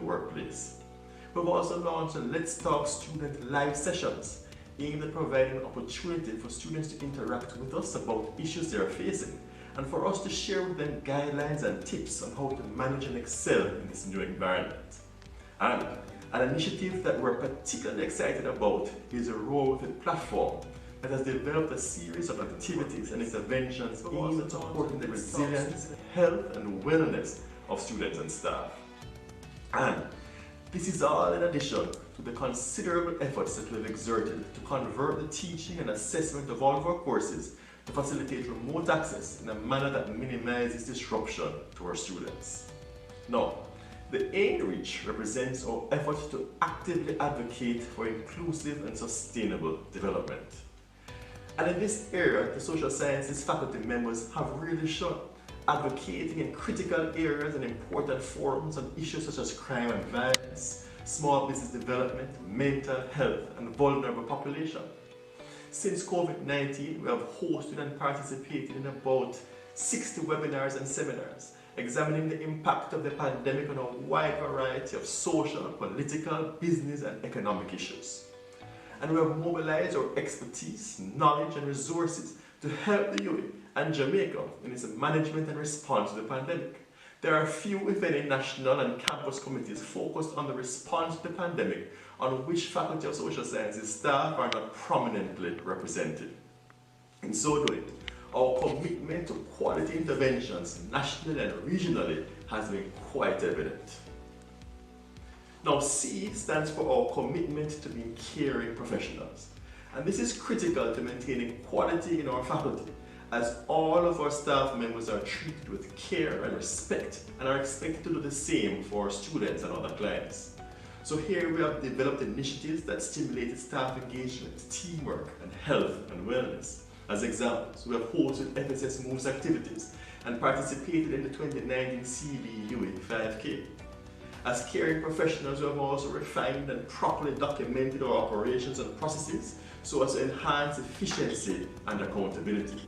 workplace. We've also launched a Let's Talk Student live sessions aimed at providing an opportunity for students to interact with us about issues they are facing and for us to share with them guidelines and tips on how to manage and excel in this new environment. And an initiative that we're particularly excited about is a Roll With It platform that has developed a series of activities and interventions aimed at supporting the resilience, health and wellness of students and staff. And this is all in addition to the considerable efforts that we've exerted to convert the teaching and assessment of all of our courses to facilitate remote access in a manner that minimizes disruption to our students. Now, the aim reach represents our effort to actively advocate for inclusive and sustainable development. And in this area, the social sciences faculty members have really shown advocating in critical areas and important forums on issues such as crime and violence, small business development, mental health, and vulnerable population. Since COVID-19, we have hosted and participated in about 60 webinars and seminars, examining the impact of the pandemic on a wide variety of social, political, business, and economic issues. And we have mobilized our expertise, knowledge, and resources to help the UWI and Jamaica in its management and response to the pandemic. There are few, if any, national and campus committees focused on the response to the pandemic on which Faculty of Social Sciences staff are not prominently represented. In so doing, our commitment to quality interventions nationally and regionally has been quite evident. Now, C stands for our commitment to being caring professionals. And this is critical to maintaining quality in our faculty, as all of our staff members are treated with care and respect and are expected to do the same for our students and other clients. So here we have developed initiatives that stimulate staff engagement, teamwork, and health and wellness. As examples, we have hosted FSS Moves activities and participated in the 2019 CB UWI 5K. As caring professionals, we have also refined and properly documented our operations and processes so as to enhance efficiency and accountability.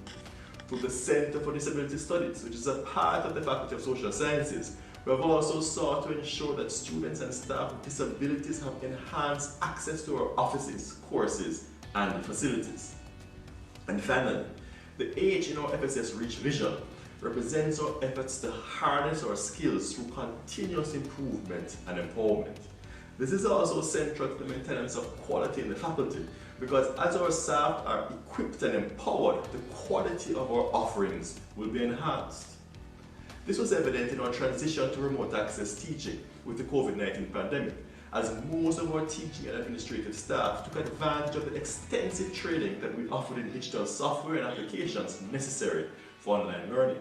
Through the Center for Disability Studies, which is a part of the Faculty of Social Sciences, we have also sought to ensure that students and staff with disabilities have enhanced access to our offices, courses, and facilities. And finally, the H in our FSS Reach vision represents our efforts to harness our skills through continuous improvement and empowerment. This is also central to the maintenance of quality in the faculty, because as our staff are equipped and empowered, the quality of our offerings will be enhanced. This was evident in our transition to remote access teaching with the COVID-19 pandemic, as most of our teaching and administrative staff took advantage of the extensive training that we offered in digital software and applications necessary for online learning.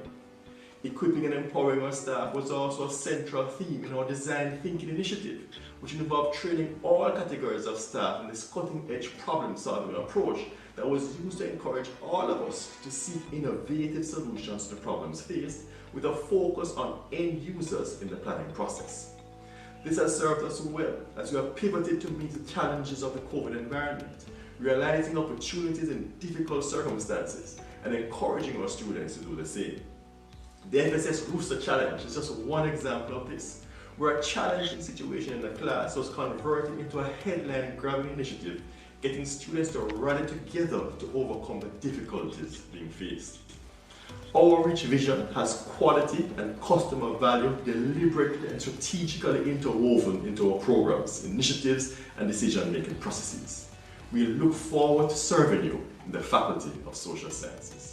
Equipping and empowering our staff was also a central theme in our design thinking initiative, which involved training all categories of staff in this cutting-edge problem-solving approach that was used to encourage all of us to seek innovative solutions to problems faced, with a focus on end users in the planning process. This has served us well as we have pivoted to meet the challenges of the COVID environment, realizing opportunities in difficult circumstances and encouraging our students to do the same. The FSS Rooster Challenge is just one example of this, where a challenging situation in the class was converted into a headline-grabbing initiative, getting students to rally together to overcome the difficulties being faced. Our Reach vision has quality and customer value deliberately and strategically interwoven into our programs, initiatives, and decision-making processes. We look forward to serving you in the Faculty of Social Sciences.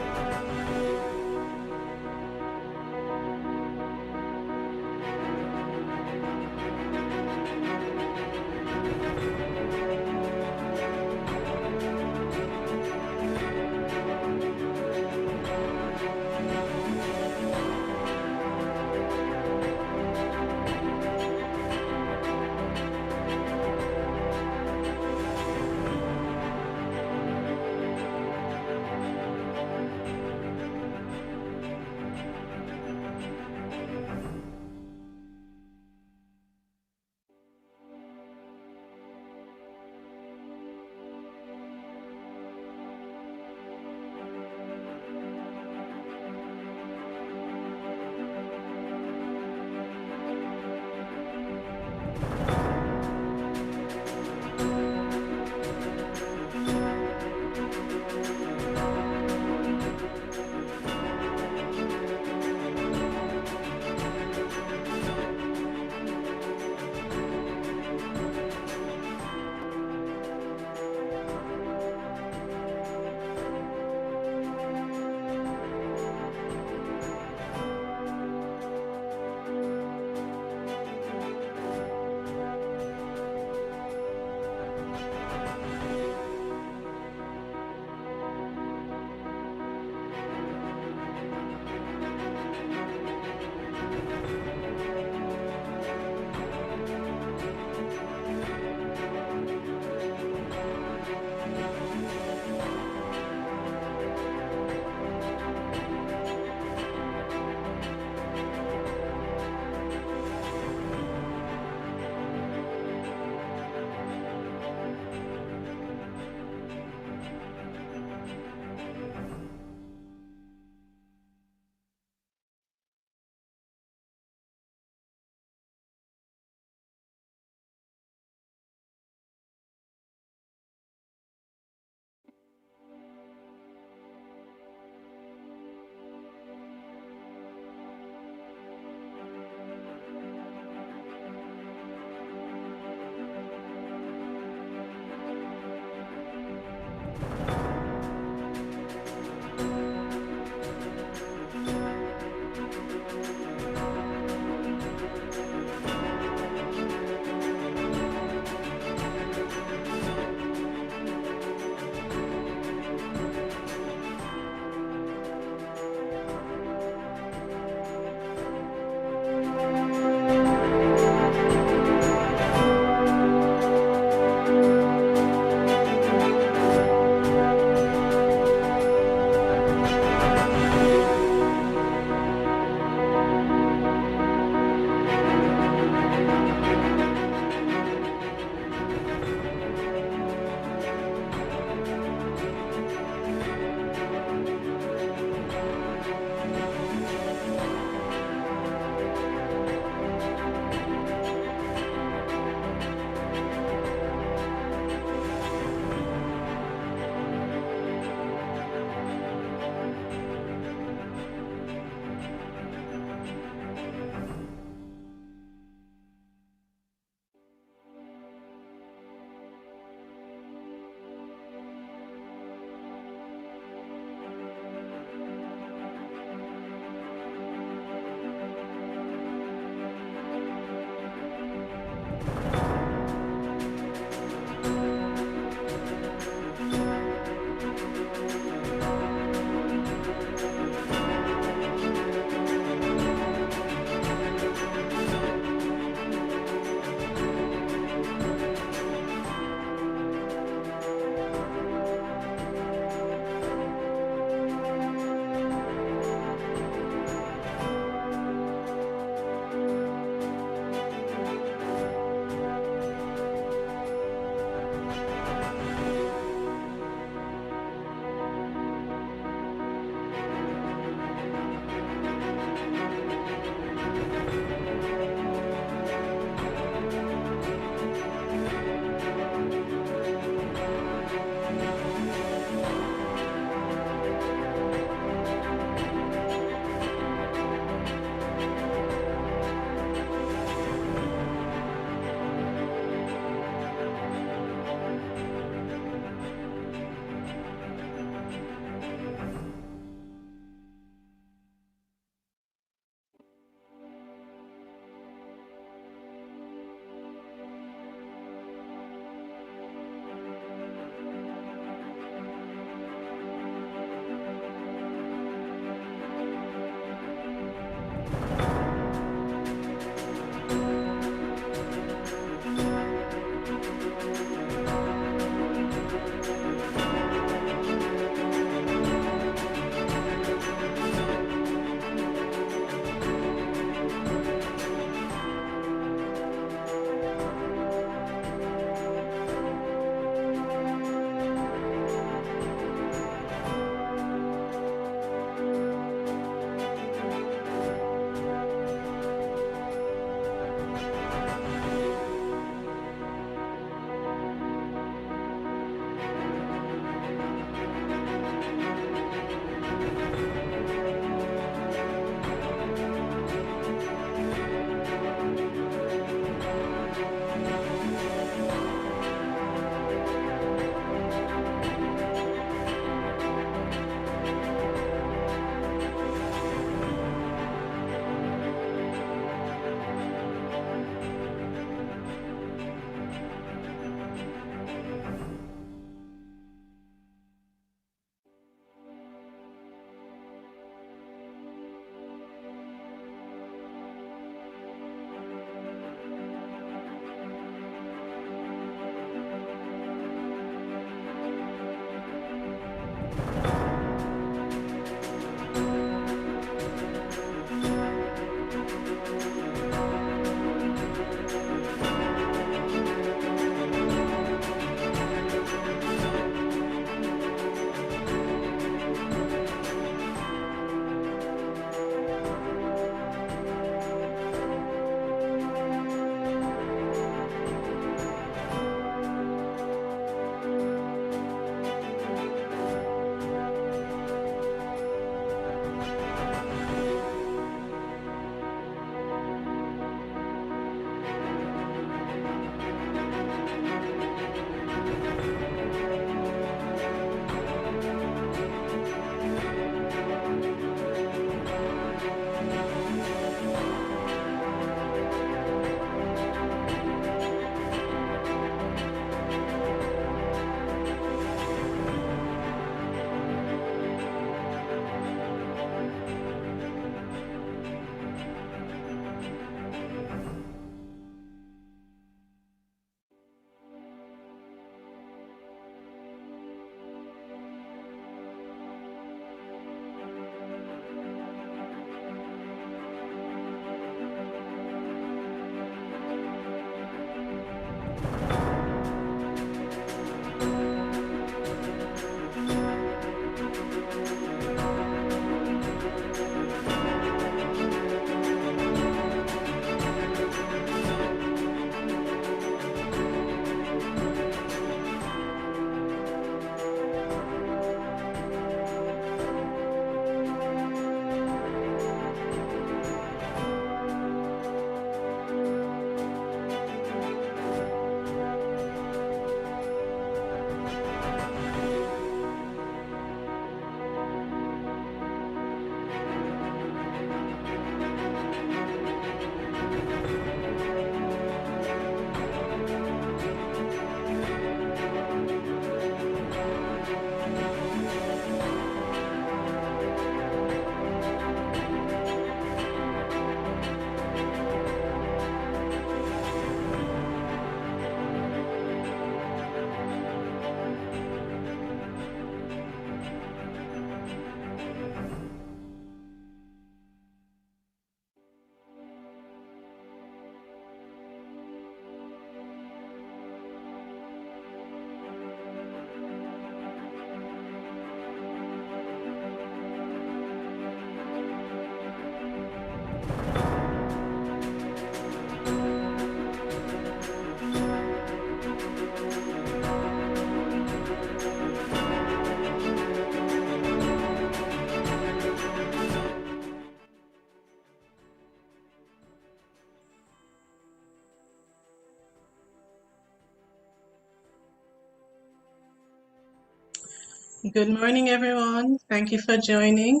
Good morning, everyone. Thank you for joining.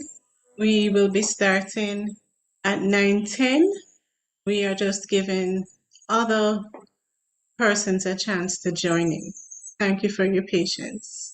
We will be starting at 9:10. We are just giving other persons a chance to join in. Thank you for your patience.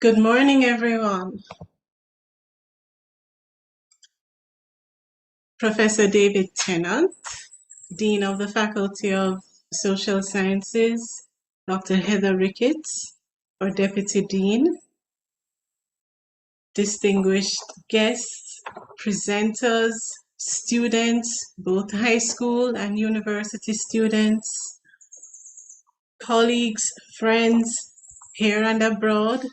Good morning, everyone. Professor David Tennant, Dean of the Faculty of Social Sciences, Dr. Heather Ricketts, our Deputy Dean, distinguished guests, presenters, students, both high school and university students, colleagues, friends here and abroad,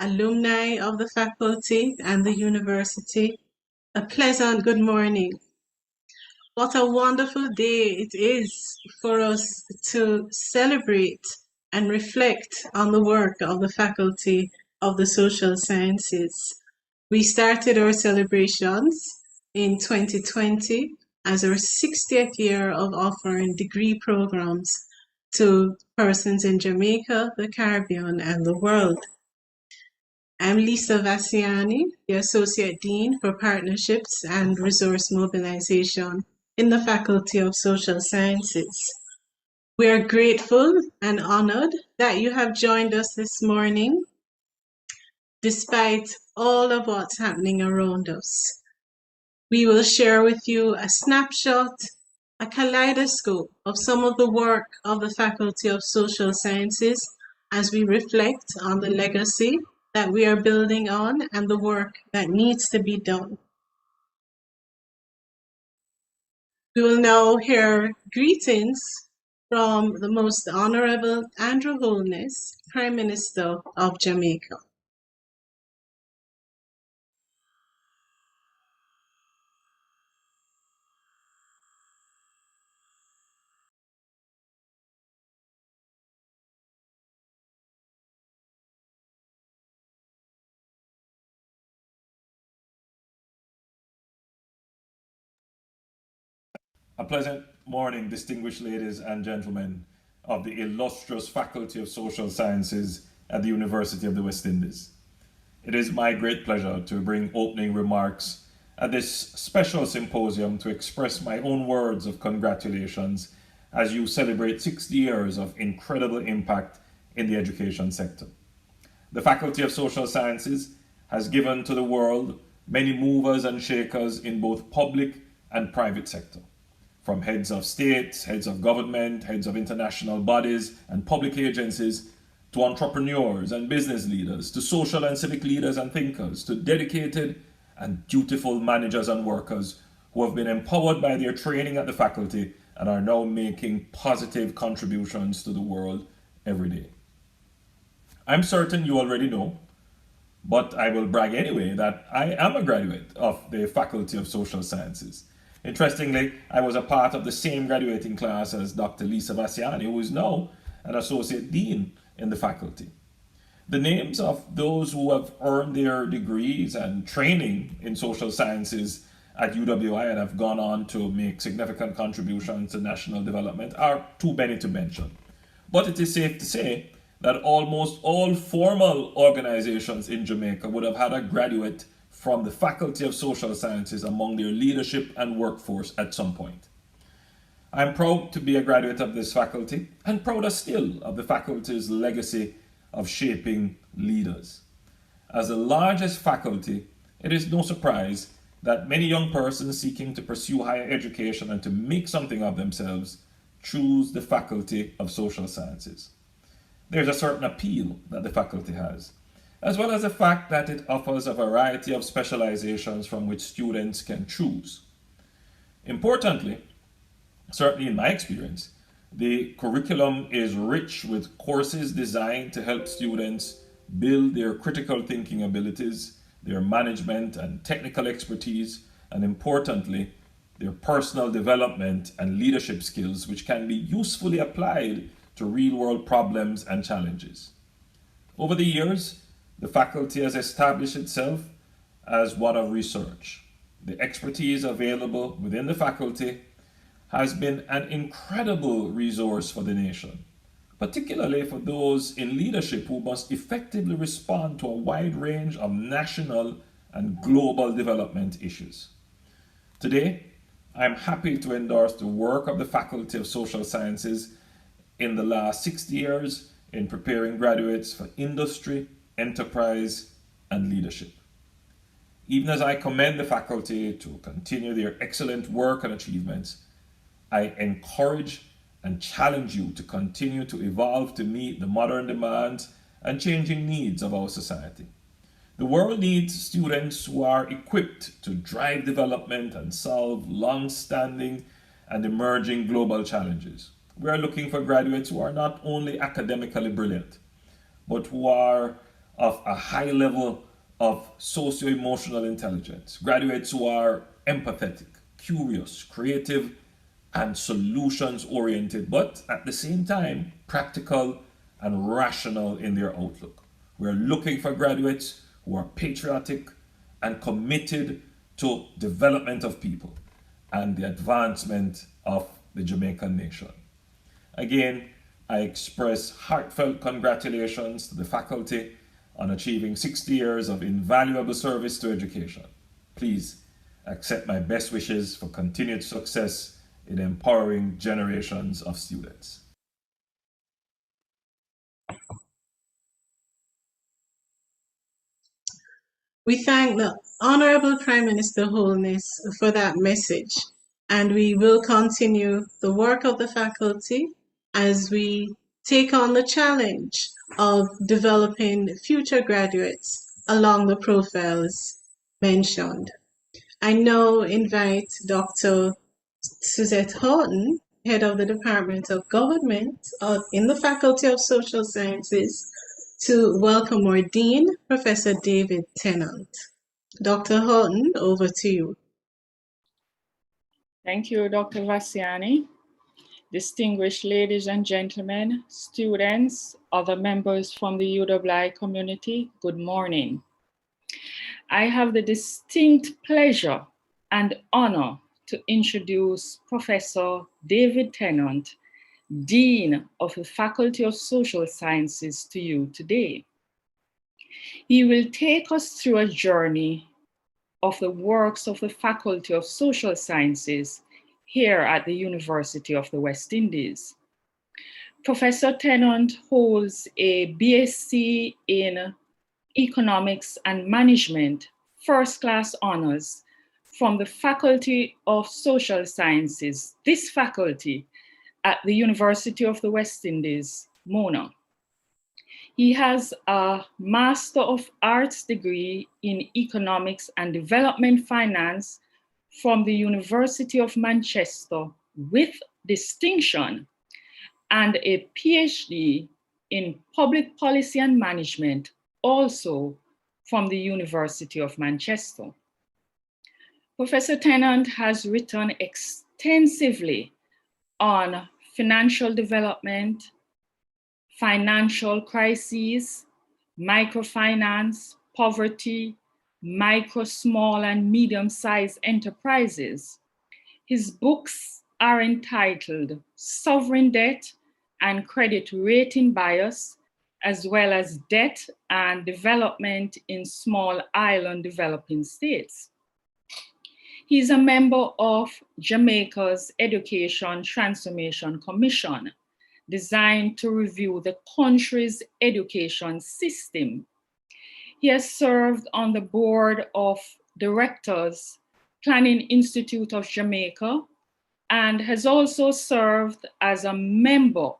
alumni of the faculty and the university, a pleasant good morning. What a wonderful day it is for us to celebrate and reflect on the work of the Faculty of the Social Sciences. We started our celebrations in 2020 as our 60th year of offering degree programs to persons in Jamaica, the Caribbean, and the world. I'm Lisa Vassiani, the Associate Dean for Partnerships and Resource Mobilization in the Faculty of Social Sciences. We are grateful and honored that you have joined us this morning, despite all of what's happening around us. We will share with you a snapshot, a kaleidoscope of some of the work of the Faculty of Social Sciences as we reflect on the legacy that we are building on and the work that needs to be done. We will now hear greetings from the Most Honorable Andrew Holness, Prime Minister of Jamaica. A pleasant morning, distinguished ladies and gentlemen of the illustrious Faculty of Social Sciences at the University of the West Indies. It is my great pleasure to bring opening remarks at this special symposium to express my own words of congratulations as you celebrate 60 years of incredible impact in the education sector. The Faculty of Social Sciences has given to the world many movers and shakers in both public and private sector. From heads of states, heads of government, heads of international bodies and public agencies, to entrepreneurs and business leaders, to social and civic leaders and thinkers, to dedicated and dutiful managers and workers who have been empowered by their training at the faculty and are now making positive contributions to the world every day. I'm certain you already know, but I will brag anyway that I am a graduate of the Faculty of Social Sciences. Interestingly, I was a part of the same graduating class as Dr. Lisa Vassiani, who is now an Associate Dean in the faculty. The names of those who have earned their degrees and training in social sciences at UWI and have gone on to make significant contributions to national development are too many to mention. But it is safe to say that almost all formal organizations in Jamaica would have had a graduate from the Faculty of Social Sciences among their leadership and workforce at some point. I'm proud to be a graduate of this faculty and prouder still of the faculty's legacy of shaping leaders. As the largest faculty, it is no surprise that many young persons seeking to pursue higher education and to make something of themselves choose the Faculty of Social Sciences. There's a certain appeal that the faculty has, as well as the fact that it offers a variety of specializations from which students can choose. Importantly, certainly in my experience, the curriculum is rich with courses designed to help students build their critical thinking abilities, their management and technical expertise, and importantly, their personal development and leadership skills, which can be usefully applied to real-world problems and challenges. Over the years, the faculty has established itself as one of research. The expertise available within the faculty has been an incredible resource for the nation, particularly for those in leadership who must effectively respond to a wide range of national and global development issues. Today, I am happy to endorse the work of the Faculty of Social Sciences in the last 60 years in preparing graduates for industry, enterprise, and leadership. Even as I commend the faculty to continue their excellent work and achievements, I encourage and challenge you to continue to evolve to meet the modern demands and changing needs of our society. The world needs students who are equipped to drive development and solve long-standing and emerging global challenges. We are looking for graduates who are not only academically brilliant, but who are of a high level of socio-emotional intelligence. Graduates who are empathetic, curious, creative, and solutions-oriented, but at the same time, practical and rational in their outlook. We're looking for graduates who are patriotic and committed to development of people and the advancement of the Jamaican nation. Again, I express heartfelt congratulations to the faculty on achieving 60 years of invaluable service to education. Please accept my best wishes for continued success in empowering generations of students. We thank the Honorable Prime Minister Holness for that message, and we will continue the work of the faculty as we take on the challenge of developing future graduates along the profiles mentioned. I now invite Dr. Suzette Houghton, Head of the Department of Government in the Faculty of Social Sciences, to welcome our Dean, Professor David Tennant. Dr. Houghton, over to you. Thank you, Dr. Vassiani. Distinguished ladies and gentlemen, students, other members from the UWI community, good morning. I have the distinct pleasure and honor to introduce Professor David Tennant, Dean of the Faculty of Social Sciences, to you today. He will take us through a journey of the works of the Faculty of Social Sciences here at the University of the West Indies. Professor Tennant holds a BSc in Economics and Management, first-class honors from the Faculty of Social Sciences, this faculty at the University of the West Indies, Mona. He has a Master of Arts degree in Economics and Development Finance from the University of Manchester with distinction, and a PhD in Public Policy and Management, also from the University of Manchester. Professor Tennant has written extensively on financial development, financial crises, microfinance, poverty, micro, small, and medium-sized enterprises. His books are entitled Sovereign Debt and Credit Rating Bias, as well as Debt and Development in Small Island Developing States. He's a member of Jamaica's Education Transformation Commission, designed to review the country's education system. He has served on the board of directors, Planning Institute of Jamaica, and has also served as a member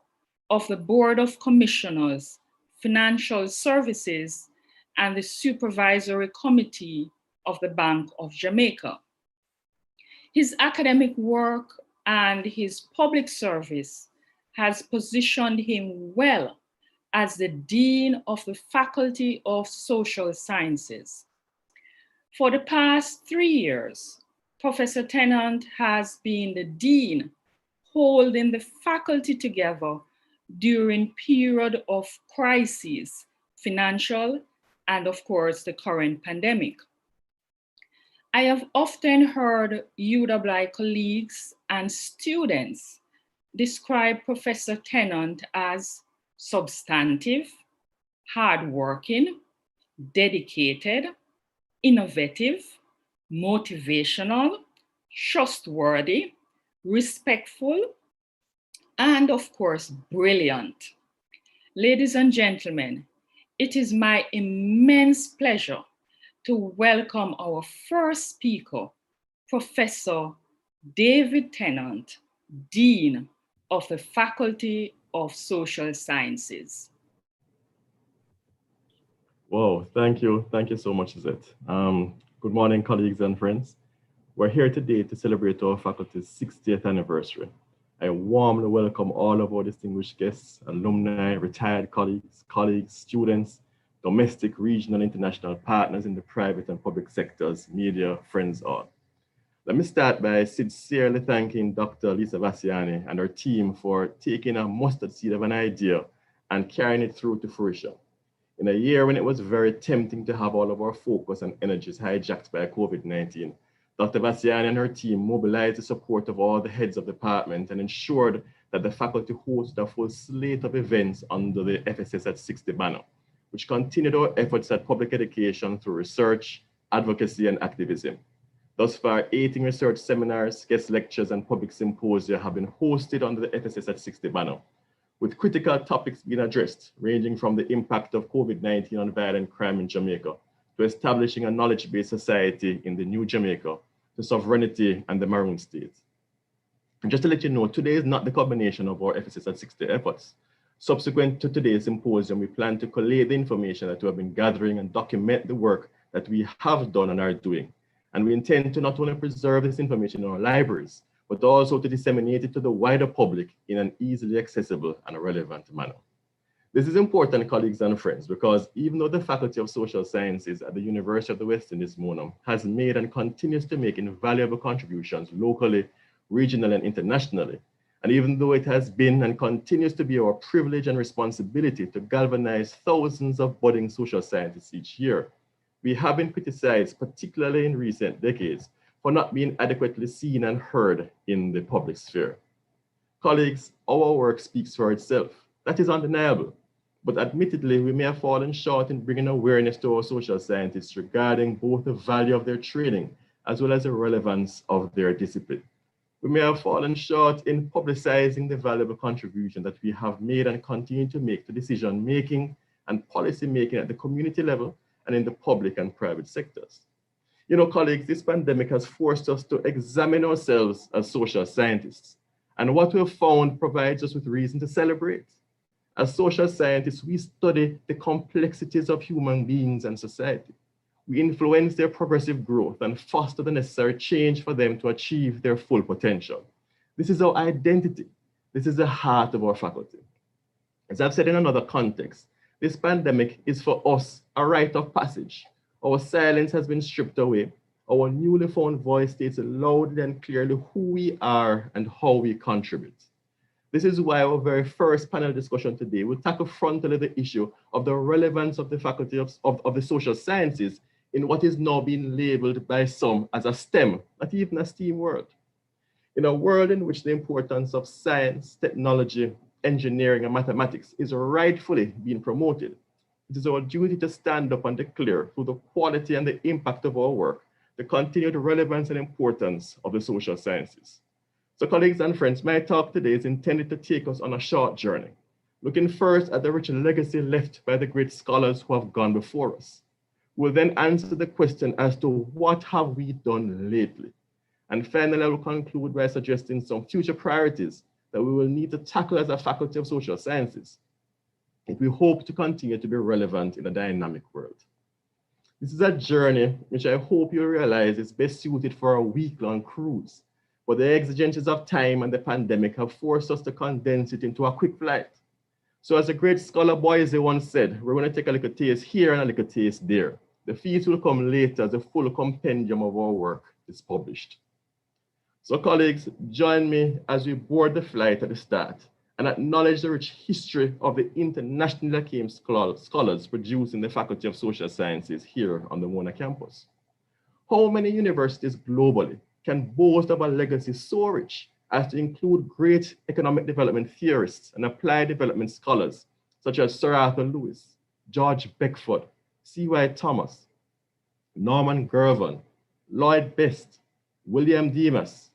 of the Board of Commissioners, Financial Services, and the Supervisory Committee of the Bank of Jamaica. His academic work and his public service has positioned him well as the Dean of the Faculty of Social Sciences. For the past 3 years, Professor Tennant has been the Dean, holding the faculty together during period of crises, financial, and of course, the current pandemic. I have often heard UWI colleagues and students describe Professor Tennant as substantive, hardworking, dedicated, innovative, motivational, trustworthy, respectful, and of course, brilliant. Ladies and gentlemen, It is my immense pleasure to welcome our first speaker, Professor David Tennant, Dean of the Faculty of Social Sciences. Wow, thank you. Thank you so much, Zette. Good morning, colleagues and friends. We're here today to celebrate our faculty's 60th anniversary. I warmly welcome all of our distinguished guests, alumni, retired colleagues, students, domestic, regional, international partners in the private and public sectors, media, friends all. Let me start by sincerely thanking Dr. Lisa Vassiani and her team for taking a mustard seed of an idea and carrying it through to fruition. In a year when it was very tempting to have all of our focus and energies hijacked by COVID-19, Dr. Vassiani and her team mobilized the support of all the heads of department and ensured that the faculty hosted a full slate of events under the FSS at 60 banner, which continued our efforts at public education through research, advocacy, and activism. Thus far, 18 research seminars, guest lectures, and public symposia have been hosted under the FSS at 60 banner, with critical topics being addressed, ranging from the impact of COVID-19 on violent crime in Jamaica, to establishing a knowledge-based society in the new Jamaica, to sovereignty and the Maroon State. And just to let you know, today is not the culmination of our FSS at 60 efforts. Subsequent to today's symposium, we plan to collate the information that we have been gathering and document the work that we have done and are doing. And we intend to not only preserve this information in our libraries, but also to disseminate it to the wider public in an easily accessible and relevant manner. This is important, colleagues and friends, because even though the Faculty of Social Sciences at the University of the West Indies, Monam, has made and continues to make invaluable contributions locally, regionally, and internationally, and even though it has been and continues to be our privilege and responsibility to galvanize thousands of budding social scientists each year, we have been criticized, particularly in recent decades, for not being adequately seen and heard in the public sphere. Colleagues, our work speaks for itself. That is undeniable. But admittedly, we may have fallen short in bringing awareness to our social scientists regarding both the value of their training as well as the relevance of their discipline. We may have fallen short in publicizing the valuable contribution that we have made and continue to make to decision-making and policy-making at the community level and in the public and private sectors. You know, colleagues, this pandemic has forced us to examine ourselves as social scientists, and what we have found provides us with reason to celebrate. As social scientists, we study the complexities of human beings and society. We influence their progressive growth and foster the necessary change for them to achieve their full potential. This is our identity. This is the heart of our faculty. As I've said in another context, this pandemic is for us a rite of passage. Our silence has been stripped away. Our newly found voice states loudly and clearly who we are and how we contribute. This is why our very first panel discussion today will tackle frontally the issue of the relevance of the Faculty of the Social Sciences in what is now being labeled by some as a STEM, not even a STEAM world. In a world in which the importance of science, technology, engineering, and mathematics is rightfully being promoted, it is our duty to stand up and declare through the quality and the impact of our work the continued relevance and importance of the social sciences. So colleagues and friends, my talk today is intended to take us on a short journey, looking first at the rich legacy left by the great scholars who have gone before us. We'll then answer the question as to what have we done lately. And finally, I will conclude by suggesting some future priorities that we will need to tackle as a Faculty of Social Sciences if we hope to continue to be relevant in a dynamic world. This is a journey which I hope you realize is best suited for a week-long cruise, but the exigencies of time and the pandemic have forced us to condense it into a quick flight. So as a great scholar Boise once said, we're going to take a little taste here and a little taste there. The feast will come later as the full compendium of our work is published. So colleagues, join me as we board the flight at the start and acknowledge the rich history of the internationally acclaimed scholars produced in the Faculty of Social Sciences here on the Mona campus. How many universities globally can boast of a legacy so rich as to include great economic development theorists and applied development scholars such as Sir Arthur Lewis, George Beckford, C.Y. Thomas, Norman Gervin, Lloyd Best, William Demas,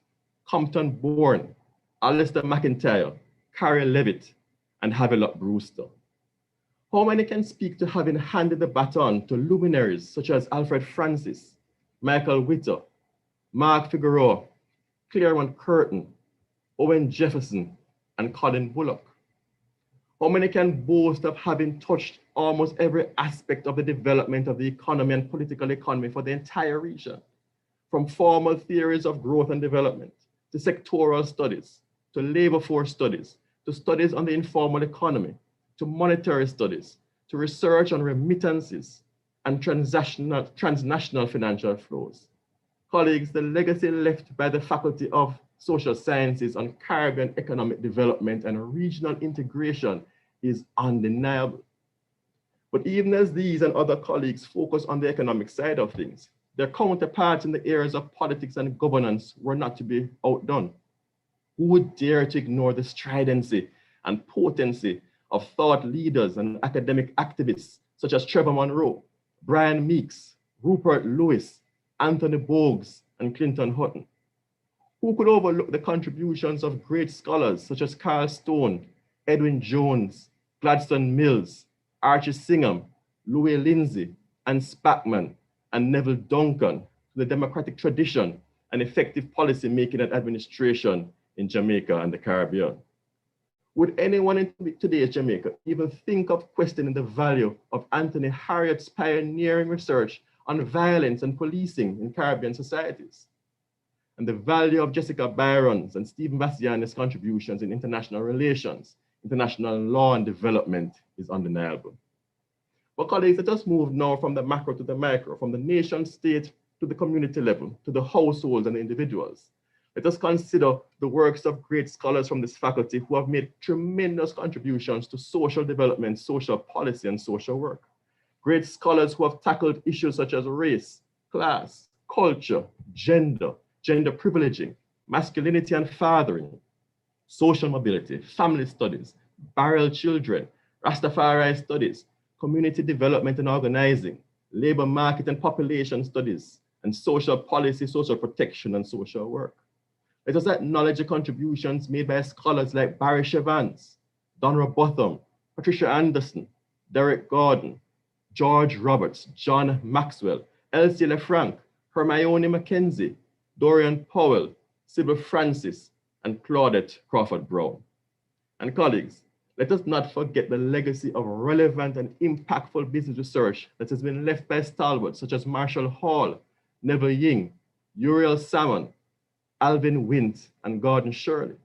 Compton Bourne, Alistair McIntyre, Carrie Levitt, and Havelock Brewster? How many can speak to having handed the baton to luminaries such as Alfred Francis, Michael Witter, Mark Figueroa, Claremont Curtin, Owen Jefferson, and Colin Bullock? How many can boast of having touched almost every aspect of the development of the economy and political economy for the entire region, from formal theories of growth and development, to sectoral studies, to labor force studies, to studies on the informal economy, to monetary studies, to research on remittances and transnational financial flows? Colleagues, the legacy left by the Faculty of Social Sciences on Caribbean economic development and regional integration is undeniable. But even as these and other colleagues focus on the economic side of things, their counterparts in the areas of politics and governance were not to be outdone. Who would dare to ignore the stridency and potency of thought leaders and academic activists such as Trevor Monroe, Brian Meeks, Rupert Lewis, Anthony Bogues, and Clinton Hutton? Who could overlook the contributions of great scholars such as Carl Stone, Edwin Jones, Gladstone Mills, Archie Singham, Louis Lindsay, and Spackman, and Neville Duncan to the democratic tradition and effective policy making and administration in Jamaica and the Caribbean? Would anyone in today's Jamaica even think of questioning the value of Anthony Harriot's pioneering research on violence and policing in Caribbean societies? And the value of Jessica Byron's and Stephen Bassiani's contributions in international relations, international law and development is undeniable. But colleagues, let us move now from the macro to the micro, from the nation state to the community level, to the households and the individuals. Let us consider the works of great scholars from this faculty who have made tremendous contributions to social development, social policy, and social work. Great scholars who have tackled issues such as race, class, culture, gender privileging, masculinity and fathering, social mobility, family studies, barrel children, Rastafari studies, community development and organizing, labor market and population studies, and social policy, social protection, and social work. Let us acknowledge the contributions made by scholars like Barry Chevans, Don Robotham, Patricia Anderson, Derek Gordon, George Roberts, John Maxwell, Elsie LeFranc, Hermione Mackenzie, Dorian Powell, Sybil Francis, and Claudette Crawford Brown. And colleagues, let us not forget the legacy of relevant and impactful business research that has been left by stalwarts such as Marshall Hall, Neville Ying, Uriel Salmon, Alvin Wint, and Gordon Shirley.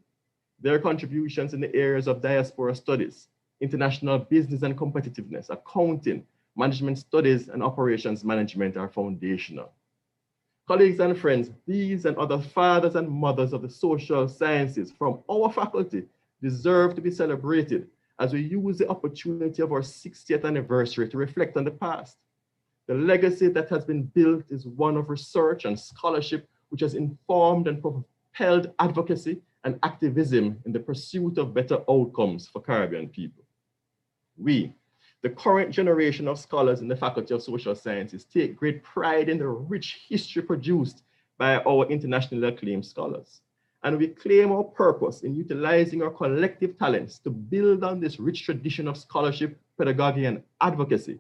Their contributions in the areas of diaspora studies, international business and competitiveness, accounting, management studies, and operations management are foundational. Colleagues and friends, these and other fathers and mothers of the social sciences from our faculty deserve to be celebrated as we use the opportunity of our 60th anniversary to reflect on the past. The legacy that has been built is one of research and scholarship which has informed and propelled advocacy and activism in the pursuit of better outcomes for Caribbean people. We, the current generation of scholars in the Faculty of Social Sciences, take great pride in the rich history produced by our internationally acclaimed scholars. And we claim our purpose in utilizing our collective talents to build on this rich tradition of scholarship, pedagogy, and advocacy.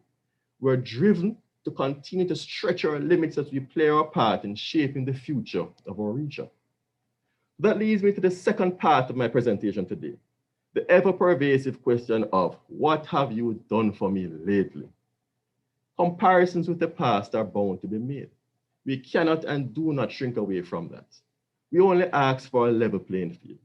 We're driven to continue to stretch our limits as we play our part in shaping the future of our region. That leads me to the second part of my presentation today, the ever-pervasive question of what have you done for me lately? Comparisons with the past are bound to be made. We cannot and do not shrink away from that. We only ask for a level playing field.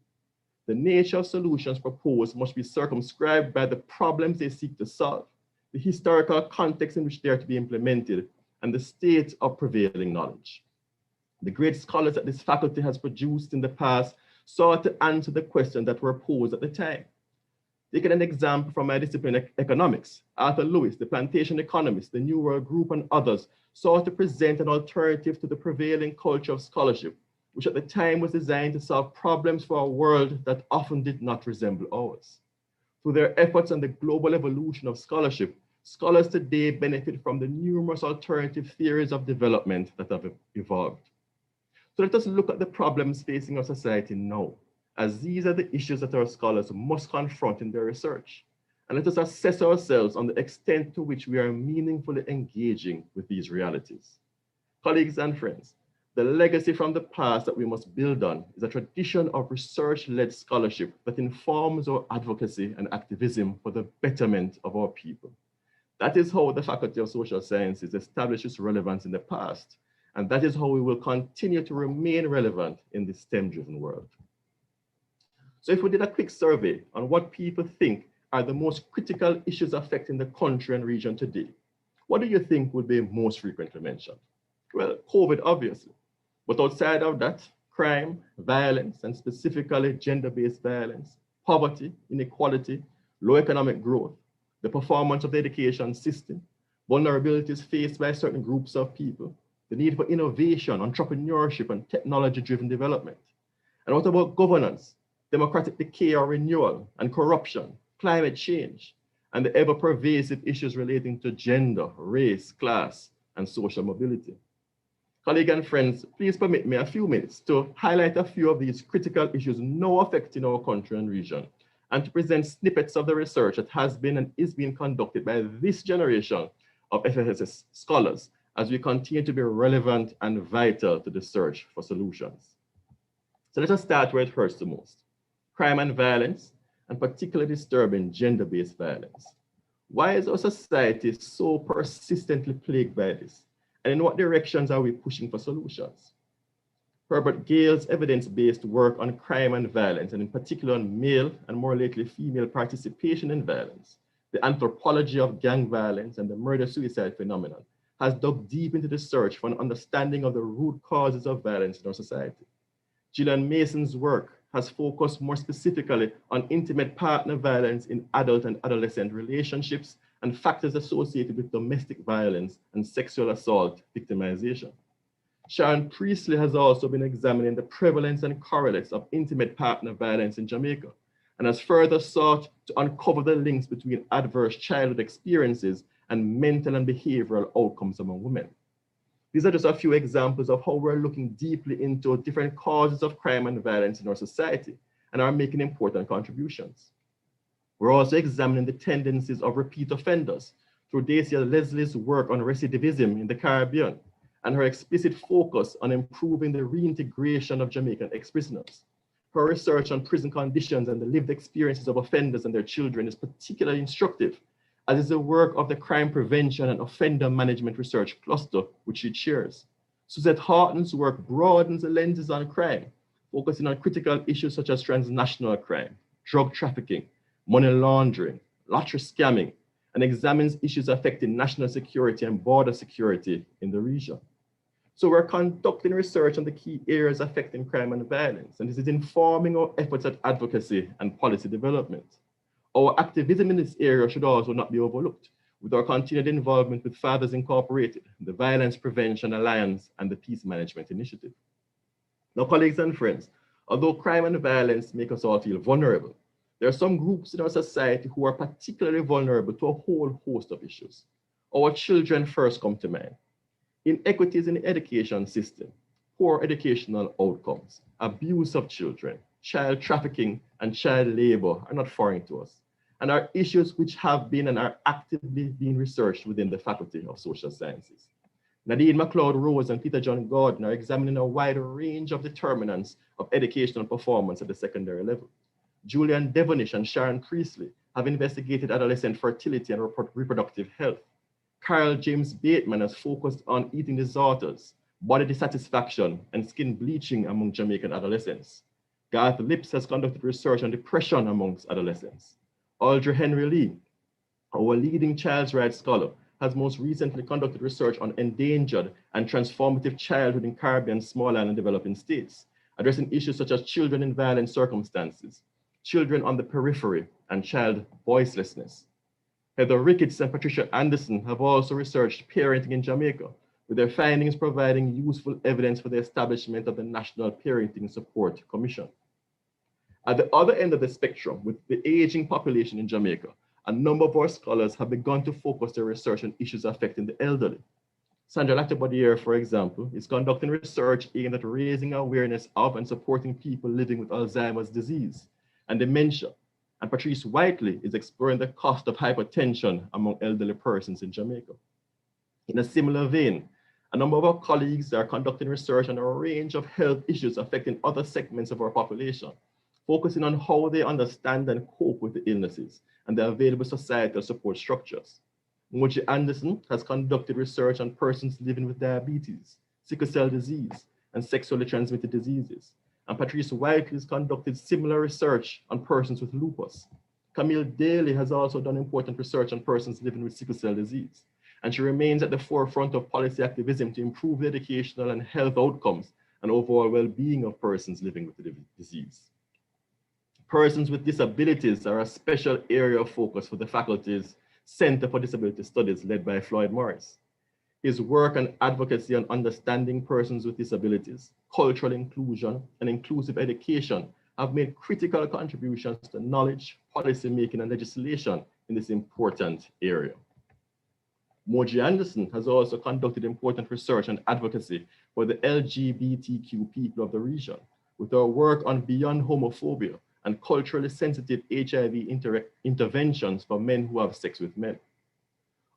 The nature of solutions proposed must be circumscribed by the problems they seek to solve, the historical context in which they are to be implemented, and the state of prevailing knowledge. The great scholars that this faculty has produced in the past sought to answer the questions that were posed at the time. Taking an example from my discipline, economics, Arthur Lewis, the plantation economist, the New World Group, and others sought to present an alternative to the prevailing culture of scholarship, which at the time was designed to solve problems for a world that often did not resemble ours. Through their efforts on the global evolution of scholarship, scholars today benefit from the numerous alternative theories of development that have evolved. So let us look at the problems facing our society now, as these are the issues that our scholars must confront in their research. and let us assess ourselves on the extent to which we are meaningfully engaging with these realities. Colleagues and friends, the legacy from the past that we must build on is a tradition of research-led scholarship that informs our advocacy and activism for the betterment of our people. That is how the Faculty of Social Sciences established its relevance in the past, and that is how we will continue to remain relevant in this STEM-driven world. So if we did a quick survey on what people think are the most critical issues affecting the country and region today, what do you think would be most frequently mentioned? Well, COVID, obviously. But outside of that, crime, violence, and specifically gender-based violence, poverty, inequality, low economic growth, the performance of the education system, vulnerabilities faced by certain groups of people, the need for innovation, entrepreneurship, and technology-driven development. And what about governance, democratic decay or renewal, and corruption, climate change, and the ever-pervasive issues relating to gender, race, class, and social mobility? Colleagues and friends, please permit me a few minutes to highlight a few of these critical issues now affecting our country and region, and to present snippets of the research that has been and is being conducted by this generation of FSS scholars as we continue to be relevant and vital to the search for solutions. So let us start where it hurts the most: crime and violence, and particularly disturbing gender-based violence. Why is our society so persistently plagued by this? And in what directions are we pushing for solutions? Herbert Gale's evidence-based work on crime and violence, and in particular on male and more lately female participation in violence, the anthropology of gang violence and the murder-suicide phenomenon, has dug deep into the search for an understanding of the root causes of violence in our society. Gillian Mason's work has focused more specifically on intimate partner violence in adult and adolescent relationships and factors associated with domestic violence and sexual assault victimization. Sharon Priestley has also been examining the prevalence and correlates of intimate partner violence in Jamaica, and has further sought to uncover the links between adverse childhood experiences and mental and behavioral outcomes among women. These are just a few examples of how we're looking deeply into different causes of crime and violence in our society and are making important contributions. We're also examining the tendencies of repeat offenders through Dacia Leslie's work on recidivism in the Caribbean and her explicit focus on improving the reintegration of Jamaican ex-prisoners. Her research on prison conditions and the lived experiences of offenders and their children is particularly instructive, as is the work of the Crime Prevention and Offender Management Research Cluster, which she chairs. Suzette Harton's work broadens the lenses on crime, focusing on critical issues such as transnational crime, drug trafficking, money laundering, lottery scamming, and examines issues affecting national security and border security in the region. So we're conducting research on the key areas affecting crime and violence, and this is informing our efforts at advocacy and policy development. Our activism in this area should also not be overlooked, with our continued involvement with Fathers Incorporated, the Violence Prevention Alliance, and the Peace Management Initiative. Now, colleagues and friends, although crime and violence make us all feel vulnerable, there are some groups in our society who are particularly vulnerable to a whole host of issues. Our children first come to mind. Inequities in the education system, poor educational outcomes, abuse of children, child trafficking, and child labor are not foreign to us, and are issues which have been and are actively being researched within the Faculty of Social Sciences. Nadine McLeod-Rose and Peter John Gordon are examining a wide range of determinants of educational performance at the secondary level. Julian Devonish and Sharon Priestley have investigated adolescent fertility and reproductive health. Carl James Bateman has focused on eating disorders, body dissatisfaction, and skin bleaching among Jamaican adolescents. Garth Lips has conducted research on depression amongst adolescents. Audrey Henry Lee, our leading child's rights scholar, has most recently conducted research on endangered and transformative childhood in Caribbean, small and developing states, addressing issues such as children in violent circumstances, children on the periphery, and child voicelessness. Heather Ricketts and Patricia Anderson have also researched parenting in Jamaica, with their findings providing useful evidence for the establishment of the National Parenting Support Commission. At the other end of the spectrum, with the aging population in Jamaica, a number of our scholars have begun to focus their research on issues affecting the elderly. Sandra Latibodiere, for example, is conducting research aimed at raising awareness of and supporting people living with Alzheimer's disease and dementia, And Patrice Whiteley is exploring the cost of hypertension among elderly persons in Jamaica. In a similar vein, a number of our colleagues are conducting research on a range of health issues affecting other segments of our population, focusing on how they understand and cope with the illnesses and the available societal support structures. Moji Anderson has conducted research on persons living with diabetes, sickle cell disease, and sexually transmitted diseases. And Patrice Whiteley has conducted similar research on persons with lupus. Camille Daly has also done important research on persons living with sickle cell disease. And she remains at the forefront of policy activism to improve the educational and health outcomes and overall well-being of persons living with the disease. Persons with disabilities are a special area of focus for the faculty's Center for Disability Studies led by Floyd Morris. His work and advocacy on understanding persons with disabilities, cultural inclusion, and inclusive education have made critical contributions to knowledge, policy making, and legislation in this important area. Moji Anderson has also conducted important research and advocacy for the LGBTQ people of the region, with her work on beyond homophobia and culturally sensitive HIV interventions for men who have sex with men.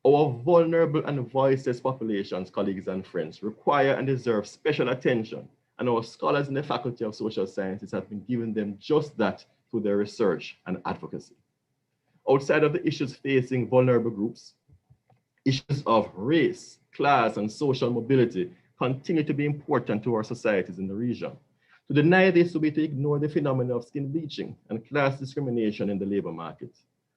Our vulnerable and voiceless populations, colleagues and friends, require and deserve special attention, and our scholars in the Faculty of Social Sciences have been giving them just that through their research and advocacy. Outside of the issues facing vulnerable groups, issues of race, class, and social mobility continue to be important to our societies in the region. To deny this would be to ignore the phenomenon of skin bleaching and class discrimination in the labor market.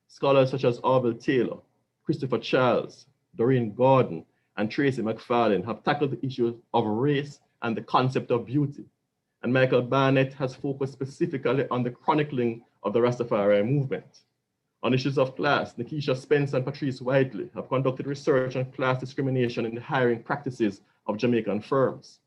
Scholars such as Orville Taylor, Christopher Charles, Doreen Gordon, and Tracy McFarlane have tackled the issue of race and the concept of beauty. And Michael Barnett has focused specifically on the chronicling of the Rastafari movement. On issues of class, Nikisha Spence and Patrice Whiteley have conducted research on class discrimination in the hiring practices of Jamaican firms.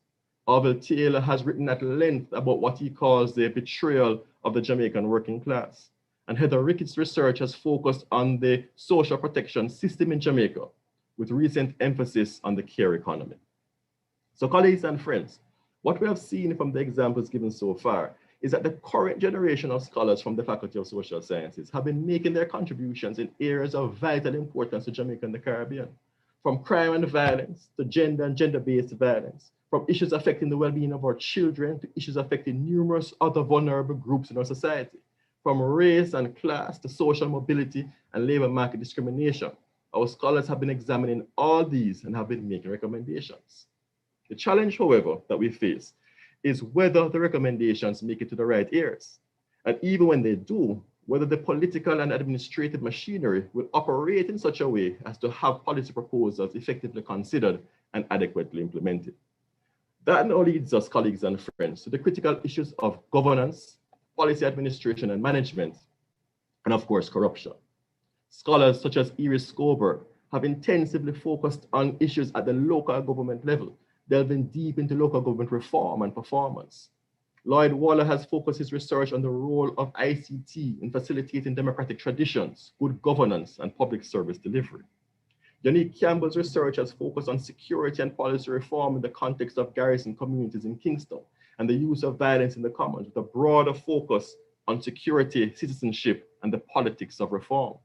Orville Taylor has written at length about what he calls the betrayal of the Jamaican working class. And Heather Ricketts' research has focused on the social protection system in Jamaica, with recent emphasis on the care economy. So colleagues and friends, what we have seen from the examples given so far is that the current generation of scholars from the Faculty of Social Sciences have been making their contributions in areas of vital importance to Jamaica and the Caribbean, from crime and violence to gender and gender-based violence, from issues affecting the well-being of our children to issues affecting numerous other vulnerable groups in our society, from race and class to social mobility and labor market discrimination. Our scholars have been examining all these and have been making recommendations. The challenge, however, that we face is whether the recommendations make it to the right ears. And even when they do, whether the political and administrative machinery will operate in such a way as to have policy proposals effectively considered and adequately implemented. That now leads us, colleagues and friends, to the critical issues of governance, policy administration and management, and of course, corruption. Scholars such as Iris Scoberg have intensively focused on issues at the local government level, delving deep into local government reform and performance. Lloyd Waller has focused his research on the role of ICT in facilitating democratic traditions, good governance, and public service delivery. Unique Campbell's research has focused on security and policy reform in the context of garrison communities in Kingston and the use of violence in the commons, with a broader focus on security, citizenship, and the politics of reform.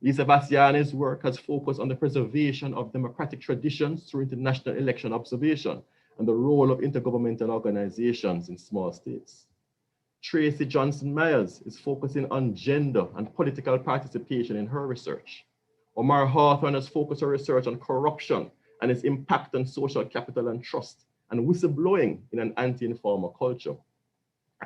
Lisa Bassiani's work has focused on the preservation of democratic traditions through international election observation and the role of intergovernmental organizations in small states. Tracy Johnson-Myers is focusing on gender and political participation in her research. Omar Hawthorne has focused her research on corruption and its impact on social capital and trust, and whistleblowing in an anti-informal culture.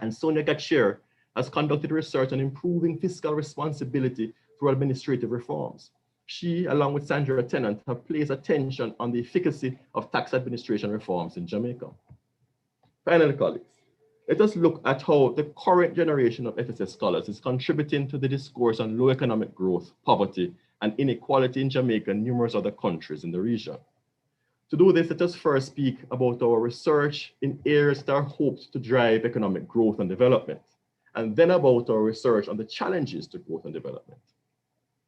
And Sonia Gatcher has conducted research on improving fiscal responsibility through administrative reforms. She, along with Sandra Tennant, have placed attention on the efficacy of tax administration reforms in Jamaica. Finally, colleagues, let us look at how the current generation of FSS scholars is contributing to the discourse on low economic growth, poverty, and inequality in Jamaica and numerous other countries in the region. To do this, let us first speak about our research in areas that are hoped to drive economic growth and development, and then about our research on the challenges to growth and development.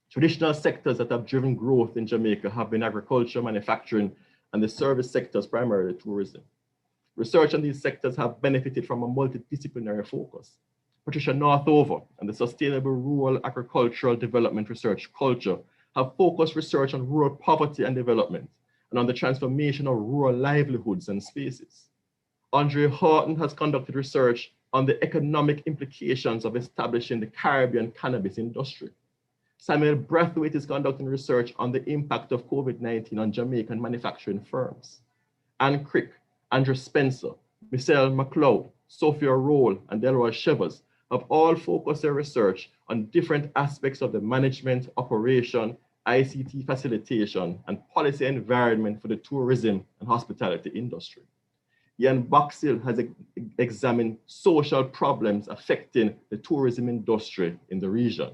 Traditional sectors that have driven growth in Jamaica have been agriculture, manufacturing, and the service sectors, primarily tourism. Research on these sectors have benefited from a multidisciplinary focus, Patricia Northover, and the Sustainable Rural Agricultural Development Research Culture have focused research on rural poverty and development and on the transformation of rural livelihoods and spaces. Andre Horton has conducted research on the economic implications of establishing the Caribbean cannabis industry. Samuel Brathwaite is conducting research on the impact of COVID-19 on Jamaican manufacturing firms. Anne Crick, Andrew Spencer, Michelle McLeod, Sophia Roll, and Delroy Shevers have all focused their research on different aspects of the management, operation, ICT facilitation, and policy environment for the tourism and hospitality industry. Ian Boxill has examined social problems affecting the tourism industry in the region.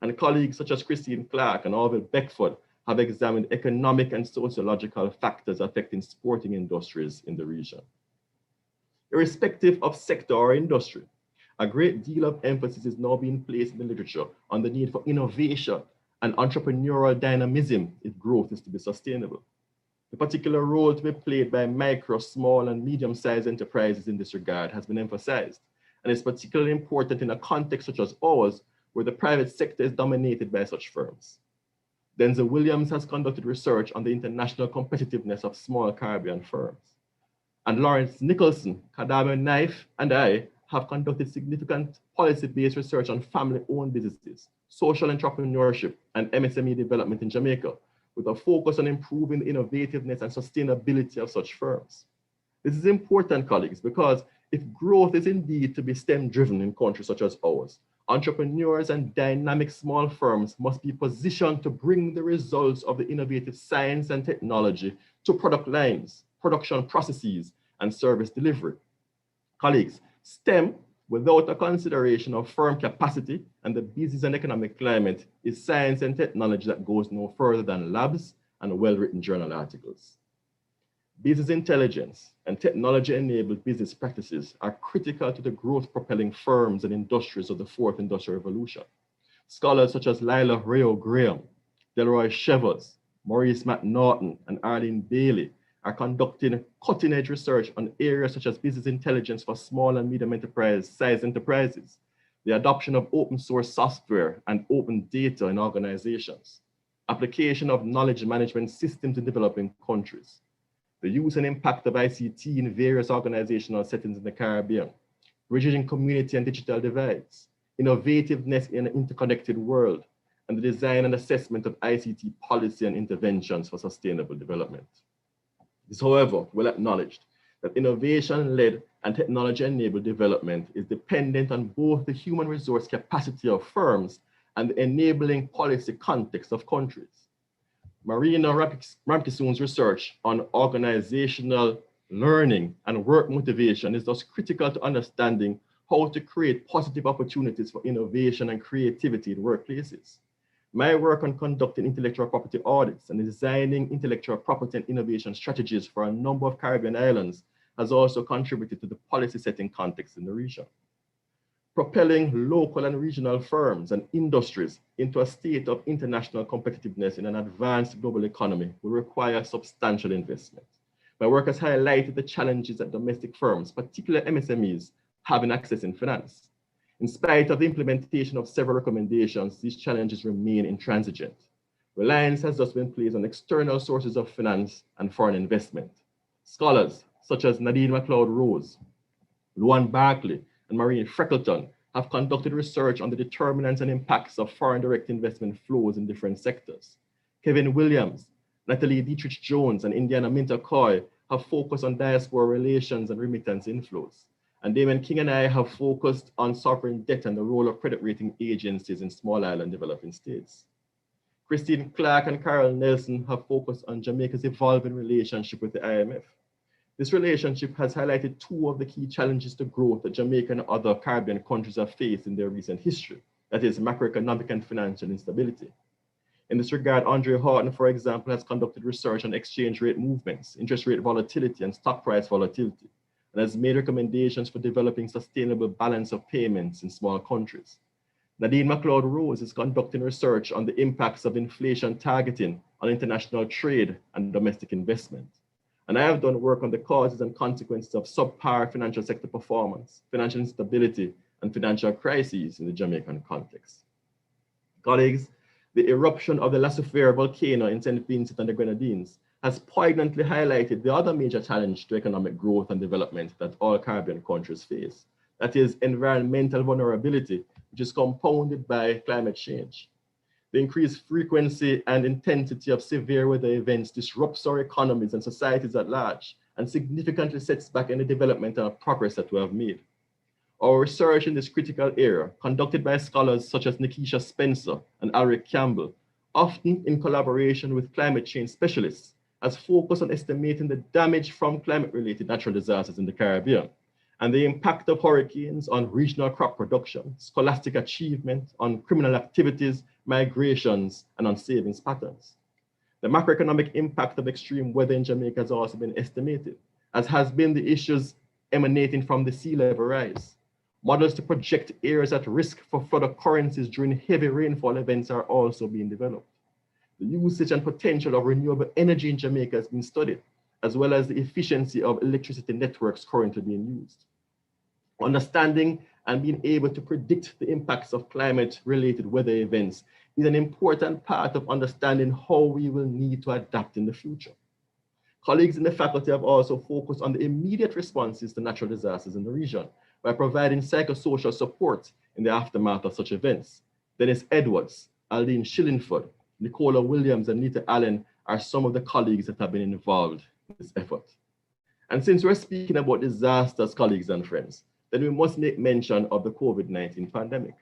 And colleagues such as Christine Clark and Orville Beckford have examined economic and sociological factors affecting sporting industries in the region. Irrespective of sector or industry, a great deal of emphasis is now being placed in the literature on the need for innovation and entrepreneurial dynamism if growth is to be sustainable. The particular role to be played by micro, small, and medium-sized enterprises in this regard has been emphasized, and is particularly important in a context such as ours, where the private sector is dominated by such firms. Denzel Williams has conducted research on the international competitiveness of small Caribbean firms. And Lawrence Nicholson, Kadame Knife, and I have conducted significant policy-based research on family-owned businesses, social entrepreneurship, and MSME development in Jamaica, with a focus on improving the innovativeness and sustainability of such firms. This is important, colleagues, because if growth is indeed to be STEM-driven in countries such as ours, entrepreneurs and dynamic small firms must be positioned to bring the results of the innovative science and technology to product lines, production processes, and service delivery. Colleagues, STEM, without a consideration of firm capacity and the business and economic climate, is science and technology that goes no further than labs and well-written journal articles. Business intelligence and technology-enabled business practices are critical to the growth-propelling firms and industries of the fourth industrial revolution. Scholars such as Lila Rayo Graham, Delroy Shevers, Maurice McNaughton, and Arlene Bailey are conducting cutting-edge research on areas such as business intelligence for small and medium enterprise-sized enterprises, the adoption of open source software and open data in organizations, application of knowledge management systems in developing countries, the use and impact of ICT in various organizational settings in the Caribbean, bridging community and digital divides, innovativeness in an interconnected world, and the design and assessment of ICT policy and interventions for sustainable development. It is, however, well acknowledged that innovation-led and technology-enabled development is dependent on both the human resource capacity of firms and the enabling policy context of countries. Marina Ramkissoon's research on organizational learning and work motivation is thus critical to understanding how to create positive opportunities for innovation and creativity in workplaces. My work on conducting intellectual property audits and designing intellectual property and innovation strategies for a number of Caribbean islands has also contributed to the policy setting context in the region. Propelling local and regional firms and industries into a state of international competitiveness in an advanced global economy will require substantial investment. My work has highlighted the challenges that domestic firms, particularly MSMEs, have in accessing finance. In spite of the implementation of several recommendations, these challenges remain intransigent. Reliance has thus been placed on external sources of finance and foreign investment. Scholars such as Nadine McLeod-Rose, Luan Barkley, and Maureen Freckleton have conducted research on the determinants and impacts of foreign direct investment flows in different sectors. Kevin Williams, Natalie Dietrich-Jones, and Indiana Minter-Coy have focused on diaspora relations and remittance inflows. And Damon King and I have focused on sovereign debt and the role of credit rating agencies in small island developing states. Christine Clark and Carol Nelson have focused on Jamaica's evolving relationship with the IMF. This relationship has highlighted two of the key challenges to growth that Jamaica and other Caribbean countries have faced in their recent history, that is macroeconomic and financial instability. In this regard, Andre Horton, for example, has conducted research on exchange rate movements, interest rate volatility, and stock price volatility, and has made recommendations for developing sustainable balance of payments in small countries. Nadine McLeod-Rose is conducting research on the impacts of inflation targeting on international trade and domestic investment. And I have done work on the causes and consequences of subpar financial sector performance, financial instability, and financial crises in the Jamaican context. Colleagues, the eruption of the La Soufrière volcano in St. Vincent and the Grenadines has poignantly highlighted the other major challenge to economic growth and development that all Caribbean countries face. That is environmental vulnerability, which is compounded by climate change. The increased frequency and intensity of severe weather events disrupts our economies and societies at large, and significantly sets back any development and progress that we have made. Our research in this critical area, conducted by scholars such as Nikisha Spencer and Alric Campbell, often in collaboration with climate change specialists, has focused on estimating the damage from climate-related natural disasters in the Caribbean, and the impact of hurricanes on regional crop production, scholastic achievement, on criminal activities, migrations, and on savings patterns. The macroeconomic impact of extreme weather in Jamaica has also been estimated, as has been the issues emanating from the sea level rise. Models to project areas at risk for flood occurrences during heavy rainfall events are also being developed. The usage and potential of renewable energy in Jamaica has been studied, as well as the efficiency of electricity networks currently being used. Understanding and being able to predict the impacts of climate-related weather events is an important part of understanding how we will need to adapt in the future. Colleagues in the faculty have also focused on the immediate responses to natural disasters in the region by providing psychosocial support in the aftermath of such events. Dennis Edwards, Aldine Shillingford, Nicola Williams, and Nita Allen are some of the colleagues that have been involved in this effort. And since we're speaking about disasters, colleagues and friends, then we must make mention of the COVID-19 pandemic.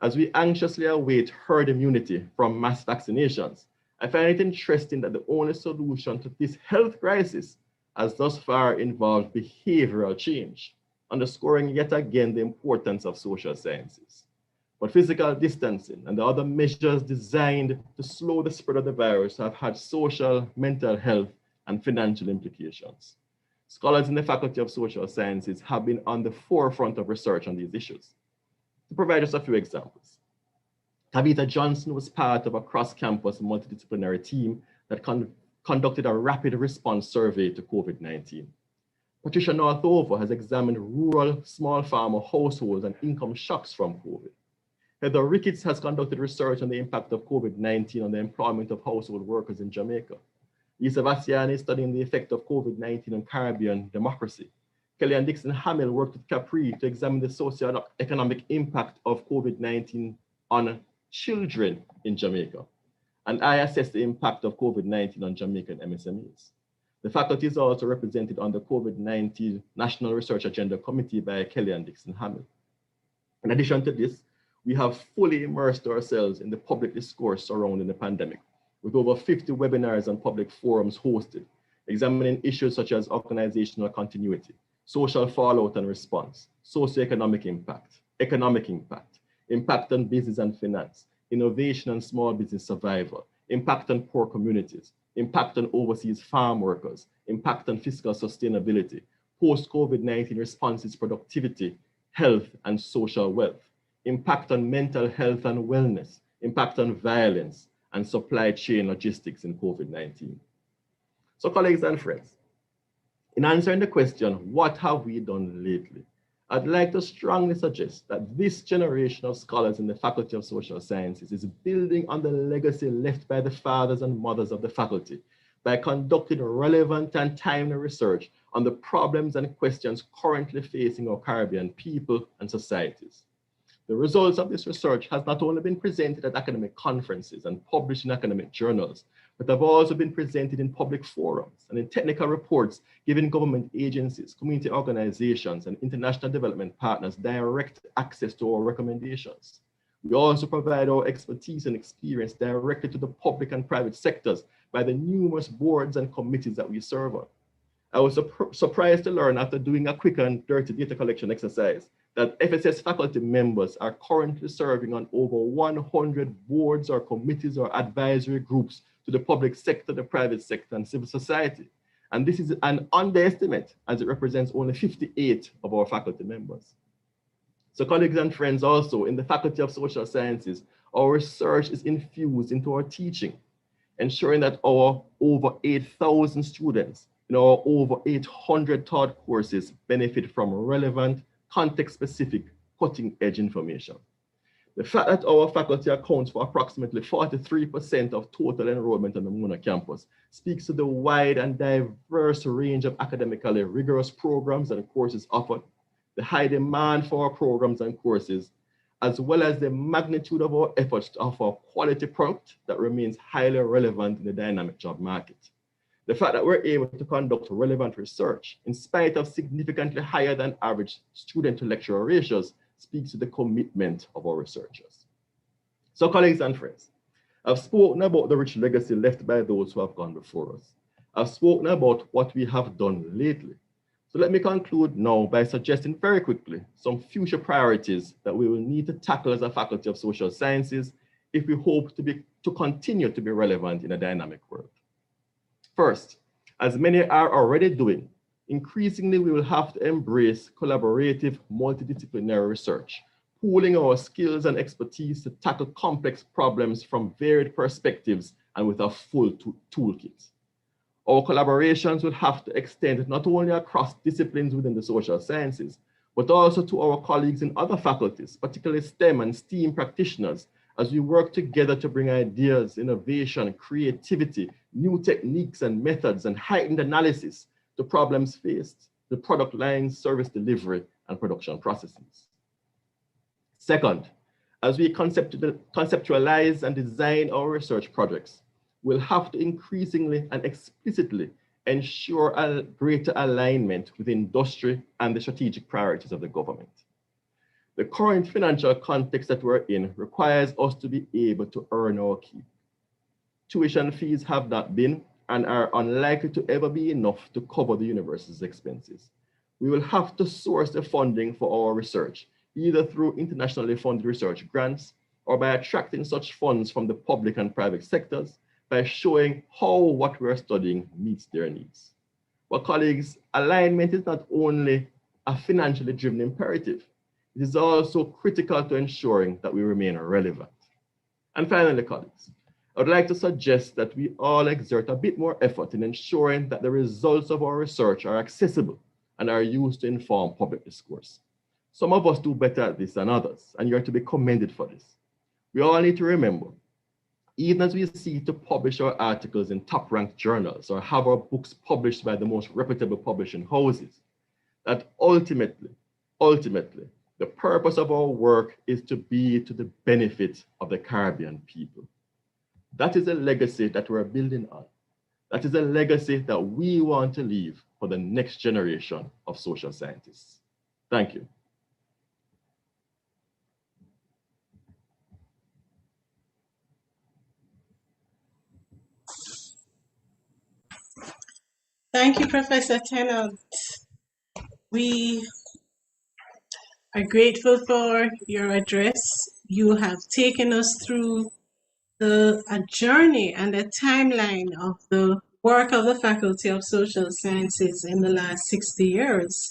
As we anxiously await herd immunity from mass vaccinations, I find it interesting that the only solution to this health crisis has thus far involved behavioral change, underscoring yet again the importance of social sciences. But physical distancing and the other measures designed to slow the spread of the virus have had social, mental health, and financial implications. Scholars in the Faculty of Social Sciences have been on the forefront of research on these issues. To provide us a few examples, Tabitha Johnson was part of a cross-campus multidisciplinary team that conducted a rapid response survey to COVID-19. Patricia Northover has examined rural small farmer households and income shocks from COVID. Heather Ricketts has conducted research on the impact of COVID-19 on the employment of household workers in Jamaica. Lisa Vassiani is studying the effect of COVID-19 on Caribbean democracy. Kelly and Dixon Hamill worked with Capri to examine the socio-economic impact of COVID-19 on children in Jamaica. And I assessed the impact of COVID-19 on Jamaican MSMEs. The faculty is also represented on the COVID-19 National Research Agenda Committee by Kelly and Dixon Hamill. In addition to this, we have fully immersed ourselves in the public discourse surrounding the pandemic, with over 50 webinars and public forums hosted, examining issues such as organizational continuity, social fallout and response, socioeconomic impact, economic impact, impact on business and finance, innovation and small business survival, impact on poor communities, impact on overseas farm workers, impact on fiscal sustainability, post-COVID-19 responses, productivity, health, and social wealth, impact on mental health and wellness, impact on violence, and supply chain logistics in COVID-19. So colleagues and friends, in answering the question, what have we done lately? I'd like to strongly suggest that this generation of scholars in the Faculty of Social Sciences is building on the legacy left by the fathers and mothers of the faculty by conducting relevant and timely research on the problems and questions currently facing our Caribbean people and societies. The results of this research has not only been presented at academic conferences and published in academic journals, but have also been presented in public forums and in technical reports giving government agencies, community organizations, and international development partners direct access to our recommendations. We also provide our expertise and experience directly to the public and private sectors by the numerous boards and committees that we serve on. I was surprised to learn after doing a quick and dirty data collection exercise that FSS faculty members are currently serving on over 100 boards or committees or advisory groups to the public sector, the private sector, and civil society. And this is an underestimate, as it represents only 58 of our faculty members. So colleagues and friends, also in the Faculty of Social Sciences, our research is infused into our teaching, ensuring that our over 8,000 students in our over 800 taught courses benefit from relevant, context-specific cutting-edge information. The fact that our faculty accounts for approximately 43% of total enrollment on the Mona campus speaks to the wide and diverse range of academically rigorous programs and courses offered, the high demand for our programs and courses, as well as the magnitude of our efforts to offer a quality product that remains highly relevant in the dynamic job market. The fact that we're able to conduct relevant research in spite of significantly higher than average student to lecturer ratios speaks to the commitment of our researchers. So colleagues and friends, I've spoken about the rich legacy left by those who have gone before us. I've spoken about what we have done lately. So let me conclude now by suggesting very quickly some future priorities that we will need to tackle as a Faculty of Social Sciences if we hope to continue to be relevant in a dynamic world. First, as many are already doing, increasingly we will have to embrace collaborative multidisciplinary research, pooling our skills and expertise to tackle complex problems from varied perspectives and with a full toolkit. Our collaborations will have to extend not only across disciplines within the social sciences, but also to our colleagues in other faculties, particularly STEM and STEAM practitioners, as we work together to bring ideas, innovation, creativity, new techniques and methods, and heightened analysis to problems faced, the product lines, service delivery, and production processes. Second, as we conceptualize and design our research projects, we'll have to increasingly and explicitly ensure a greater alignment with industry and the strategic priorities of the government. The current financial context that we're in requires us to be able to earn our keep. Tuition fees have not been and are unlikely to ever be enough to cover the university's expenses. We will have to source the funding for our research, either through internationally funded research grants or by attracting such funds from the public and private sectors by showing how what we're studying meets their needs. But colleagues, alignment is not only a financially driven imperative, it is also critical to ensuring that we remain relevant. And finally, colleagues, I would like to suggest that we all exert a bit more effort in ensuring that the results of our research are accessible and are used to inform public discourse. Some of us do better at this than others, and you're to be commended for this. We all need to remember, even as we seek to publish our articles in top-ranked journals or have our books published by the most reputable publishing houses, that ultimately, the purpose of our work is to be to the benefit of the Caribbean people. That is a legacy that we're building on. That is a legacy that we want to leave for the next generation of social scientists. Thank you. Thank you, Professor Tennant. We are grateful for your address. You have taken us through a journey and a timeline of the work of the Faculty of Social Sciences in the last 60 years.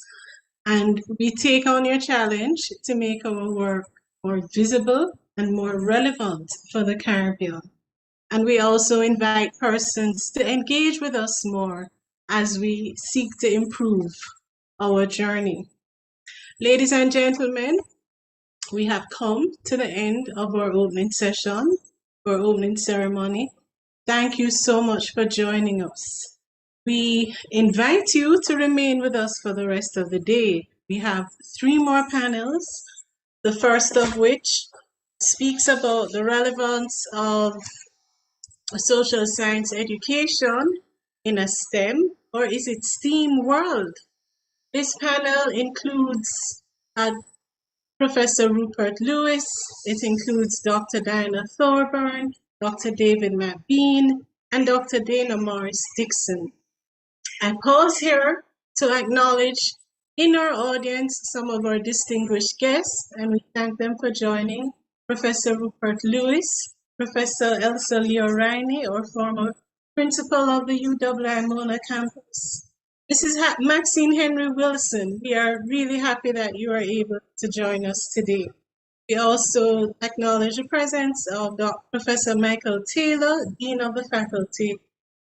And we take on your challenge to make our work more visible and more relevant for the Caribbean. And we also invite persons to engage with us more as we seek to improve our journey. Ladies and gentlemen, we have come to the end of our opening session, our opening ceremony. Thank you so much for joining us. We invite you to remain with us for the rest of the day. We have 3 more panels, the first of which speaks about the relevance of social science education in a STEM, or is it STEAM world? This panel includes Professor Rupert Lewis. It includes Dr. Diana Thorburn, Dr. David McBean, and Dr. Dana Morris Dixon. I pause here to acknowledge in our audience some of our distinguished guests, and we thank them for joining. Professor Rupert Lewis, Professor Elsa Leo Riney, our former principal of the UWI Mona campus. Mrs. Maxine Henry Wilson, we are really happy that you are able to join us today. We also acknowledge the presence of Professor Michael Taylor, Dean of the Faculty of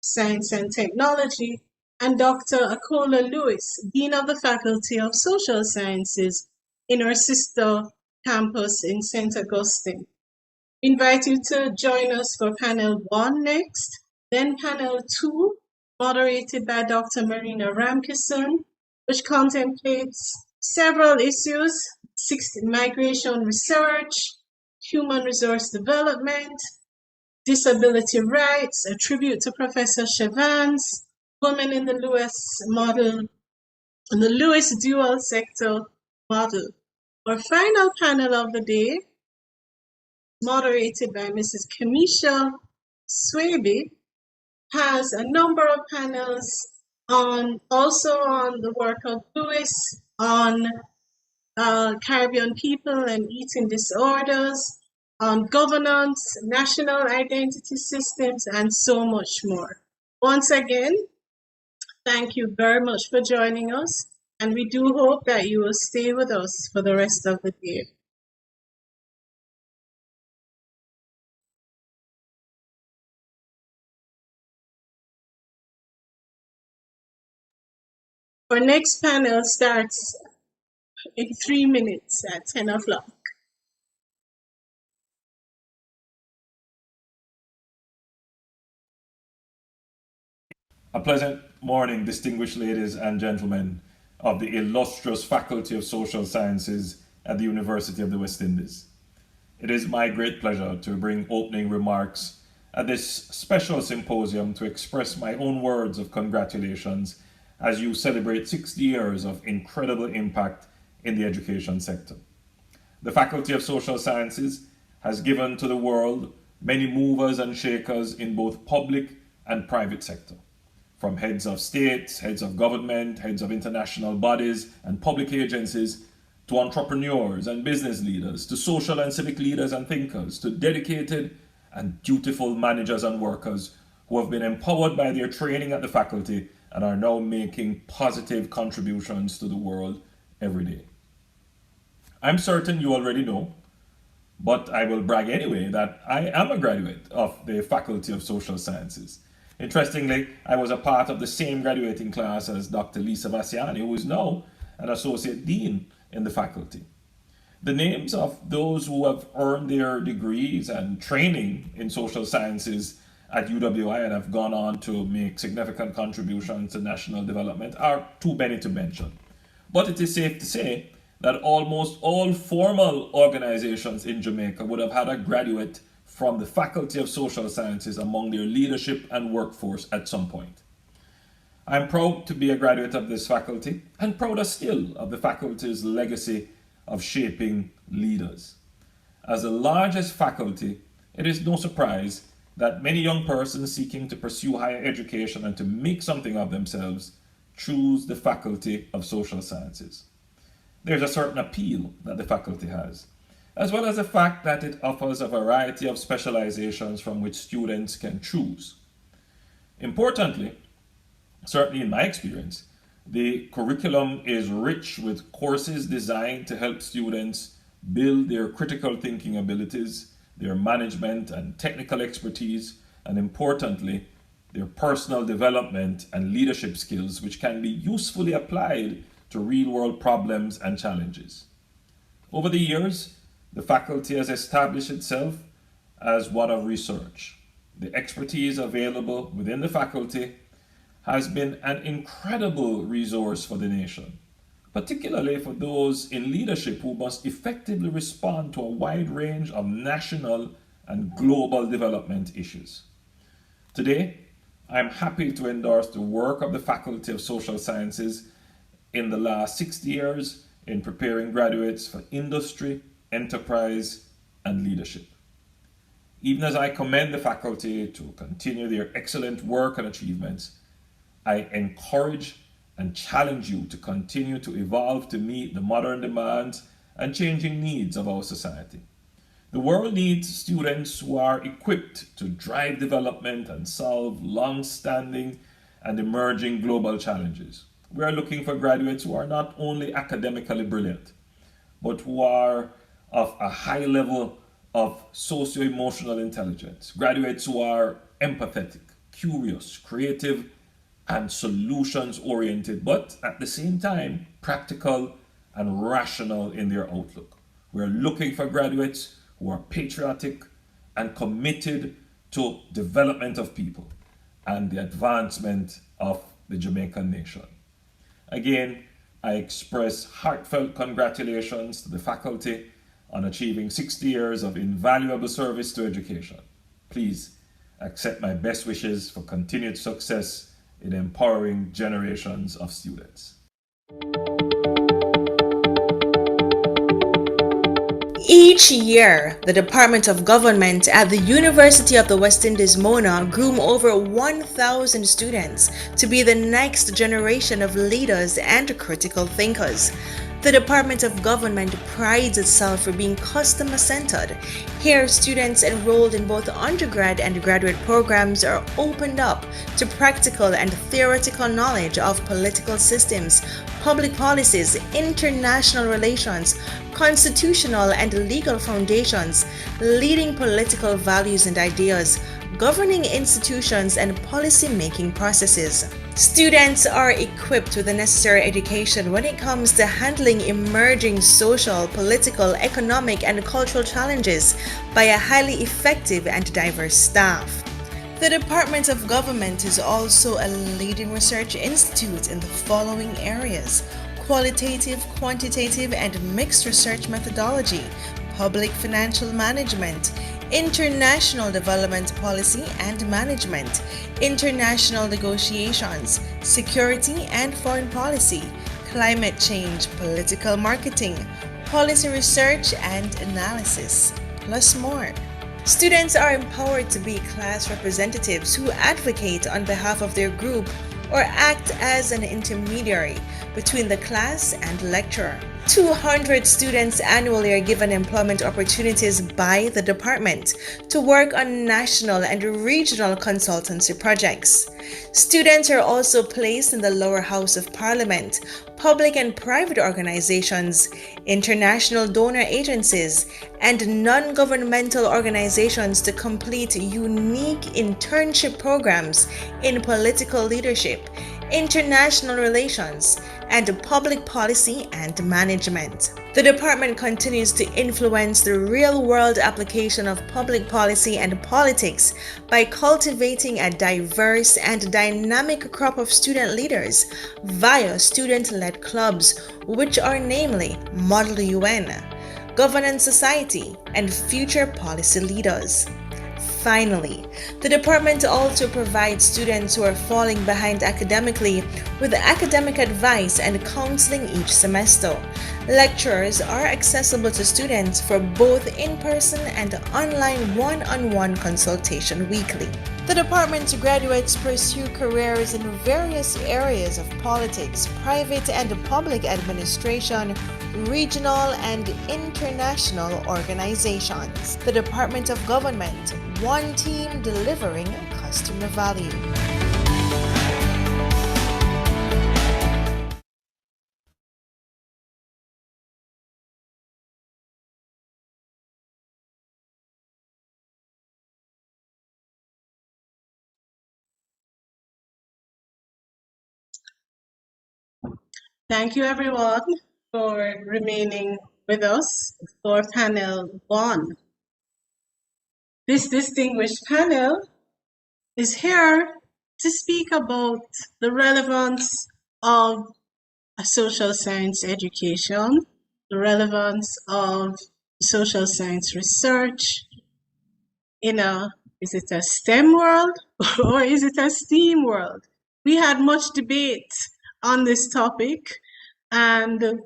Science and Technology, and Dr. Akola Lewis, Dean of the Faculty of Social Sciences, in our sister campus in St. Augustine. We invite you to join us for panel 1 next, then panel 2, moderated by Dr. Marina Ramkissoon, which contemplates several issues: migration research, human resource development, disability rights, a tribute to Professor Chavans, women in the Lewis model, and the Lewis dual sector model. Our final panel of the day, moderated by Mrs. Kamisha Swaby, has a number of panels also on the work of Lewis, on Caribbean people and eating disorders, on governance, national identity systems, and so much more. Once again, thank you very much for joining us, and we do hope that you will stay with us for the rest of the day. Our next panel starts in 3 minutes at 10 o'clock. A pleasant morning, distinguished ladies and gentlemen of the illustrious Faculty of Social Sciences at the University of the West Indies. It is my great pleasure to bring opening remarks at this special symposium to express my own words of congratulations as you celebrate 60 years of incredible impact in the education sector. The Faculty of Social Sciences has given to the world many movers and shakers in both public and private sector. From heads of states, heads of government, heads of international bodies and public agencies, to entrepreneurs and business leaders, to social and civic leaders and thinkers, to dedicated and dutiful managers and workers who have been empowered by their training at the faculty and are now making positive contributions to the world every day. I'm certain you already know, but I will brag anyway, that I am a graduate of the Faculty of Social Sciences. Interestingly, I was a part of the same graduating class as Dr. Lisa Vassiani, who is now an Associate Dean in the faculty. The names of those who have earned their degrees and training in social sciences at UWI and have gone on to make significant contributions to national development are too many to mention. But it is safe to say that almost all formal organizations in Jamaica would have had a graduate from the Faculty of Social Sciences among their leadership and workforce at some point. I'm proud to be a graduate of this faculty and prouder still of the faculty's legacy of shaping leaders. As the largest faculty, it is no surprise that many young persons seeking to pursue higher education and to make something of themselves choose the Faculty of Social Sciences. There's a certain appeal that the faculty has, as well as the fact that it offers a variety of specializations from which students can choose. Importantly, certainly in my experience, the curriculum is rich with courses designed to help students build their critical thinking abilities, their management and technical expertise, and importantly, their personal development and leadership skills, which can be usefully applied to real-world problems and challenges. Over the years, the faculty has established itself as one of research. The expertise available within the faculty has been an incredible resource for the nation, particularly for those in leadership who must effectively respond to a wide range of national and global development issues. Today, I am happy to endorse the work of the Faculty of Social Sciences in the last 60 years in preparing graduates for industry, enterprise, and leadership. Even as I commend the faculty to continue their excellent work and achievements, I encourage and challenge you to continue to evolve to meet the modern demands and changing needs of our society. The world needs students who are equipped to drive development and solve long-standing and emerging global challenges. We are looking for graduates who are not only academically brilliant, but who are of a high level of socio-emotional intelligence, graduates who are empathetic, curious, creative, and solutions-oriented, but at the same time, practical and rational in their outlook. We're looking for graduates who are patriotic and committed to development of people and the advancement of the Jamaican nation. Again, I express heartfelt congratulations to the faculty on achieving 60 years of invaluable service to education. Please accept my best wishes for continued success in empowering generations of students. Each year, the Department of Government at the University of the West Indies, Mona, groom over 1,000 students to be the next generation of leaders and critical thinkers. The Department of Government prides itself for being customer-centered. Here, students enrolled in both undergrad and graduate programs are opened up to practical and theoretical knowledge of political systems, public policies, international relations, constitutional and legal foundations, leading political values and ideas, governing institutions, and policy-making processes. Students are equipped with the necessary education when it comes to handling emerging social, political, economic, and cultural challenges by a highly effective and diverse staff. The Department of Government is also a leading research institute in the following areas: qualitative, quantitative, and mixed research methodology, public financial management, international development policy and management, international negotiations, security and foreign policy, climate change, political marketing, policy research and analysis, plus more. Students are empowered to be class representatives who advocate on behalf of their group or act as an intermediary between the class and lecturer. 200 students annually are given employment opportunities by the department to work on national and regional consultancy projects. Students are also placed in the lower house of parliament, public and private organizations, international donor agencies, and non-governmental organizations to complete unique internship programs in political leadership, international relations, and public policy and management. The department continues to influence the real-world application of public policy and politics by cultivating a diverse and dynamic crop of student leaders via student-led clubs, which are namely Model UN, Governance Society, and Future Policy Leaders. Finally, the department also provides students who are falling behind academically with academic advice and counseling each semester. Lectures are accessible to students for both in-person and online one-on-one consultation weekly. The department's graduates pursue careers in various areas of politics, private and public administration, regional and international organizations. The Department of Government, one team delivering customer value. Thank you, everyone, for remaining with us for panel 1. This distinguished panel is here to speak about the relevance of a social science education, the relevance of social science research in is it a STEM world or is it a STEAM world? We had much debate on this topic, and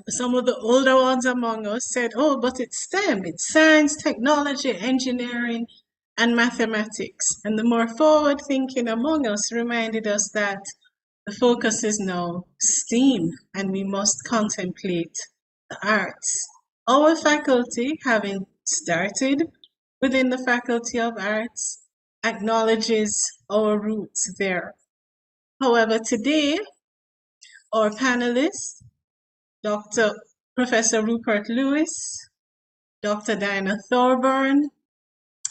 some of the older ones among us said, oh, but it's STEM, it's science, technology, engineering, and mathematics. And the more forward thinking among us reminded us that the focus is now STEAM, and we must contemplate the arts. Our faculty, having started within the Faculty of Arts, acknowledges our roots there. However, today, our panelists, Professor Rupert Lewis, Dr. Diana Thorburn,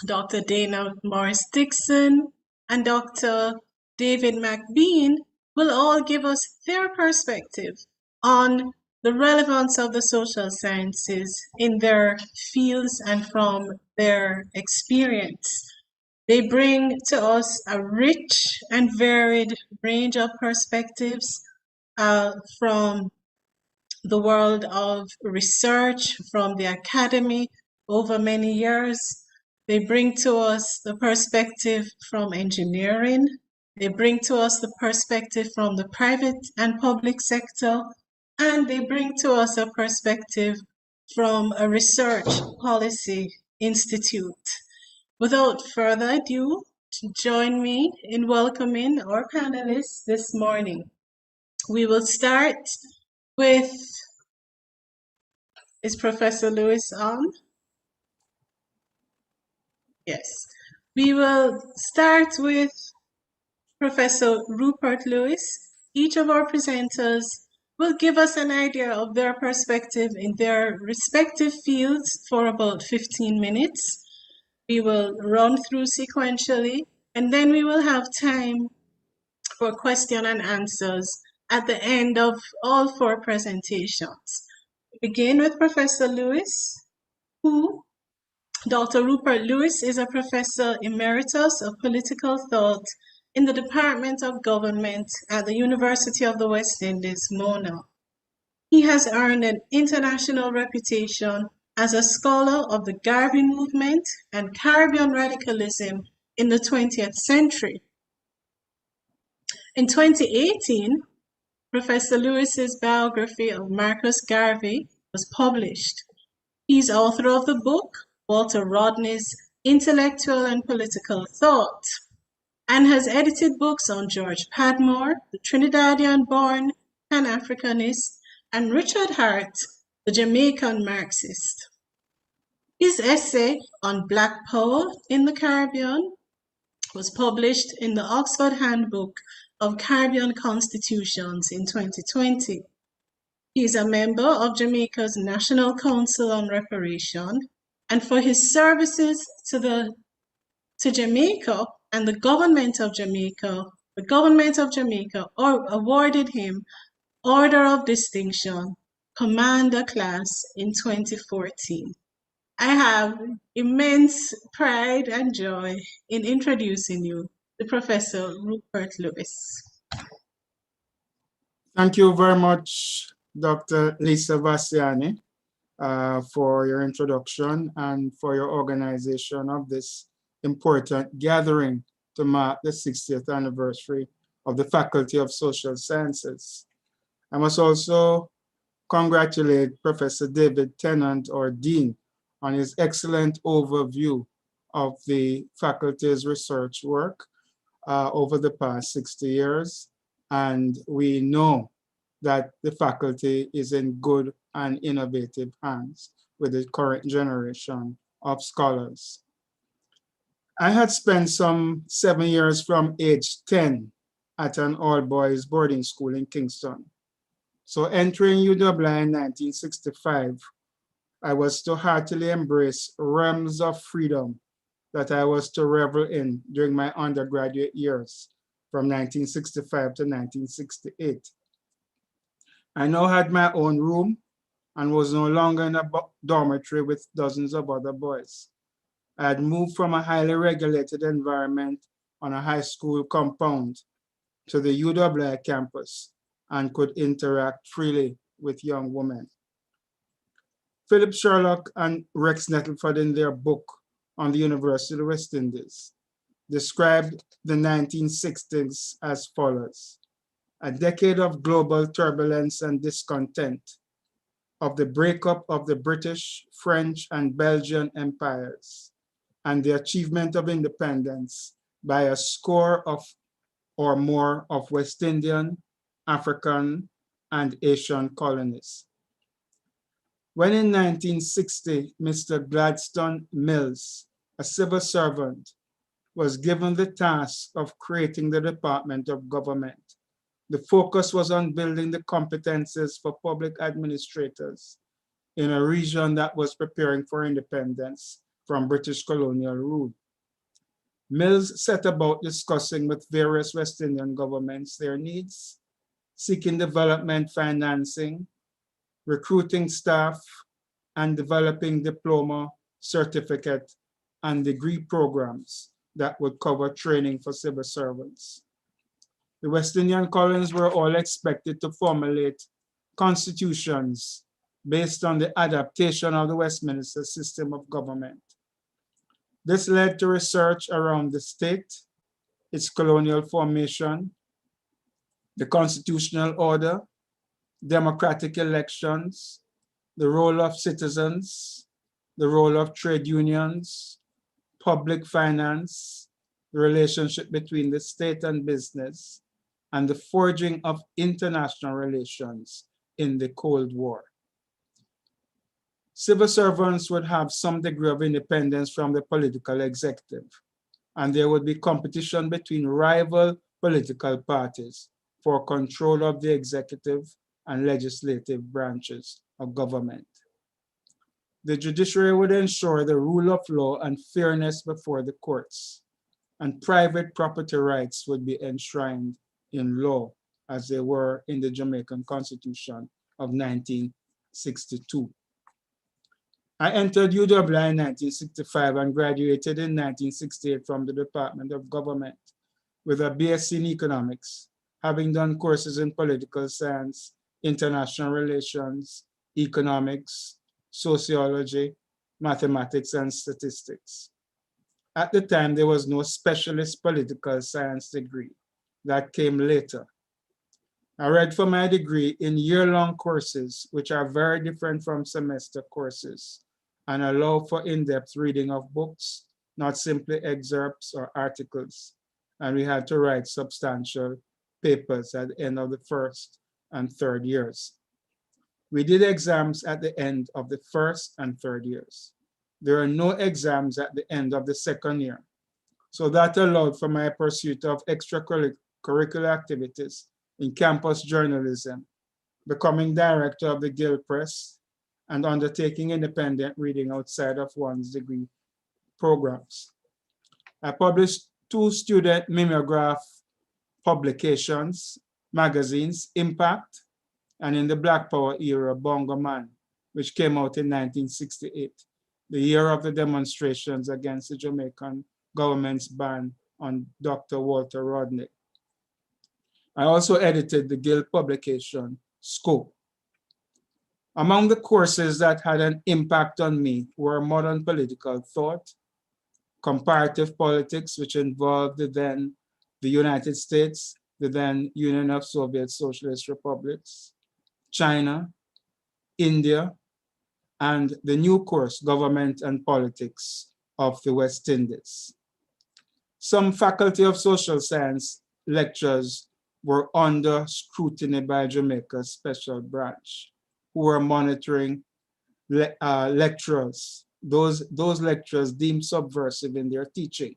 Dr. Dana Morris-Dixon, and Dr. David McBean will all give us their perspective on the relevance of the social sciences in their fields and from their experience. They bring to us a rich and varied range of perspectives from the world of research, from the academy over many years. They bring to us the perspective from engineering. They bring to us the perspective from the private and public sector. And they bring to us a perspective from a research policy institute. Without further ado, join me in welcoming our panelists this morning. We will start with, is Professor Lewis on? Yes. We will start with Professor Rupert Lewis. Each of our presenters will give us an idea of their perspective in their respective fields for about 15 minutes. We will run through sequentially, and then we will have time for question and answers at the end of all four presentations. We begin with Professor Lewis, who Dr. Rupert Lewis is a professor emeritus of political thought in the Department of Government at the University of the West Indies, Mona. He has earned an international reputation as a scholar of the Garvey movement and Caribbean radicalism in the 20th century. In 2018, Professor Lewis's biography of Marcus Garvey was published. He's author of the book, Walter Rodney's Intellectual and Political Thought, and has edited books on George Padmore, the Trinidadian-born Pan-Africanist, and Richard Hart, the Jamaican Marxist. His essay on Black Power in the Caribbean was published in the Oxford Handbook of Caribbean Constitutions in 2020. He is a member of Jamaica's National Council on Reparation, and for his services to Jamaica and the government of Jamaica awarded him Order of Distinction, Commander Class in 2014. I have immense pride and joy in introducing you to Professor Rupert Lewis. Thank you very much, Dr. Lisa Bassiani, for your introduction and for your organization of this important gathering to mark the 60th anniversary of the Faculty of Social Sciences. I must also congratulate Professor David Tennant, our Dean, on his excellent overview of the faculty's research work over the past 60 years. And we know that the faculty is in good and innovative hands with the current generation of scholars. I had spent some 7 years from age 10 at an all-boys boarding school in Kingston. So entering UWI in 1965, I was to heartily embrace realms of freedom that I was to revel in during my undergraduate years from 1965 to 1968. I now had my own room and was no longer in a dormitory with dozens of other boys. I had moved from a highly regulated environment on a high school compound to the UWI campus and could interact freely with young women. Philip Sherlock and Rex Nettleford, in their book on the University of the West Indies, described the 1960s as follows: a decade of global turbulence and discontent, of the breakup of the British, French, and Belgian empires, and the achievement of independence by a score of or more of West Indian, African, and Asian colonies. When in 1960, Mr. Gladstone Mills, a civil servant, was given the task of creating the Department of Government, the focus was on building the competences for public administrators in a region that was preparing for independence from British colonial rule. Mills set about discussing with various West Indian governments their needs, seeking development financing, recruiting staff, and developing diploma, certificate, and degree programs that would cover training for civil servants. The West Indian colonies were all expected to formulate constitutions based on the adaptation of the Westminster system of government. This led to research around the state, its colonial formation, the constitutional order, democratic elections, the role of citizens, the role of trade unions, public finance, the relationship between the state and business, and the forging of international relations in the Cold War. Civil servants would have some degree of independence from the political executive, and there would be competition between rival political parties for control of the executive and legislative branches of government. The judiciary would ensure the rule of law and fairness before the courts, and private property rights would be enshrined in law as they were in the Jamaican Constitution of 1962. I entered UWI in 1965 and graduated in 1968 from the Department of Government with a BSc in economics, having done courses in political science, international relations, economics, sociology, mathematics, and statistics. At the time, there was no specialist political science degree. That came later. I read for my degree in year-long courses, which are very different from semester courses, and allow for in-depth reading of books, not simply excerpts or articles. And we had to write substantial papers at the end of the first and third years. We did exams at the end of the first and third years. There are no exams at the end of the second year. So that allowed for my pursuit of extracurricular activities in campus journalism, becoming director of the Guild Press, and undertaking independent reading outside of one's degree programs. I published 2 student mimeograph publications, magazines, Impact, and in the Black Power era, Bongo Man, which came out in 1968, the year of the demonstrations against the Jamaican government's ban on Dr. Walter Rodney. I also edited the Guild publication, Scope. Among the courses that had an impact on me were modern political thought, comparative politics, which involved the United States, the then Union of Soviet Socialist Republics, China, India, and the new course, Government and Politics of the West Indies. Some Faculty of Social Science lectures were under scrutiny by Jamaica's special branch, who were monitoring lecturers, those lecturers deemed subversive in their teaching.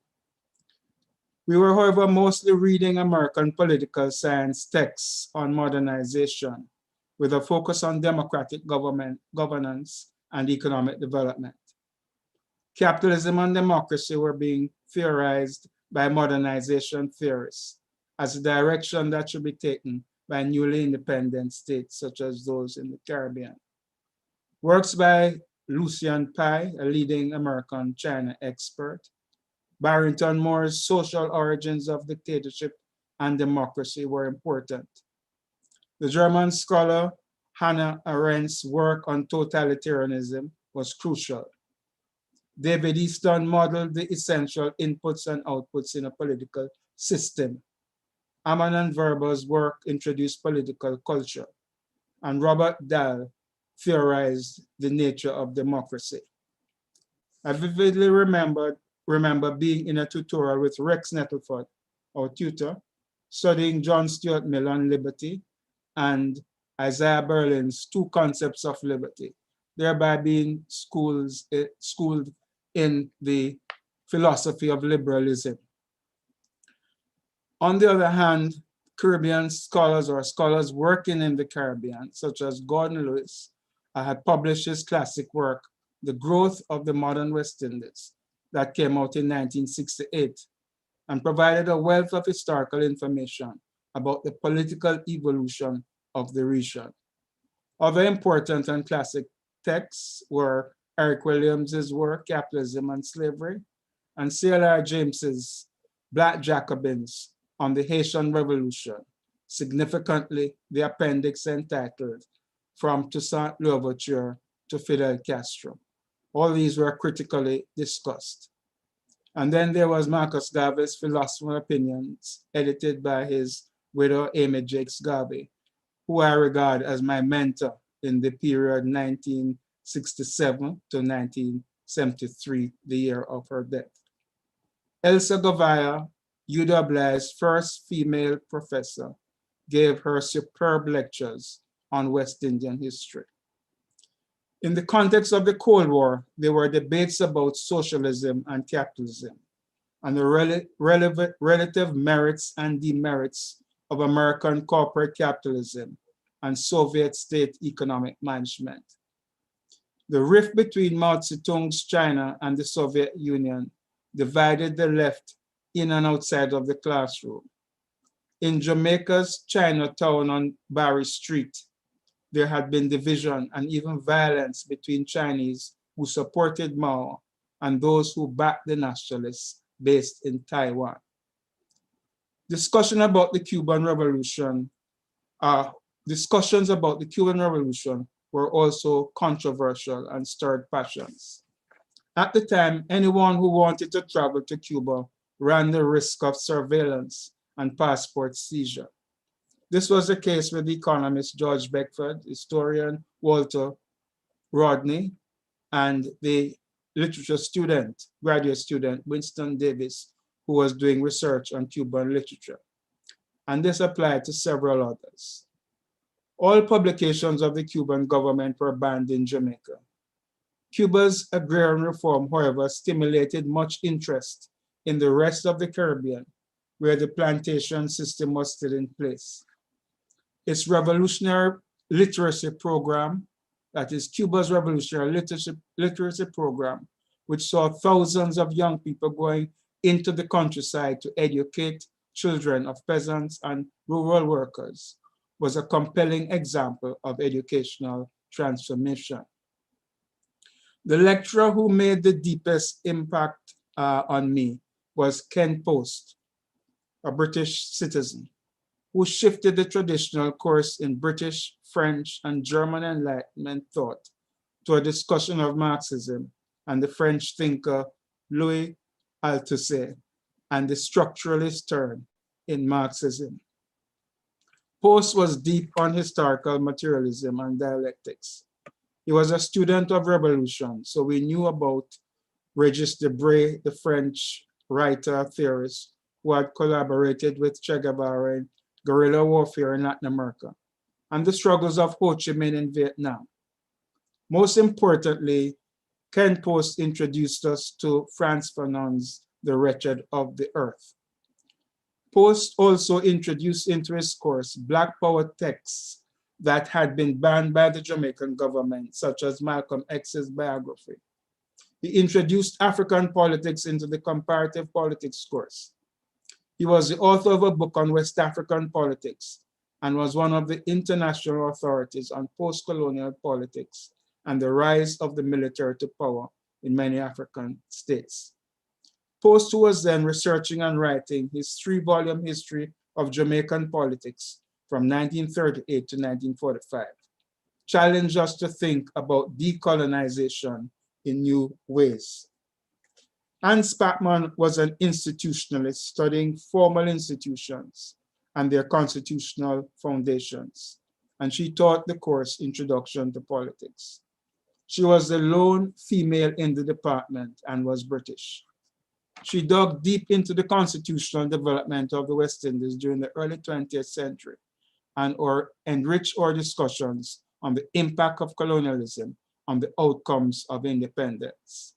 We were, however, mostly reading American political science texts on modernization, with a focus on democratic governance and economic development. Capitalism and democracy were being theorized by modernization theorists as a direction that should be taken by newly independent states such as those in the Caribbean. Works by Lucian Pye, a leading American China expert, Barrington Moore's Social Origins of Dictatorship and Democracy were important. The German scholar Hannah Arendt's work on totalitarianism was crucial. David Easton modeled the essential inputs and outputs in a political system. Amman and Verba's work introduced political culture, and Robert Dahl theorized the nature of democracy. I vividly remember being in a tutorial with Rex Nettleford, our tutor, studying John Stuart Mill on liberty and Isaiah Berlin's 2 concepts of liberty, thereby being schooled in the philosophy of liberalism. On the other hand, Caribbean scholars or scholars working in the Caribbean, such as Gordon Lewis, had published his classic work, The Growth of the Modern West Indies, that came out in 1968, and provided a wealth of historical information about the political evolution of the region. Other important and classic texts were Eric Williams's work, Capitalism and Slavery, and C.L.R. James's Black Jacobins on the Haitian Revolution, significantly the appendix entitled From Toussaint Louverture to Fidel Castro. All these were critically discussed. And then there was Marcus Garvey's Philosophical Opinions, edited by his widow, Amy Jakes Garvey, who I regard as my mentor in the period 1967 to 1973, the year of her death. Elsa Govaya, UWI's first female professor, gave her superb lectures on West Indian history. In the context of the Cold War, there were debates about socialism and capitalism and the relative merits and demerits of American corporate capitalism and Soviet state economic management. The rift between Mao Zedong's China and the Soviet Union divided the left in and outside of the classroom. In Jamaica's Chinatown on Barry Street, there had been division and even violence between Chinese who supported Mao and those who backed the nationalists based in Taiwan. Discussions about the Cuban Revolution were also controversial and stirred passions. At the time, anyone who wanted to travel to Cuba ran the risk of surveillance and passport seizure. This was the case with the economist George Beckford, historian Walter Rodney, and the literature student, graduate student Winston Davis, who was doing research on Cuban literature. And this applied to several others. All publications of the Cuban government were banned in Jamaica. Cuba's agrarian reform, however, stimulated much interest in the rest of the Caribbean, where the plantation system was still in place. Its revolutionary literacy program, that is Cuba's revolutionary literacy program, which saw thousands of young people going into the countryside to educate children of peasants and rural workers, was a compelling example of educational transformation. The lecturer who made the deepest impact on me was Ken Post, a British citizen, who shifted the traditional course in British, French, and German Enlightenment thought to a discussion of Marxism and the French thinker Louis Althusser and the structuralist turn in Marxism. Post was deep on historical materialism and dialectics. He was a student of revolution, so we knew about Regis Debray, the French writer theorist who had collaborated with Che Guevara in guerrilla warfare in Latin America, and the struggles of Ho Chi Minh in Vietnam. Most importantly, Ken Post introduced us to Frantz Fanon's The Wretched of the Earth. Post also introduced into his course Black Power texts that had been banned by the Jamaican government, such as Malcolm X's biography. He introduced African politics into the comparative politics course. He was the author of a book on West African politics and was one of the international authorities on post-colonial politics and the rise of the military to power in many African states. Post, who was then researching and writing his 3-volume history of Jamaican politics from 1938 to 1945, challenged us to think about decolonization in new ways. Anne Spatman was an institutionalist studying formal institutions and their constitutional foundations, and she taught the course Introduction to Politics. She was the lone female in the department and was British. She dug deep into the constitutional development of the West Indies during the early 20th century and enriched our discussions on the impact of colonialism on the outcomes of independence.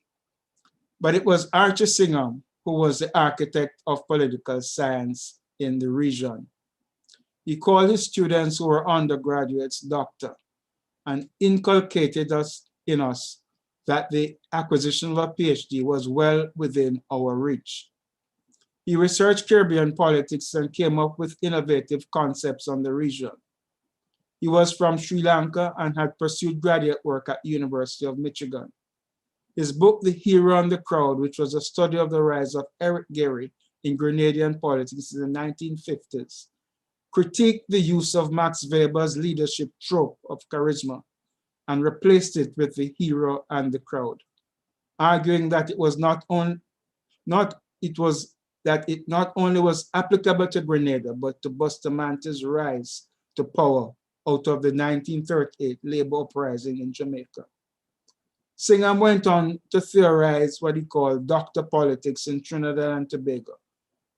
But it was Archie Singham who was the architect of political science in the region. He called his students who were undergraduates doctor and inculcated in us that the acquisition of a PhD was well within our reach. He researched Caribbean politics and came up with innovative concepts on the region. He was from Sri Lanka and had pursued graduate work at the University of Michigan. His book, The Hero and the Crowd, which was a study of the rise of Eric Gehry in Grenadian politics in the 1950s, critiqued the use of Max Weber's leadership trope of charisma and replaced it with the hero and the crowd, arguing that it not only was applicable to Grenada, but to Bustamante's rise to power out of the 1938 labor uprising in Jamaica. Singham went on to theorize what he called doctor politics in Trinidad and Tobago,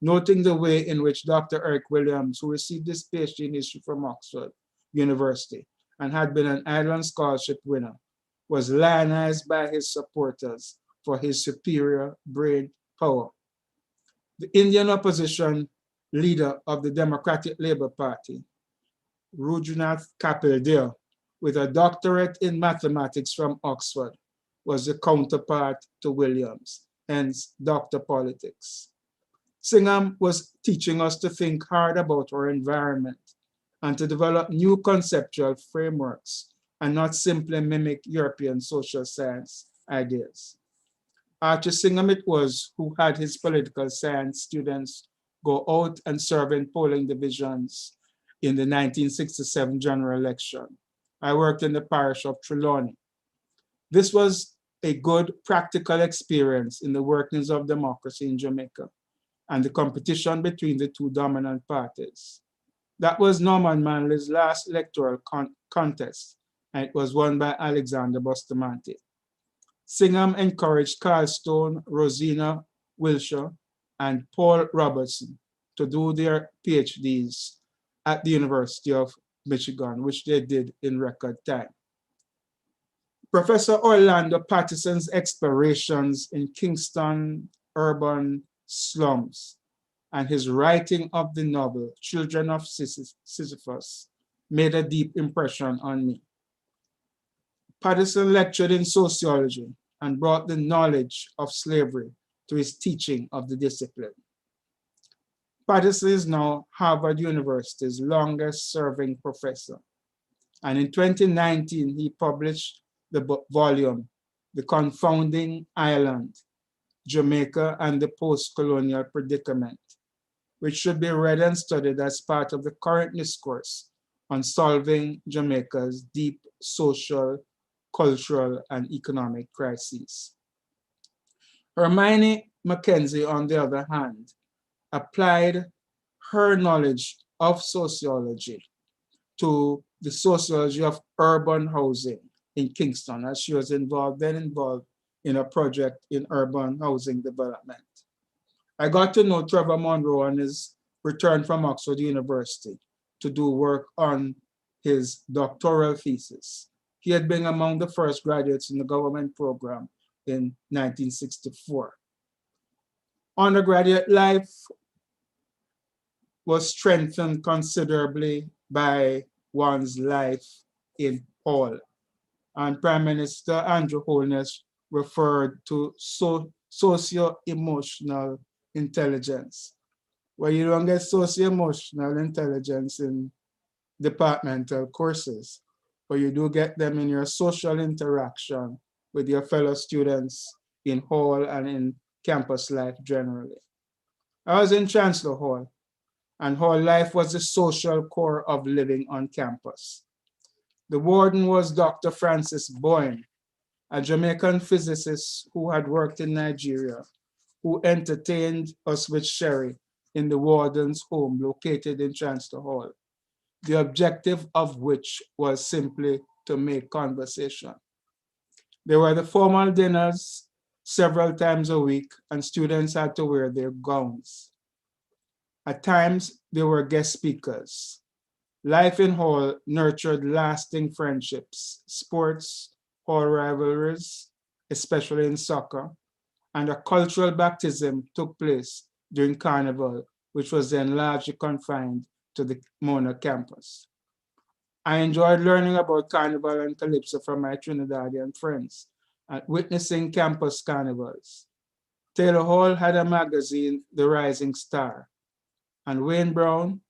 noting the way in which Dr. Eric Williams, who received his PhD in history from Oxford University and had been an Ireland Scholarship winner, was lionized by his supporters for his superior brain power. The Indian opposition leader of the Democratic Labour Party, Rajnath Kapil Dev, with a doctorate in mathematics from Oxford, was the counterpart to Williams, hence Dr. Politics. Singham was teaching us to think hard about our environment and to develop new conceptual frameworks and not simply mimic European social science ideas. Archie Singham it was who had his political science students go out and serve in polling divisions in the 1967 general election. I worked in the parish of Trelawney. This was a good practical experience in the workings of democracy in Jamaica and the competition between the two dominant parties. That was Norman Manley's last electoral contest, and it was won by Alexander Bustamante. Singham encouraged Carl Stone, Rosina Wilshire, and Paul Robertson to do their PhDs at the University of Michigan, which they did in record time. Professor Orlando Patterson's explorations in Kingston urban slums and his writing of the novel Children of Sisyphus made a deep impression on me. Patterson lectured in sociology and brought the knowledge of slavery to his teaching of the discipline. Patterson is now Harvard University's longest serving professor. And in 2019, he published the volume, The Confounding Island, Jamaica and the Post-Colonial Predicament, which should be read and studied as part of the current discourse on solving Jamaica's deep social, cultural, and economic crises. Hermione Mackenzie, on the other hand, applied her knowledge of sociology to the sociology of urban housing in Kingston, as she was involved in a project in urban housing development. I got to know Trevor Monroe on his return from Oxford University to do work on his doctoral thesis. He had been among the first graduates in the government program in 1964. Undergraduate life was strengthened considerably by one's life in Hall. And Prime Minister Andrew Holness referred to socio-emotional intelligence, where you don't get socio-emotional intelligence in departmental courses, but you do get them in your social interaction with your fellow students in Hall and in campus life generally. I was in Chancellor Hall, and Hall life was the social core of living on campus. The warden was Dr. Francis Boyne, a Jamaican physicist who had worked in Nigeria, who entertained us with sherry in the warden's home located in Chancellor Hall, the objective of which was simply to make conversation. There were the formal dinners several times a week, and students had to wear their gowns. At times, there were guest speakers. Life in Hall nurtured lasting friendships, sports, Hall rivalries, especially in soccer, and a cultural baptism took place during Carnival, which was then largely confined to the Mona campus. I enjoyed learning about Carnival and Calypso from my Trinidadian friends and witnessing campus carnivals. Taylor Hall had a magazine, The Rising Star, and Wayne Brown,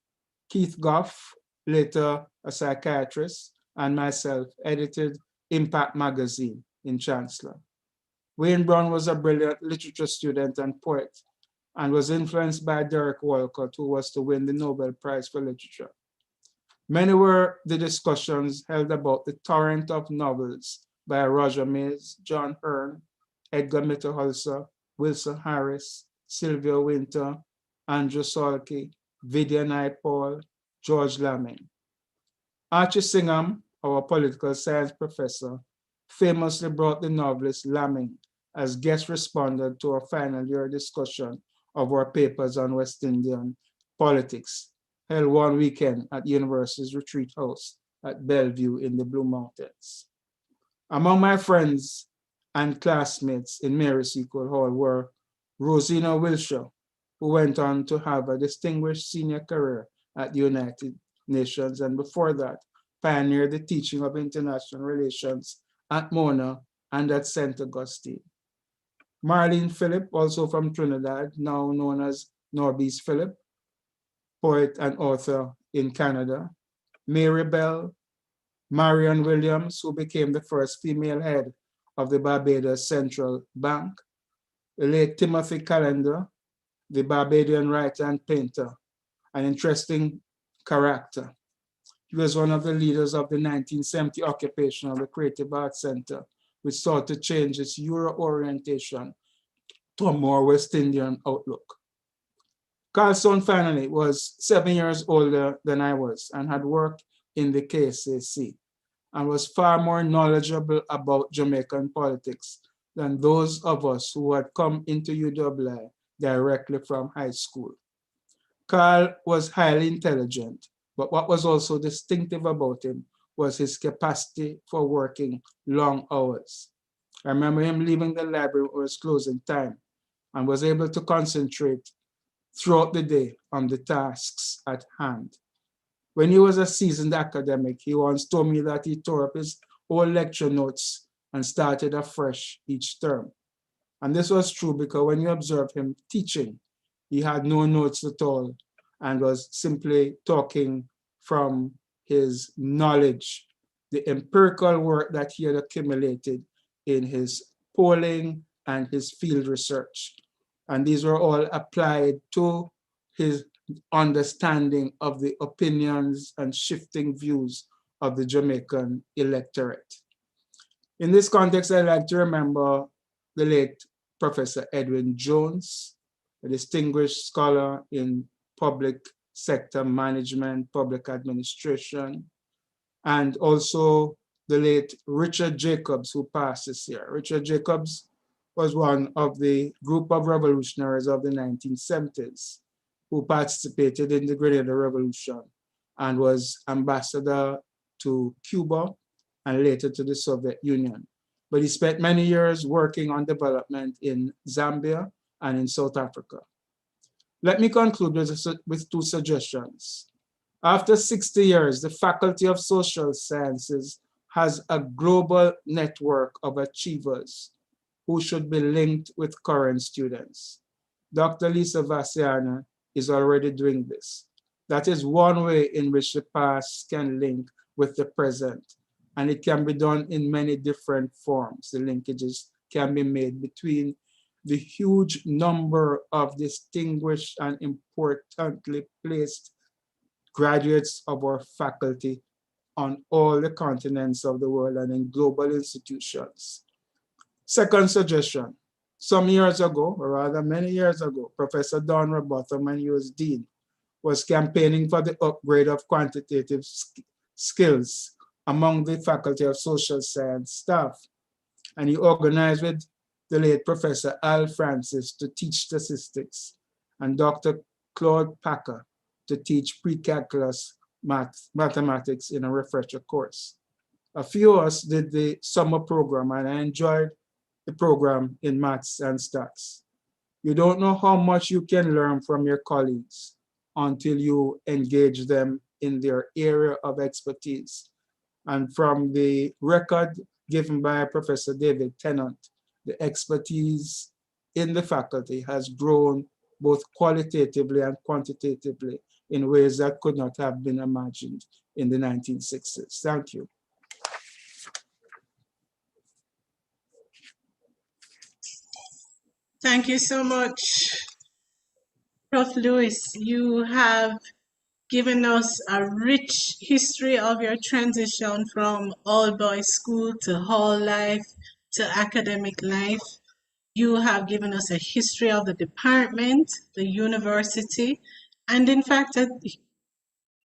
Keith Goff, later a psychiatrist, and myself edited Impact magazine in Chancellor. Wayne Brown was a brilliant literature student and poet and was influenced by Derek Walcott, who was to win the Nobel Prize for Literature. Many were the discussions held about the torrent of novels by Roger Mays, John Hearne, Edgar Mitterholzer, Wilson Harris, Sylvia Wynter, Andrew Salke, Vidya Naipaul, George Lamming. Archie Singham, our political science professor, famously brought the novelist Lamming as guest respondent to our final year discussion of our papers on West Indian politics, held one weekend at University's Retreat House at Bellevue in the Blue Mountains. Among my friends and classmates in Mary Seacole Hall were Rosina Wilshire, who went on to have a distinguished senior career at the United Nations, and before that, pioneered the teaching of international relations at Mona and at St. Augustine. Marlene Phillip, also from Trinidad, now known as Norby's Phillip, poet and author in Canada. Mary Bell, Marion Williams, who became the first female head of the Barbados Central Bank. The late Timothy Callender, the Barbadian writer and painter, an interesting character. He was one of the leaders of the 1970 occupation of the Creative Arts Center, which sought to change its Euro orientation to a more West Indian outlook. Carlson finally was 7 years older than I was and had worked in the KSAC and was far more knowledgeable about Jamaican politics than those of us who had come into UWI directly from high school. Carl was highly intelligent, but what was also distinctive about him was his capacity for working long hours. I remember him leaving the library when it was closing time and was able to concentrate throughout the day on the tasks at hand. When he was a seasoned academic, he once told me that he tore up his old lecture notes and started afresh each term. And this was true because when you observe him teaching, he had no notes at all and was simply talking from his knowledge, the empirical work that he had accumulated in his polling and his field research. And these were all applied to his understanding of the opinions and shifting views of the Jamaican electorate. In this context, I like to remember the late Professor Edwin Jones, a distinguished scholar in public sector management, public administration, and also the late Richard Jacobs, who passed this year. Richard Jacobs was one of the group of revolutionaries of the 1970s who participated in the Grenada Revolution and was ambassador to Cuba and later to the Soviet Union. But he spent many years working on development in Zambia and in South Africa. Let me conclude with two suggestions. After 60 years, the Faculty of Social Sciences has a global network of achievers who should be linked with current students. Dr. Lisa Vassiana is already doing this. That is one way in which the past can link with the present, and it can be done in many different forms. The linkages can be made between the huge number of distinguished and importantly placed graduates of our faculty on all the continents of the world and in global institutions. Second suggestion, some years ago, or rather many years ago, Professor Don Robotham, when he was dean, was campaigning for the upgrade of quantitative skills among the Faculty of Social Science staff. And he organized with the late Professor Al Francis to teach statistics and Dr. Claude Packer to teach pre-calculus mathematics in a refresher course. A few of us did the summer program and I enjoyed the program in maths and stats. You don't know how much you can learn from your colleagues until you engage them in their area of expertise. And from the record given by Professor David Tennant, the expertise in the faculty has grown both qualitatively and quantitatively in ways that could not have been imagined in the 1960s. Thank you. Thank you so much, Prof. Lewis. You have given us a rich history of your transition from all-boys school to hall life to academic life. You have given us a history of the department, the university, and in fact, a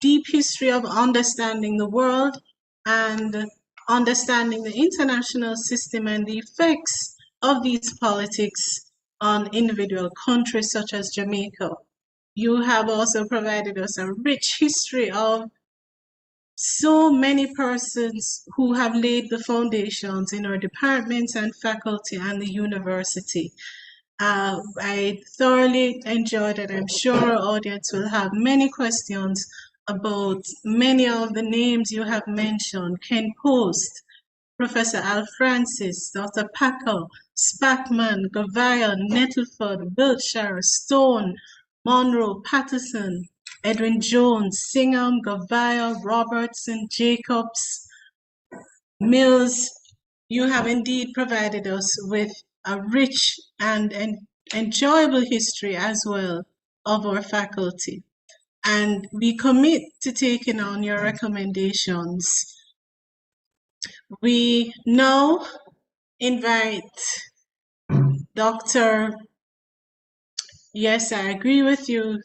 deep history of understanding the world and understanding the international system and the effects of these politics on individual countries such as Jamaica. You have also provided us a rich history of so many persons who have laid the foundations in our departments and faculty and the university. I thoroughly enjoyed it. I'm sure our audience will have many questions about many of the names you have mentioned. Ken Post, Professor Al Francis, Dr. Packer, Spackman, Gavaya, Nettleford, Wiltshire, Stone, Monroe, Patterson, Edwin Jones, Singham, Gavaya, Robertson, Jacobs, Mills. You have indeed provided us with a rich and enjoyable history as well of our faculty. And we commit to taking on your recommendations. We now invite Dr. Yes, I agree with you,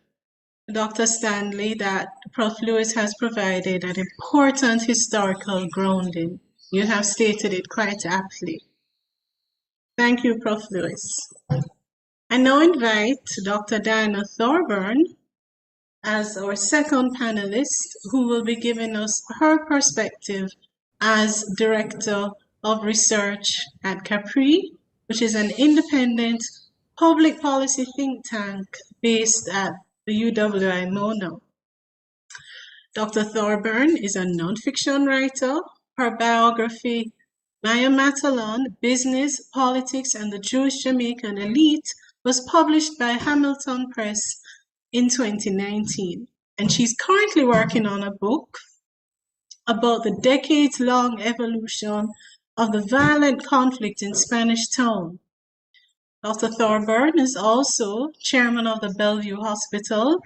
Dr. Stanley, that Prof. Lewis has provided an important historical grounding. You have stated it quite aptly. Thank you, Prof. Lewis. I now invite Dr. Diana Thorburn as our second panelist, who will be giving us her perspective as Director of Research at Capri, which is an independent public policy think tank based at the UWI Mona. Dr. Thorburn is a nonfiction writer. Her biography, Maya Matalon, Business, Politics, and the Jewish Jamaican Elite, was published by Hamilton Press in 2019. And she's currently working on a book about the decades-long evolution of the violent conflict in Spanish Town. Dr. Thorburn is also chairman of the Bellevue Hospital,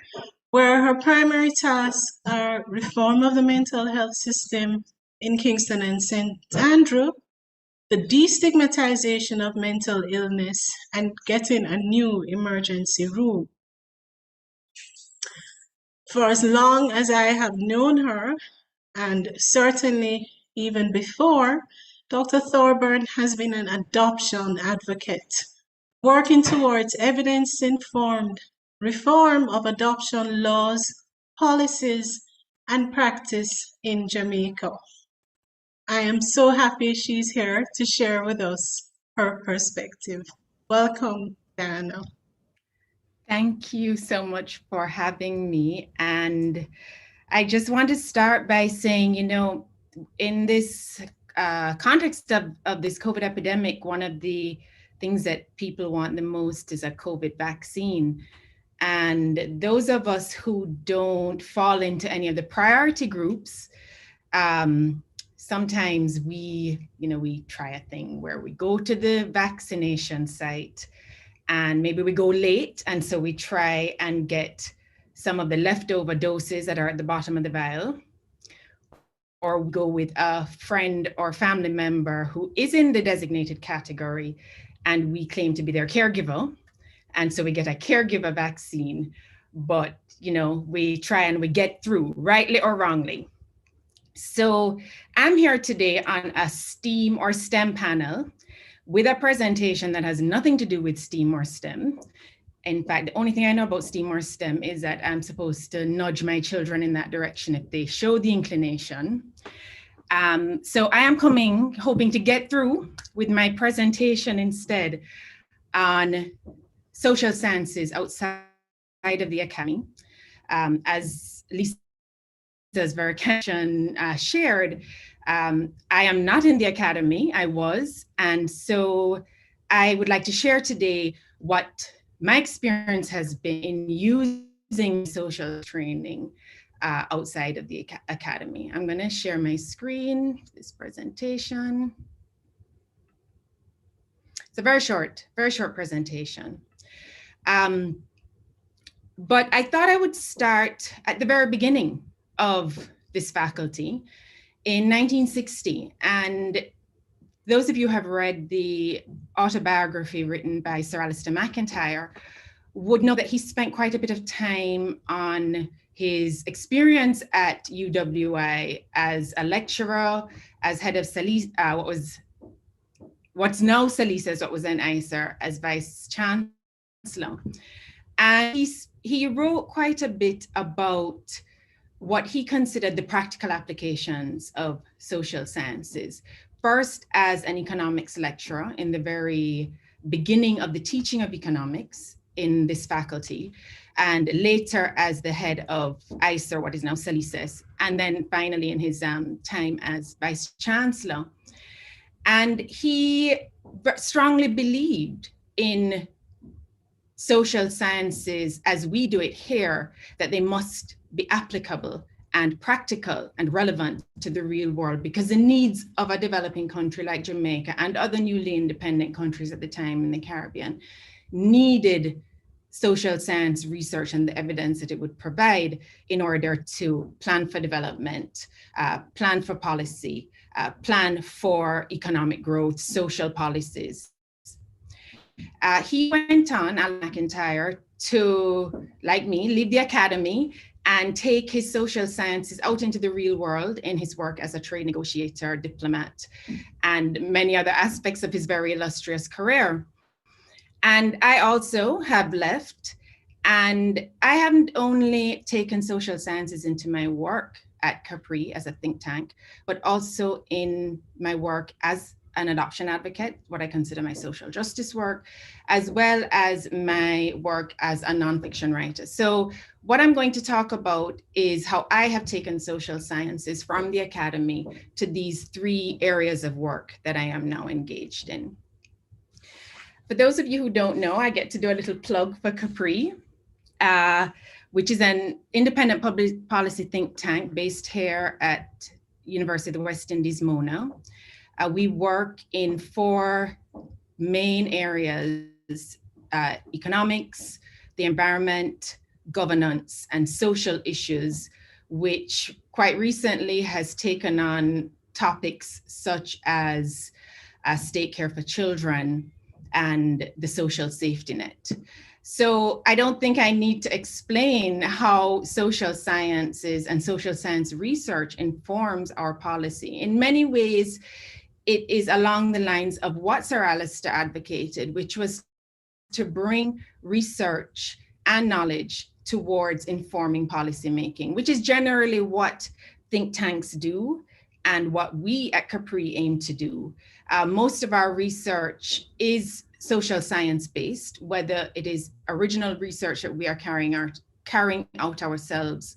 where her primary tasks are reform of the mental health system in Kingston and St. Andrew, the destigmatization of mental illness, and getting a new emergency room. For as long as I have known her, and certainly even before, Dr. Thorburn has been an adoption advocate, working towards evidence-informed reform of adoption laws, policies, and practice in Jamaica. I am so happy she's here to share with us her perspective. Welcome, Diana. Thank you so much for having me. And I just want to start by saying, in this context of this COVID epidemic, one of the things that people want the most is a COVID vaccine. And those of us who don't fall into any of the priority groups, sometimes we try a thing where we go to the vaccination site and maybe we go late. And so we try and get some of the leftover doses that are at the bottom of the vial, or we go with a friend or family member who is in the designated category and we claim to be their caregiver. And so we get a caregiver vaccine, but we try and we get through, rightly or wrongly. So I'm here today on a STEAM or STEM panel with a presentation that has nothing to do with STEAM or STEM. In fact, the only thing I know about STEAM or STEM is that I'm supposed to nudge my children in that direction if they show the inclination. So I am hoping to get through with my presentation instead on social sciences outside of the academy. As Lisa's verification shared, I am not in the academy, I was. And so I would like to share today what my experience has been in using using social training outside of the academy. I'm going to share my screen, this presentation. It's a very short presentation. But I thought I would start at the very beginning of this faculty in 1960. And those of you who have read the autobiography written by Sir Alistair MacIntyre would know that he spent quite a bit of time on his experience at UWI as a lecturer, as head of what's now SALISA, what was then ISER, as vice chancellor. And he wrote quite a bit about what he considered the practical applications of social sciences. First, as an economics lecturer in the very beginning of the teaching of economics in this faculty, and later as the head of ISER, what is now SALISA, and then finally in his time as vice chancellor. And he strongly believed in social sciences as we do it here, that they must be applicable and practical and relevant to the real world, because the needs of a developing country like Jamaica and other newly independent countries at the time in the Caribbean needed social science research and the evidence that it would provide in order to plan for development, plan for policy, plan for economic growth, social policies. He went on, Alan MacIntyre, to, like me, leave the academy and take his social sciences out into the real world in his work as a trade negotiator, diplomat, and many other aspects of his very illustrious career. And I also have left, and I haven't only taken social sciences into my work at Capri as a think tank, but also in my work as an adoption advocate, what I consider my social justice work, as well as my work as a nonfiction writer. So what I'm going to talk about is how I have taken social sciences from the academy to these three areas of work that I am now engaged in. For those of you who don't know, I get to do a little plug for Capri, which is an independent public policy think tank based here at University of the West Indies, Mona. We work in four main areas: economics, the environment, governance, and social issues, which quite recently has taken on topics such as state care for children and the social safety net. So I don't think I need to explain how social sciences and social science research informs our policy. In many ways, it is along the lines of what Sir Alistair advocated, which was to bring research and knowledge towards informing policymaking, which is generally what think tanks do and what we at Capri aim to do. Most of our research is social science based, whether it is original research that we are carrying out ourselves,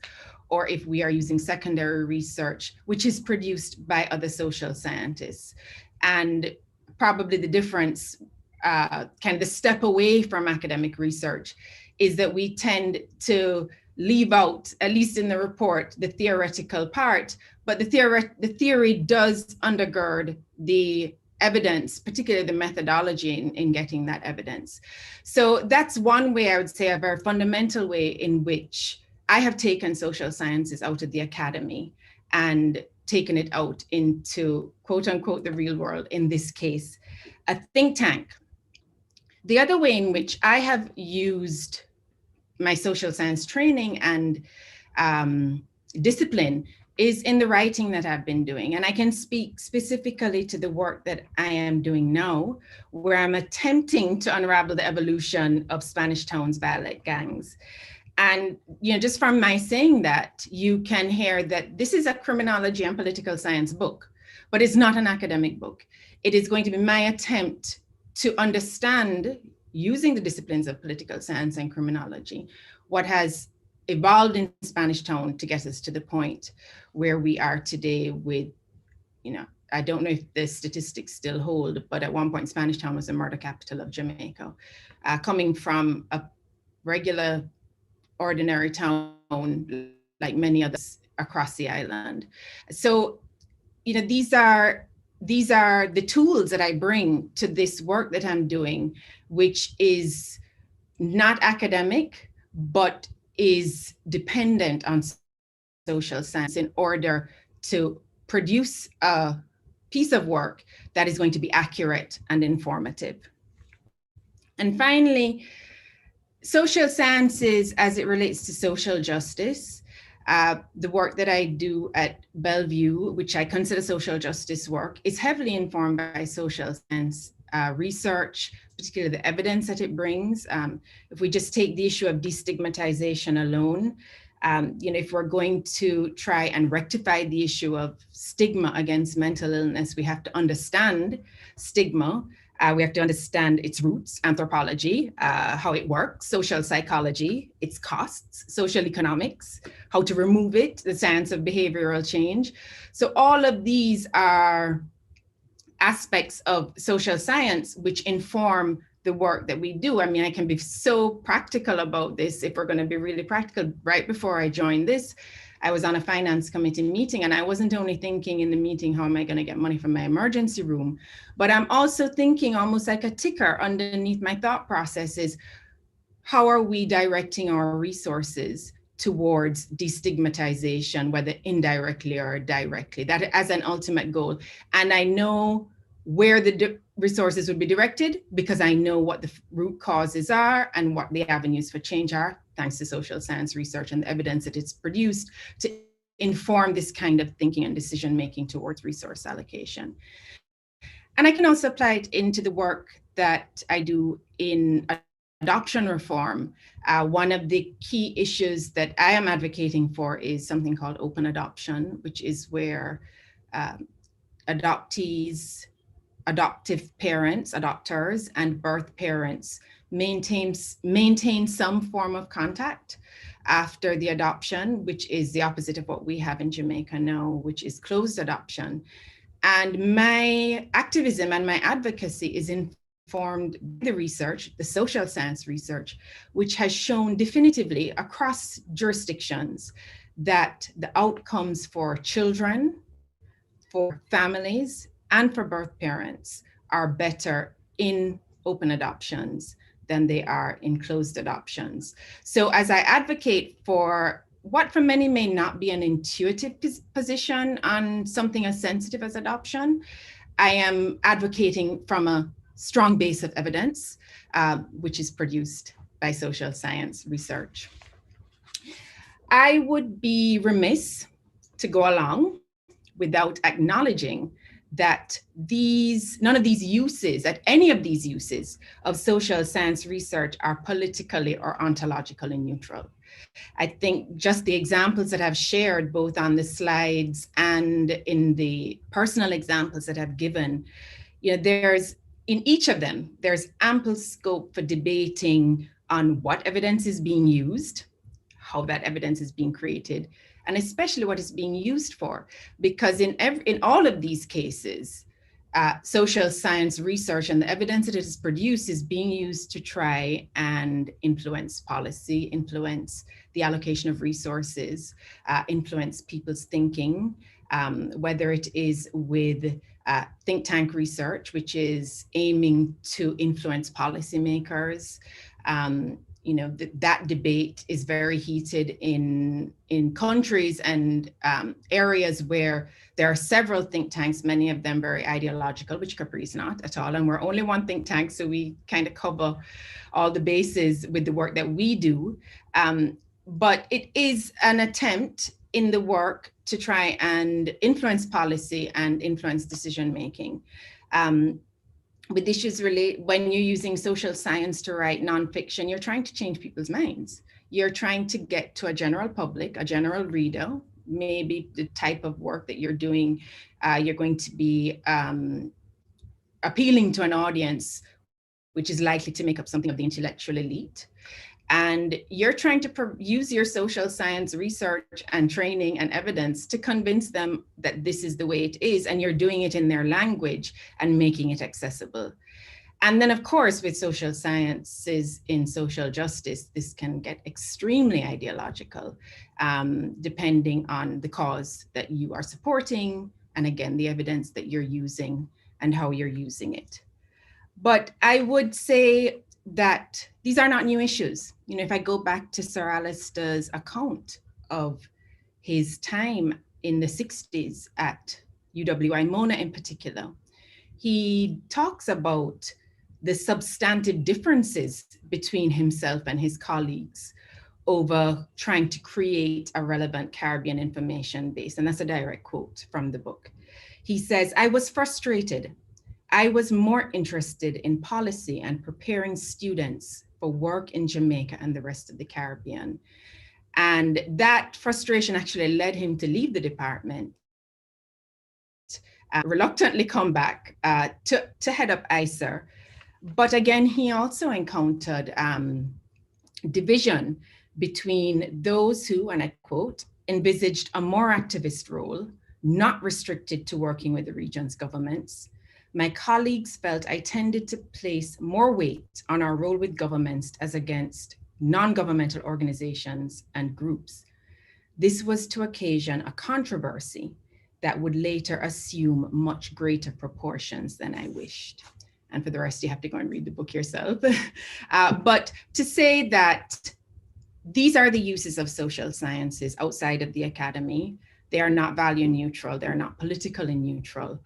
or if we are using secondary research, which is produced by other social scientists. And probably the difference, kind of the step away from academic research, is that we tend to leave out, at least in the report, the theoretical part, but the theory does undergird the evidence, particularly the methodology in getting that evidence. So that's one way, I would say, a very fundamental way in which I have taken social sciences out of the academy and taken it out into, quote unquote, the real world, in this case, a think tank. The other way in which I have used my social science training and discipline is in the writing that I've been doing. And I can speak specifically to the work that I am doing now, where I'm attempting to unravel the evolution of Spanish Town's violent gangs. And just from my saying that, you can hear that this is a criminology and political science book, but it's not an academic book. It is going to be my attempt to understand, using the disciplines of political science and criminology, what has evolved in Spanish Town to get us to the point where we are today with, I don't know if the statistics still hold, but at one point Spanish Town was the murder capital of Jamaica, coming from a regular ordinary town like many others across the island. So, these are the tools that I bring to this work that I'm doing, which is not academic, but is dependent on social science in order to produce a piece of work that is going to be accurate and informative. And finally, social sciences as it relates to social justice. The work that I do at Bellevue, which I consider social justice work, is heavily informed by social science research, particularly the evidence that it brings. If we just take the issue of destigmatization alone, if we're going to try and rectify the issue of stigma against mental illness, we have to understand stigma. We have to understand its roots, anthropology, how it works, social psychology, its costs, social economics, how to remove it, the science of behavioral change. So all of these are aspects of social science which inform the work that we do. I mean, I can be so practical about this if we're going to be really practical. Right before I joined this, I was on a finance committee meeting, and I wasn't only thinking in the meeting, how am I going to get money from my emergency room? But I'm also thinking almost like a ticker underneath my thought process is, how are we directing our resources towards destigmatization, whether indirectly or directly, that as an ultimate goal. And I know where the resources would be directed because I know what the root causes are and what the avenues for change are, thanks to social science research and the evidence that it's produced to inform this kind of thinking and decision-making towards resource allocation. And I can also apply it into the work that I do in adoption reform. One of the key issues that I am advocating for is something called open adoption, which is where adoptees, adoptive parents, adopters, and birth parents maintain some form of contact after the adoption, which is the opposite of what we have in Jamaica now, which is closed adoption. And my activism and my advocacy is informed by the research, the social science research, which has shown definitively across jurisdictions that the outcomes for children, for families, and for birth parents are better in open adoptions than they are in closed adoptions. So as I advocate for what for many may not be an intuitive position on something as sensitive as adoption, I am advocating from a strong base of evidence, which is produced by social science research. I would be remiss to go along without acknowledging that none of these uses, that any of these uses of social science research are politically or ontologically neutral. I think just the examples that I've shared both on the slides and in the personal examples that I've given, in each of them, there's ample scope for debating on what evidence is being used, how that evidence is being created, and especially what it's being used for. Because in all of these cases, social science research and the evidence that it is produced is being used to try and influence policy, influence the allocation of resources, influence people's thinking, whether it is with think tank research, which is aiming to influence policymakers. That debate is very heated in countries and areas where there are several think tanks, many of them very ideological, which Capri is not at all. And we're only one think tank, so we kind of cover all the bases with the work that we do. But it is an attempt in the work to try and influence policy and influence decision-making. With issues when you're using social science to write nonfiction, you're trying to change people's minds. You're trying to get to a general public, a general reader, maybe the type of work that you're doing, you're going to be appealing to an audience, which is likely to make up something of the intellectual elite. And you're trying to use your social science research and training and evidence to convince them that this is the way it is, and you're doing it in their language and making it accessible. And then, of course, with social sciences in social justice, this can get extremely ideological, depending on the cause that you are supporting, and again, the evidence that you're using and how you're using it. But I would say that these are not new issues. You know, if I go back to Sir Alistair's account of his time in the 60s at UWI Mona in particular, he talks about the substantive differences between himself and his colleagues over trying to create a relevant Caribbean information base. And that's a direct quote from the book. He says, "I was frustrated. I was more interested in policy and preparing students for work in Jamaica and the rest of the Caribbean." And that frustration actually led him to leave the department, reluctantly come back to head up ICER. But again, he also encountered division between those who, and I quote, envisaged a more activist role, not restricted to working with the region's governments. My colleagues felt I tended to place more weight on our role with governments as against non-governmental organizations and groups. This was to occasion a controversy that would later assume much greater proportions than I wished. And for the rest, you have to go and read the book yourself. But to say that these are the uses of social sciences outside of the academy, they are not value neutral, they're not politically neutral,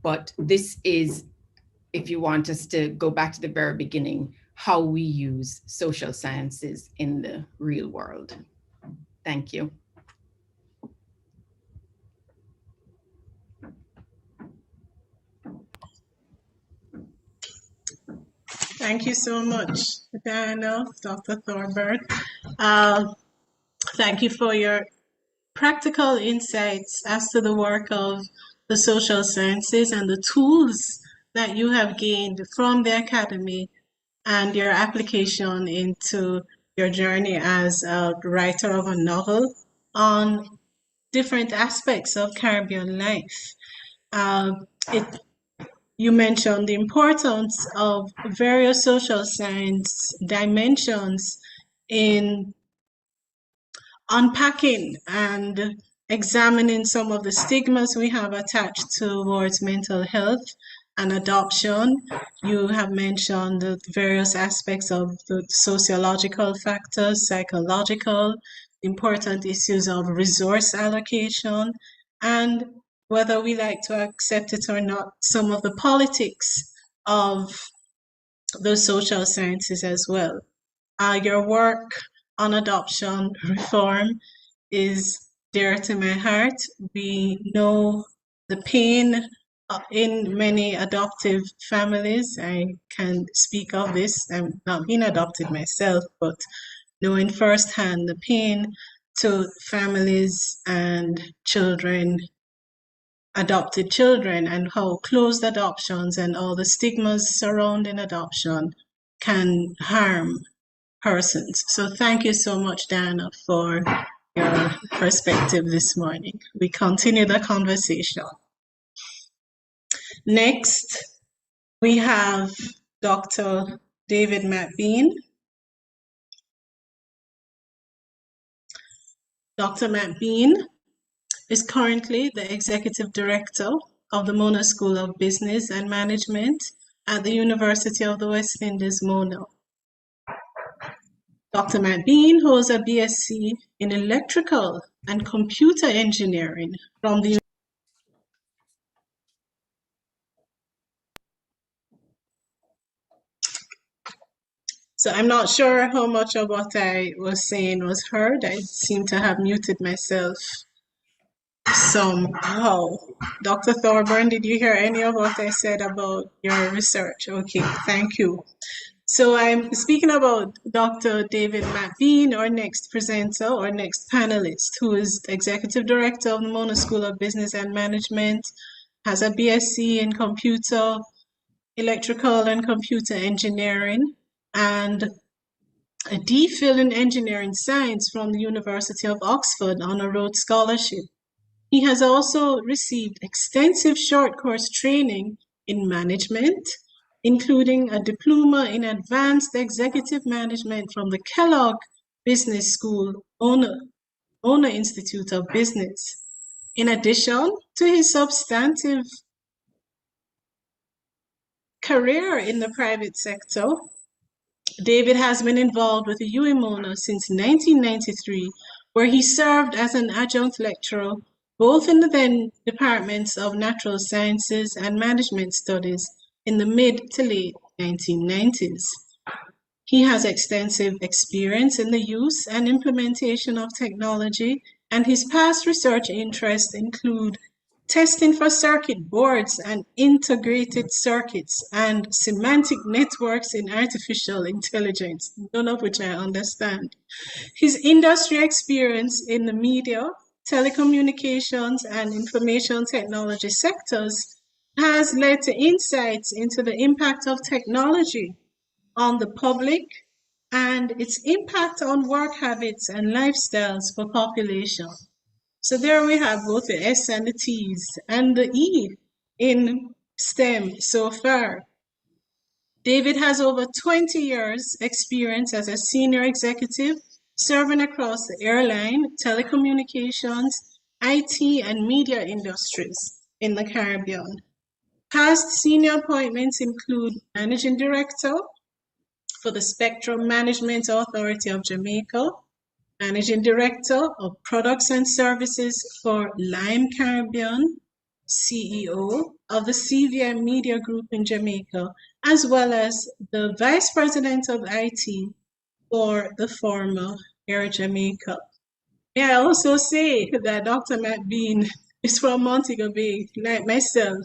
but this is, if you want us to go back to the very beginning, how we use social sciences in the real world. Thank you. Thank you so much, Diana, Dr. Thorburn. Thank you for your practical insights as to the work of the social sciences and the tools that you have gained from the academy and your application into your journey as a writer of a novel on different aspects of Caribbean life. You mentioned the importance of various social science dimensions in unpacking and examining some of the stigmas we have attached towards mental health and adoption. You have mentioned the various aspects of the sociological factors, psychological, important issues of resource allocation, and whether we like to accept it or not, some of the politics of the social sciences as well. Your work on adoption reform is dear to my heart. We know the pain in many adoptive families. I can speak of this. I'm not being adopted myself, but knowing firsthand the pain to families and children, adopted children, and how closed adoptions and all the stigmas surrounding adoption can harm persons. So thank you so much, Diana, for your perspective this morning. We continue the conversation. Next, we have Dr. David McBean. Dr. McBean is currently the Executive Director of the Mona School of Business and Management at the University of the West Indies, Mona. Dr. McBean holds a BSc in Electrical and Computer Engineering from the So I'm not sure how much of what I was saying was heard. I seem to have muted myself somehow. Dr. Thorburn, did you hear any of what I said about your research? Okay, thank you. So I'm speaking about Dr. David McBean, our next presenter, our next panelist, who is Executive Director of the Mona School of Business and Management, has a BSc in Computer, Electrical and Computer Engineering, and a DPhil in Engineering Science from the University of Oxford on a Rhodes Scholarship. He has also received extensive short course training in management, including a diploma in advanced executive management from the Kellogg Business School Owner Institute of Business. In addition to his substantive career in the private sector, David has been involved with the UEMONA since 1993, where he served as an adjunct lecturer both in the then departments of Natural Sciences and Management Studies in the mid to late 1990s. He has extensive experience in the use and implementation of technology, and his past research interests include testing for circuit boards and integrated circuits and semantic networks in artificial intelligence, none of which I understand. His industry experience in the media, telecommunications, and information technology sectors has led to insights into the impact of technology on the public and its impact on work habits and lifestyles for population. So there we have both the S and the T's and the E in STEM so far. David has over 20 years experience as a senior executive, serving across the airline, telecommunications, IT, and media industries in the Caribbean. Past senior appointments include Managing Director for the Spectrum Management Authority of Jamaica, Managing Director of Products and Services for Lime Caribbean, CEO of the CVM Media Group in Jamaica, as well as the Vice President of IT for the former Air Jamaica. May I also say that Dr. Matt Bean is from Montego Bay, like myself,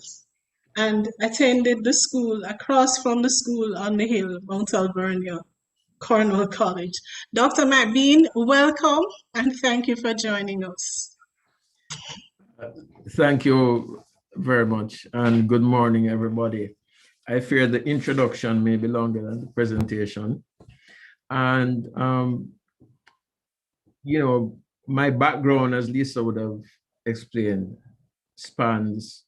and attended the school across from the school on the hill, Mount Alvernia, Cornwall College. Dr. Matt Bean, welcome, and thank you for joining us. Thank you very much, and good morning, everybody. I fear the introduction may be longer than the presentation. And, my background, as Lisa would have explained, spans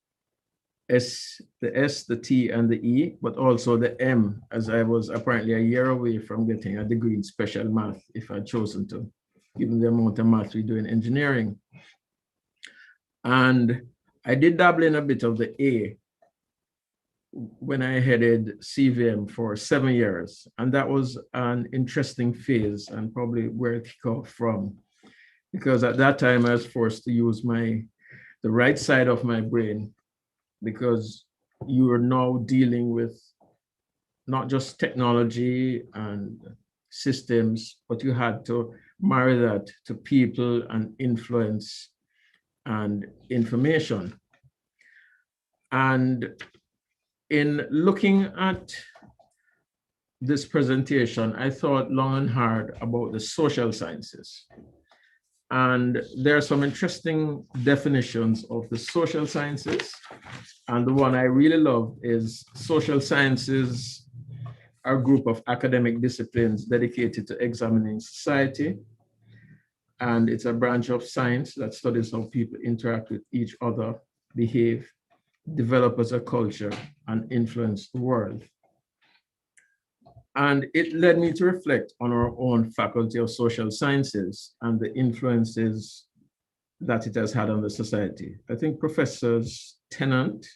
the S, the T, and the E, but also the M, as I was apparently a year away from getting a degree in special math if I'd chosen to, given the amount of math we do in engineering. And I did dabble in a bit of the A when I headed CVM for 7 years. And that was an interesting phase and probably where it kicked off from. Because at that time I was forced to use the right side of my brain, because you are now dealing with not just technology and systems, but you had to marry that to people and influence and information. And in looking at this presentation, I thought long and hard about the social sciences. And there are some interesting definitions of the social sciences. And the one I really love is social sciences are a group of academic disciplines dedicated to examining society. And it's a branch of science that studies how people interact with each other, behave, develop as a culture, and influence the world. And it led me to reflect on our own Faculty of Social Sciences and the influences that it has had on the society. I think Professors Tennant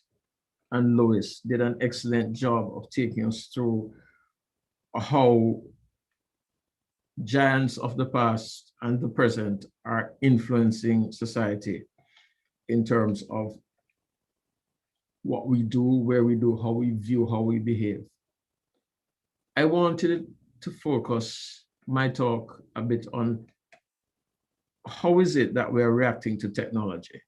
and Lewis did an excellent job of taking us through how giants of the past and the present are influencing society in terms of what we do, where we do, how we view, how we behave. I wanted to focus my talk a bit on how is it that we're reacting to technology.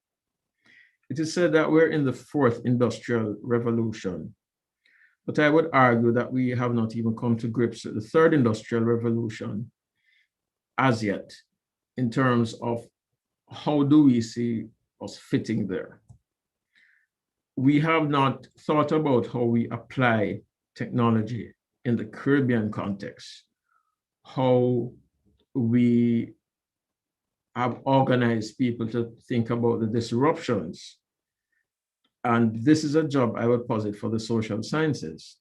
It is said that we're in the fourth industrial revolution, but I would argue that we have not even come to grips with the third industrial revolution as yet, in terms of how do we see us fitting there. We have not thought about how we apply technology in the Caribbean context, how we have organized people to think about the disruptions. And this is a job I would posit for the social sciences.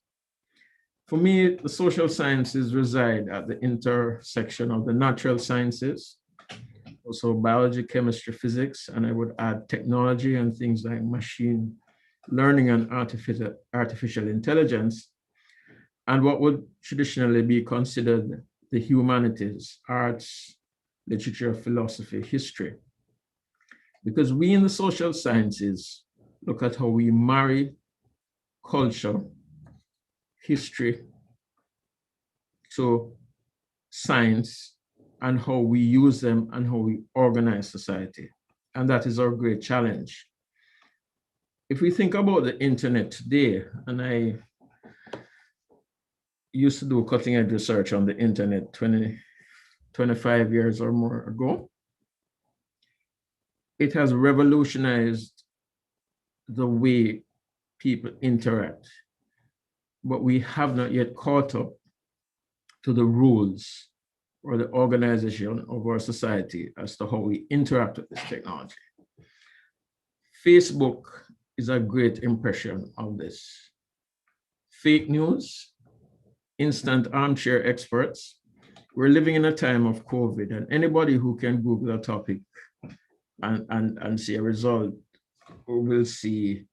For me, the social sciences reside at the intersection of the natural sciences, also biology, chemistry, physics, and I would add technology and things like machine learning and artificial intelligence, and what would traditionally be considered the humanities, arts, literature, philosophy, history. Because we in the social sciences look at how we marry culture, history to science, and how we use them and how we organize society. And that is our great challenge. If we think about the internet today, and I used to do cutting edge research on the internet 25 years or more ago, it has revolutionized the way people interact, but we have not yet caught up to the rules or the organization of our society as to how we interact with this technology. Facebook is a great impression of this. Fake news, instant armchair experts. We're living in a time of COVID, and anybody who can Google a topic and see a result will see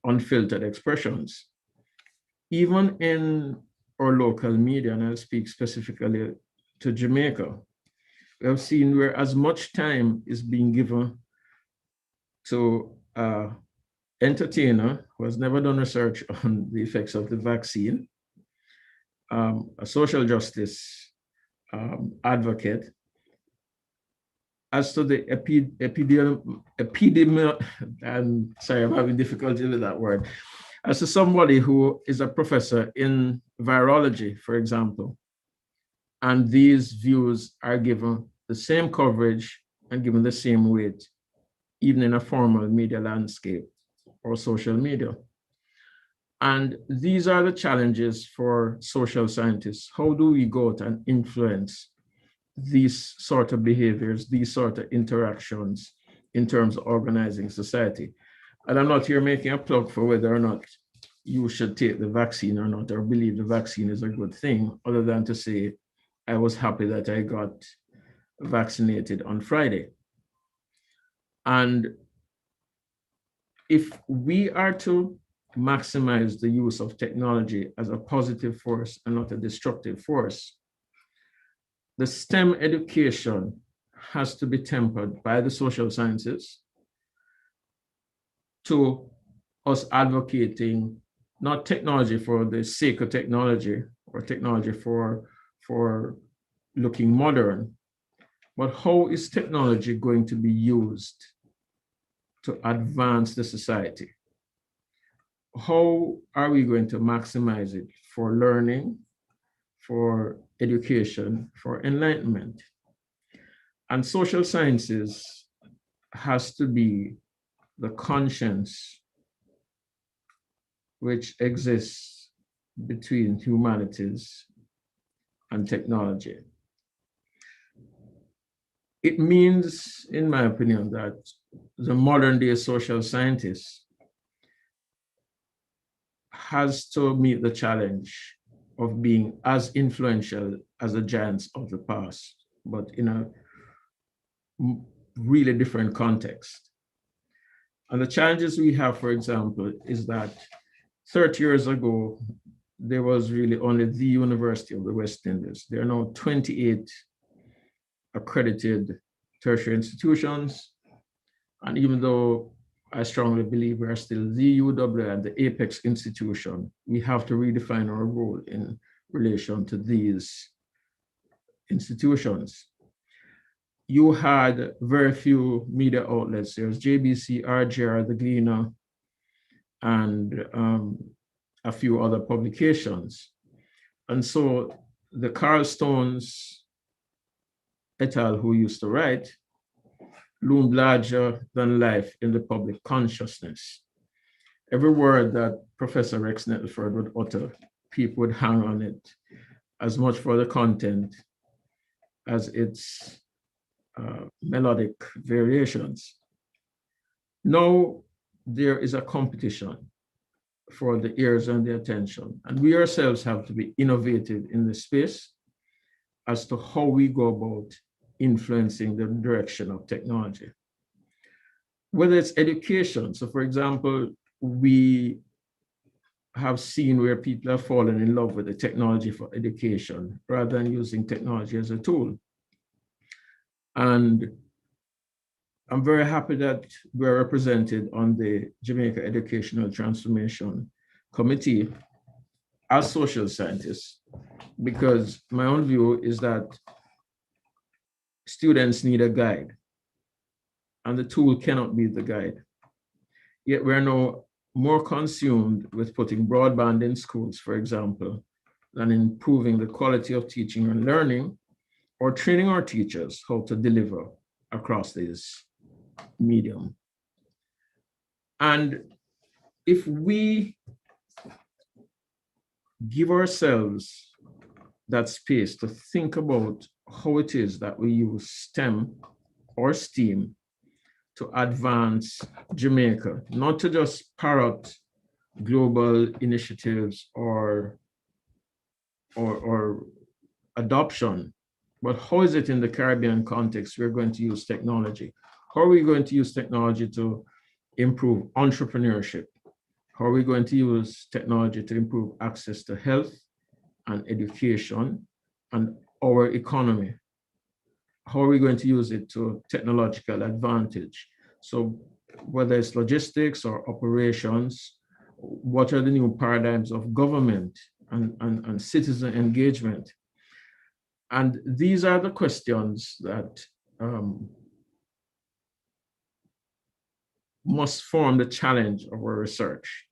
unfiltered expressions. Even in our local media, and I'll speak specifically to Jamaica, we have seen where as much time is being given to an entertainer who has never done research on the effects of the vaccine, a social justice advocate, as to the I'm sorry, I'm having difficulty with that word, as to somebody who is a professor in virology, for example, and these views are given the same coverage and given the same weight, even in a formal media landscape or social media. And these are the challenges for social scientists. How do we go out and influence these sort of behaviors, these sort of interactions in terms of organizing society? And I'm not here making a plug for whether or not you should take the vaccine or not, or believe the vaccine is a good thing, other than to say, I was happy that I got vaccinated on Friday. And if we are to maximize the use of technology as a positive force and not a destructive force, the STEM education has to be tempered by the social sciences to us advocating not technology for the sake of technology or technology for looking modern, but how is technology going to be used to advance the society? How are we going to maximize it for learning, for education, for enlightenment? And social sciences has to be the conscience which exists between humanities and technology. It means, in my opinion, that the modern day social scientist has to meet the challenge of being as influential as the giants of the past, but in a really different context. And the challenges we have, for example, is that 30 years ago, there was really only the University of the West Indies. There are now 28 accredited tertiary institutions. And even though I strongly believe we are still the UW and the apex institution, we have to redefine our role in relation to these institutions. You had very few media outlets. There's JBC, RJR, The Gleaner, and a few other publications. And so the Carl Stones et al., who used to write, loomed larger than life in the public consciousness. Every word that Professor Rex Nettleford would utter, people would hang on it as much for the content as its melodic variations. Now there is a competition for the ears and the attention. And we ourselves have to be innovative in this space as to how we go about influencing the direction of technology. Whether it's education, so for example, we have seen where people have fallen in love with the technology for education rather than using technology as a tool. And I'm very happy that we're represented on the Jamaica Educational Transformation Committee as social scientists, because my own view is that students need a guide, and the tool cannot be the guide. Yet we're now more consumed with putting broadband in schools, for example, than improving the quality of teaching and learning, or training our teachers how to deliver across this medium. And if we give ourselves that space to think about how it is that we use STEM or STEAM to advance Jamaica, not to just parrot global initiatives or adoption, but how is it in the Caribbean context we're going to use technology? How are we going to use technology to improve entrepreneurship? How are we going to use technology to improve access to health and education and our economy? How are we going to use it to technological advantage? So whether it's logistics or operations, what are the new paradigms of government and citizen engagement? And these are the questions that must form the challenge of our research.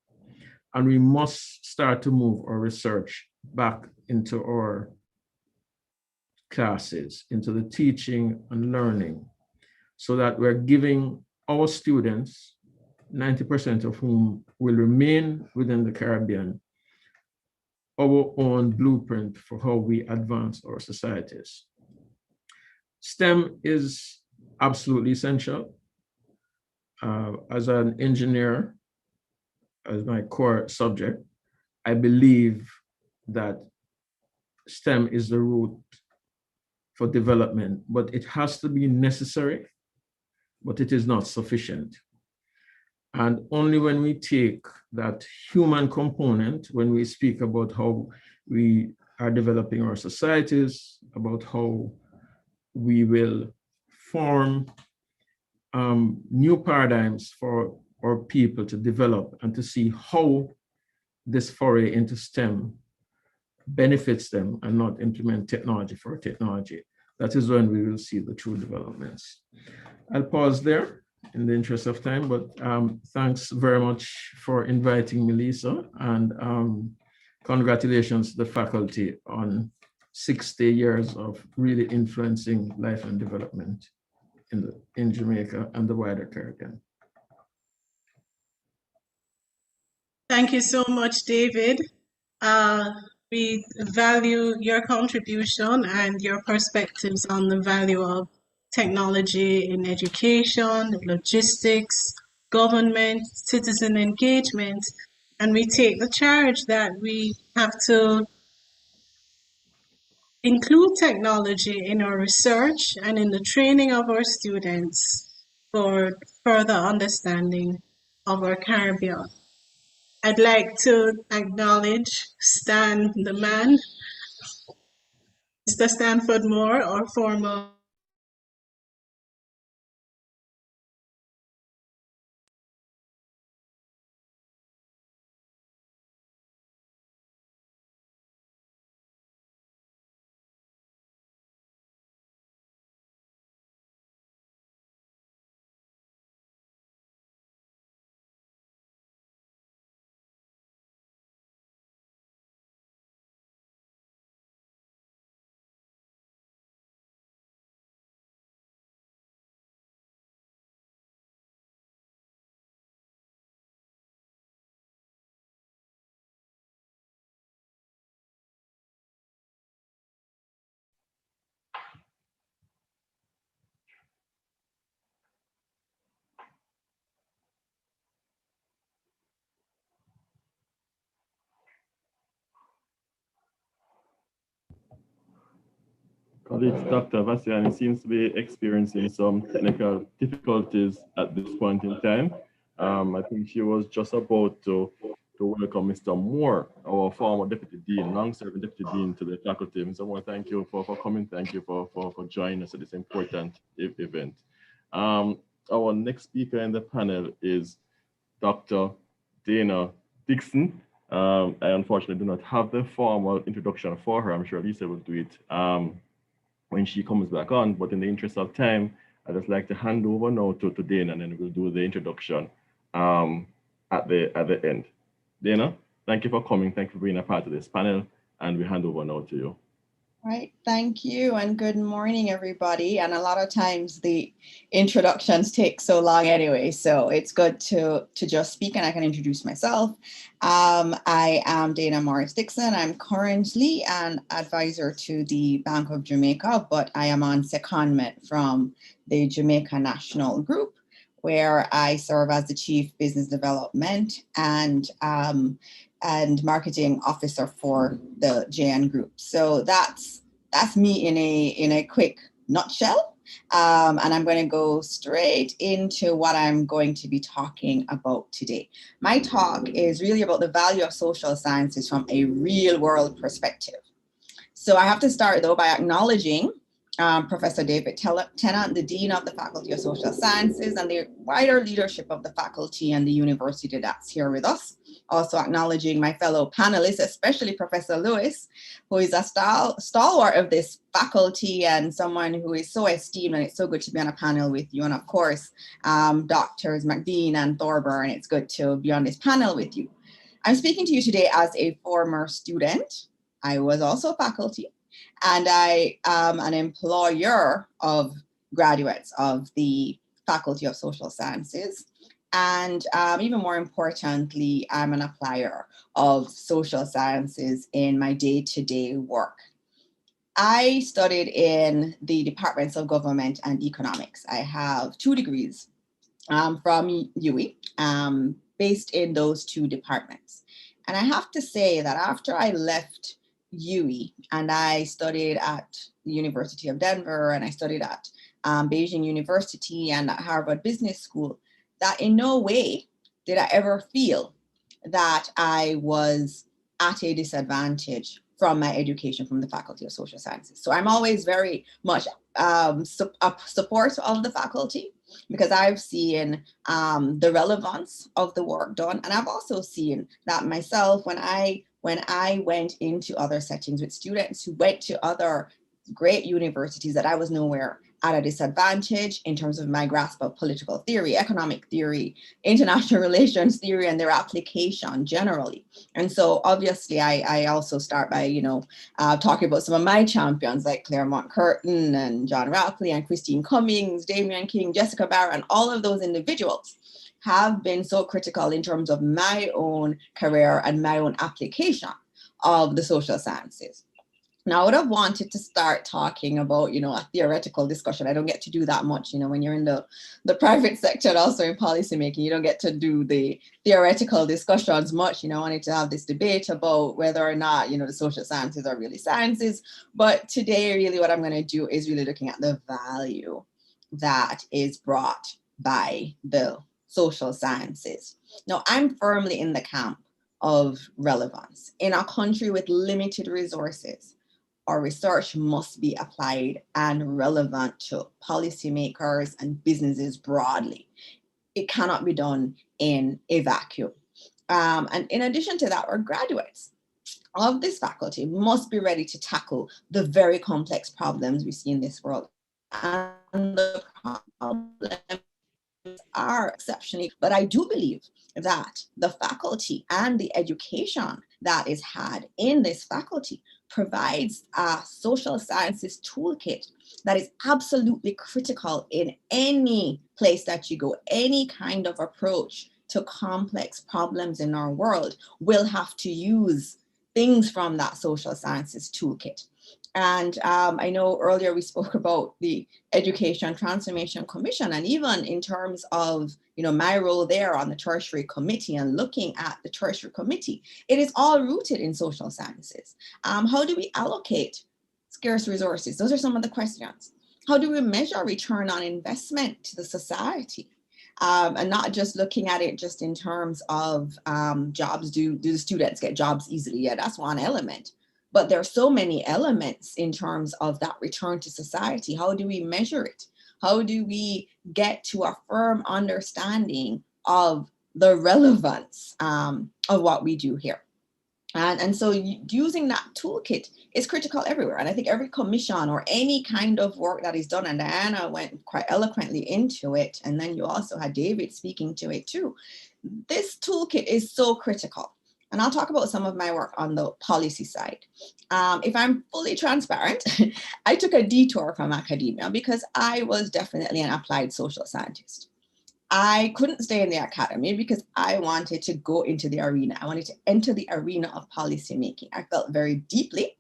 And we must start to move our research back into our classes, into the teaching and learning, so that we're giving our students, 90% of whom will remain within the Caribbean, our own blueprint for how we advance our societies. STEM is absolutely essential. As an engineer, as my core subject, I believe that STEM is the route for development, but it has to be necessary, but it is not sufficient. And only when we take that human component, when we speak about how we are developing our societies, about how we will form new paradigms for our people to develop and to see how this foray into STEM benefits them and not implement technology for technology. That is when we will see the true developments. I'll pause there in the interest of time, but thanks very much for inviting me, Lisa, and congratulations to the faculty on 60 years of really influencing life and development in Jamaica and the wider Caribbean. Thank you so much, David. We value your contribution and your perspectives on the value of technology in education, logistics, government, citizen engagement, and we take the charge that we have to include technology in our research and in the training of our students for further understanding of our Caribbean. I'd like to acknowledge Stan the man, Mr. Stanford Moore, our former Colleague Dr. Vassiani seems to be experiencing some technical difficulties at this point in time. I think she was just about to welcome Mr. Moore, our former Deputy Dean, long-serving Deputy Dean to the faculty. Mr. Moore, thank you for coming. Thank you for joining us at this important event. Our next speaker in the panel is Dr. Dana Dixon. I unfortunately do not have the formal introduction for her. I'm sure Lisa will do it when she comes back on, but in the interest of time, I'd just like to hand over now to Dana, and then we'll do the introduction at the end. Dana, thank you for coming. Thank you for being a part of this panel, and we hand over now to you. Right, thank you, and good morning, everybody. And a lot of times the introductions take so long anyway, so it's good to just speak, and I can introduce myself. I am Dana Morris Dixon. I'm currently an advisor to the Bank of Jamaica, but I am on secondment from the Jamaica National Group, where I serve as the Chief Business Development and Marketing Officer for the JN Group. So that's me in a quick nutshell. And I'm going to go straight into what I'm going to be talking about today. My talk is really about the value of social sciences from a real world perspective. So I have to start though by acknowledging Professor David Tennant, the Dean of the Faculty of Social Sciences, and the wider leadership of the faculty and the university that's here with us. Also acknowledging my fellow panelists, especially Professor Lewis, who is a stalwart of this faculty and someone who is so esteemed, and it's so good to be on a panel with you. And of course, Doctors McBean and Thorburn, it's good to be on this panel with you. I'm speaking to you today as a former student. I was also faculty, and I am an employer of graduates of the Faculty of Social Sciences. And even more importantly, I'm an applier of social sciences in my day-to-day work. I studied in the departments of government and economics. I have 2 degrees from UWI, based in those 2 departments. And I have to say that after I left UWI and I studied at the University of Denver, and I studied at Beijing University and at Harvard Business School, that in no way did I ever feel that I was at a disadvantage from my education from the Faculty of Social Sciences. So I'm always very much a support of the faculty, because I've seen the relevance of the work done. And I've also seen that myself when I went into other settings with students who went to other great universities, that I was nowhere at a disadvantage in terms of my grasp of political theory, economic theory, international relations theory, and their application generally. And so obviously I also start by, talking about some of my champions like Claremont Curtin and John Rapley and Christine Cummings, Damian King, Jessica Barr, and all of those individuals have been so critical in terms of my own career and my own application of the social sciences. Now, I would have wanted to start talking about, a theoretical discussion. I don't get to do that much, when you're in the private sector and also in policymaking, you don't get to do the theoretical discussions much. I wanted to have this debate about whether or not, the social sciences are really sciences. But today, really what I'm going to do is really looking at the value that is brought by the social sciences. Now, I'm firmly in the camp of relevance. In a country with limited resources, our research must be applied and relevant to policymakers and businesses broadly. It cannot be done in a vacuum. And in addition to that, our graduates of this faculty must be ready to tackle the very complex problems we see in this world. And the problems are exceptionally, but I do believe that the faculty and the education that is had in this faculty provides a social sciences toolkit that is absolutely critical in any place that you go. Any kind of approach to complex problems in our world will have to use things from that social sciences toolkit. And I know earlier we spoke about the Education Transformation Commission, and even in terms of my role there on the tertiary committee and looking at the tertiary committee, it is all rooted in social sciences. How do we allocate scarce resources? Those are some of the questions. How do we measure return on investment to the society? And not just looking at it just in terms of jobs. Do the students get jobs easily? Yeah, that's one element. But there are so many elements in terms of that return to society. How do we measure it? How do we get to a firm understanding of the relevance of what we do here? And so using that toolkit is critical everywhere. And I think every commission or any kind of work that is done, and Diana went quite eloquently into it, and then you also had David speaking to it too. This toolkit is so critical. And I'll talk about some of my work on the policy side. If I'm fully transparent, I took a detour from academia because I was definitely an applied social scientist. I couldn't stay in the academy because I wanted to go into the arena. I wanted to enter the arena of policymaking. I felt very deeply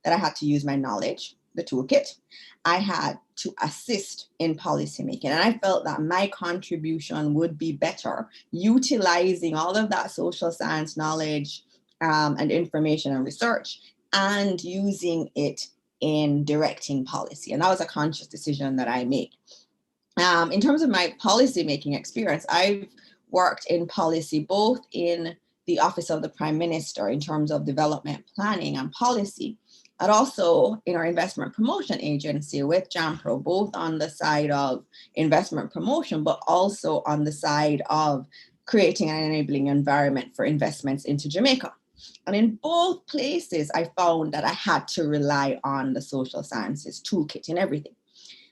that I had to use my knowledge, the toolkit. I had to assist in policymaking. And I felt that my contribution would be better utilizing all of that social science knowledge and information and research and using it in directing policy. And that was a conscious decision that I made. In terms of my policymaking experience, I've worked in policy both in the Office of the Prime Minister in terms of development planning and policy, and also in our investment promotion agency with JAMPRO, both on the side of investment promotion, but also on the side of creating an enabling environment for investments into Jamaica. And in both places, I found that I had to rely on the social sciences toolkit in everything.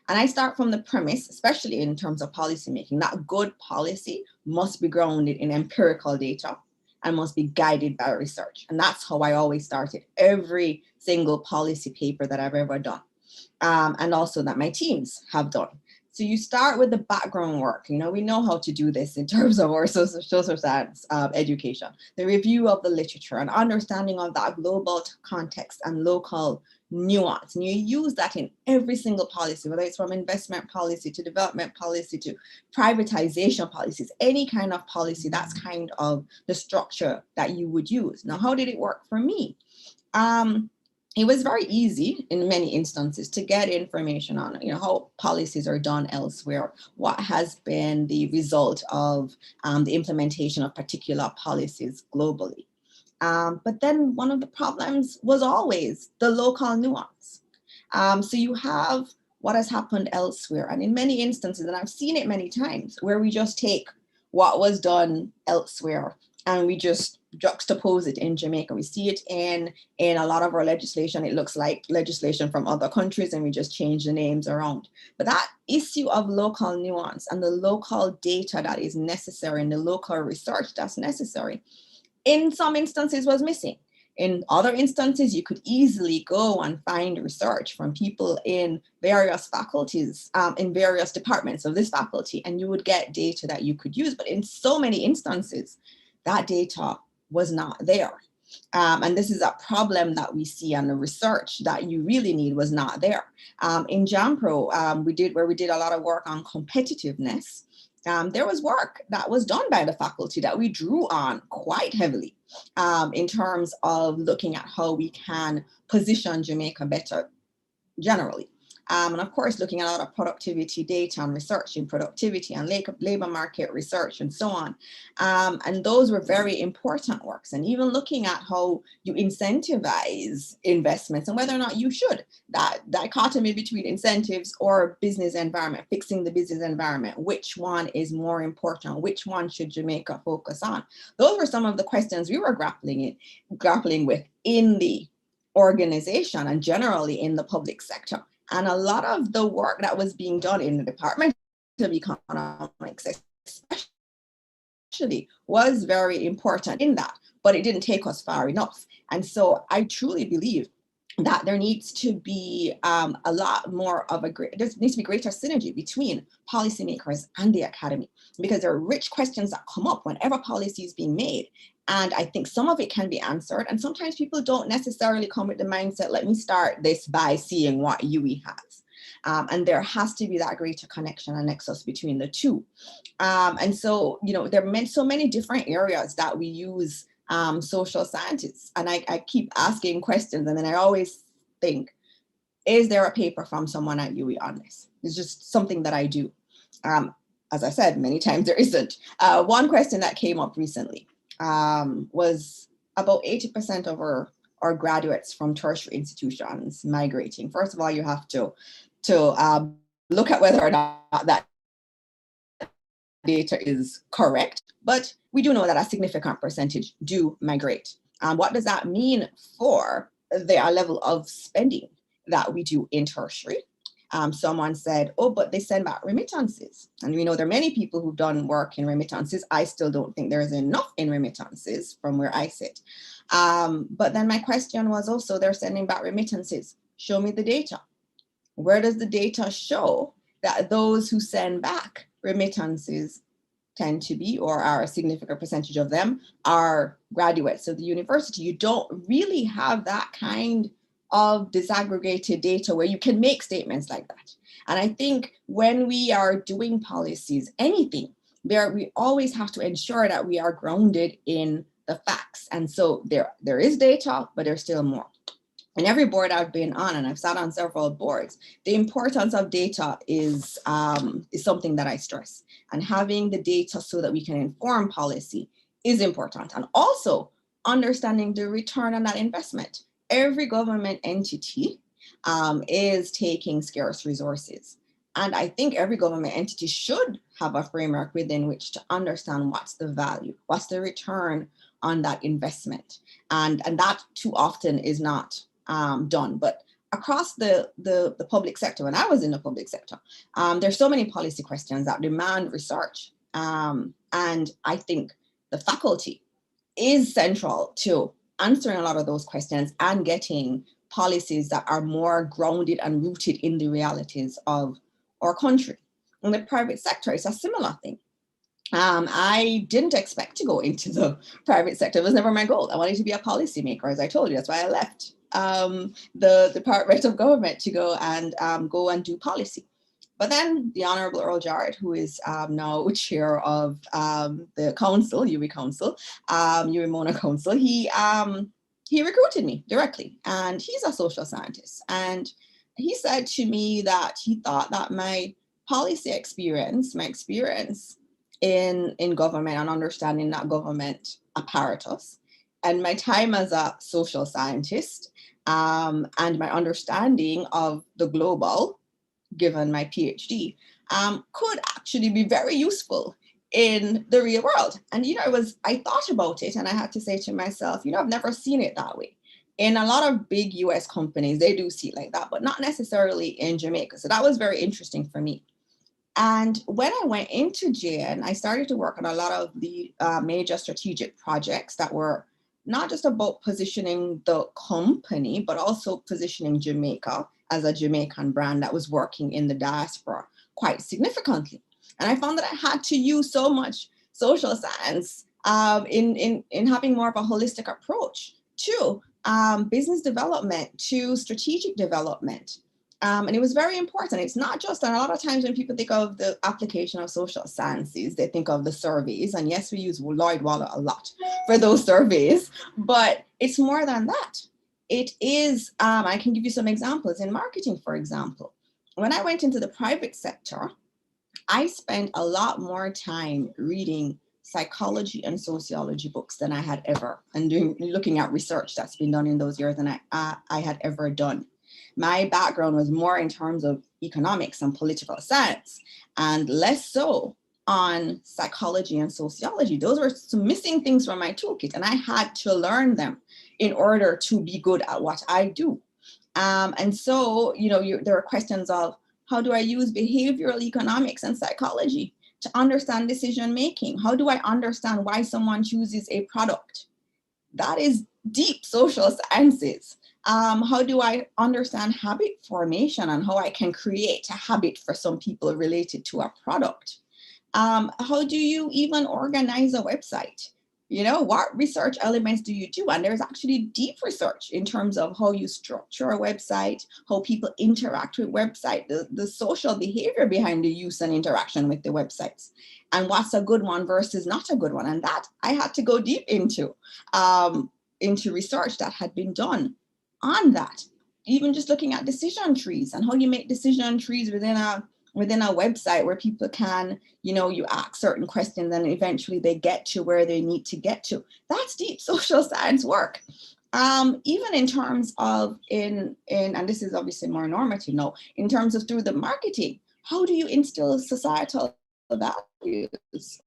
And I start from the premise, especially in terms of policymaking, that good policy must be grounded in empirical data and must be guided by research. And that's how I always started every single policy paper that I've ever done, and also that my teams have done. So you start with the background work. You know, we know how to do this in terms of our social science education, the review of the literature, and understanding of that global context and local nuance. And you use that in every single policy, whether it's from investment policy to development policy to privatization policies, any kind of policy, that's kind of the structure that you would use. Now, how did it work for me? It was very easy in many instances to get information on, you know, how policies are done elsewhere, what has been the result of the implementation of particular policies globally. But then one of the problems was always the local nuance. So you have what has happened elsewhere. And in many instances, and I've seen it many times, where we just take what was done elsewhere and we just juxtapose it in Jamaica. We see it in a lot of our legislation. It looks like legislation from other countries and we just change the names around. But that issue of local nuance and the local data that is necessary and the local research that's necessary, in some instances was missing. In other instances, you could easily go and find research from people in various faculties, in various departments of this faculty, and you would get data that you could use. But in so many instances, that data was not there. And this is a problem that we see, and the research that you really need was not there. In JAMPRO, we did a lot of work on competitiveness. There was work that was done by the faculty that we drew on quite heavily in terms of looking at how we can position Jamaica better generally. And of course, looking at a lot of productivity data and research in productivity and labor market research and so on. And those were very important works. And even looking at how you incentivize investments and whether or not you should, that dichotomy between incentives or business environment, fixing the business environment, which one is more important? Which one should Jamaica focus on? Those were some of the questions we were grappling with in the organization and generally in the public sector. And a lot of the work that was being done in the Department of Economics, especially, was very important in that, but it didn't take us far enough. And so I truly believe that there needs to be a lot more of there needs to be greater synergy between policymakers and the academy, because there are rich questions that come up whenever policy is being made. And I think some of it can be answered. And sometimes people don't necessarily come with the mindset, let me start this by seeing what UE has. And there has to be that greater connection and nexus between the two. And so, you know, there are so many different areas that we use social scientists. And I keep asking questions, and then I always think, is there a paper from someone at UE on this? It's just something that I do. As I said, many times there isn't. One question that came up recently was about 80% of our graduates from tertiary institutions migrating. First of all, you have to look at whether or not that data is correct, but we do know that a significant percentage do migrate. What does that mean for their level of spending that we do in tertiary? Someone said, oh, but they send back remittances. And we know there are many people who've done work in remittances. I still don't think there is enough in remittances from where I sit. But then my question was also, they're sending back remittances. Show me the data. Where does the data show that those who send back remittances tend to be, or are a significant percentage of them, are graduates of the university? You don't really have that kind of disaggregated data where you can make statements like that. And I think when we are doing policies, anything, we always have to ensure that we are grounded in the facts. And so there is data, but there's still more. And every board I've been on, and I've sat on several boards, the importance of data is something that I stress. And having the data so that we can inform policy is important. And also understanding the return on that investment. Every government entity is taking scarce resources. And I think every government entity should have a framework within which to understand what's the value, what's the return on that investment. And that too often is not done. But across the public sector, when I was in the public sector, there's so many policy questions that demand research. And I think the faculty is central to answering a lot of those questions and getting policies that are more grounded and rooted in the realities of our country. In the private sector, it's a similar thing. I didn't expect to go into the private sector. It was never my goal. I wanted to be a policymaker, as I told you. That's why I left the Department of Government to go and do policy. But then the Honorable Earl Jarrett, who is now chair of the council, UWI Council, UWI Mona Council, he recruited me directly, and he's a social scientist. And he said to me that he thought that my policy experience, my experience in government and understanding that government apparatus, and my time as a social scientist, and my understanding of the global, given my PhD, could actually be very useful in the real world. And, I thought about it and I had to say to myself, I've never seen it that way. In a lot of big US companies, they do see it like that, but not necessarily in Jamaica. So that was very interesting for me. And when I went into JN, I started to work on a lot of the major strategic projects that were not just about positioning the company, but also positioning Jamaica as a Jamaican brand that was working in the diaspora quite significantly. And I found that I had to use so much social science in having more of a holistic approach to business development, to strategic development. And it was very important. It's not just, and a lot of times when people think of the application of social sciences, they think of the surveys. And yes, we use Lloyd Waller a lot for those surveys, but it's more than that. It is, I can give you some examples in marketing, for example. When I went into the private sector, I spent a lot more time reading psychology and sociology books than I had ever, and looking at research that's been done in those years than I had ever done. My background was more in terms of economics and political science, and less so on psychology and sociology. Those were some missing things from my toolkit, and I had to learn them in order to be good at what I do. And so, there are questions of, how do I use behavioral economics and psychology to understand decision making? How do I understand why someone chooses a product? That is deep social sciences. How do I understand habit formation and how I can create a habit for some people related to a product? How do you even organize a website? What research elements do you do? And there's actually deep research in terms of how you structure a website, how people interact with website, the social behavior behind the use and interaction with the websites, and what's a good one versus not a good one. And that I had to go deep into research that had been done on that. even just looking at decision trees and how you make decision trees within a website where people can, you ask certain questions and eventually they get to where they need to get to. That's deep social science work. Even in terms of and this is obviously more normative now, in terms of through the marketing, how do you instill societal values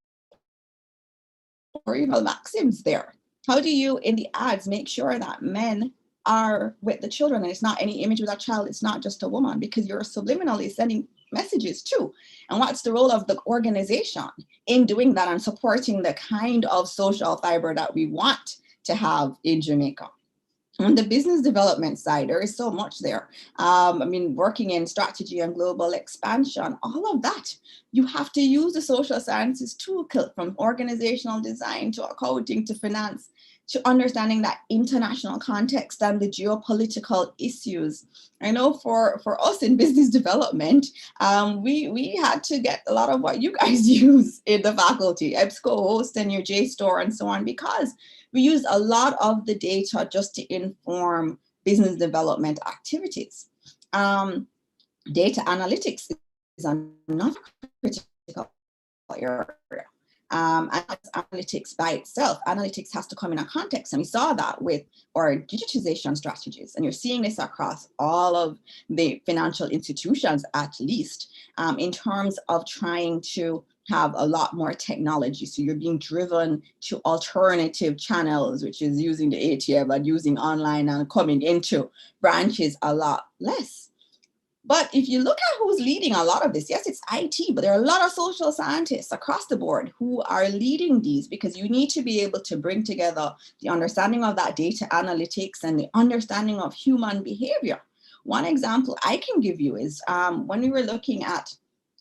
or even maxims there? How do you, in the ads, make sure that men are with the children and it's not any image with a child, it's not just a woman, because you're subliminally sending messages too. And what's the role of the organization in doing that and supporting the kind of social fiber that we want to have in Jamaica? On the business development side, there is so much there. Working in strategy and global expansion, all of that, you have to use the social sciences toolkit, from organizational design to accounting to finance, to understanding that international context and the geopolitical issues. I know for us in business development, we had to get a lot of what you guys use in the faculty, EBSCO, host, and your JSTOR and so on, because we use a lot of the data just to inform business development activities. Data analytics is another critical area. And analytics by itself, analytics has to come in a context. And we saw that with our digitization strategies. And you're seeing this across all of the financial institutions, at least, in terms of trying to have a lot more technology. So you're being driven to alternative channels, which is using the ATM and using online and coming into branches a lot less. But if you look at who's leading a lot of this, yes, it's IT, but there are a lot of social scientists across the board who are leading these, because you need to be able to bring together the understanding of that data analytics and the understanding of human behavior. One example I can give you is when we were looking at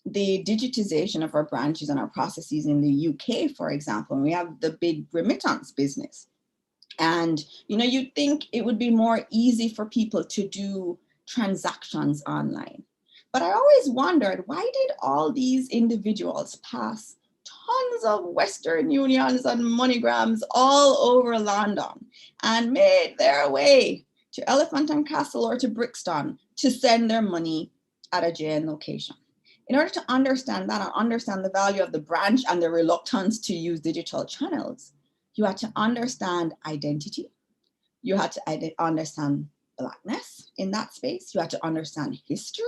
the digitization of our branches and our processes in the UK, for example, and we have the big remittance business. And, you'd think it would be more easy for people to do transactions online. But I always wondered, why did all these individuals pass tons of Western Unions and MoneyGrams all over London and made their way to Elephant and Castle or to Brixton to send their money at a JN location? In order to understand that and understand the value of the branch and the reluctance to use digital channels, you had to understand identity. You had to understand Blackness in that space. You had to understand history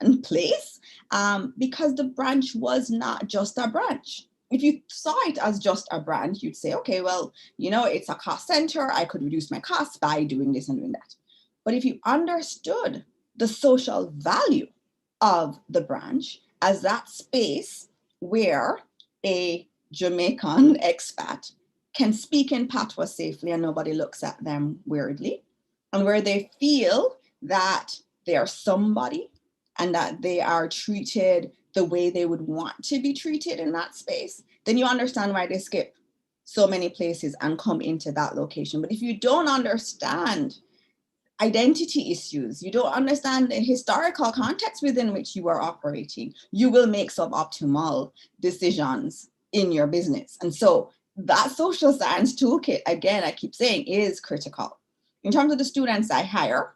and place, because the branch was not just a branch. If you saw it as just a branch, you'd say, okay, well, it's a cost center. I could reduce my costs by doing this and doing that. But if you understood the social value of the branch as that space where a Jamaican expat can speak in patois safely and nobody looks at them weirdly, and where they feel that they are somebody and that they are treated the way they would want to be treated in that space, then you understand why they skip so many places and come into that location. But if you don't understand identity issues, you don't understand the historical context within which you are operating, you will make suboptimal decisions in your business. And so that social science toolkit, again, I keep saying, is critical. In terms of the students I hire,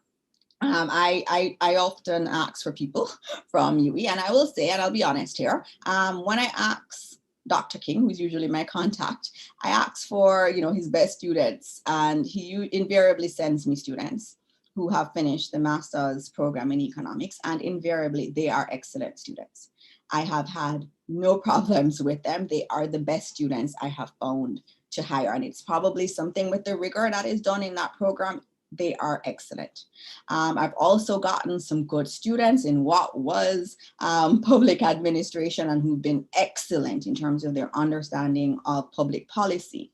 I often ask for people from UE, and I will say, and I'll be honest here, when I ask Dr. King, who's usually my contact, I ask for his best students, and he invariably sends me students who have finished the master's program in economics, and invariably they are excellent students. I have had no problems with them. They are the best students I have found to hire, and it's probably something with the rigor that is done in that program. They are excellent. I've also gotten some good students in what was public administration and who've been excellent in terms of their understanding of public policy.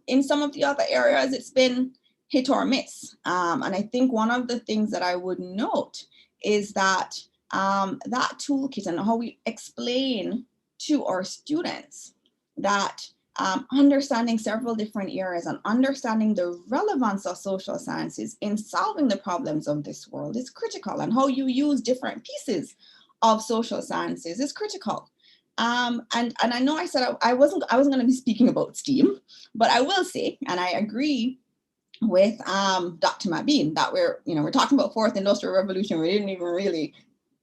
In some of the other areas, it's been hit or miss. And I think one of the things that I would note is that that toolkit and how we explain to our students that understanding several different areas and understanding the relevance of social sciences in solving the problems of this world is critical, and how you use different pieces of social sciences is critical. And I know I said I wasn't going to be speaking about STEAM, but I will say, and I agree with Dr. Mabin that we're talking about fourth industrial revolution. We didn't even really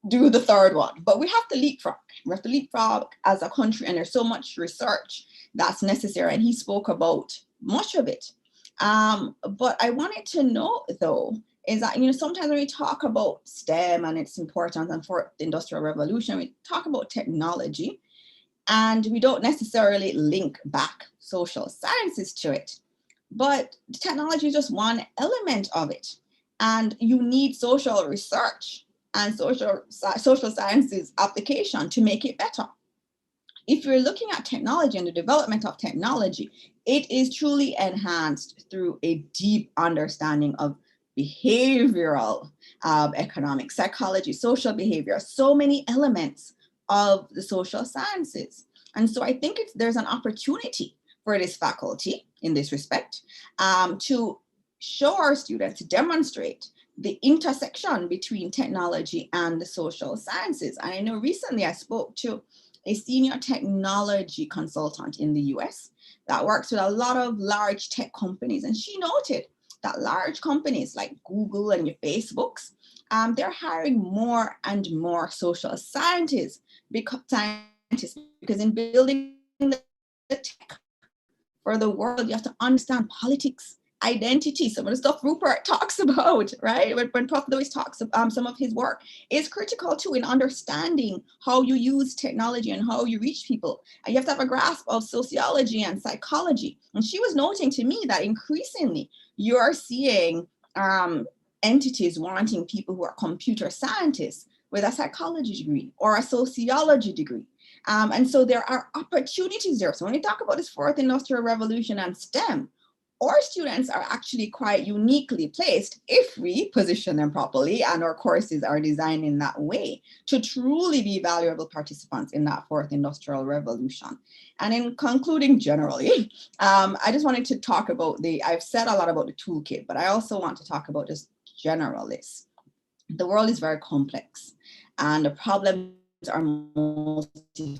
do the third one, but we have to leapfrog. We have to leapfrog as a country, and there's so much research that's necessary, and he spoke about much of it. But I wanted to know, though, is that, sometimes when we talk about STEM and its importance and fourth industrial revolution, we talk about technology, and we don't necessarily link back social sciences to it. But technology is just one element of it. And you need social research and social sciences application to make it better. If you're looking at technology and the development of technology, it is truly enhanced through a deep understanding of behavioral economics, psychology, social behavior, so many elements of the social sciences. And so I think there's an opportunity for this faculty in this respect to show our students, to demonstrate the intersection between technology and the social sciences. And I know recently I spoke to a senior technology consultant in the US that works with a lot of large tech companies. And she noted that large companies like Google and your Facebooks, they're hiring more and more social scientists because in building the tech for the world, you have to understand politics, identity, some of the stuff Rupert talks about, right? When Prof. Lewis talks about some of his work is critical too in understanding how you use technology and how you reach people. And you have to have a grasp of sociology and psychology. And she was noting to me that increasingly you're seeing entities wanting people who are computer scientists with a psychology degree or a sociology degree. And so there are opportunities there. So when we talk about this fourth industrial revolution and STEM, our students are actually quite uniquely placed if we position them properly and our courses are designed in that way to truly be valuable participants in that fourth industrial revolution. And in concluding generally, I just wanted to talk about I've said a lot about the toolkit, but I also want to talk about just generalists. The world is very complex and the problems are multifaceted.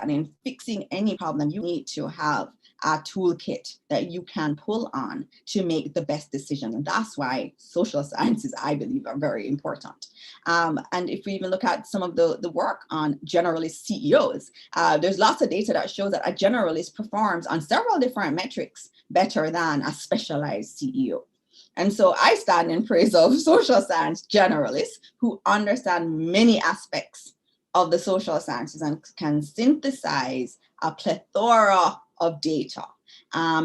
And in fixing any problem, you need to have a toolkit that you can pull on to make the best decision. And that's why social sciences, I believe, are very important. And if we even look at some of the work on generalist CEOs, there's lots of data that shows that a generalist performs on several different metrics better than a specialized CEO. And so I stand in praise of social science generalists who understand many aspects of the social sciences and can synthesize a plethora of data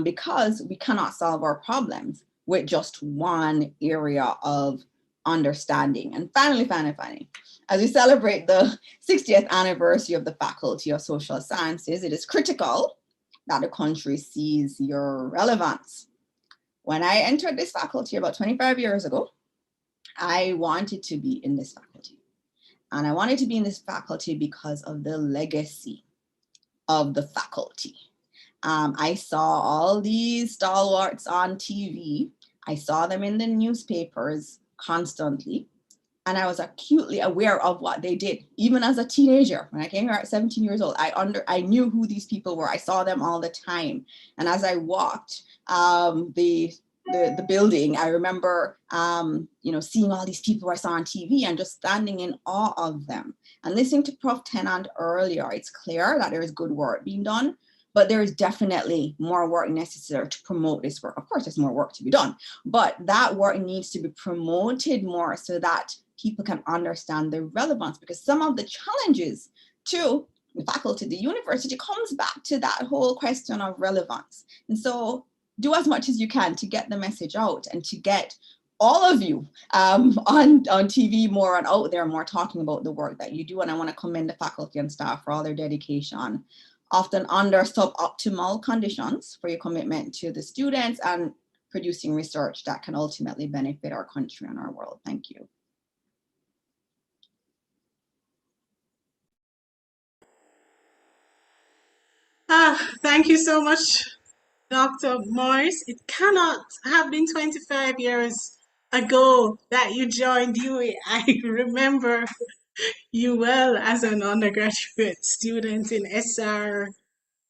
because we cannot solve our problems with just one area of understanding. And finally, as we celebrate the 60th anniversary of the Faculty of Social Sciences, it is critical that the country sees your relevance. When I entered this faculty about 25 years ago, I wanted to be in this faculty. And I wanted to be in this faculty because of the legacy of the faculty. I saw all these stalwarts on TV. I saw them in the newspapers constantly. And I was acutely aware of what they did. Even as a teenager, when I came here at 17 years old, I knew who these people were. I saw them all the time. And as I walked the building, I remember seeing all these people I saw on TV and just standing in awe of them. And listening to Prof. Tennant earlier, it's clear that there is good work being done, but there is definitely more work necessary to promote this work. Of course, there's more work to be done, but that work needs to be promoted more so that people can understand the relevance, because some of the challenges to the faculty, the university, comes back to that whole question of relevance. And so do as much as you can to get the message out and to get all of you on TV more and out there more talking about the work that you do. And I want to commend the faculty and staff for all their dedication, often under suboptimal conditions, for your commitment to the students and producing research that can ultimately benefit our country and our world. Thank you. Thank you so much, Dr. Morris. It cannot have been 25 years ago that you joined UWI. I remember you well as an undergraduate student in SR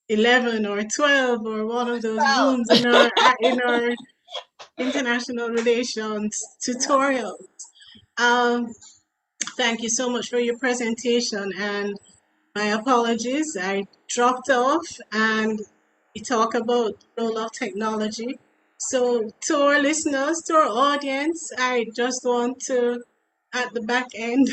11 or 12 or one of those rooms in our international relations tutorials. Thank you so much for your presentation, and my apologies, I dropped off and we talk about the role of technology. So to our listeners, to our audience, I just want to, at the back end,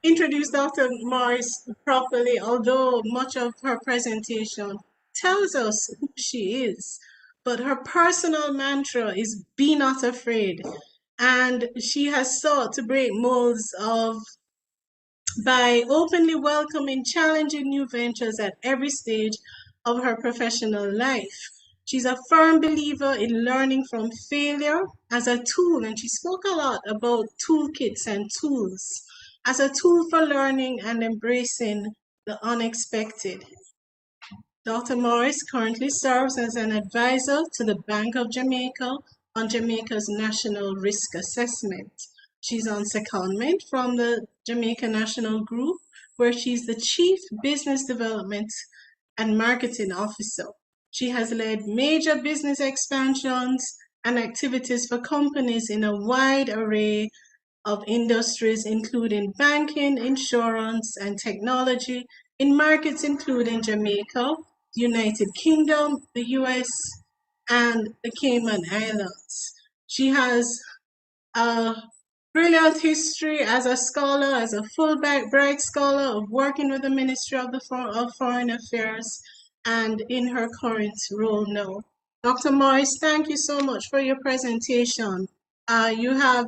introduce Dr. Morris properly, although much of her presentation tells us who she is. But her personal mantra is be not afraid. And she has sought to break molds by openly welcoming challenging new ventures at every stage of her professional life. She's a firm believer in learning from failure as a tool, and she spoke a lot about toolkits and tools as a tool for learning and embracing the unexpected. Dr. Morris currently serves as an advisor to the Bank of Jamaica on Jamaica's National Risk Assessment. She's on secondment from the Jamaica National Group, where she's the Chief Business Development and Marketing Officer. She has led major business expansions and activities for companies in a wide array of industries, including banking, insurance, and technology, in markets including Jamaica, the United Kingdom, the US, and the Cayman Islands. She has a brilliant history as a scholar, as a Fulbright scholar, of working with the Ministry of Foreign Affairs, and in her current role now. Dr. Morris, thank you so much for your presentation. You have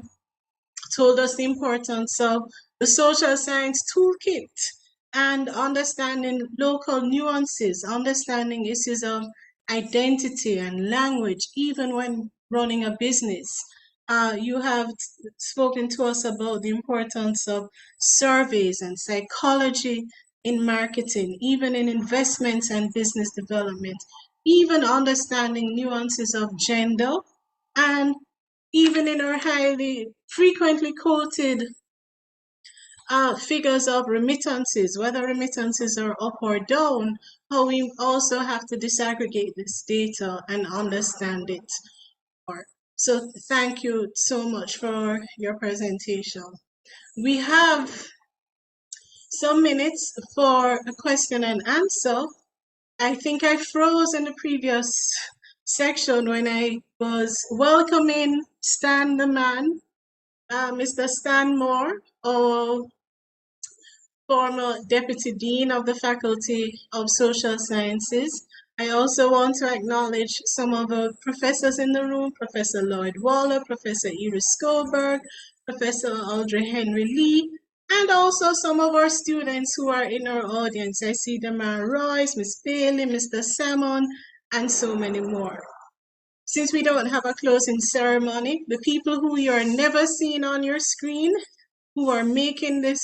told us the importance of the social science toolkit and understanding local nuances, understanding issues of identity and language, even when running a business. You have spoken to us about the importance of surveys and psychology in marketing, even in investments and business development, even understanding nuances of gender, and even in our highly frequently quoted figures of remittances, whether remittances are up or down, how we also have to disaggregate this data and understand it more. So thank you so much for your presentation. We have some minutes for a question and answer. I think I froze in the previous section when I was welcoming Stan the man, Mr. Stan Moore, our former Deputy Dean of the Faculty of Social Sciences. I also want to acknowledge some of the professors in the room, Professor Lloyd Waller, Professor Iris Skoberg, Professor Audrey Henry Lee, and also some of our students who are in our audience. I see Damar Royce, Miss Bailey, Mr. Salmon, and so many more. Since we don't have a closing ceremony, the people who you are never seeing on your screen, who are making this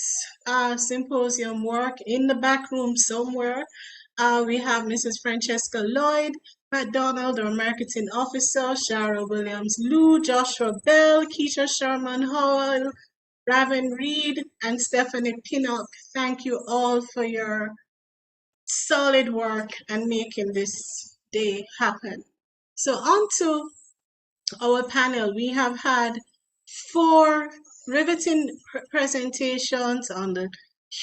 symposium work in the back room somewhere, we have Mrs. Francesca Lloyd McDonald, our marketing officer, Shara Williams Lou, Joshua Bell, Keisha Sherman Howell, Raven Reed, and Stephanie Pinnock. Thank you all for your solid work and making this day happen. So on to our panel. We have had 4 riveting presentations on the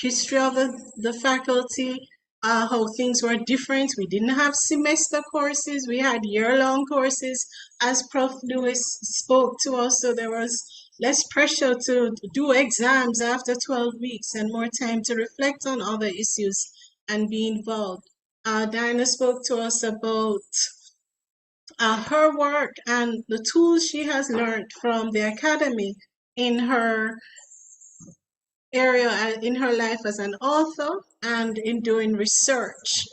history of the faculty, how things were different. We didn't have semester courses, we had year-long courses, as Prof. Lewis spoke to us, so there was less pressure to do exams after 12 weeks and more time to reflect on other issues and be involved. Diana spoke to us about her work and the tools she has learned from the academy in her area, in her life as an author and in doing research.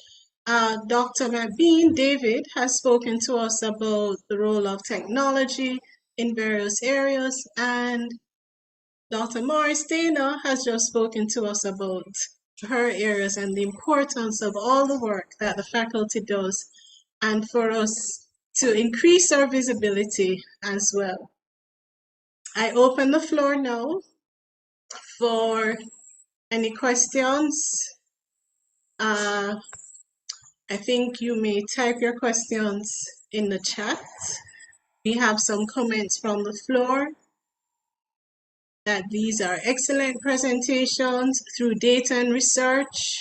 Dr. Mabine David has spoken to us about the role of technology in various areas, and Dr. Morris Dana has just spoken to us about her areas and the importance of all the work that the faculty does, and for us to increase our visibility as well. I open the floor now for any questions. I I think you may type your questions in the chat. We have some comments from the floor that these are excellent presentations through data and research.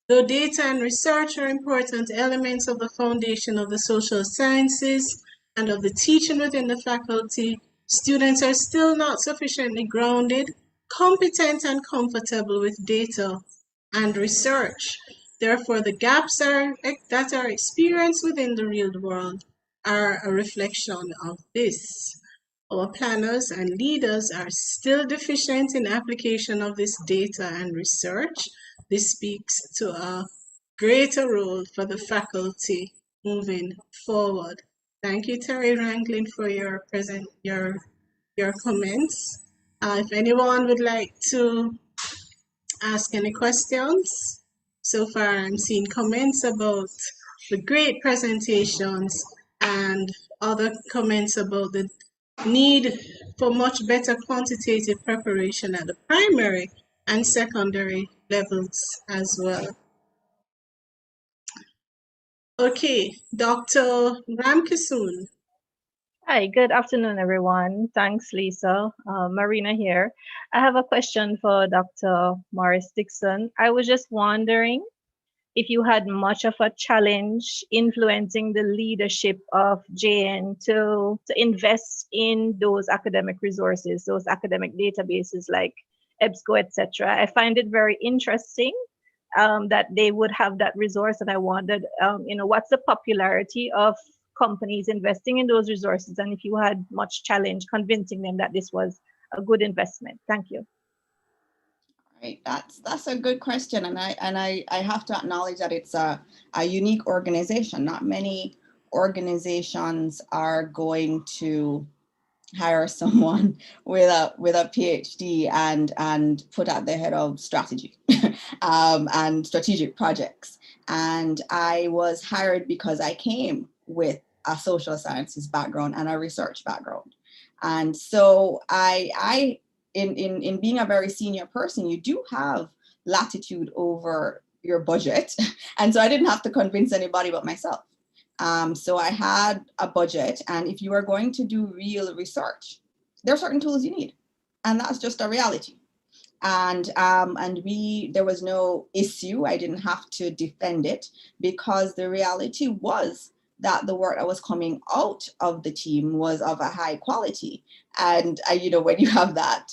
Though data and research are important elements of the foundation of the social sciences and of the teaching within the faculty, students are still not sufficiently grounded, competent, and comfortable with data and research. Therefore, the gaps that are experienced within the real world are a reflection of this. Our planners and leaders are still deficient in application of this data and research. This speaks to a greater role for the faculty moving forward. Thank you, Terry Ranglin, for your comments. If anyone would like to ask any questions, so far I'm seeing comments about the great presentations and other comments about the need for much better quantitative preparation at the primary and secondary levels as well. Okay, Dr. Ramkisoon. Hi, good afternoon, everyone. Thanks, Lisa. Marina here. I have a question for Dr. Morris Dixon. I was just wondering if you had much of a challenge influencing the leadership of JN to invest in those academic resources, those academic databases like EBSCO, etc. I find it very interesting that they would have that resource, and I wondered, what's the popularity of companies investing in those resources, and if you had much challenge convincing them that this was a good investment. Thank you. Right, that's a good question, and I have to acknowledge that it's a unique organization. Not many organizations are going to hire someone with a PhD and put at the head of strategy and strategic projects. And I was hired because I came with a social sciences background and a research background. And so in being a very senior person, you do have latitude over your budget. And so I didn't have to convince anybody but myself. So I had a budget, and if you are going to do real research, there are certain tools you need, and that's just a reality. And there was no issue. I didn't have to defend it, because the reality was that the work that was coming out of the team was of a high quality. And when you have that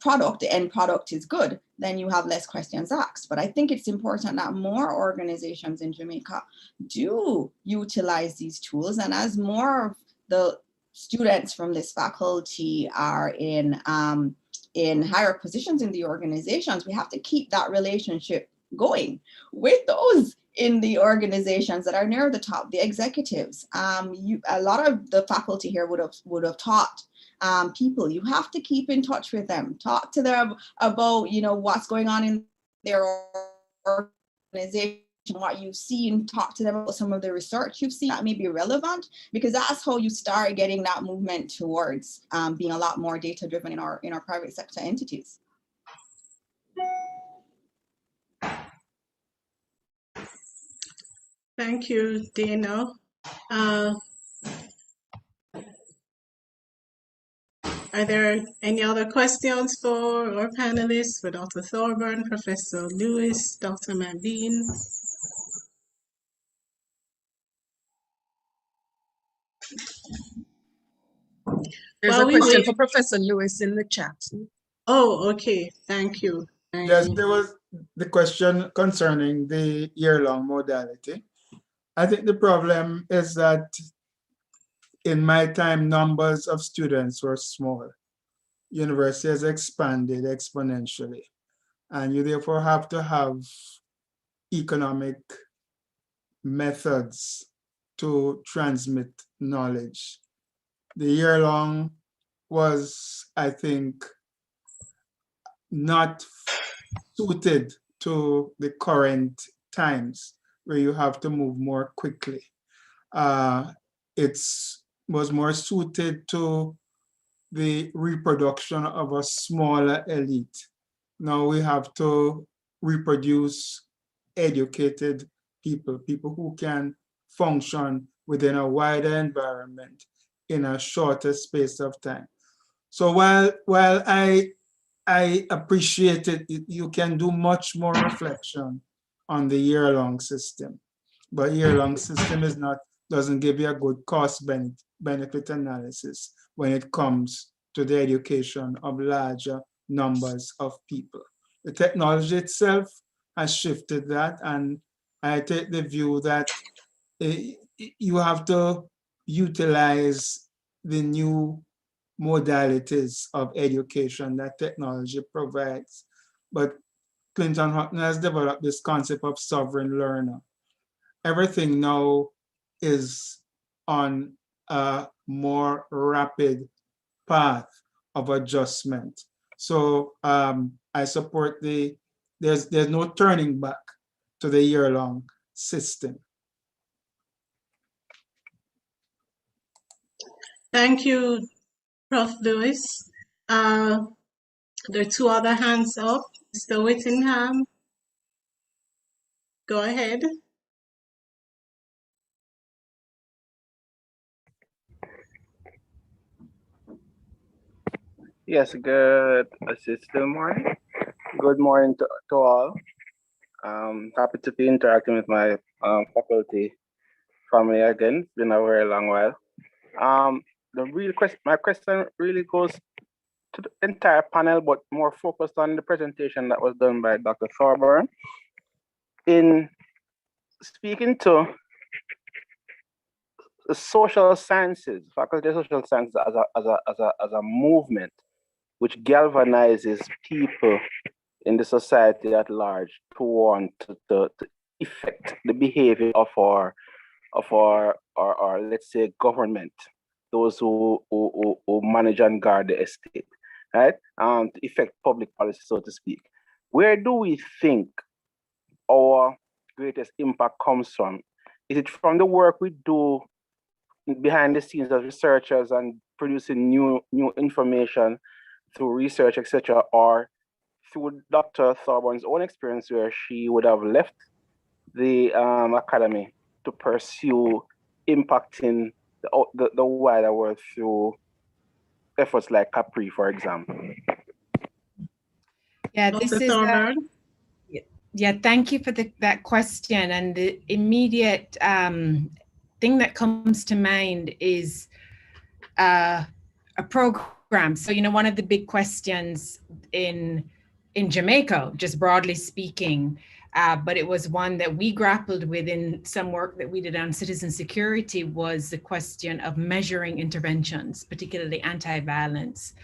product, the end product is good, then you have less questions asked. But I think it's important that more organizations in Jamaica do utilize these tools. And as more of the students from this faculty are in higher positions in the organizations, we have to keep that relationship going with those in the organizations that are near the top, the executives. A lot of the faculty here would have taught people. You have to keep in touch with them, talk to them about what's going on in their organization, what you've seen, talk to them about some of the research you've seen that may be relevant, because that's how you start getting that movement towards being a lot more data driven in our private sector entities. Thank you, Dana. Are there any other questions for our panelists, for Dr. Thorburn, Professor Lewis, Dr. Mabin? There's a question for Professor Lewis in the chat. Oh, okay. Thank you. Yes, there was the question concerning the year-long modality. I think the problem is that in my time, numbers of students were small. University has expanded exponentially, and you therefore have to have economic methods to transmit knowledge. The year-long was, I think, not suited to the current times where you have to move more quickly. It was more suited to the reproduction of a smaller elite. Now we have to reproduce educated people, people who can function within a wider environment in a shorter space of time. So while I appreciate it, you can do much more reflection on the year-long system, but year-long system doesn't give you a good cost benefit analysis when it comes to the education of larger numbers of people. The technology itself has shifted that, and I take the view that you have to utilize the new modalities of education that technology provides. But Clinton Hutton has developed this concept of sovereign learner. Everything now is on a more rapid path of adjustment. So I support there's no turning back to the year-long system. Thank you, Prof. Lewis. There are two other hands up. Mr. Whittingham, go ahead. Yes, good. Is it still morning? Good morning to all. Happy to be interacting with my faculty family again. It's been a very long while. My question really goes to the entire panel, but more focused on the presentation that was done by Dr. Thorburn. In speaking to the social sciences, faculty of social sciences as a movement which galvanizes people in the society at large to want to affect the behavior of our let's say government, those who manage and guard the estate, right? To affect public policy, so to speak. Where do we think our greatest impact comes from? Is it from the work we do behind the scenes as researchers and producing new information through research, etc., or through Dr. Thorburn's own experience where she would have left the academy to pursue impacting the wider world through efforts like Capri, for example? Yeah, this is yeah, thank you for that question. And the immediate thing that comes to mind is a program. So, you know, one of the big questions in Jamaica, just broadly speaking, but it was one that we grappled with in some work that we did on citizen security, was the question of measuring interventions, particularly anti-violence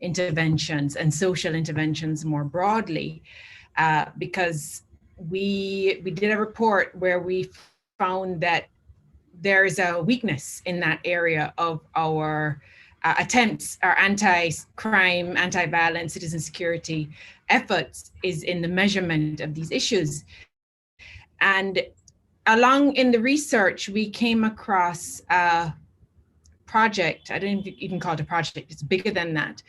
interventions and social interventions more broadly, because we did a report where we found that there's a weakness in that area of our attempts, our anti-crime, anti-violence, citizen security efforts is in the measurement of these issues. And along in the research, we came across a project, I don't even call it a project, it's bigger than that,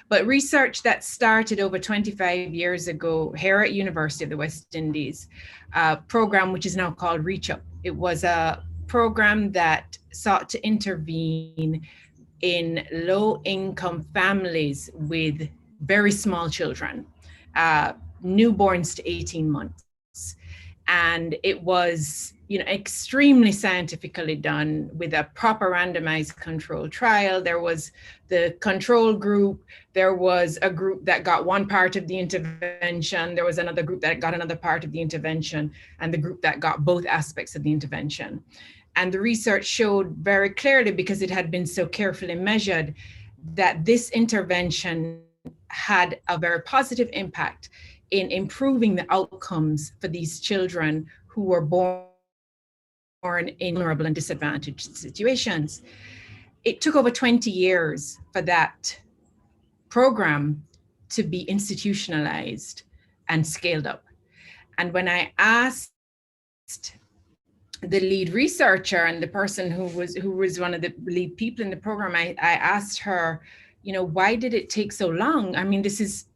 but research that started over 25 years ago here at University of the West Indies, a program which is now called Reach Up. It was a program that sought to intervene in low-income families with very small children, newborns to 18 months. And it was, you know, extremely scientifically done with a proper randomized control trial. There was the control group, there was a group that got one part of the intervention, there was another group that got another part of the intervention, and the group that got both aspects of the intervention. And the research showed very clearly, because it had been so carefully measured, that this intervention had a very positive impact in improving the outcomes for these children who were born in vulnerable and disadvantaged situations. It took over 20 years for that program to be institutionalized and scaled up. And when I asked the lead researcher and the person who was one of the lead people in the program, I asked her, you know, why did it take so long? I mean,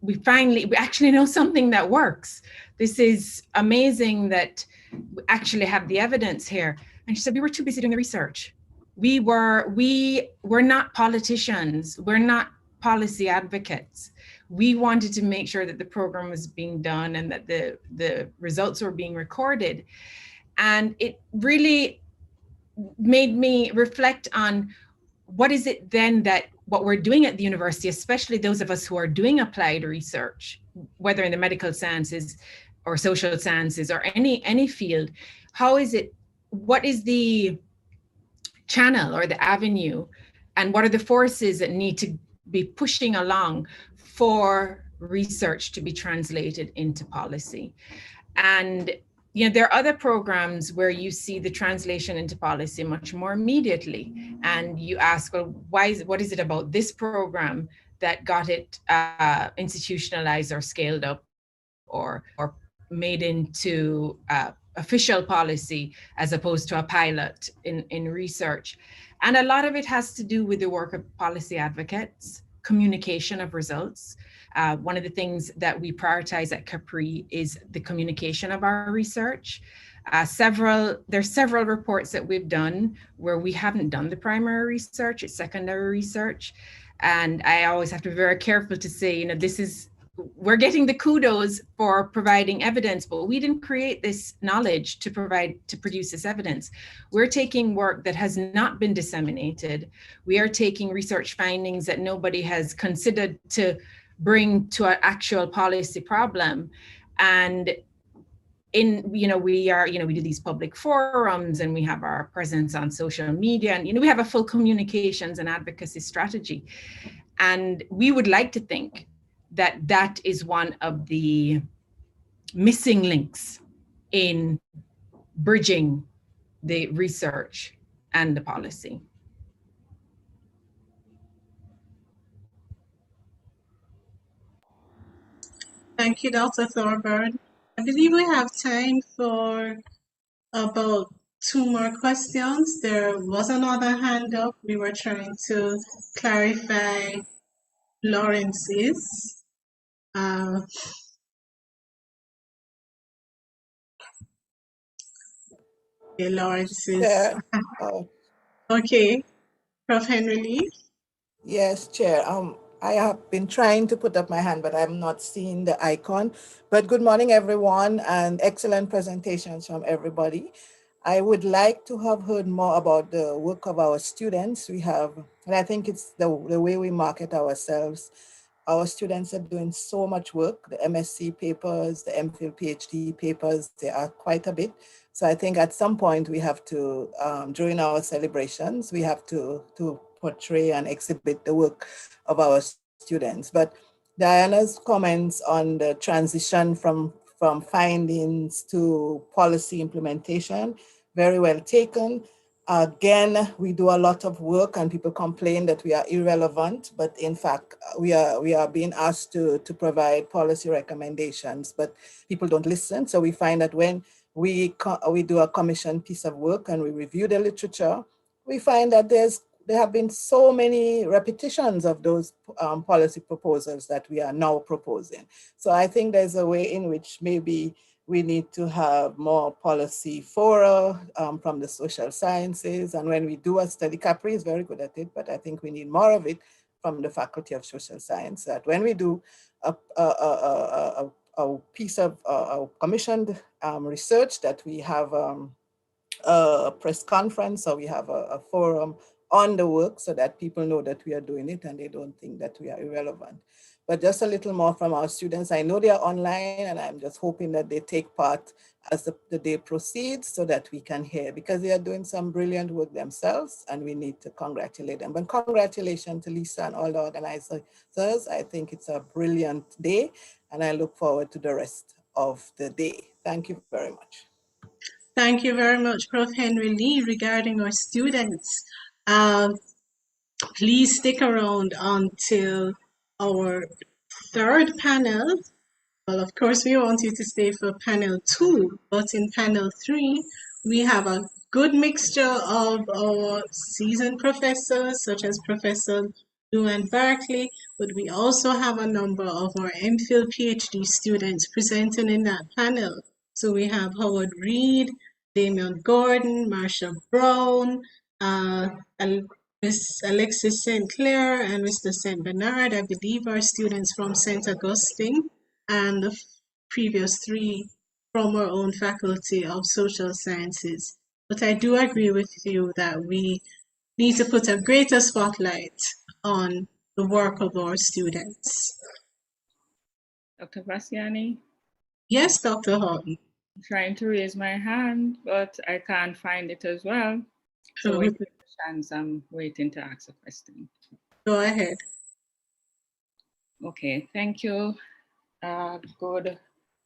we actually know something that works. This is amazing that we actually have the evidence here. And she said, we were too busy doing the research. We were not politicians. We're not policy advocates. We wanted to make sure that the program was being done and that the results were being recorded. And it really made me reflect on what is it then that what we're doing at the university, especially those of us who are doing applied research, whether in the medical sciences or social sciences or any field, what is the channel or the avenue, and what are the forces that need to be pushing along for research to be translated into policy? And you know, there are other programs where you see the translation into policy much more immediately, and you ask, well, what is it about this program that got it institutionalized or scaled up or made into official policy as opposed to a pilot in research? And a lot of it has to do with the work of policy advocates, communication of results. One of the things that we prioritize at Capri is the communication of our research. There's several reports that we've done where we haven't done the primary research, it's secondary research. And I always have to be very careful to say, you know, we're getting the kudos for providing evidence, but we didn't create this knowledge to produce this evidence. We're taking work that has not been disseminated. We are taking research findings that nobody has considered to bring to an actual policy problem. And we do these public forums, and we have our presence on social media, and we have a full communications and advocacy strategy. And we would like to think that is one of the missing links in bridging the research and the policy. Thank you, Dr. Thorburn. I believe we have time for about 2 more questions. There was another hand up. We were trying to clarify Lawrence's. Lawrence's. Chair. Okay, Prof. Henry Lee. Yes, Chair. I have been trying to put up my hand, but I'm not seeing the icon. But good morning, everyone, and excellent presentations from everybody. I would like to have heard more about the work of our students. We have, and I think it's the way we market ourselves. Our students are doing so much work, the MSc papers, the MPhil, PhD papers, they are quite a bit. So I think at some point we have to, during our celebrations, we have to portray and exhibit the work of our students. But Diana's comments on the transition from findings to policy implementation, very well taken. Again, we do a lot of work and people complain that we are irrelevant, but in fact, we are being asked to provide policy recommendations, but people don't listen. So we find that when we do a commission piece of work and we review the literature, we find that there have been so many repetitions of those policy proposals that we are now proposing. So I think there's a way in which maybe we need to have more policy fora from the social sciences. And when we do a study, Capri is very good at it, but I think we need more of it from the Faculty of Social Science, that when we do a piece of commissioned research, that we have a press conference, or we have a forum on the work so that people know that we are doing it and they don't think that we are irrelevant. But just a little more from our students. I know they are online, and I'm just hoping that they take part as the day proceeds so that we can hear, because they are doing some brilliant work themselves and we need to congratulate them. But congratulations to Lisa and all the organizers. I think it's a brilliant day and I look forward to the rest of the day. Thank you very much. Thank you very much, Prof. Henry Lee. Regarding our students, please stick around until our third panel. Well, of course, we want you to stay for panel 2, but in panel 3, we have a good mixture of our seasoned professors, such as Professor and Berkeley, but we also have a number of our MPhil PhD students presenting in that panel. So we have Howard Reed, Damian Gordon, Marsha Brown, Miss Alexis St. Clair, and Mr. St. Bernard. I believe are students from St. Augustine, and the previous three from our own Faculty of Social Sciences. But I do agree with you that we need to put a greater spotlight on the work of our students. Dr. Bassiani? Yes, Dr. Horton. I'm trying to raise my hand, but I can't find it as well. So when you get the chance, I'm waiting to ask a question. Go ahead. Okay, thank you. Good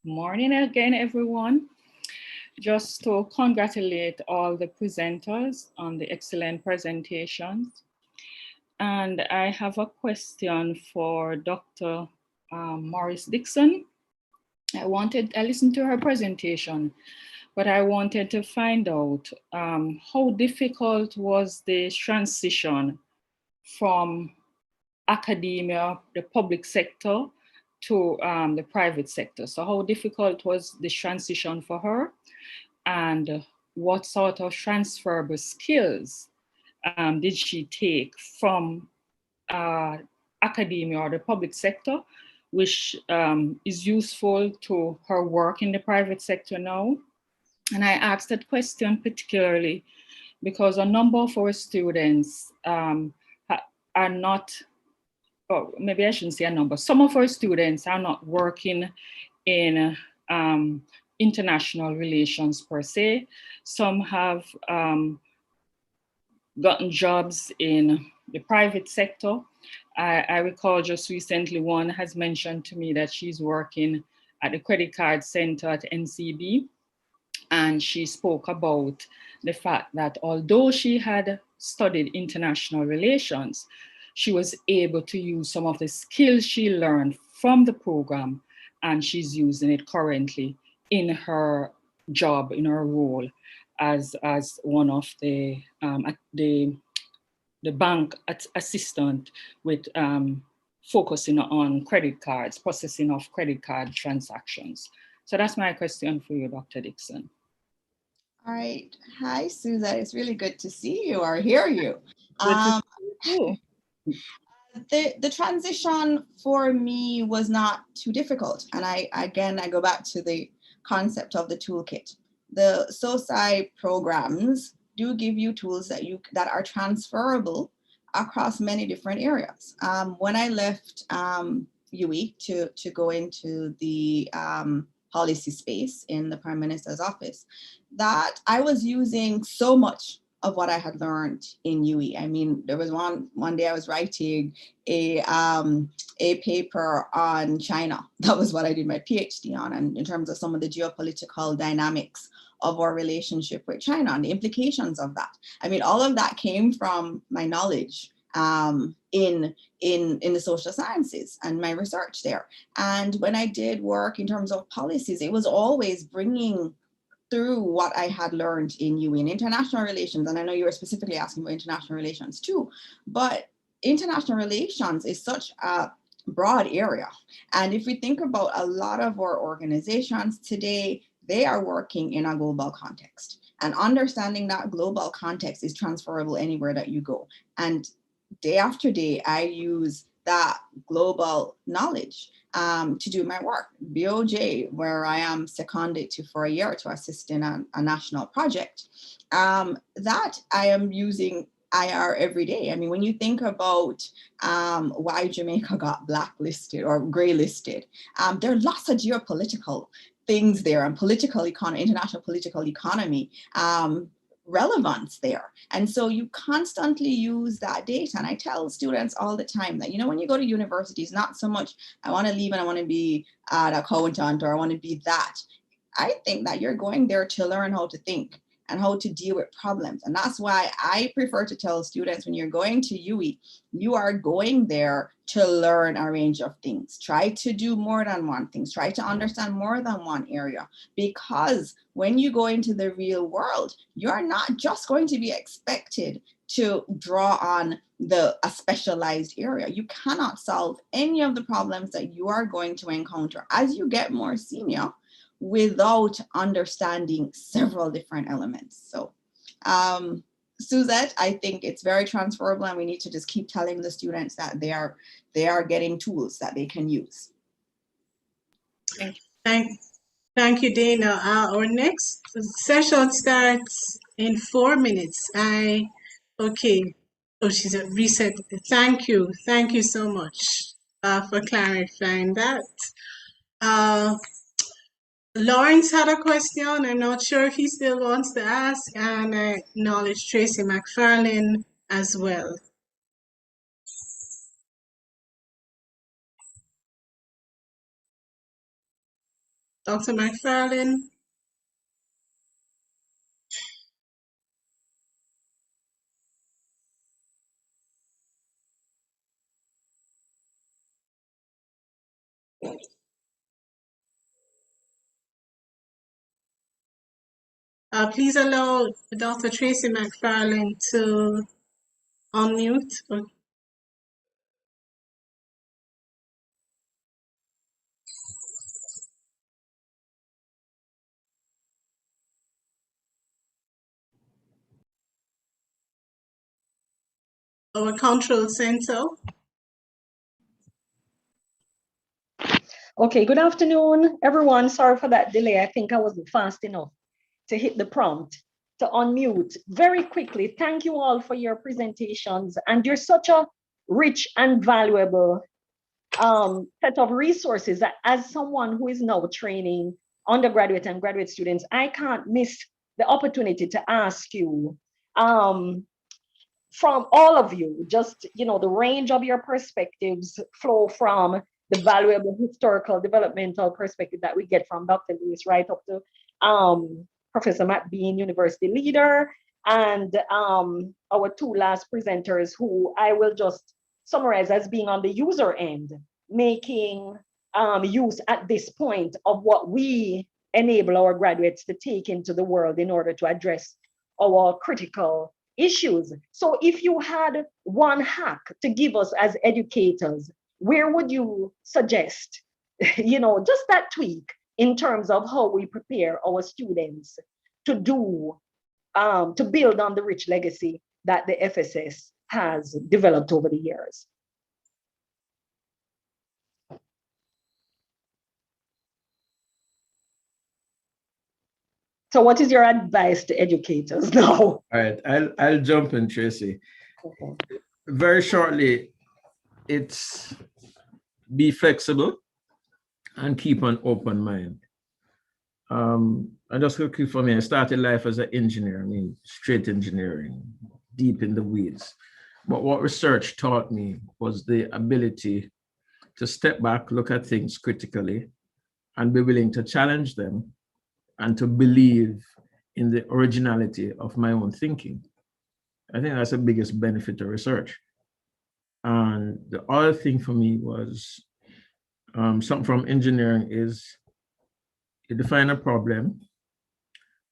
morning again, everyone. Just to congratulate all the presenters on the excellent presentations. And I have a question for Dr. Morris Dixon. I listened to her presentation, but I wanted to find out how difficult was the transition from academia, the public sector, to the private sector. So how difficult was the transition for her? And what sort of transferable skills did she take from academia or the public sector, which is useful to her work in the private sector now? And I asked that question particularly because a number of our students are not, or maybe I shouldn't say a number, some of our students are not working in international relations per se. Some have gotten jobs in the private sector. I recall just recently one has mentioned to me that she's working at the credit card center at NCB. And she spoke about the fact that although she had studied international relations, she was able to use some of the skills she learned from the program, and she's using it currently in her job, in her role as one of the bank assistant with focusing on credit cards, processing of credit card transactions. So that's my question for you, Dr. Dixon. All right. Hi, Susan. It's really good to see you or hear you. The transition for me was not too difficult. And I go back to the concept of the toolkit. The SOCI programs do give you tools that are transferable across many different areas. When I left UE to go into the policy space in the Prime Minister's office, that I was using so much of what I had learned in UE. I mean, there was one day I was writing a paper on China. That was what I did my PhD on, and in terms of some of the geopolitical dynamics of our relationship with China and the implications of that. I mean, all of that came from my knowledge in the social sciences and my research there. And when I did work in terms of policies, it was always bringing through what I had learned in UE in international relations. And I know you were specifically asking about international relations too, but international relations is such a broad area. And if we think about a lot of our organizations today, they are working in a global context. And understanding that global context is transferable anywhere that you go. And day after day, I use that global knowledge to do my work. BOJ, where I am seconded to for a year to assist in a national project, that I am using IR every day. I mean, when you think about why Jamaica got blacklisted or gray listed, there are lots of geopolitical things there and international political economy relevance there. And so you constantly use that data. And I tell students all the time that, when you go to universities, not so much, I want to leave and I want to be an accountant or I want to be that. I think that you're going there to learn how to think and how to deal with problems. And that's why I prefer to tell students, when you're going to UE, you are going there to learn a range of things. Try to do more than one thing. Try to understand more than one area, because when you go into the real world, you're not just going to be expected to draw on a specialized area. You cannot solve any of the problems that you are going to encounter as you get more senior without understanding several different elements. So Suzette, I think it's very transferable, and we need to just keep telling the students that they are getting tools that they can use. Thank you, Dana. Our next session starts in 4 minutes. Okay. Oh, she's a reset. Thank you so much for clarifying that. Lawrence had a question. I'm not sure if he still wants to ask, and I acknowledge Tracy McFarlane as well. Dr. McFarlane. Please allow Dr. Tracy McFarlane to unmute. Our control center. Okay, good afternoon, everyone. Sorry for that delay. I think I wasn't fast enough to hit the prompt to unmute. Very quickly, thank you all for your presentations. And you're such a rich and valuable set of resources that, as someone who is now training undergraduate and graduate students, I can't miss the opportunity to ask you from all of you, just, the range of your perspectives flow from the valuable historical developmental perspective that we get from Dr. Lewis right up to Professor Matt Bean, university leader, and our two last presenters, who I will just summarize as being on the user end, making use at this point of what we enable our graduates to take into the world in order to address our critical issues. So if you had one hack to give us as educators, where would you suggest, just that tweak in terms of how we prepare our students to do, to build on the rich legacy that the FSS has developed over the years? So what is your advice to educators now? All right, I'll jump in, Tracy. Okay. Very shortly, it's be flexible and keep an open mind. And just quickly for me, I started life as an engineer, straight engineering, deep in the weeds. But what research taught me was the ability to step back, look at things critically, and be willing to challenge them and to believe in the originality of my own thinking. I think that's the biggest benefit of research. And the other thing for me was something from engineering is you define a problem,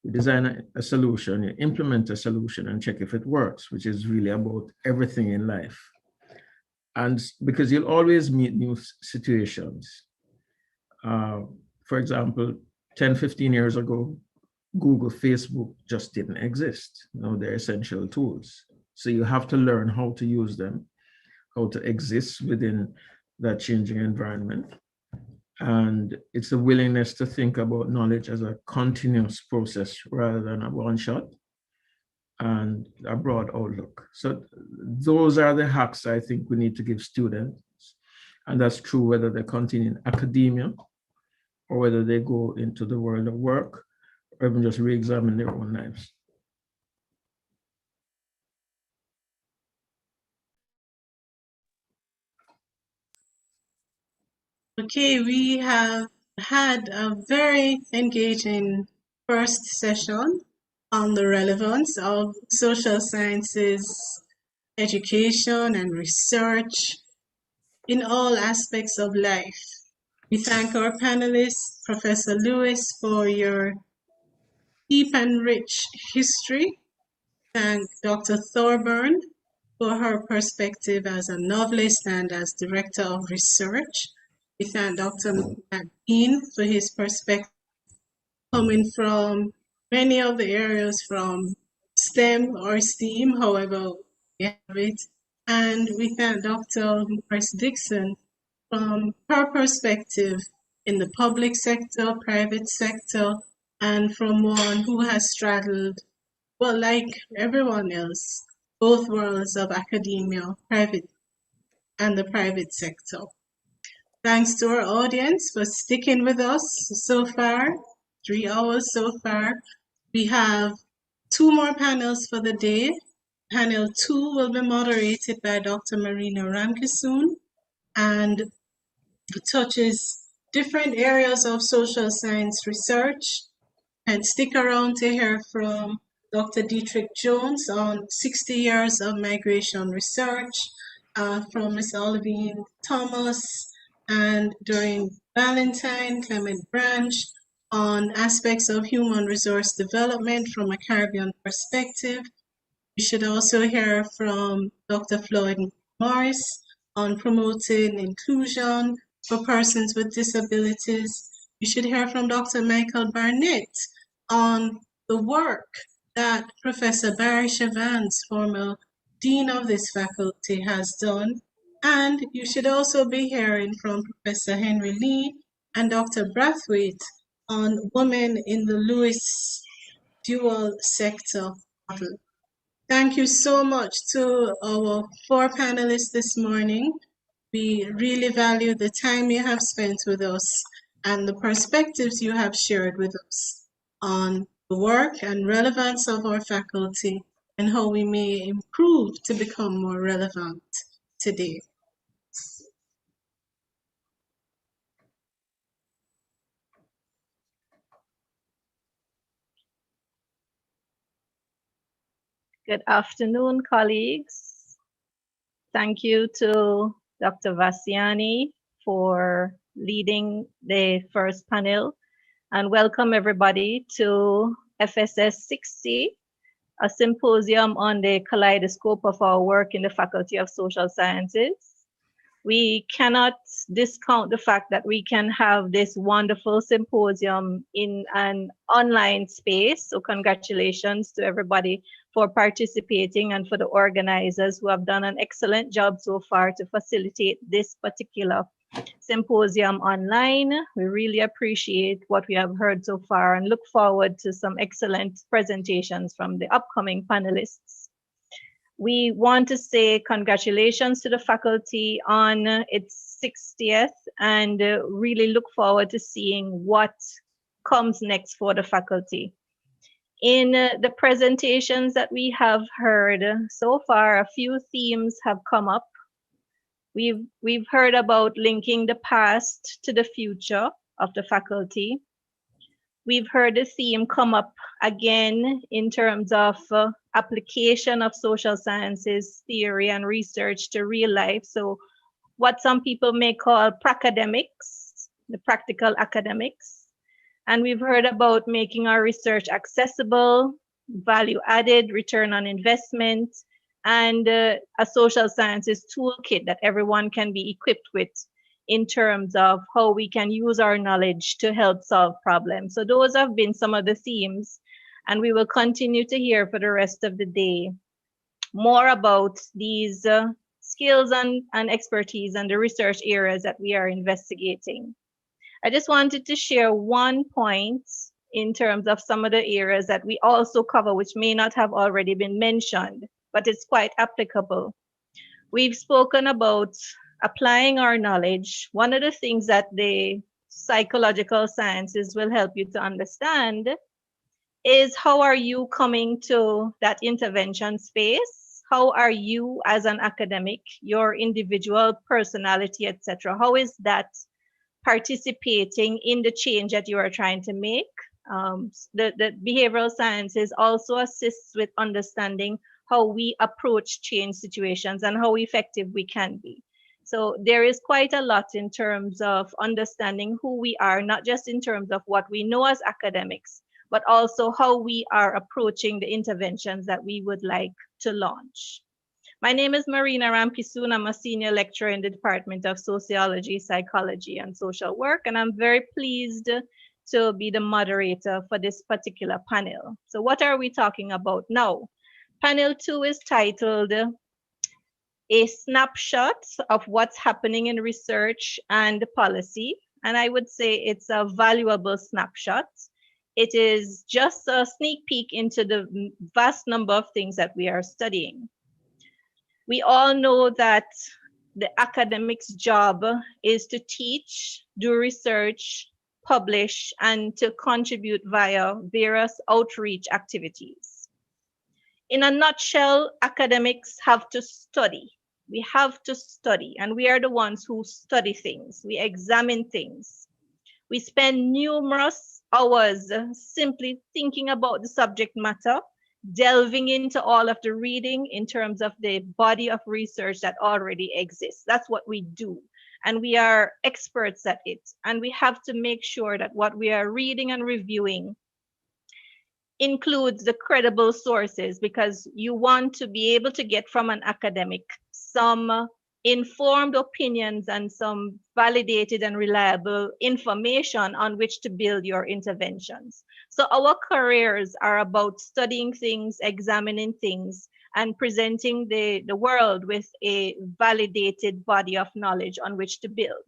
you design a solution, you implement a solution and check if it works, which is really about everything in life. And because you'll always meet new situations. For example, 10, 15 years ago, Google, Facebook just didn't exist. They're essential tools. So you have to learn how to use them, how to exist within that changing environment. And it's a willingness to think about knowledge as a continuous process rather than a one shot, and a broad outlook. So those are the hacks I think we need to give students. And that's true whether they continue in academia or whether they go into the world of work, or even just re-examine their own lives. Okay, we have had a very engaging first session. on the relevance of social sciences, education, and research in all aspects of life. We thank our panelists, Professor Lewis, for your deep and rich history. Thank Dr. Thorburn for her perspective as a novelist and as director of research. We thank Dr. McBean for his perspective coming from many of the areas from STEM or STEAM, however we have it. And we thank Dr. Morris Dixon from her perspective in the public sector, private sector, and from one who has straddled, well, like everyone else, both worlds of academia, private and the private sector. Thanks to our audience for sticking with us so far, 3 hours so far. We have 2 more panels for the day. Panel 2 will be moderated by Dr. Marina Ramkisoon and touches different areas of social science research. And stick around to hear from Dr. Dietrich Jones on 60 years of migration research, from Ms. Olivine Thomas, and during Valentine, Clement Branch on aspects of human resource development from a Caribbean perspective. We should also hear from Dr. Floyd Morris on promoting inclusion for persons with disabilities. We should hear from Dr. Michael Barnett on the work that Professor Barry Chavans, former Dean of this faculty, has done. And you should also be hearing from Professor Henry Lee and Dr. Brathwaite on women in the Lewis dual sector model. Thank you so much to our 4 panelists this morning. We really value the time you have spent with us and the perspectives you have shared with us on the work and relevance of our faculty and how we may improve to become more relevant today. Good afternoon, colleagues. Thank you to Dr. Vassiani for leading the first panel, and welcome everybody to FSS 60, a symposium on the kaleidoscope of our work in the Faculty of Social Sciences. We cannot discount the fact that we can have this wonderful symposium in an online space. So congratulations to everybody for participating and for the organizers who have done an excellent job so far to facilitate this particular symposium online. We really appreciate what we have heard so far and look forward to some excellent presentations from the upcoming panelists. We want to say congratulations to the faculty on its 60th and really look forward to seeing what comes next for the faculty. In the presentations that we have heard so far, a few themes have come up. We've heard about linking the past to the future of the faculty. We've heard the theme come up again in terms of application of social sciences theory and research to real life. So what some people may call pracademics, the practical academics. And we've heard about making our research accessible, value added, return on investment, and a social sciences toolkit that everyone can be equipped with in terms of how we can use our knowledge to help solve problems. So those have been some of the themes, and we will continue to hear for the rest of the day more about these skills and expertise and the research areas that we are investigating. I just wanted to share one point in terms of some of the areas that we also cover, which may not have already been mentioned, but it's quite applicable. We've spoken about applying our knowledge. One of the things that the psychological sciences will help you to understand is how are you coming to that intervention space? How are you as an academic, your individual personality, etc.? How is that participating in the change that you are trying to make? The behavioral sciences also assists with understanding how we approach change situations and how effective we can be. So there is quite a lot in terms of understanding who we are, not just in terms of what we know as academics, but also how we are approaching the interventions that we would like to launch. My name is Marina Rampisoon. I'm a senior lecturer in the Department of Sociology, Psychology, and Social Work, and I'm very pleased to be the moderator for this particular panel. So what are we talking about now? Panel 2 is titled A Snapshot of What's Happening in Research and Policy, and I would say it's a valuable snapshot. It is just a sneak peek into the vast number of things that we are studying. We all know that the academic's job is to teach, do research, publish, and to contribute via various outreach activities. In a nutshell, academics have to study. We have to study, and we are the ones who study things. We examine things. We spend numerous hours simply thinking about the subject matter, delving into all of the reading in terms of the body of research that already exists. That's what we do. And we are experts at it. And we have to make sure that what we are reading and reviewing includes the credible sources, because you want to be able to get from an academic some informed opinions and some validated and reliable information on which to build your interventions. So our careers are about studying things, examining things, and presenting the world with a validated body of knowledge on which to build.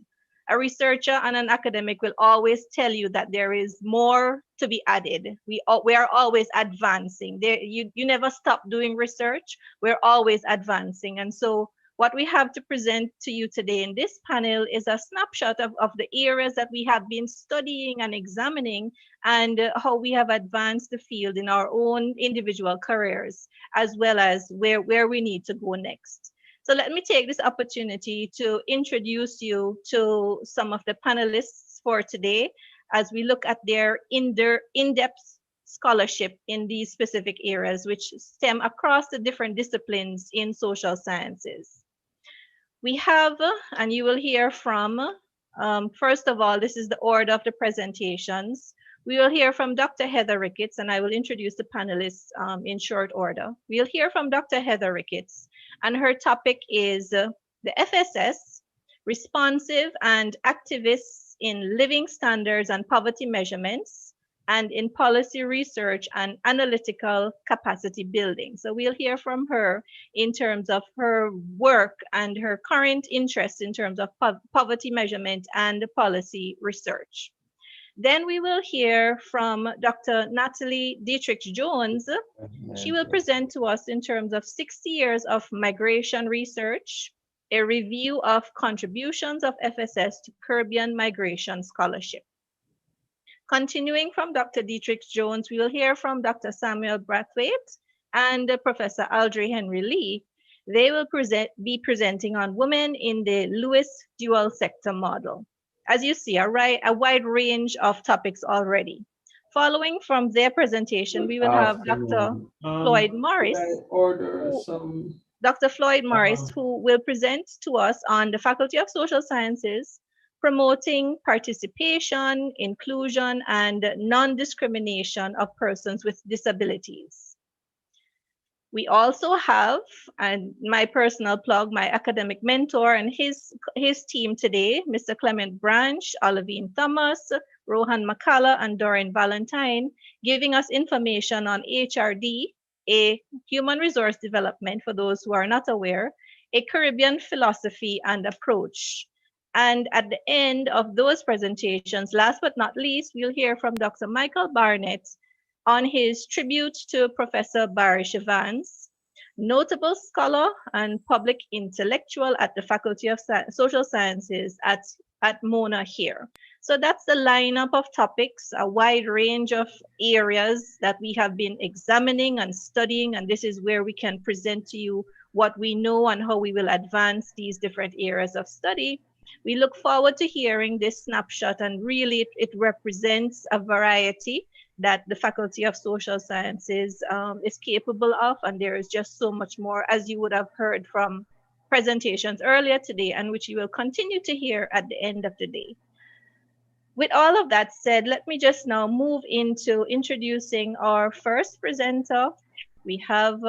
A researcher and an academic will always tell you that there is more to be added. We are always advancing. You never stop doing research. We're always advancing. And so what we have to present to you today in this panel is a snapshot of the areas that we have been studying and examining, and how we have advanced the field in our own individual careers, as well as where we need to go next. So let me take this opportunity to introduce you to some of the panelists for today as we look at their in-depth scholarship in these specific areas, which stem across the different disciplines in social sciences. We have, and you will hear from, first of all, this is the order of the presentations. We will hear from Dr. Heather Ricketts, and I will introduce the panelists in short order. We'll hear from Dr. Heather Ricketts, and her topic is the FSS, responsive and activists in living standards and poverty measurements, and in policy research and analytical capacity building. So we'll hear from her in terms of her work and her current interest in terms of poverty measurement and policy research. Then we will hear from Dr. Natalie Dietrich-Jones. She will present to us in terms of 60 years of migration research, a review of contributions of FSS to Caribbean migration scholarship. Continuing from Dr. Dietrich-Jones, we will hear from Dr. Samuel Brathwaite and Professor Audrey Henry Lee. They will be presenting on women in the Lewis dual sector model. As you see, a wide range of topics already. Following from their presentation, we will have Dr. Floyd Morris. Dr. Floyd Morris, who will present to us on the Faculty of Social Sciences, promoting participation, inclusion, and non-discrimination of persons with disabilities. We also have, and my personal plug, my academic mentor and his team today, Mr. Clement Branch, Olivine Thomas, Rohan Makala, and Doreen Valentine, giving us information on HRD, a human resource development, for those who are not aware, a Caribbean philosophy and approach. And at the end of those presentations, last but not least, we'll hear from Dr. Michael Barnett on his tribute to Professor Barish Evans, notable scholar and public intellectual at the Faculty of Social Sciences at Mona here. So that's the lineup of topics, a wide range of areas that we have been examining and studying, and this is where we can present to you what we know and how we will advance these different areas of study. We look forward to hearing this snapshot, and really it represents a variety that the Faculty of Social Sciences is capable of, and there is just so much more, as you would have heard from presentations earlier today, and which you will continue to hear at the end of the day. With all of that said, let me just now move into introducing our first presenter. We have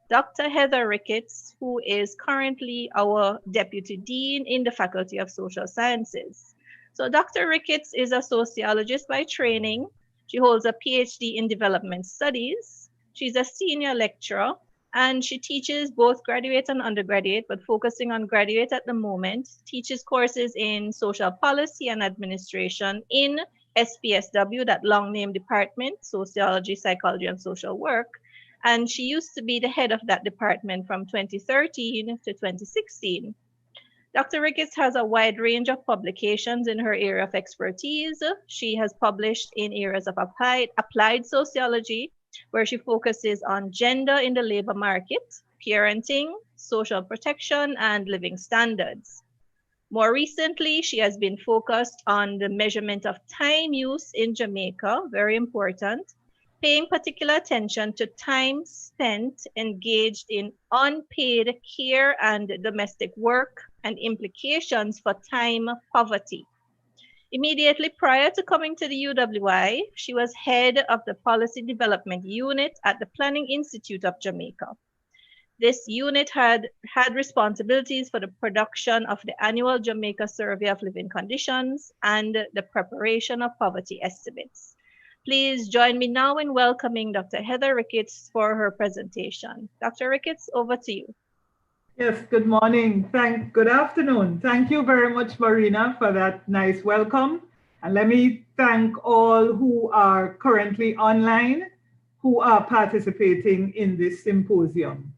Dr. Heather Ricketts, who is currently our Deputy Dean in the Faculty of Social Sciences. So Dr. Ricketts is a sociologist by training. She holds a PhD in Development Studies. She's a senior lecturer, and she teaches both graduate and undergraduate, but focusing on graduate at the moment, teaches courses in social policy and administration in SPSW, that long name department, Sociology, Psychology, and Social Work. And she used to be the head of that department from 2013 to 2016. Dr. Ricketts has a wide range of publications in her area of expertise. She has published in areas of applied sociology, where she focuses on gender in the labor market, parenting, social protection, and living standards. More recently, she has been focused on the measurement of time use in Jamaica, very important, paying particular attention to time spent engaged in unpaid care and domestic work and implications for time poverty. Immediately prior to coming to the UWI, she was head of the Policy Development Unit at the Planning Institute of Jamaica. This unit had responsibilities for the production of the annual Jamaica Survey of Living Conditions and the preparation of poverty estimates. Please join me now in welcoming Dr. Heather Ricketts for her presentation. Dr. Ricketts, over to you. Yes, good morning. Good afternoon. Thank you very much, Marina, for that nice welcome. And let me thank all who are currently online, who are participating in this symposium.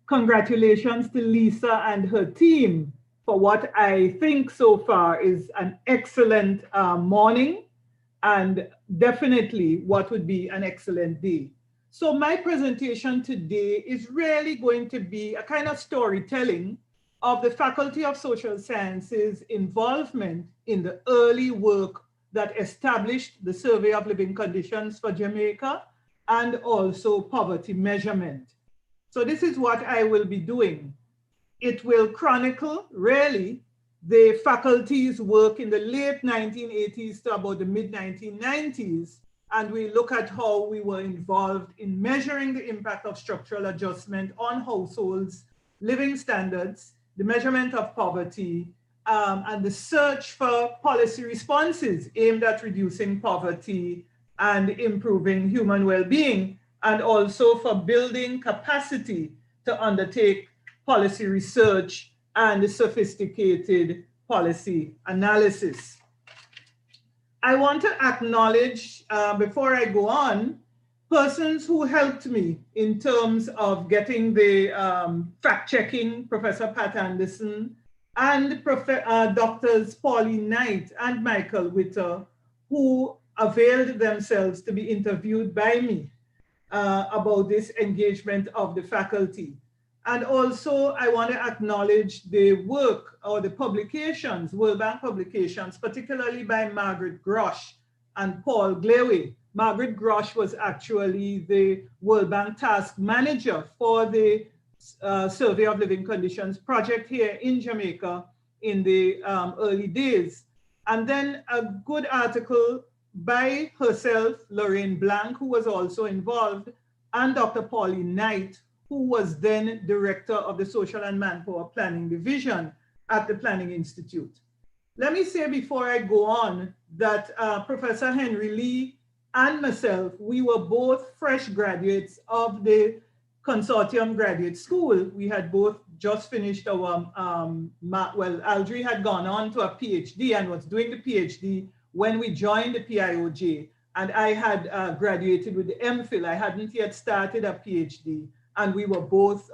Congratulations to Lisa and her team for what I think so far is an excellent morning, and definitely what would be an excellent day. So my presentation today is really going to be a kind of storytelling of the Faculty of Social Sciences involvement in the early work that established the Survey of Living Conditions for Jamaica and also poverty measurement. So this is what I will be doing. It will chronicle really the faculty's work in the late 1980s to about the mid 1990s, and we look at how we were involved in measuring the impact of structural adjustment on households, living standards, the measurement of poverty, and the search for policy responses aimed at reducing poverty and improving human well-being, and also for building capacity to undertake policy research and sophisticated policy analysis. I want to acknowledge, before I go on, persons who helped me in terms of getting the fact-checking, Professor Pat Anderson, and Doctors Pauline Knight and Michael Witter, who availed themselves to be interviewed by me about this engagement of the faculty. And also, I want to acknowledge the work or the publications, World Bank publications, particularly by Margaret Grosh and Paul Glewey. Margaret Grosh was actually the World Bank task manager for the Survey of Living Conditions project here in Jamaica in the early days. And then a good article by herself, Lorraine Blanc, who was also involved, and Dr. Pauline Knight, who was then director of the Social and Manpower Planning Division at the Planning Institute. Let me say before I go on that Professor Henry Lee and myself, we were both fresh graduates of the Consortium Graduate School. We had both just finished our, well, Aldry had gone on to a PhD and was doing the PhD when we joined the PIOJ. And I had graduated with the MPhil. I hadn't yet started a PhD. And we were both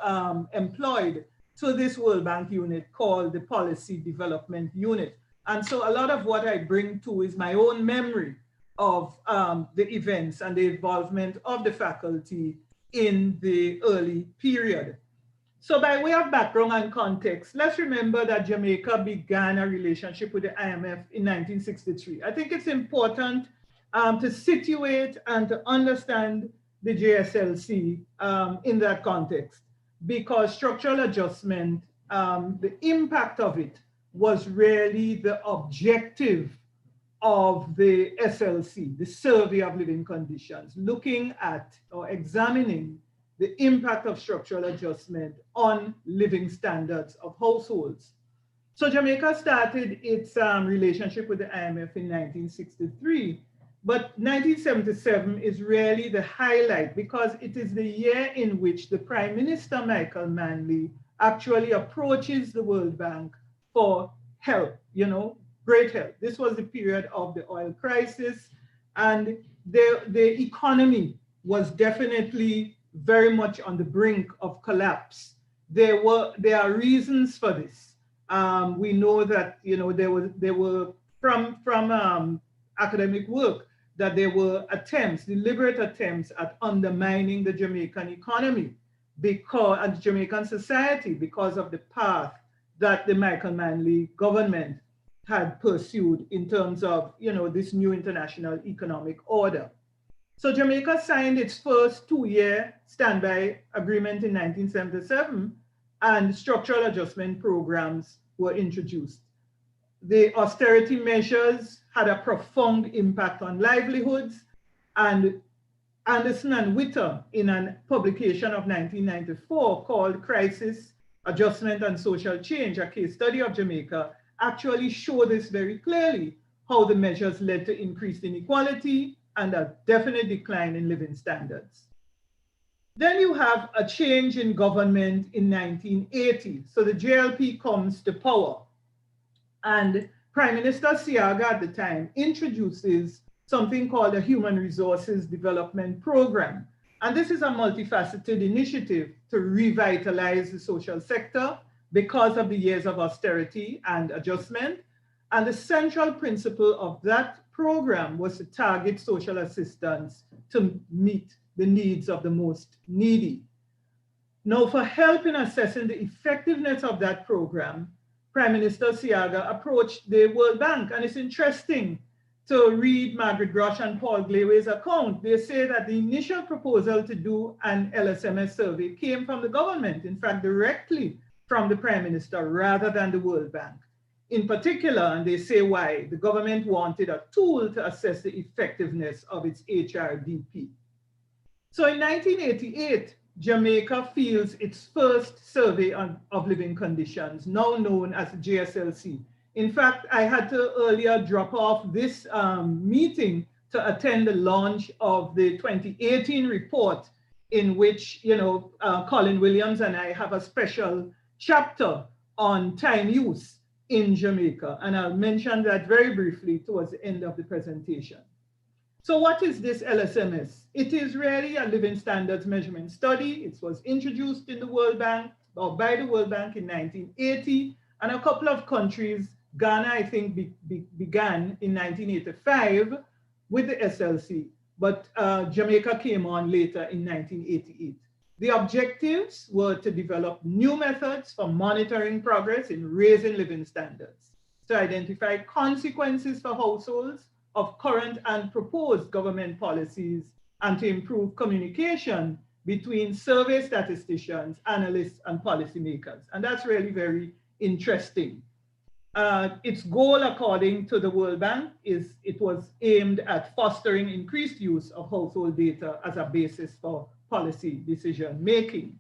employed to this World Bank unit called the Policy Development Unit. And so a lot of what I bring to is my own memory of the events and the involvement of the faculty in the early period. So by way of background and context, let's remember that Jamaica began a relationship with the IMF in 1963. I think it's important to situate and to understand the JSLC in that context, because structural adjustment, the impact of it was really the objective of the SLC, the Survey of Living Conditions, looking at or examining the impact of structural adjustment on living standards of households. So Jamaica started its relationship with the IMF in 1963, but 1977 is really the highlight because it is the year in which the Prime Minister, Michael Manley, actually approaches the World Bank for help, great help. This was the period of the oil crisis, and the economy was definitely very much on the brink of collapse. There are reasons for this. We know that there were from academic work that there were deliberate attempts at undermining the Jamaican economy and the Jamaican society because of the path that the Michael Manley government had pursued in terms of this new international economic order. So Jamaica signed its first 2-year standby agreement in 1977, and structural adjustment programs were introduced. The austerity measures had a profound impact on livelihoods, and Anderson and Witter, in a publication of 1994 called Crisis, Adjustment and Social Change, a case study of Jamaica, actually show this very clearly, how the measures led to increased inequality and a definite decline in living standards. Then you have a change in government in 1980. So the JLP comes to power, and Prime Minister Siaga at the time introduces something called a Human Resources Development Program. And this is a multifaceted initiative to revitalize the social sector because of the years of austerity and adjustment. And the central principle of that program was to target social assistance to meet the needs of the most needy. Now, for help in assessing the effectiveness of that program, Prime Minister Siaga approached the World Bank. And it's interesting to read Margaret Grosh and Paul Gleway's account. They say that the initial proposal to do an LSMS survey came from the government, in fact, directly from the Prime Minister rather than the World Bank. In particular, and they say why, the government wanted a tool to assess the effectiveness of its HRDP. So in 1988, Jamaica fields its first survey of living conditions, now known as the JSLC. In fact, I had to earlier drop off this meeting to attend the launch of the 2018 report, in which Colin Williams and I have a special chapter on time use in Jamaica. And I'll mention that very briefly towards the end of the presentation. So what is this LSMS? It is really a living standards measurement study. It was introduced in the World Bank, or by the World Bank in 1980, and a couple of countries, Ghana, I think, began in 1985 with the SLC, but Jamaica came on later in 1988. The objectives were to develop new methods for monitoring progress in raising living standards, to identify consequences for households of current and proposed government policies, and to improve communication between survey statisticians, analysts, and policymakers. And that's really very interesting. Its goal, according to the World Bank, is it was aimed at fostering increased use of household data as a basis for policy decision making.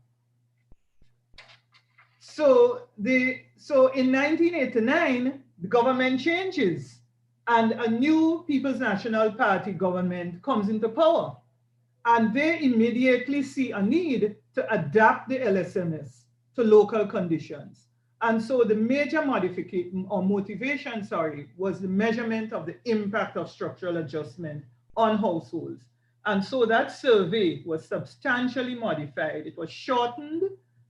So in 1989, the government changes, and a new People's National Party government comes into power. And they immediately see a need to adapt the LSMS to local conditions. And so the major modification or motivation, was the measurement of the impact of structural adjustment on households. And so that survey was substantially modified. It was shortened,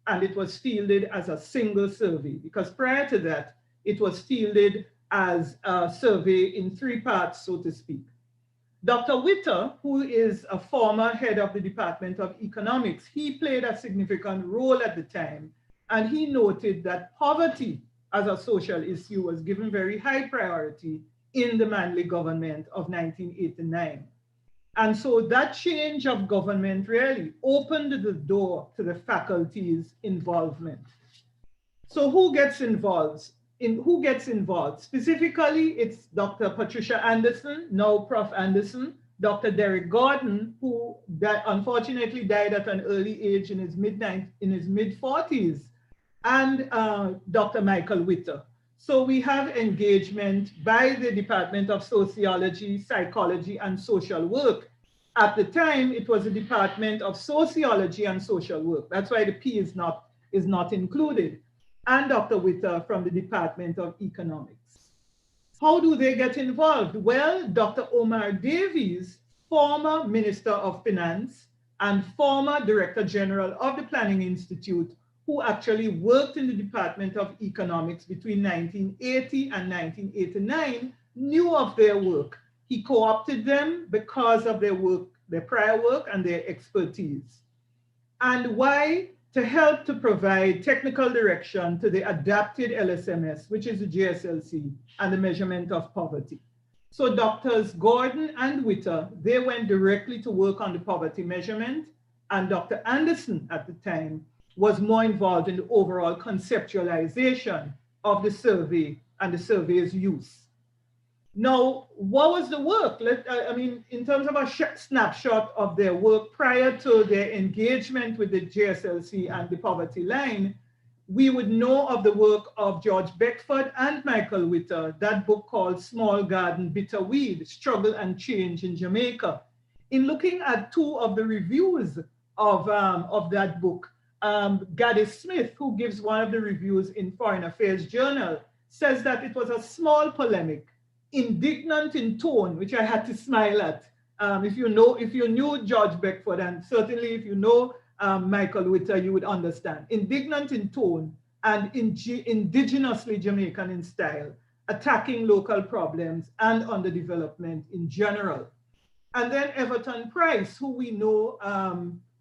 and it was fielded as a single survey, because prior to that, it was fielded as a survey in 3 parts, so to speak. Dr. Witter, who is a former head of the Department of Economics, he played a significant role at the time, and he noted that poverty as a social issue was given very high priority in the Manley government of 1989. And so that change of government really opened the door to the faculty's involvement. So who gets involved? Who gets involved? Specifically, it's Dr. Patricia Anderson, now Prof. Anderson, Dr. Derek Gordon, who unfortunately died at an early age in his mid-40s, and Dr. Michael Witter. So we have engagement by the Department of Sociology, Psychology, and Social Work. At the time, it was the Department of Sociology and Social Work. That's why the P is not included. And Dr. Witter from the Department of Economics. How do they get involved? Well, Dr. Omar Davies, former Minister of Finance and former Director General of the Planning Institute, who actually worked in the Department of Economics between 1980 and 1989, knew of their work. He co-opted them because of their work, their prior work and their expertise. And why? To help to provide technical direction to the adapted LSMS, which is the GSLC, and the measurement of poverty. So Doctors Gordon and Witter, they went directly to work on the poverty measurement, and Dr. Anderson at the time was more involved in the overall conceptualization of the survey and the survey's use. Now, what was the work? In terms of a snapshot of their work prior to their engagement with the GSLC and the poverty line, we would know of the work of George Beckford and Michael Witter, that book called Small Garden Bitter Weed, Struggle and Change in Jamaica. In looking at two of the reviews of that book, Gaddis Smith, who gives one of the reviews in Foreign Affairs Journal, says that it was a small polemic, indignant in tone, which I had to smile at. If you knew George Beckford, and certainly if you know Michael Witter, you would understand. Indignant in tone and indigenously Jamaican in style, attacking local problems and underdevelopment in general. And then Everton Price, who we know,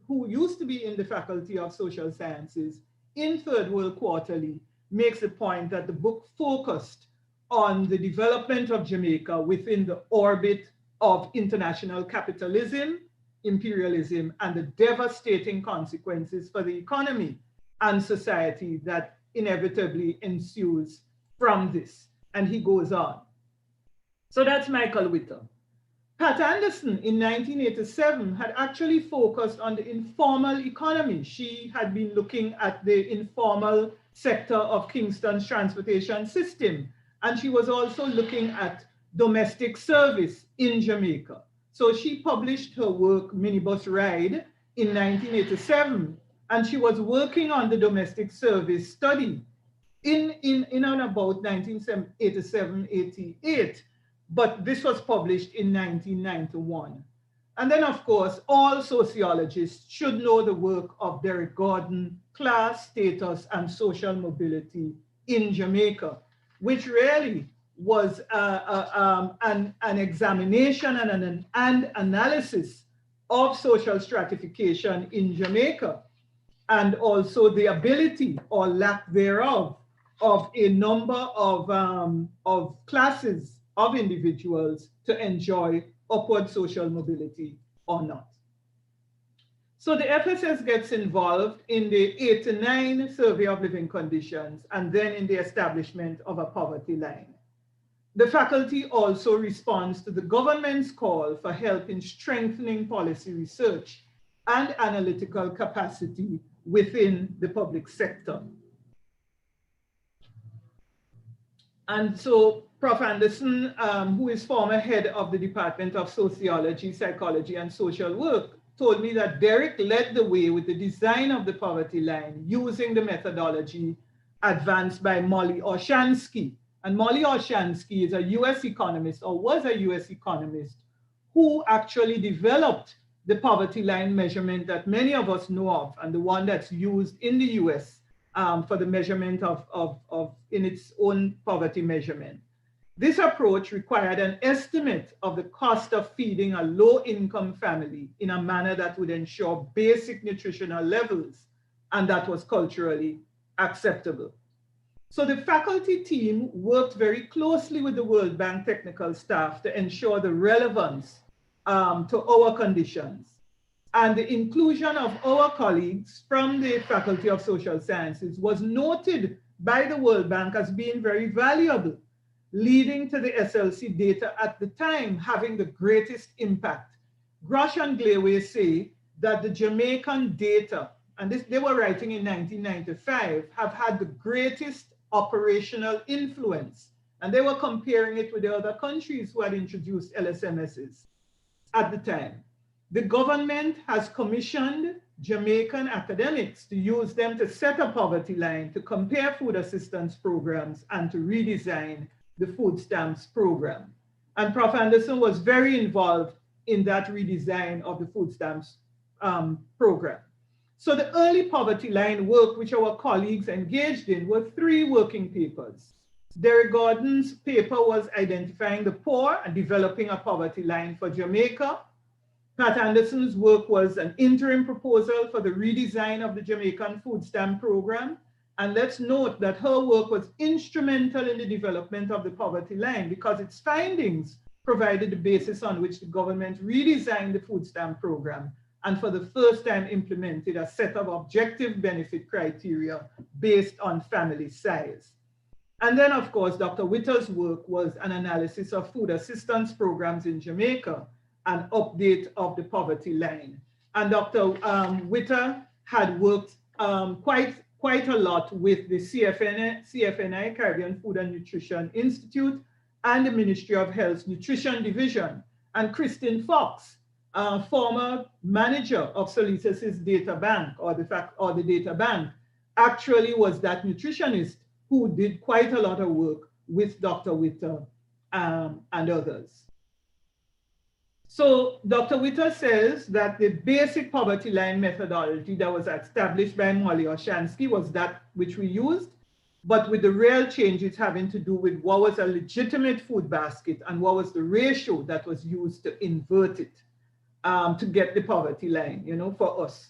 who used to be in the Faculty of Social Sciences in Third World Quarterly, makes the point that the book focused on the development of Jamaica within the orbit of international capitalism, imperialism, and the devastating consequences for the economy and society that inevitably ensues from this. And he goes on. So that's Michael Witter. Pat Anderson in 1987 had actually focused on the informal economy. She had been looking at the informal sector of Kingston's transportation system. And she was also looking at domestic service in Jamaica. So she published her work, Minibus Ride, in 1987. And she was working on the domestic service study in and about 1987, 88. But this was published in 1991. And then, of course, all sociologists should know the work of Derek Gordon, Class, Status, and Social Mobility in Jamaica, which really was an examination and an analysis of social stratification in Jamaica, and also the ability or lack thereof of a number of classes of individuals to enjoy upward social mobility or not. So the FSS gets involved in the 89 Survey of Living Conditions and then in the establishment of a poverty line. The faculty also responds to the government's call for help in strengthening policy research and analytical capacity within the public sector. And so Prof. Anderson, who is former head of the Department of Sociology, Psychology, and Social Work, told me that Derek led the way with the design of the poverty line using the methodology advanced by Molly Orshansky. And Molly Orshansky is a US economist, or was a US economist, who actually developed the poverty line measurement that many of us know of, and the one that's used in the US for the measurement in its own poverty measurement. This approach required an estimate of the cost of feeding a low-income family in a manner that would ensure basic nutritional levels, and that was culturally acceptable. So the faculty team worked very closely with the World Bank technical staff to ensure the relevance to our conditions. And the inclusion of our colleagues from the Faculty of Social Sciences was noted by the World Bank as being very valuable, leading to the SLC data at the time having the greatest impact. Grush and Glayway say that the Jamaican data, and this they were writing in 1995, have had the greatest operational influence. And they were comparing it with the other countries who had introduced LSMSs at the time. The government has commissioned Jamaican academics to use them to set a poverty line, to compare food assistance programs, and to redesign the food stamps program. And Prof. Anderson was very involved in that redesign of the food stamps program. So the early poverty line work which our colleagues engaged in were 3 working papers. Derek Gordon's paper was identifying the poor and developing a poverty line for Jamaica. Pat Anderson's work was an interim proposal for the redesign of the Jamaican food stamp program. And let's note that her work was instrumental in the development of the poverty line because its findings provided the basis on which the government redesigned the food stamp program and for the first time implemented a set of objective benefit criteria based on family size. And then, of course, Dr. Witter's work was an analysis of food assistance programs in Jamaica, an update of the poverty line. And Dr. Witter had worked quite a lot with the CFNI, Caribbean Food and Nutrition Institute, and the Ministry of Health's Nutrition Division. And Christine Fox, former manager of Solicitous Data Bank, or the Data Bank, actually was that nutritionist who did quite a lot of work with Dr. Witter and others. So Dr. Witter says that the basic poverty line methodology that was established by Molly Oshansky was that which we used, but with the real changes having to do with what was a legitimate food basket and what was the ratio that was used to invert it to get the poverty line, for us.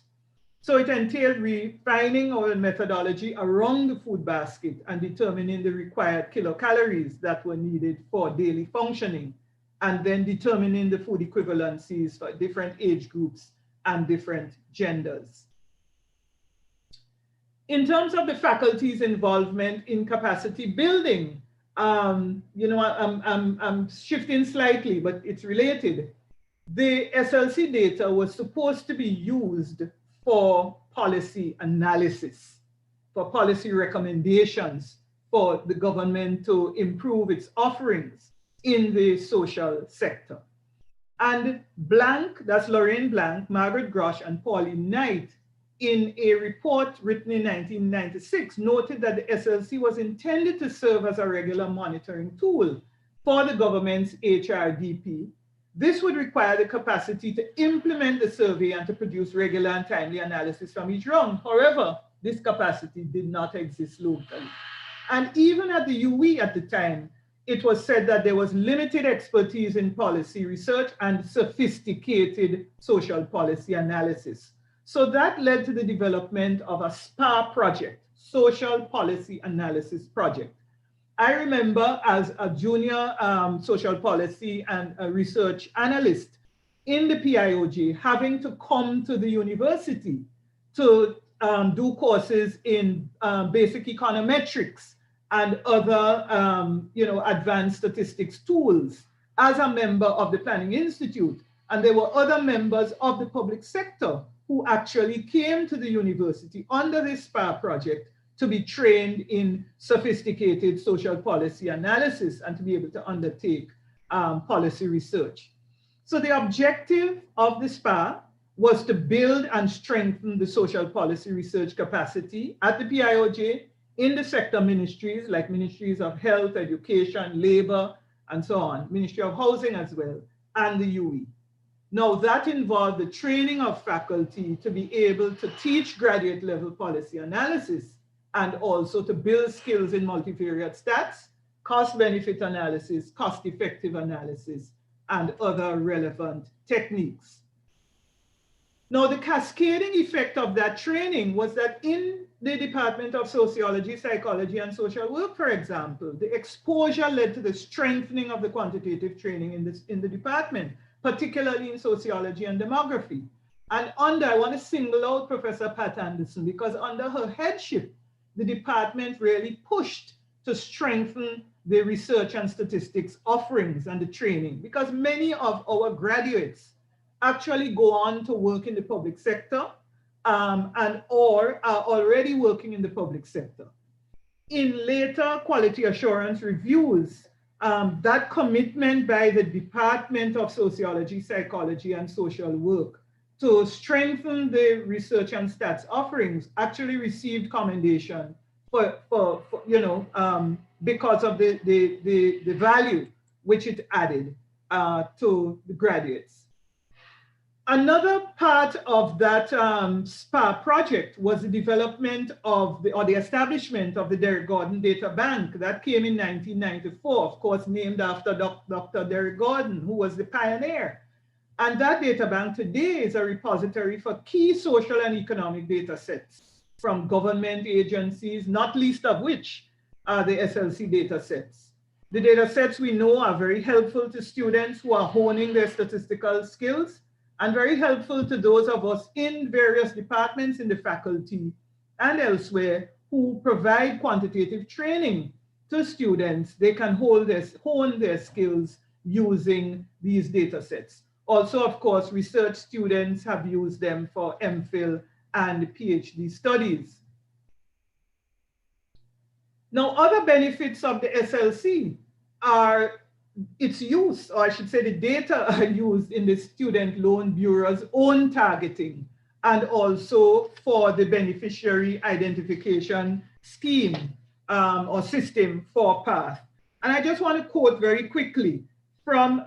So it entailed refining our methodology around the food basket and determining the required kilocalories that were needed for daily functioning, and then determining the food equivalencies for different age groups and different genders. In terms of the faculty's involvement in capacity building, I'm shifting slightly, but it's related. The SLC data was supposed to be used for policy analysis, for policy recommendations for the government to improve its offerings in the social sector. And Blank, that's Lorraine Blank, Margaret Grush, and Pauline Knight, in a report written in 1996, noted that the SLC was intended to serve as a regular monitoring tool for the government's HRDP. This would require the capacity to implement the survey and to produce regular and timely analysis from each round. However, this capacity did not exist locally. And even at the UE at the time, it was said that there was limited expertise in policy research and sophisticated social policy analysis. So that led to the development of a SPA project, Social Policy Analysis Project. I remember as a junior social policy and research analyst in the PIOJ having to come to the university to do courses in basic econometrics and other advanced statistics tools as a member of the Planning Institute. And there were other members of the public sector who actually came to the university under this SPA project to be trained in sophisticated social policy analysis and to be able to undertake policy research. So the objective of the SPA was to build and strengthen the social policy research capacity at the PIOJ in the sector ministries like Ministries of Health, Education, Labor, and so on, Ministry of Housing as well, and the UE. Now that involved the training of faculty to be able to teach graduate level policy analysis and also to build skills in multivariate stats, cost-benefit analysis, cost-effective analysis, and other relevant techniques. Now, the cascading effect of that training was that in the Department of Sociology, Psychology, and Social Work, for example, the exposure led to the strengthening of the quantitative training in the department, particularly in sociology and demography. And I want to single out Professor Pat Anderson, because under her headship, the department really pushed to strengthen the research and statistics offerings and the training, because many of our graduates actually go on to work in the public sector or are already working in the public sector. In later quality assurance reviews, that commitment by the Department of Sociology, Psychology, and Social Work to strengthen the research and stats offerings actually received commendation because of the value which it added to the graduates. Another part of that SPA project was the development of the establishment of the Derek Gordon Data Bank that came in 1994, of course, named after Dr. Derek Gordon, who was the pioneer. And that data bank today is a repository for key social and economic data sets from government agencies, not least of which are the SLC data sets. The data sets we know are very helpful to students who are honing their statistical skills, and very helpful to those of us in various departments in the faculty and elsewhere who provide quantitative training to students. They can hone their skills using these data sets. Also, of course, research students have used them for MPhil and PhD studies. Now, other benefits of the SLC are its use, or I should say the data are used in the Student Loan Bureau's own targeting, and also for the beneficiary identification scheme or system for PATH. And I just want to quote very quickly from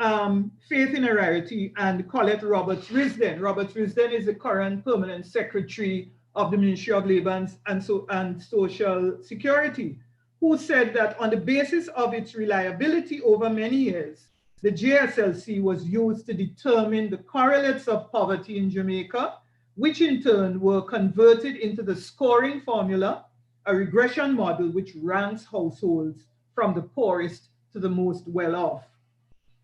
Faith in Rarity and Colette Roberts-Risden. Roberts-Risden is the current permanent secretary of the Ministry of Labor and Social Security, who said that on the basis of its reliability over many years, the JSLC was used to determine the correlates of poverty in Jamaica, which in turn were converted into the scoring formula, a regression model which ranks households from the poorest to the most well-off.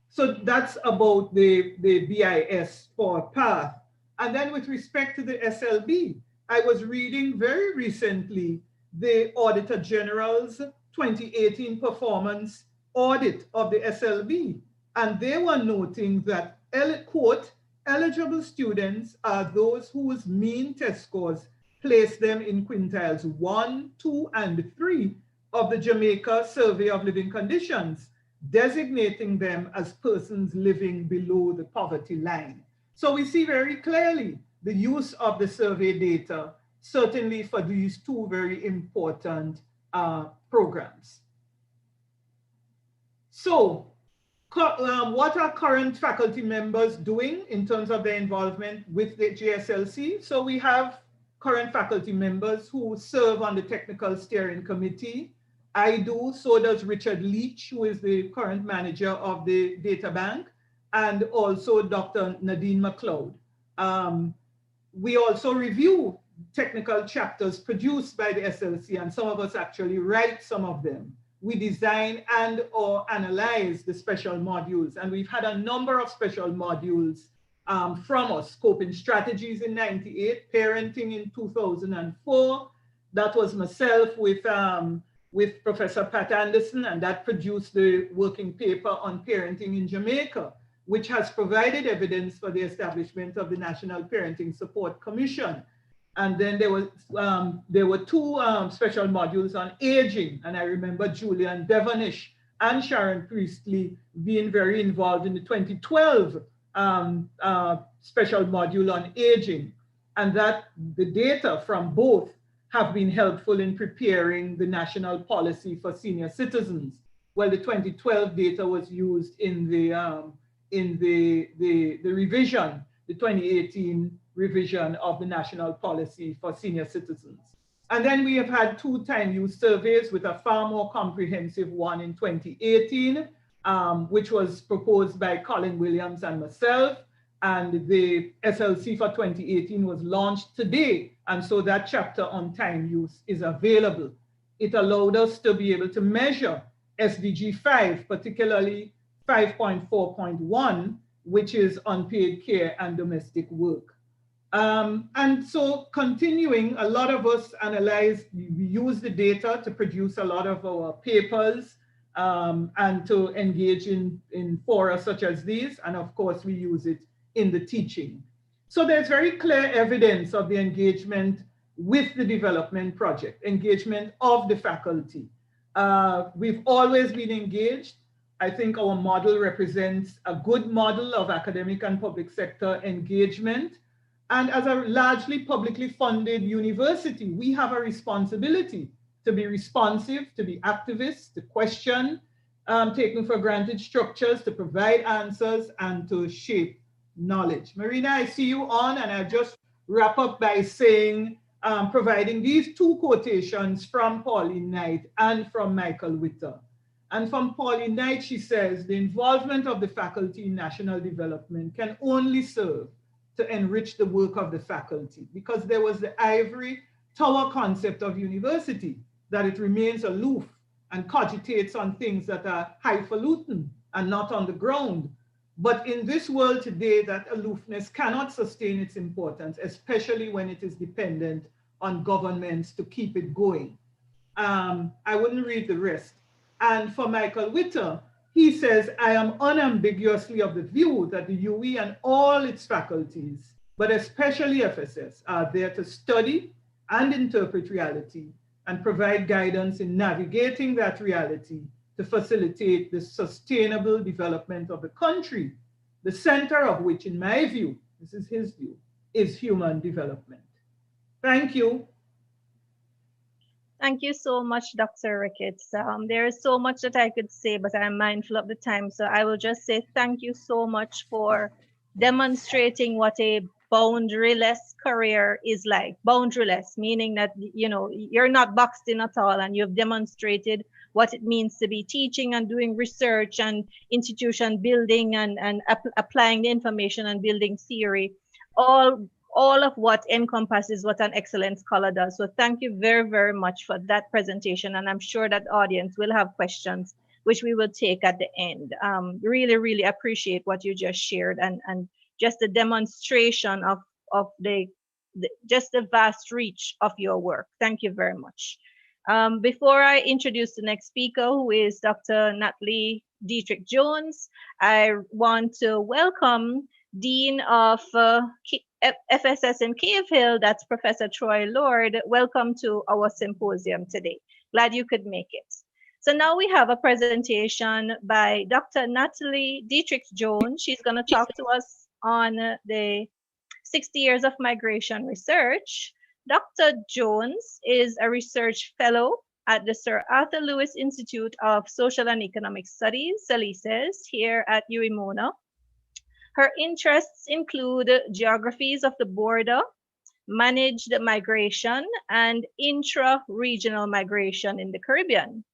So that's about the BIS for PATH. And then with respect to the SLB, I was reading very recently the Auditor General's 2018 performance audit of the SLB. And they were noting that, quote, eligible students are those whose mean test scores place them in quintiles 1, 2, and 3 of the Jamaica Survey of Living Conditions, designating them as persons living below the poverty line. So we see very clearly the use of the survey data, certainly for these two very important programs. So what are current faculty members doing in terms of their involvement with the JSLC? So we have current faculty members who serve on the technical steering committee. I do, so does Richard Leach, who is the current manager of the data bank, and also Dr. Nadine McLeod. We also review technical chapters produced by the SLC, and some of us actually write some of them. We design and or analyze the special modules, and we've had a number of special modules from us: Coping Strategies in '98, Parenting in 2004. That was myself with Professor Pat Anderson, and that produced the working paper on parenting in Jamaica, which has provided evidence for the establishment of the National Parenting Support Commission. And then there were two special modules on aging, and I remember Julian Devonish and Sharon Priestley being very involved in the 2012 special module on aging, and that the data from both have been helpful in preparing the national policy for senior citizens. Well, the 2012 data was used in the revision, the 2018 revision of the national policy for senior citizens. And then we have had two time-use surveys with a far more comprehensive one in 2018, which was proposed by Colin Williams and myself. and the SLC for 2018 was launched today. And so that chapter on time use is available. It allowed us to be able to measure SDG 5, particularly 5.4.1, which is unpaid care and domestic work. And so continuing, a lot of us analyze, we use the data to produce a lot of our papers and to engage in fora such as these. And of course, we use it in the teaching. So there's very clear evidence of the engagement with the development project, engagement of the faculty. We've always been engaged. I think our model represents a good model of academic and public sector engagement. And as a largely publicly funded university, we have a responsibility to be responsive, to be activists, to question taken for granted structures, to provide answers, and to shape knowledge. Marina, I see you on, and I'll just wrap up by saying, providing these two quotations from Pauline Knight and from Michael Witter. And from Pauline Knight, she says, the involvement of the faculty in national development can only serve to enrich the work of the faculty, because there was the ivory tower concept of university, that it remains aloof and cogitates on things that are highfalutin and not on the ground. But in this world today, that aloofness cannot sustain its importance, especially when it is dependent on governments to keep it going. I wouldn't read the rest. And for Michael Witter, he says, I am unambiguously of the view that the UE and all its faculties, but especially FSS, are there to study and interpret reality and provide guidance in navigating that reality to facilitate the sustainable development of the country, the center of which, in my view, this is his view, is human development. Thank you. Thank you so much, Dr. Ricketts. There is so much that I could say, but I'm mindful of the time. So I will just say thank you so much for demonstrating what a boundaryless career is like. Boundaryless, meaning that, you know, you're not boxed in at all, and you've demonstrated what it means to be teaching and doing research and institution building and applying the information and building theory, all of what encompasses what an excellent scholar does. So thank you very, very much for that presentation. And I'm sure that audience will have questions, which we will take at the end. Really, really appreciate what you just shared and just the demonstration of just the vast reach of your work. Thank you very much. Before I introduce the next speaker, who is Dr. Natalie Dietrich Jones, I want to welcome Dean of FSS in Cave Hill, that's Professor Troy Lord. Welcome to our symposium today. Glad you could make it. So now we have a presentation by Dr. Natalie Dietrich Jones. She's going to talk to us on the 60 years of migration research. Dr. Jones is a research fellow at the Sir Arthur Lewis Institute of Social and Economic Studies, SALISES, here at UWI-Mona. Her interests include geographies of the border, managed migration, and intra-regional migration in the Caribbean.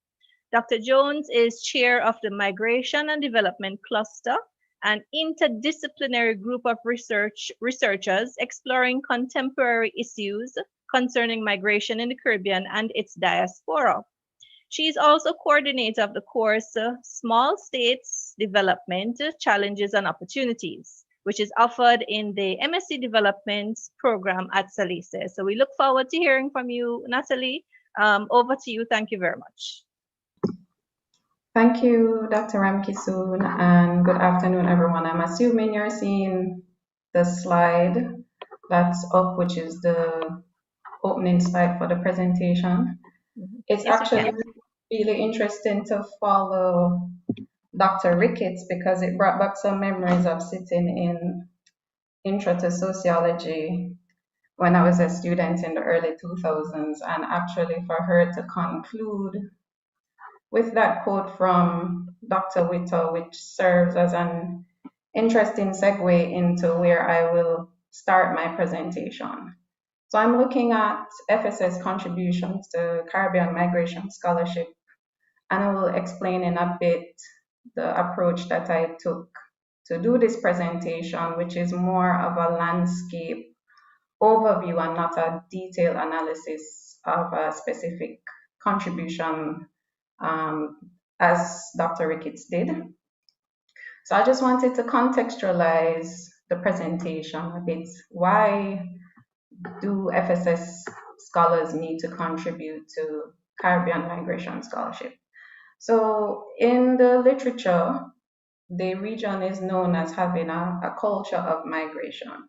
Dr. Jones is chair of the Migration and Development Cluster, an interdisciplinary group of researchers exploring contemporary issues concerning migration in the Caribbean and its diaspora. She is also coordinator of the course Small States Development, Challenges and Opportunities, which is offered in the MSc Development program at SALISES. So we look forward to hearing from you, Natalie. Over to you. Thank you very much. Thank you, Dr. Ramkisoon, and good afternoon, everyone. I'm assuming you're seeing the slide that's up, which is the opening slide for the presentation. It's actually really interesting to follow Dr. Ricketts because it brought back some memories of sitting in Intro to Sociology when I was a student in the early 2000s, and actually for her to conclude with that quote from Dr. Witter, which serves as an interesting segue into where I will start my presentation. So I'm looking at FSS contributions to Caribbean Migration Scholarship, and I will explain in a bit the approach that I took to do this presentation, which is more of a landscape overview and not a detailed analysis of a specific contribution, as Dr. Ricketts did. So I just wanted to contextualize the presentation a bit. Why do FSS scholars need to contribute to Caribbean Migration Scholarship? So in the literature, the region is known as having a culture of migration.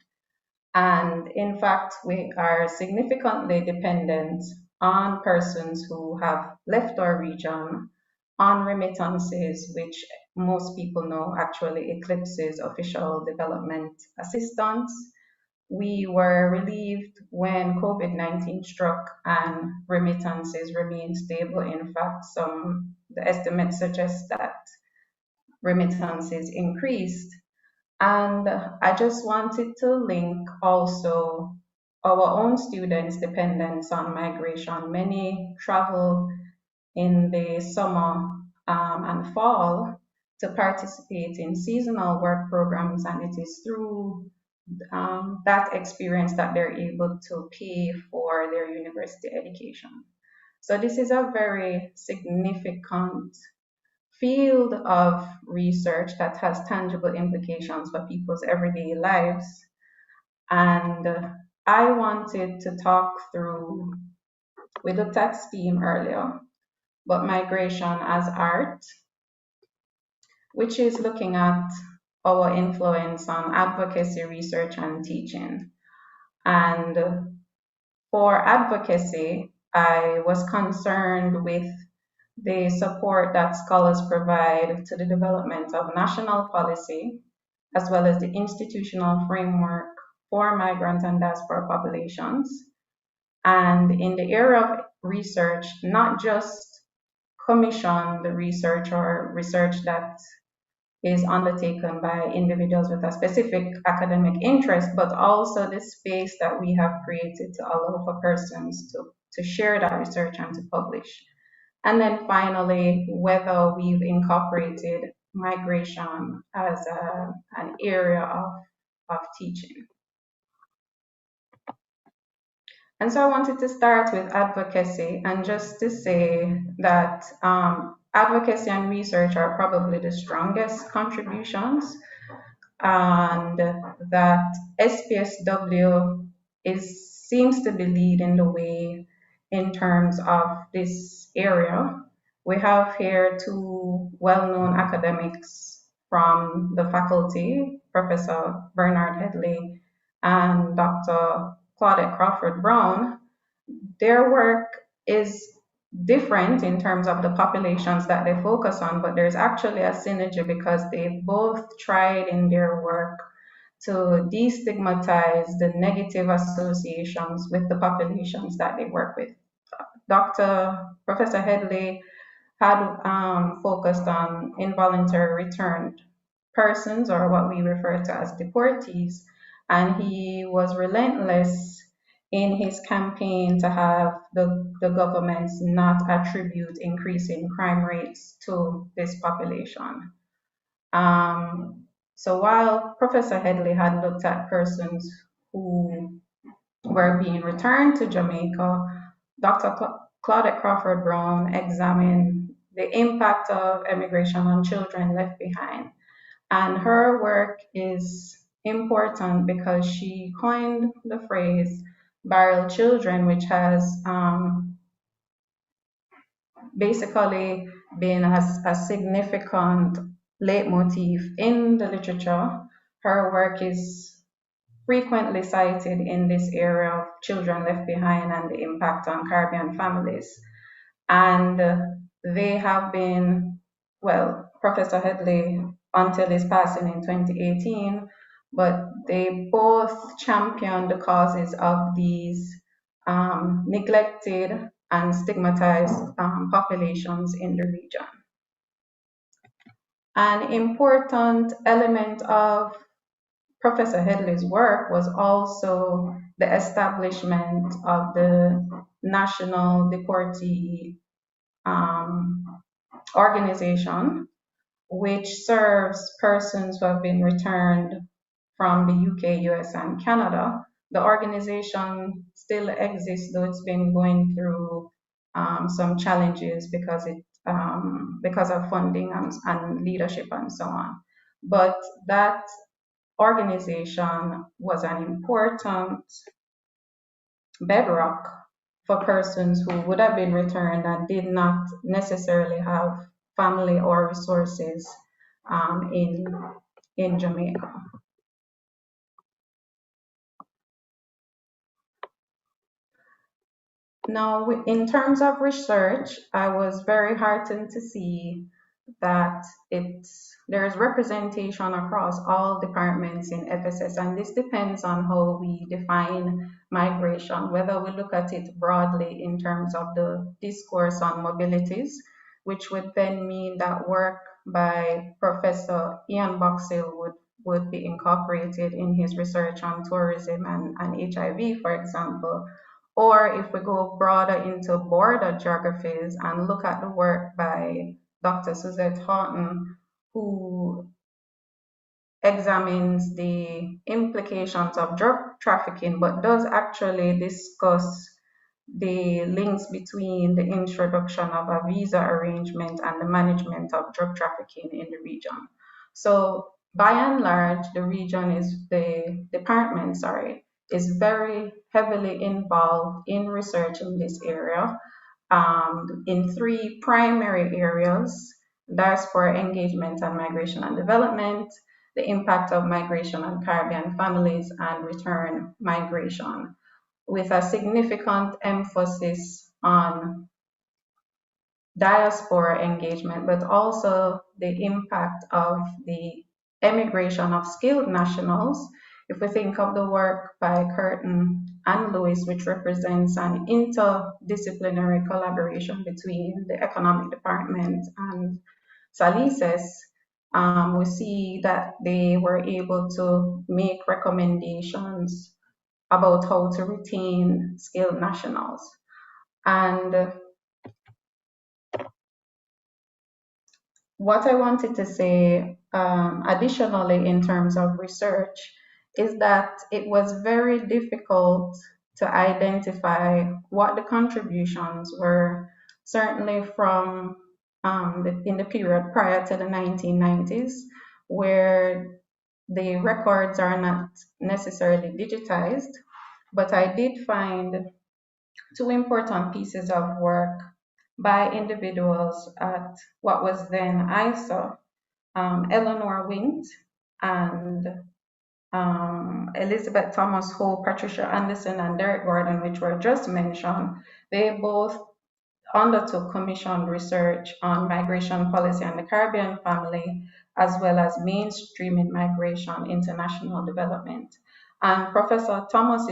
And in fact, we are significantly dependent on persons who have left our region on remittances, which most people know actually eclipses official development assistance. We were relieved when COVID-19 struck and remittances remained stable. In fact, the estimates suggest that remittances increased. And I just wanted to link also our own students' dependence on migration. Many travel in the summer and fall to participate in seasonal work programs, and it is through that experience that they're able to pay for their university education. So this is a very significant field of research that has tangible implications for people's everyday lives. And I wanted to talk through, we looked at STEAM earlier, but migration as art, which is looking at our influence on advocacy, research, and teaching. And for advocacy, I was concerned with the support that scholars provide to the development of national policy, as well as the institutional framework for migrant and diaspora populations. And in the area of research, not just commission the research or research that is undertaken by individuals with a specific academic interest, but also the space that we have created to allow for persons to share that research and to publish. And then finally, whether we've incorporated migration as an area of teaching. And so I wanted to start with advocacy, and just to say that advocacy and research are probably the strongest contributions, and that SPSW seems to be leading the way in terms of this area. We have here two well-known academics from the faculty, Professor Bernard Headley and Dr. Claudette Crawford Brown. Their work is different in terms of the populations that they focus on, but there's actually a synergy because they both tried in their work to destigmatize the negative associations with the populations that they work with. Professor Headley had focused on involuntary returned persons, or what we refer to as deportees, and he was relentless in his campaign to have the governments not attribute increasing crime rates to this population. So while Professor Headley had looked at persons who were being returned to Jamaica, Dr. Claudette Crawford Brown examined the impact of immigration on children left behind. And her work is important because she coined the phrase barrel children, which has basically been a significant leitmotif in the literature. Her work is frequently cited in this area of children left behind and the impact on Caribbean families. And they have been, well, Professor Headley until his passing in 2018, but they both championed the causes of these neglected and stigmatized populations in the region. An important element of Professor Headley's work was also the establishment of the National Deportee Organization, which serves persons who have been returned from the UK, US, and Canada. The organization still exists, though it's been going through some challenges because of funding and leadership and so on. But that organization was an important bedrock for persons who would have been returned and did not necessarily have family or resources in Jamaica. Now, in terms of research, I was very heartened to see that there's representation across all departments in FSS, and this depends on how we define migration, whether we look at it broadly in terms of the discourse on mobilities, which would then mean that work by Professor Ian Boxill would be incorporated in his research on tourism and HIV, for example. Or if we go broader into border geographies and look at the work by Dr. Suzette Houghton, who examines the implications of drug trafficking, but does actually discuss the links between the introduction of a visa arrangement and the management of drug trafficking in the region. So by and large, the department is very heavily involved in research in this area in three primary areas: diaspora engagement and migration and development, the impact of migration on Caribbean families, and return migration, with a significant emphasis on diaspora engagement, but also the impact of the emigration of skilled nationals. If we think of the work by Curtin and Lewis, which represents an interdisciplinary collaboration between the economic department and Salises, we see that they were able to make recommendations about how to retain skilled nationals. And what I wanted to say additionally in terms of research is that it was very difficult to identify what the contributions were, certainly from in the period prior to the 1990s, where the records are not necessarily digitized. But I did find two important pieces of work by individuals at what was then ISA, Eleanor Wint and Elizabeth Thomas Hope, Patricia Anderson, and Derek Gordon, which were just mentioned. They both undertook commissioned research on migration policy and the Caribbean family, as well as mainstreaming migration, international development. And Professor Thomas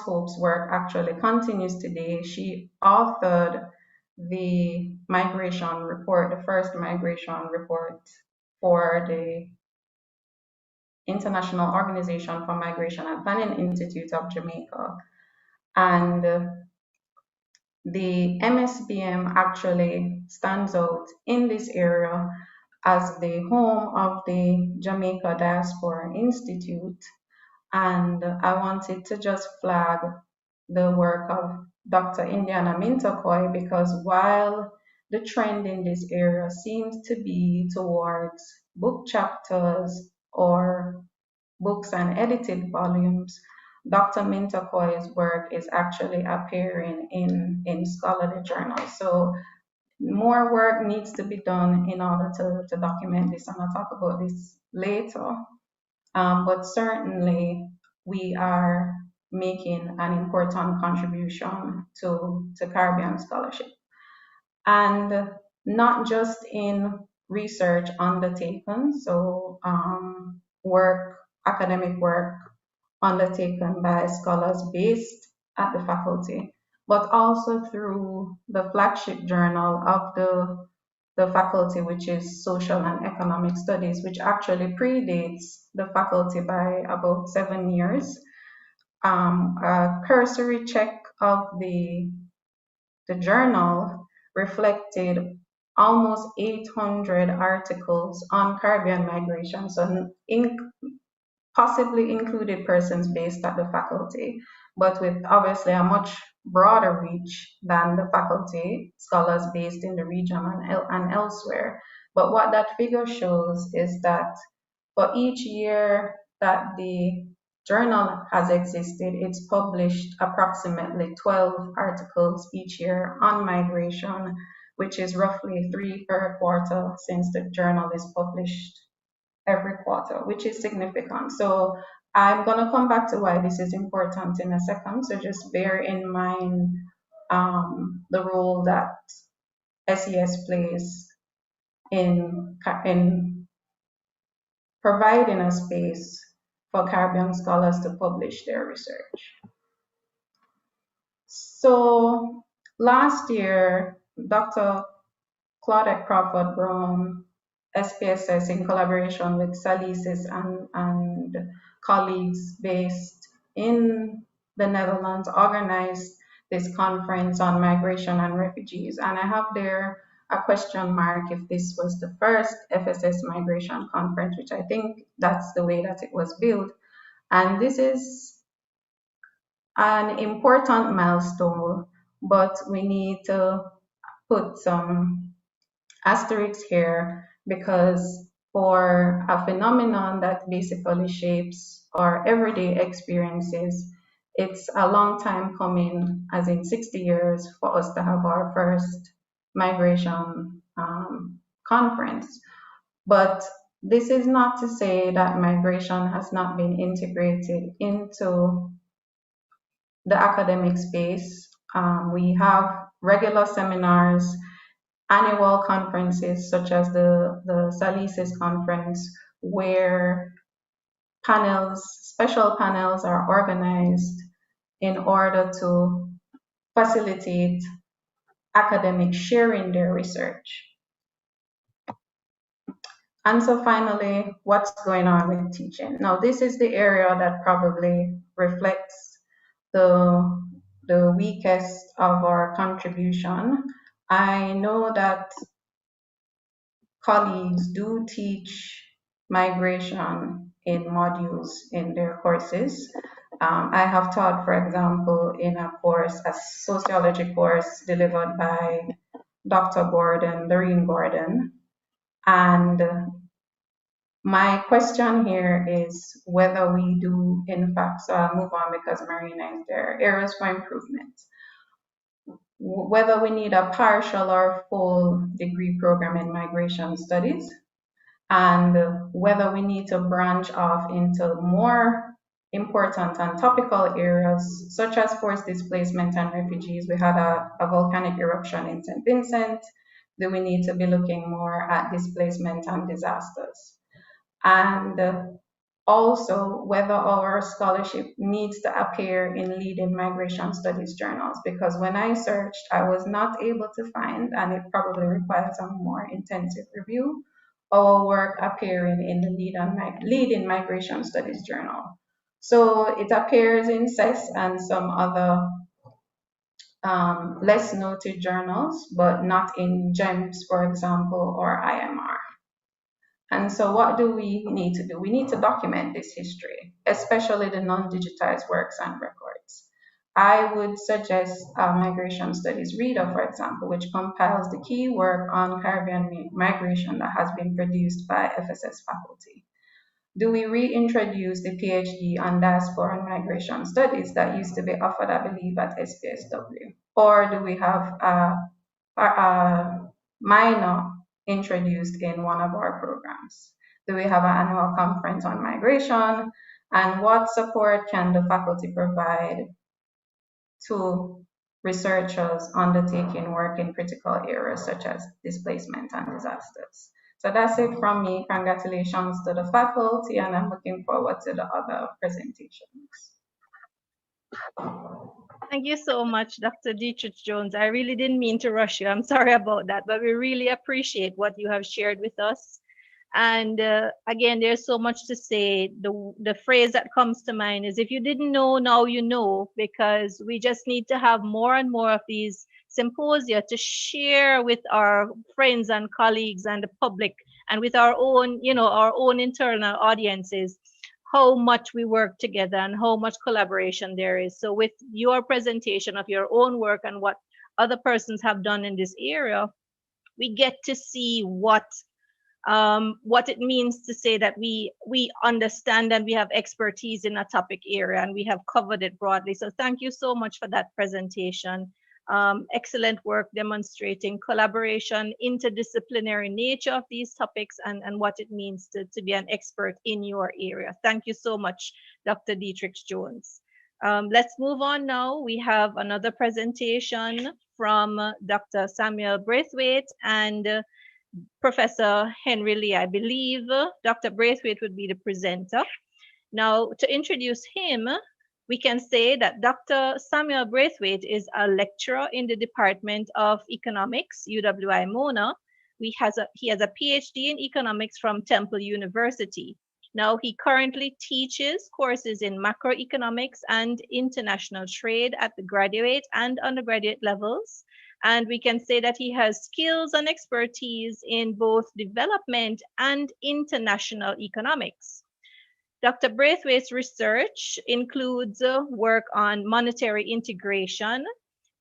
Hope's work actually continues today. She authored the migration report, the first migration report for the International Organization for Migration and Planning Institute of Jamaica. And the MSBM actually stands out in this area as the home of the Jamaica Diaspora Institute. And I wanted to just flag the work of Dr. Indiana Mintokoy, because while the trend in this area seems to be towards book chapters or books and edited volumes, Dr. Mintokoy's work is actually appearing in scholarly journals. So more work needs to be done in order to document this, and I'll talk about this later. But certainly we are making an important contribution to Caribbean scholarship. And not just in research undertaken, so academic work undertaken by scholars based at the faculty, but also through the flagship journal of the faculty, which is Social and Economic Studies, which actually predates the faculty by about 7 years. A cursory check of the journal reflected almost 800 articles on Caribbean migration, so possibly included persons based at the faculty, but with obviously a much broader reach than the faculty, scholars based in the region and elsewhere. But what that figure shows is that for each year that the journal has existed, it's published approximately 12 articles each year on migration, which is roughly 3 per quarter since the journal is published every quarter, which is significant. So I'm going to come back to why this is important in a second. So just bear in mind the role that SES plays in providing a space for Caribbean scholars to publish their research. So last year, Dr. Claudette Crawford Brown, SPSS, in collaboration with Salisis and colleagues based in the Netherlands, organized this conference on migration and refugees. And I have there a question mark if this was the first FSS migration conference, which I think that's the way that it was built. And this is an important milestone, but we need to put some asterisks here because for a phenomenon that basically shapes our everyday experiences, it's a long time coming, as in 60 years, for us to have our first migration conference. But this is not to say that migration has not been integrated into the academic space. We have regular seminars, annual conferences such as the Salisis conference, where special panels are organized in order to facilitate academics sharing their research. And so finally, what's going on with teaching? Now, this is the area that probably reflects the weakest of our contribution. I know that colleagues do teach migration in modules in their courses. I have taught, for example, in a course, a sociology course delivered by Dr. Gordon, Doreen Gordon. And my question here is whether we do, in fact, so I'll move on because Marina is there, areas for improvement. Whether we need a partial or full degree program in migration studies, and whether we need to branch off into more important and topical areas such as forced displacement and refugees. We had a volcanic eruption in St. Vincent. Do we need to be looking more at displacement and disasters? And also whether our scholarship needs to appear in leading migration studies journals, because when I searched, I was not able to find, and it probably requires a more intensive review, our work appearing in the leading migration studies journal. So it appears in CES and some other less noted journals, but not in GEMS, for example, or IMR. And so what do we need to do? We need to document this history, especially the non-digitized works and records. I would suggest a migration studies reader, for example, which compiles the key work on Caribbean migration that has been produced by FSS faculty. Do we reintroduce the PhD on diaspora and migration studies that used to be offered, I believe, at SPSW? Or do we have a minor introduced in one of our programs? Do we have an annual conference on migration? And what support can the faculty provide to researchers undertaking work in critical areas such as displacement and disasters? So that's it from me. Congratulations to the faculty, and I'm looking forward to the other presentations. Thank you so much, Dr. Dietrich Jones. I really didn't mean to rush you. I'm sorry about that, but we really appreciate what you have shared with us. And again, there's so much to say. The phrase that comes to mind is, if you didn't know, now you know, because we just need to have more and more of these symposia to share with our friends and colleagues and the public, and with our own, our own internal audiences, how much we work together and how much collaboration there is. So with your presentation of your own work and what other persons have done in this area, we get to see what it means to say that we understand and we have expertise in a topic area and we have covered it broadly. So thank you so much for that presentation. Excellent work demonstrating collaboration, interdisciplinary nature of these topics, and what it means to be an expert in your area. Thank you so much, Dr. Dietrich Jones. Let's move on now. We have another presentation from Dr. Samuel Braithwaite and Professor Henry Lee. I believe Dr. Braithwaite would be the presenter. Now, to introduce him, we can say that Dr. Samuel Braithwaite is a lecturer in the Department of Economics, UWI Mona. He has a PhD in economics from Temple University. Now, he currently teaches courses in macroeconomics and international trade at the graduate and undergraduate levels. And we can say that he has skills and expertise in both development and international economics. Dr. Braithwaite's research includes work on monetary integration,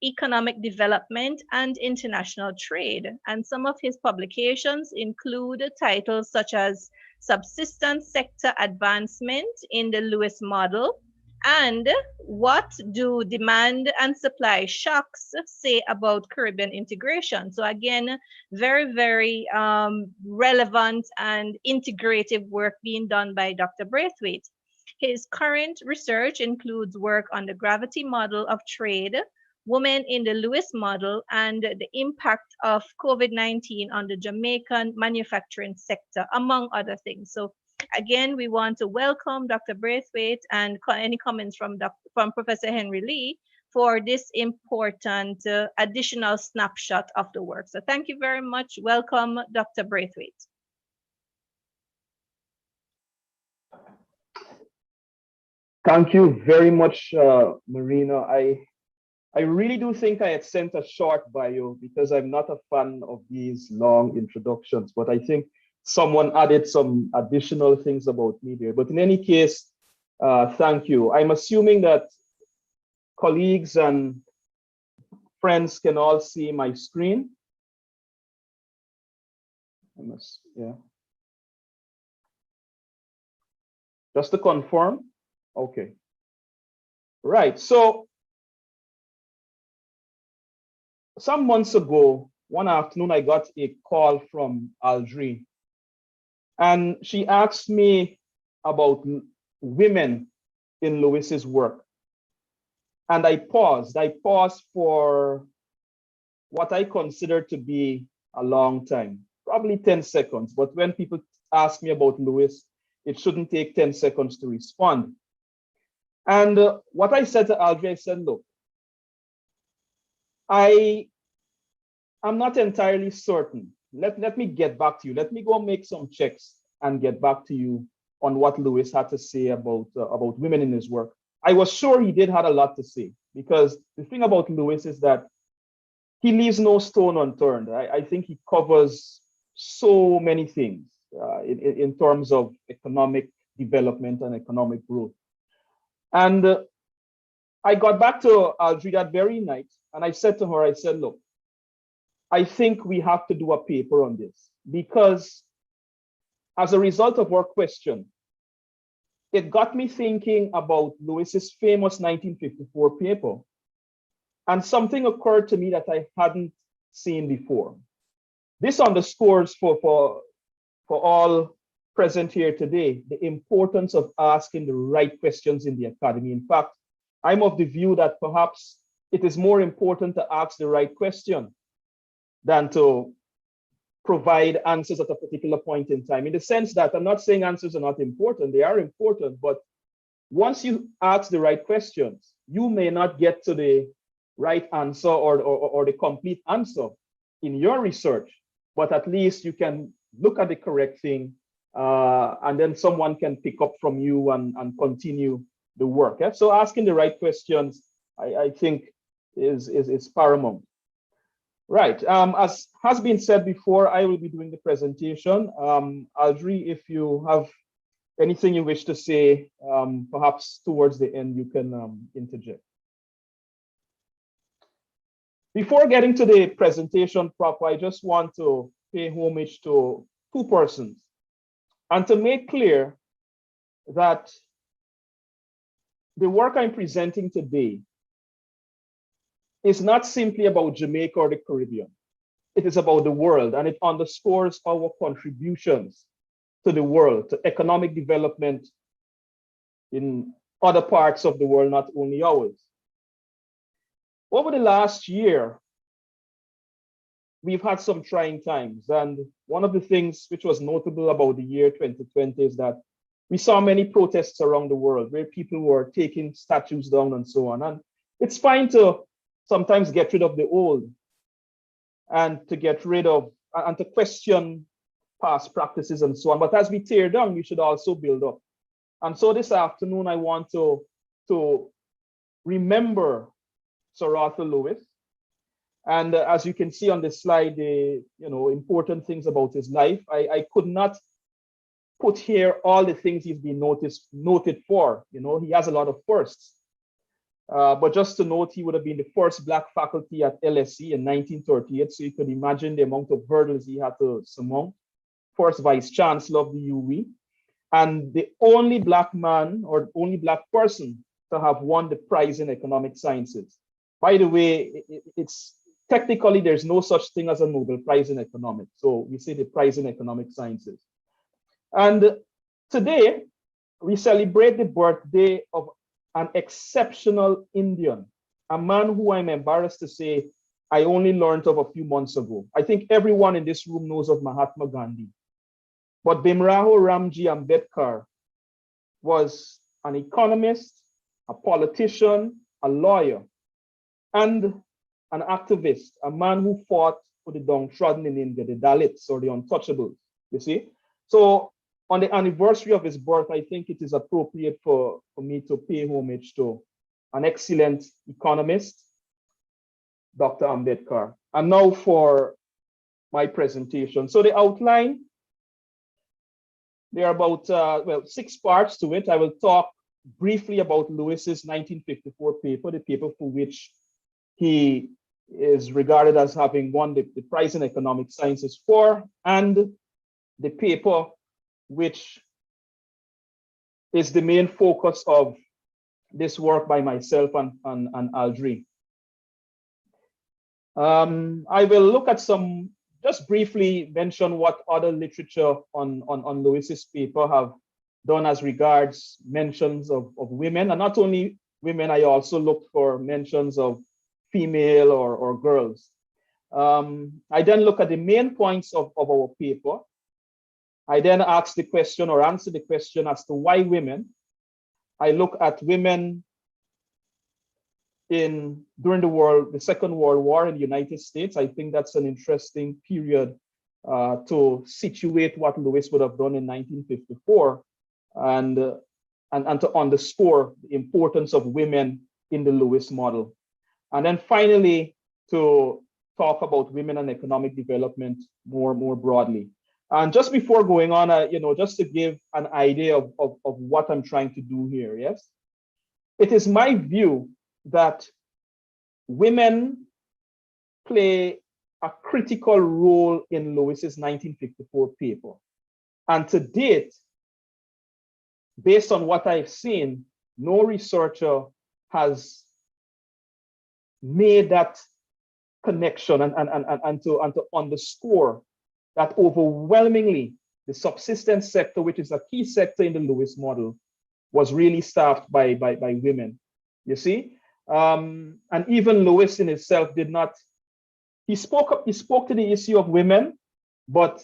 economic development, and international trade. And some of his publications include titles such as Subsistence Sector Advancement in the Lewis Model, and What Do Demand and Supply Shocks Say About Caribbean Integration? So again, very, very relevant and integrative work being done by Dr. Braithwaite. His current research includes work on the gravity model of trade, women in the Lewis model, and the impact of COVID-19 on the Jamaican manufacturing sector, among other things. So again, we want to welcome Dr. Braithwaite and any comments from Professor Henry Lee for this important additional snapshot of the work. So thank you very much. Welcome, Dr. Braithwaite. Thank you very much, Marina. I really do think I had sent a short bio because I'm not a fan of these long introductions, but I think someone added some additional things about me there. But in any case, thank you. I'm assuming that colleagues and friends can all see my screen. Yeah. Just to confirm. Okay. Right. So some months ago, one afternoon, I got a call from Aldrin. And she asked me about women in Lewis's work. And I paused. I paused for what I consider to be a long time, probably 10 seconds. But when people ask me about Lewis, it shouldn't take 10 seconds to respond. And what I said to Aldrin, I said, look, I'm not entirely certain. Let me get back to you. Let me go make some checks and get back to you on what Lewis had to say about women in his work. I was sure he did have a lot to say, because the thing about Lewis is that he leaves no stone unturned. I think he covers so many things in terms of economic development and economic growth. And I got back to Audrey that very night, and I said to her, I said, look, I think we have to do a paper on this, because as a result of our question, it got me thinking about Lewis's famous 1954 paper. And something occurred to me that I hadn't seen before. This underscores for all present here today, the importance of asking the right questions in the academy. In fact, I'm of the view that perhaps it is more important to ask the right question than to provide answers at a particular point in time, in the sense that I'm not saying answers are not important, they are important, but once you ask the right questions, you may not get to the right answer or the complete answer in your research, but at least you can look at the correct thing and then someone can pick up from you and continue the work. Yeah? So asking the right questions, I think, is paramount. Right, as has been said before, I will be doing the presentation. Audrey, if you have anything you wish to say, perhaps towards the end, you can interject. Before getting to the presentation proper, I just want to pay homage to two persons and to make clear that the work I'm presenting today is not simply about Jamaica or the Caribbean. It is about the world, and it underscores our contributions to the world, to economic development in other parts of the world, not only ours. Over the last year, we've had some trying times, and one of the things which was notable about the year 2020 is that we saw many protests around the world where people were taking statues down and so on. And it's fine to sometimes get rid of the old and to get rid of and to question past practices and so on. But as we tear down, we should also build up. And so this afternoon, I want to remember Sir Arthur Lewis. And as you can see on this slide, the important things about his life. I could not put here all the things he's been noted for. He has a lot of firsts. But just to note, he would have been the first Black faculty at LSE in 1938. So you could imagine the amount of hurdles he had to surmount. First Vice Chancellor of the UE, and the only Black man or only Black person to have won the prize in economic sciences. By the way, it's technically there's no such thing as a Nobel Prize in economics. So we say the prize in economic sciences. And today we celebrate the birthday of an exceptional Indian, a man who I'm embarrassed to say I only learned of a few months ago. I think everyone in this room knows of Mahatma Gandhi. But Bhimrao Ramji Ambedkar was an economist, a politician, a lawyer, and an activist, a man who fought for the downtrodden in India, the Dalits or the untouchables, you see? So on the anniversary of his birth, I think it is appropriate for me to pay homage to an excellent economist, Dr. Ambedkar. And now for my presentation. So the outline, there are about 6 parts to it. I will talk briefly about Lewis's 1954 paper, the paper for which he is regarded as having won the prize in economic sciences for, and the paper which is the main focus of this work by myself and Audrey. I will look at just briefly mention what other literature on Lewis's paper have done as regards mentions of women, and not only women, I also looked for mentions of female or girls. I then look at the main points of our paper. I then ask the question or answer the question as to why women. I look at women during the Second World War in the United States. I think that's an interesting period to situate what Lewis would have done in 1954 and to underscore the importance of women in the Lewis model. And then finally, to talk about women and economic development more broadly. And just before going on, just to give an idea of what I'm trying to do here, yes? It is my view that women play a critical role in Lewis's 1954 paper. And to date, based on what I've seen, no researcher has made that connection and to underscore that overwhelmingly the subsistence sector, which is a key sector in the Lewis model, was really staffed by women, you see? And even Lewis in itself did not, he spoke to the issue of women, but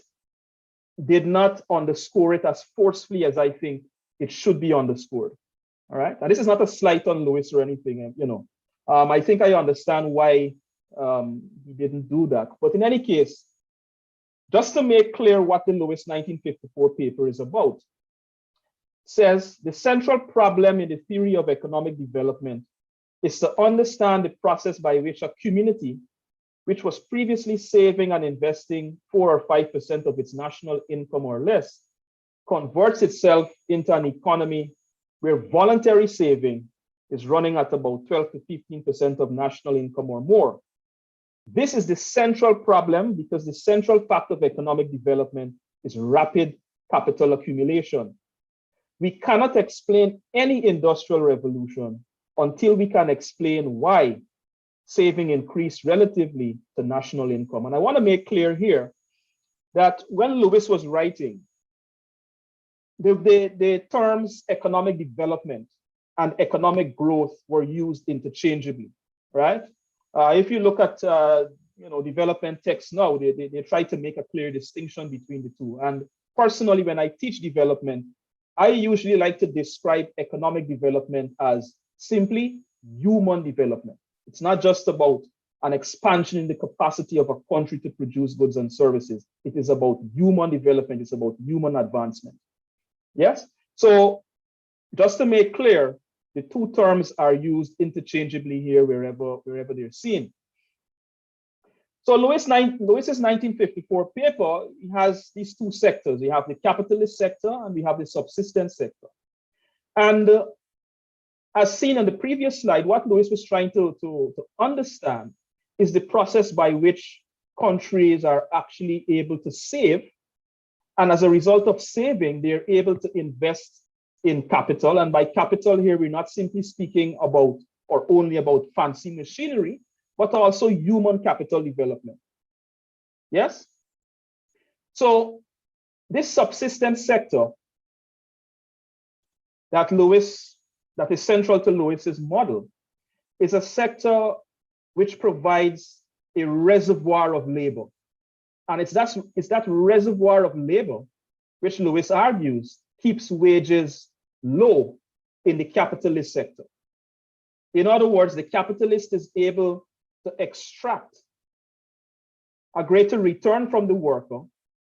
did not underscore it as forcefully as I think it should be underscored, all right? And this is not a slight on Lewis or anything, I think I understand why he didn't do that. But in any case, Just to make clear what the Lewis 1954 paper is about, says the central problem in the theory of economic development is to understand the process by which a community, which was previously saving and investing 4 or 5% of its national income or less, converts itself into an economy where voluntary saving is running at about 12 to 15% of national income or more. This is the central problem because the central fact of economic development is rapid capital accumulation. We cannot explain any industrial revolution until we can explain why saving increased relatively to national income. And I want to make clear here that when Lewis was writing, the terms economic development and economic growth were used interchangeably, right? If you look at development texts now, they try to make a clear distinction between the two. And personally, when I teach development, I usually like to describe economic development as simply human development. It's not just about an expansion in the capacity of a country to produce goods and services. It is about human development. It's about human advancement. Yes? So just to make clear, the two terms are used interchangeably here wherever they're seen. So Lewis's 1954 paper has these two sectors. We have the capitalist sector and we have the subsistence sector. And as seen on the previous slide, what Lewis was trying to understand is the process by which countries are actually able to save. And as a result of saving, they're able to invest in capital. And by capital here, we're not simply speaking about or only about fancy machinery, but also human capital development. Yes? So this subsistence sector that is central to Lewis's model is a sector which provides a reservoir of labor. And it's that reservoir of labor which Lewis argues keeps wages low in the capitalist sector. In other words, the capitalist is able to extract a greater return from the worker,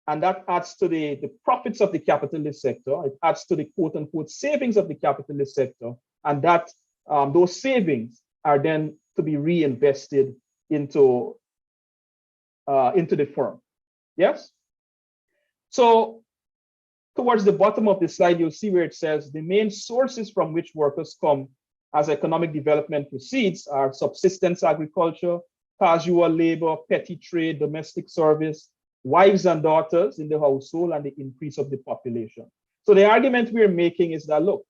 and that adds to the profits of the capitalist sector. It adds to the quote unquote savings of the capitalist sector, and that those savings are then to be reinvested into the firm. Yes? So towards the bottom of the slide, you'll see where it says the main sources from which workers come as economic development proceeds are subsistence agriculture, casual labor, petty trade, domestic service, wives and daughters in the household, and the increase of the population. So the argument we're making is that, look,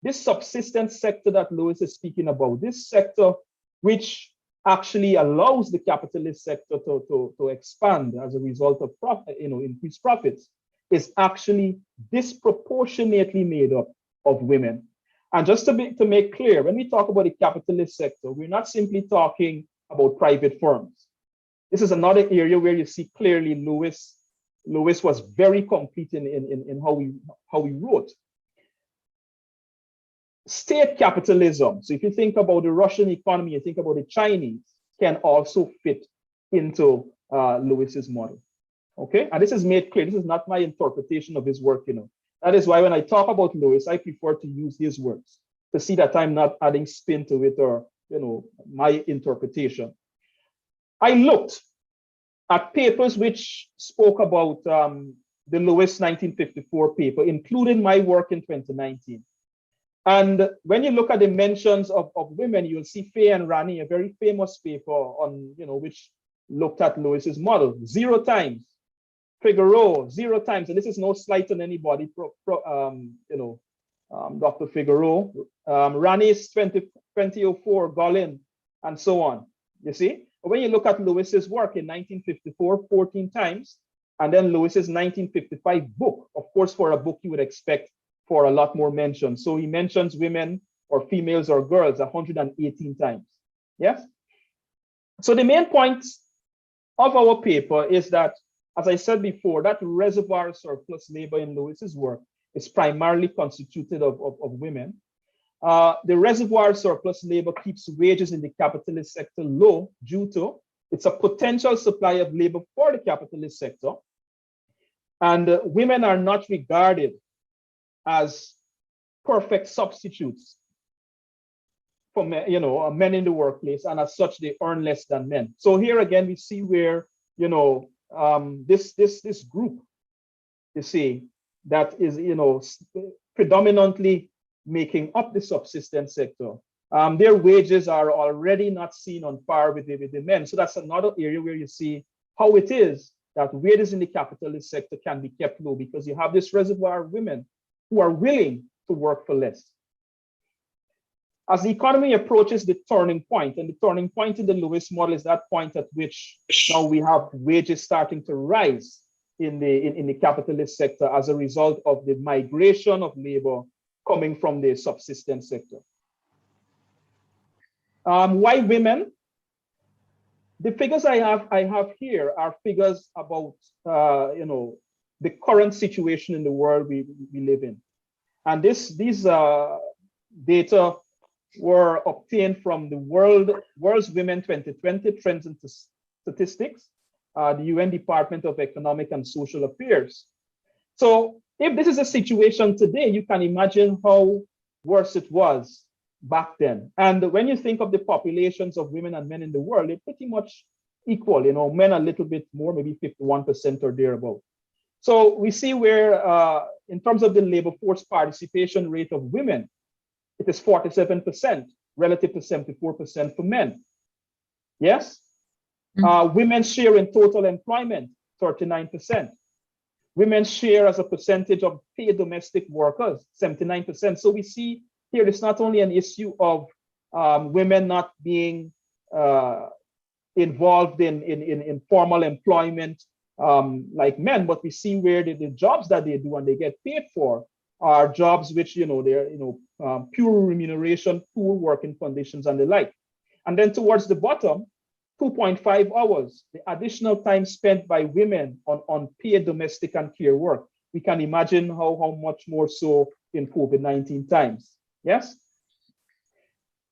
this subsistence sector that Lewis is speaking about, this sector which actually allows the capitalist sector to expand as a result of increased profits, is actually disproportionately made up of women. And just to make clear, when we talk about the capitalist sector, we're not simply talking about private firms. This is another area where you see clearly Lewis was very complete in how he wrote. State capitalism, so if you think about the Russian economy, you think about the Chinese, can also fit into Lewis's model. Okay, and this is made clear. This is not my interpretation of his work, That is why when I talk about Lewis, I prefer to use his words to see that I'm not adding spin to it or, my interpretation. I looked at papers which spoke about the Lewis 1954 paper, including my work in 2019. And when you look at the mentions of women, you'll see Fay and Rani, a very famous paper on, which looked at Lewis's model 0 times. Figueroa, 0 times, and this is no slight on anybody, Dr. Figueroa, Rani's 2004, Gollin, and so on, you see? But when you look at Lewis's work in 1954, 14 times, and then Lewis's 1955 book, of course, for a book you would expect for a lot more mentions. So he mentions women or females or girls 118 times, yes? So the main point of our paper is that, as I said before, that reservoir surplus labor in Lewis's work is primarily constituted of women. The reservoir surplus labor keeps wages in the capitalist sector low due to it's a potential supply of labor for the capitalist sector, And women are not regarded as perfect substitutes for men, men in the workplace, and as such, they earn less than men. So here again, we see where, this group, you see, that is, predominantly making up the subsistence sector. Their wages are already not seen on par with the men. So that's another area where you see how it is that wages in the capitalist sector can be kept low, because you have this reservoir of women who are willing to work for less. As the economy approaches the turning point, and the turning point in the Lewis model is that point at which now we have wages starting to rise in the capitalist sector as a result of the migration of labor coming from the subsistence sector. Why women? The figures I have here are figures about the current situation in the world we live in, and these data were obtained from the World's Women 2020 Trends and Statistics, the UN Department of Economic and Social Affairs. So if this is a situation today, you can imagine how worse it was back then. And when you think of the populations of women and men in the world, they're pretty much equal. Men a little bit more, maybe 51% or thereabout. So we see where, in terms of the labor force participation rate of women, it is 47% relative to 74% for men. Yes? Women's share in total employment, 39%. Women's share as a percentage of paid domestic workers, 79%. So we see here it's not only an issue of women not being involved in formal employment like men, but we see where the jobs that they do and they get paid for are jobs which, they're, pure remuneration, poor working conditions and the like. And then towards the bottom, 2.5 hours, the additional time spent by women on paid domestic and care work. We can imagine how much more so in COVID-19 times. Yes?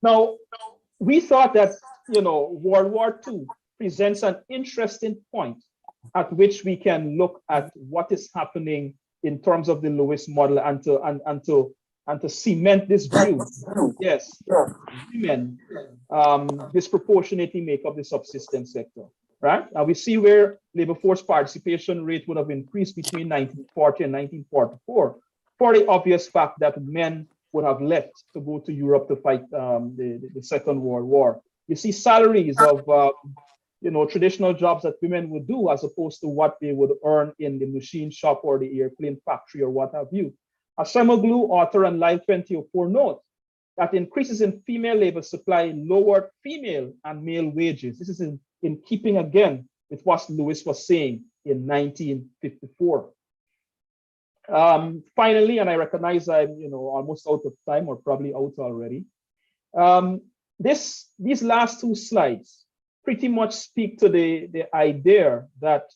Now, we thought that, World War II presents an interesting point at which we can look at what is happening in terms of the Lewis model and to cement this view. Yes, women disproportionately make up the subsistence sector, right? And we see where labor force participation rate would have increased between 1940 and 1944 for the obvious fact that men would have left to go to Europe to fight the Second World War. You see salaries of traditional jobs that women would do as opposed to what they would earn in the machine shop or the airplane factory or what have you. Acemoglu, author, and Lyle 2004 note that increases in female labor supply lowered female and male wages. This is in keeping again with what Lewis was saying in 1954. Finally, and I recognize I'm almost out of time or probably out already. These last two slides pretty much speak to the idea that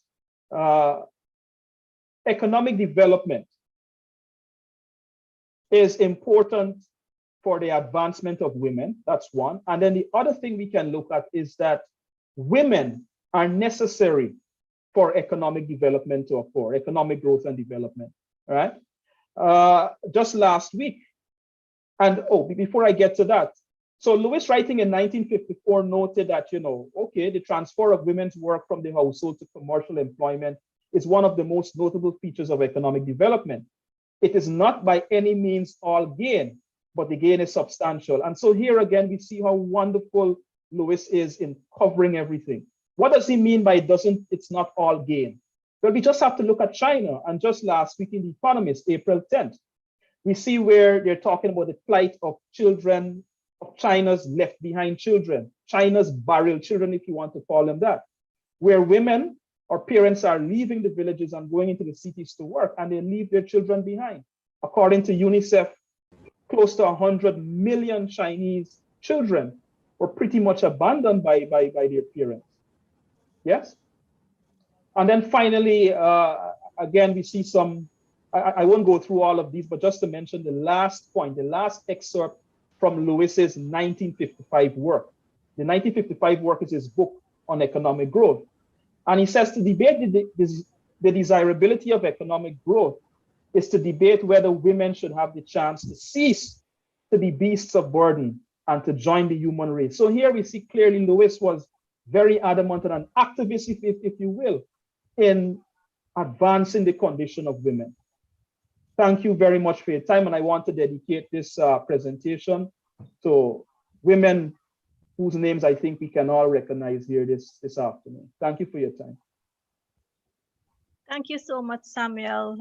economic development is important for the advancement of women. That's one. And then the other thing we can look at is that women are necessary for economic development to occur, economic growth and development, right? Just last week, and before I get to that, so Lewis, writing in 1954, noted that, the transfer of women's work from the household to commercial employment is one of the most notable features of economic development. It is not by any means all gain, but the gain is substantial. And so here again, we see how wonderful Lewis is in covering everything. What does he mean by it's not all gain? Well, we just have to look at China. And just last week in The Economist, April 10th, we see where they're talking about the plight of children, of China's left behind children, China's burial children, if you want to call them that, where women or parents are leaving the villages and going into the cities to work, and they leave their children behind. According to UNICEF, close to 100 million Chinese children were pretty much abandoned by their parents. Yes? And then finally, again, we see some, I won't go through all of these, but just to mention the last point, the last excerpt from Lewis's 1955 work. The 1955 work is his book on economic growth. And he says to debate the desirability of economic growth is to debate whether women should have the chance to cease to be beasts of burden and to join the human race. So here we see clearly Lewis was very adamant and an activist, if you will, in advancing the condition of women. Thank you very much for your time, and I want to dedicate this presentation to women whose names I think we can all recognize here this afternoon. Thank you for your time. Thank you so much, Samuel.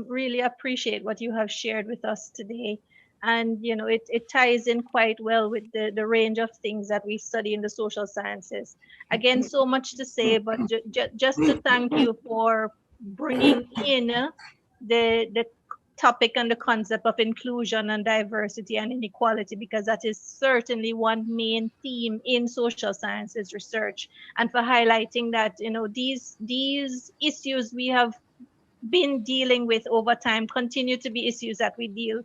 Really appreciate what you have shared with us today. And you know, it ties in quite well with the range of things that we study in the social sciences. Again, so much to say, but just to thank you for bringing in the topic and the concept of inclusion and diversity and inequality, because that is certainly one main theme in social sciences research, and for highlighting that, you know, these issues we have been dealing with over time continue to be issues that we deal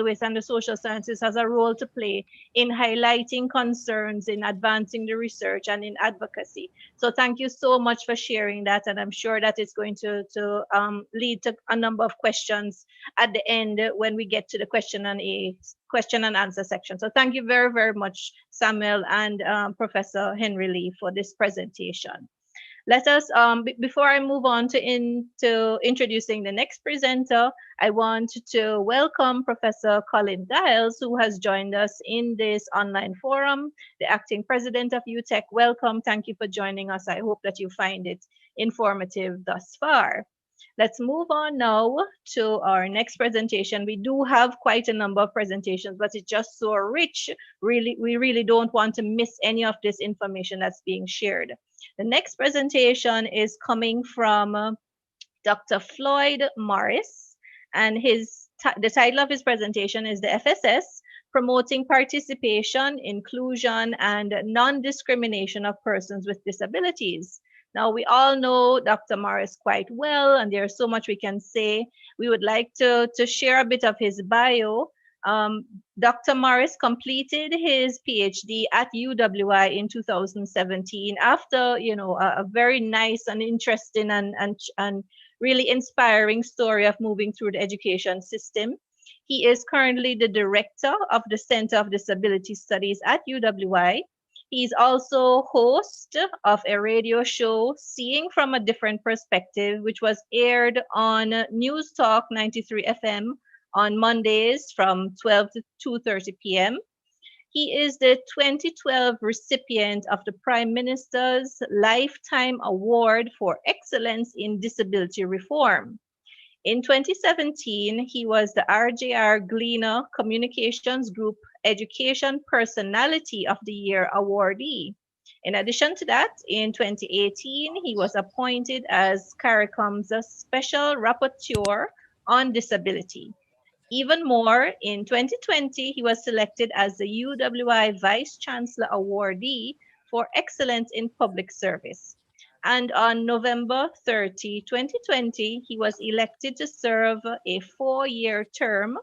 with, and the social sciences has a role to play in highlighting concerns, in advancing the research, and in advocacy. So thank you so much for sharing that, and I'm sure that it's going to lead to a number of questions at the end when we get to the question and answer section. So thank you very, very much, Samuel and Professor Henry Lee, for this presentation. Let us, before I move on to introducing the next presenter, I want to welcome Professor Colin Giles, who has joined us in this online forum, the acting president of UTech. Welcome, thank you for joining us. I hope that you find it informative thus far. Let's move on now to our next presentation. We do have quite a number of presentations, but it's just so rich. We really don't want to miss any of this information that's being shared. The next presentation is coming from Dr. Floyd Morris, and the title of his presentation is the FSS, Promoting Participation, Inclusion, and Non-Discrimination of Persons with Disabilities. Now, we all know Dr. Morris quite well, and there's so much we can say. We would like to share a bit of his bio. Dr. Morris completed his PhD at UWI in 2017 after, you know, a very nice and interesting and really inspiring story of moving through the education system. He is currently the director of the Center of Disability Studies at UWI. He's also host of a radio show, Seeing from a Different Perspective, which was aired on News Talk 93 FM on Mondays from 12 to 2:30 p.m. He is the 2012 recipient of the Prime Minister's Lifetime Award for Excellence in Disability Reform. In 2017, he was the RJR Gleaner Communications Group Education Personality of the Year awardee. In addition to that, in 2018, he was appointed as CARICOM's Special Rapporteur on Disability. Even more, in 2020, he was selected as the UWI Vice Chancellor Awardee for Excellence in Public Service. And on November 30, 2020, he was elected to serve a 4-year term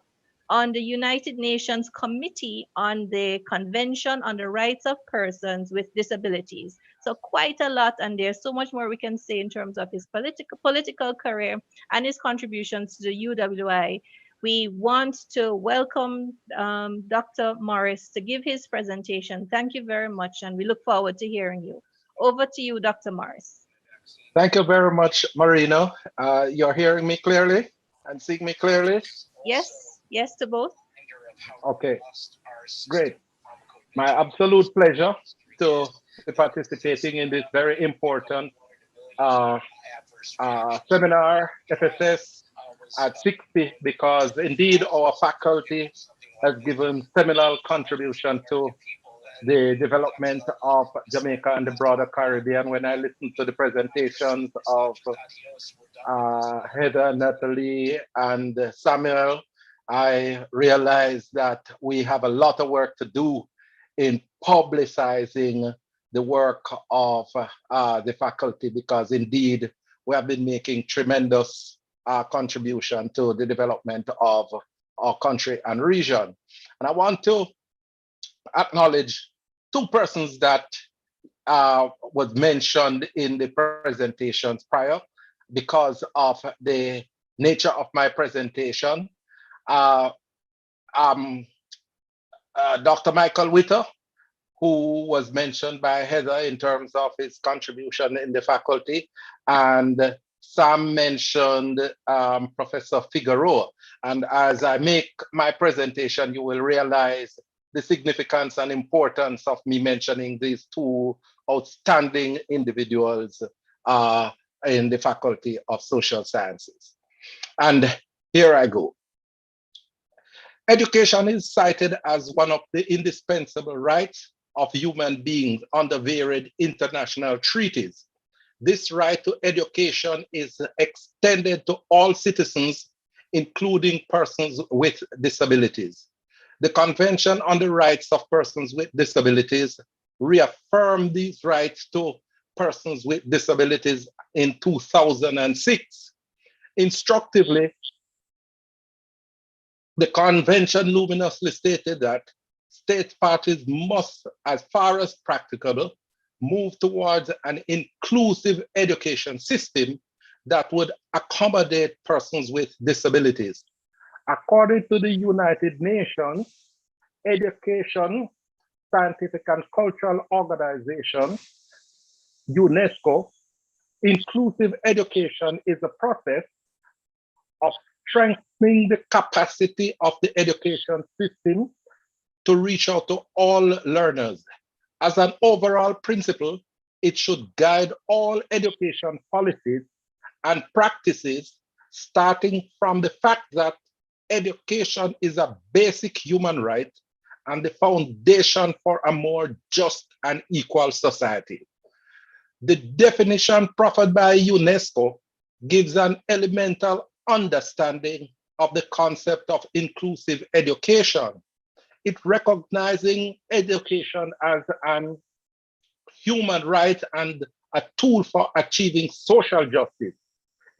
on the United Nations Committee on the Convention on the Rights of Persons with Disabilities. So quite a lot, and there's so much more we can say in terms of his political career and his contributions to the UWI. We want to welcome Dr. Morris to give his presentation. Thank you very much, and we look forward to hearing you. Over to you, Dr. Morris. Thank you very much, Marina. You're hearing me clearly and seeing me clearly? Yes, yes to both. Okay, great. My absolute pleasure to be participating in this very important seminar, FSS at 60, because indeed our faculty has given seminal contribution to the development of Jamaica and the broader Caribbean. When I listened to the presentations of Heather, Natalie, and Samuel, I realized that we have a lot of work to do in publicizing the work of the faculty, because indeed we have been making tremendous contribution to the development of our country and region. And I want to acknowledge two persons that was mentioned in the presentations prior. because of the nature of my presentation. Dr. Michael Witter, who was mentioned by Heather in terms of his contribution in the faculty, and Sam mentioned Professor Figueroa. And as I make my presentation, you will realize the significance and importance of me mentioning these two outstanding individuals in the Faculty of Social Sciences. And here I go. Education is cited as one of the indispensable rights of human beings under varied international treaties. This right to education is extended to all citizens, including persons with disabilities. The Convention on the Rights of Persons with Disabilities reaffirmed these rights to persons with disabilities in 2006. Instructively, the convention luminously stated that state parties must, as far as practicable, move towards an inclusive education system that would accommodate persons with disabilities. According to the United Nations Education, Scientific and Cultural Organization, UNESCO, inclusive education is a process of strengthening the capacity of the education system to reach out to all learners. As an overall principle, it should guide all education policies and practices, starting from the fact that education is a basic human right and the foundation for a more just and equal society. The definition proffered by UNESCO gives an elemental understanding of the concept of inclusive education. It recognizing education as an human right and a tool for achieving social justice.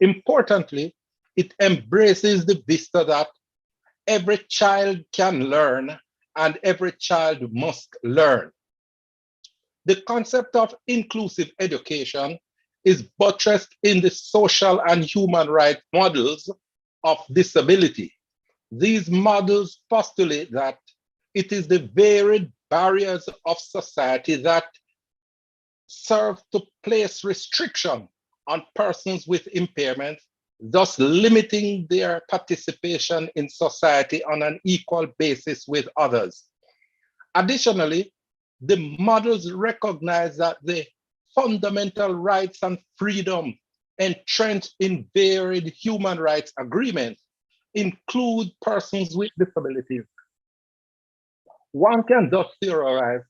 Importantly, it embraces the vista that every child can learn and every child must learn. The concept of inclusive education is buttressed in the social and human rights models of disability. These models postulate that it is the varied barriers of society that serve to place restriction on persons with impairments, thus limiting their participation in society on an equal basis with others. Additionally, the models recognize that the fundamental rights and freedom entrenched in varied human rights agreements include persons with disabilities. One can thus theorize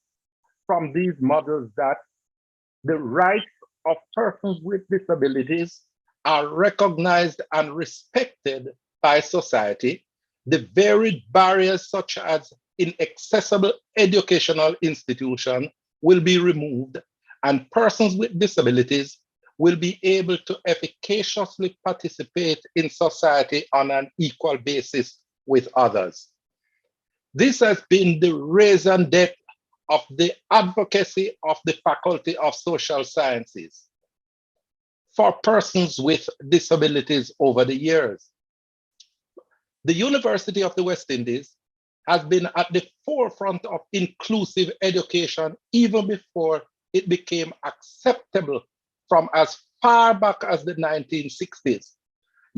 from these models that the rights of persons with disabilities are recognized and respected by society. The varied barriers such as inaccessible educational institutions will be removed, and persons with disabilities will be able to efficaciously participate in society on an equal basis with others. This has been the raison d'etre of the advocacy of the Faculty of Social Sciences for persons with disabilities over the years. The University of the West Indies has been at the forefront of inclusive education even before it became acceptable from as far back as the 1960s.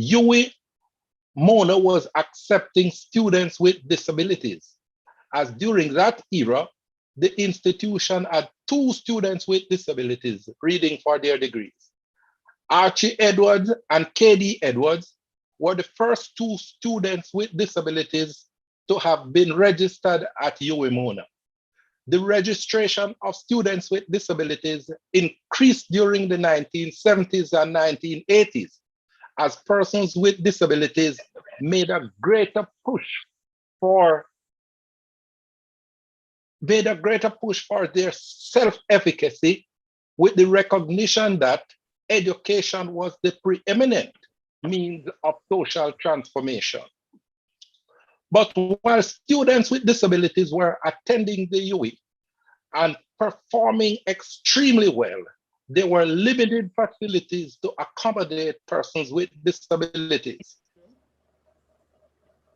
UWI Mona was accepting students with disabilities, as during that era, the institution had 2 students with disabilities reading for their degrees. Archie Edwards and KD Edwards were the first 2 students with disabilities to have been registered at UWI Mona. The registration of students with disabilities increased during the 1970s and 1980s as persons with disabilities made a greater push for their self-efficacy, with the recognition that education was the preeminent means of social transformation. But while students with disabilities were attending the UWI and performing extremely well, there were limited facilities to accommodate persons with disabilities.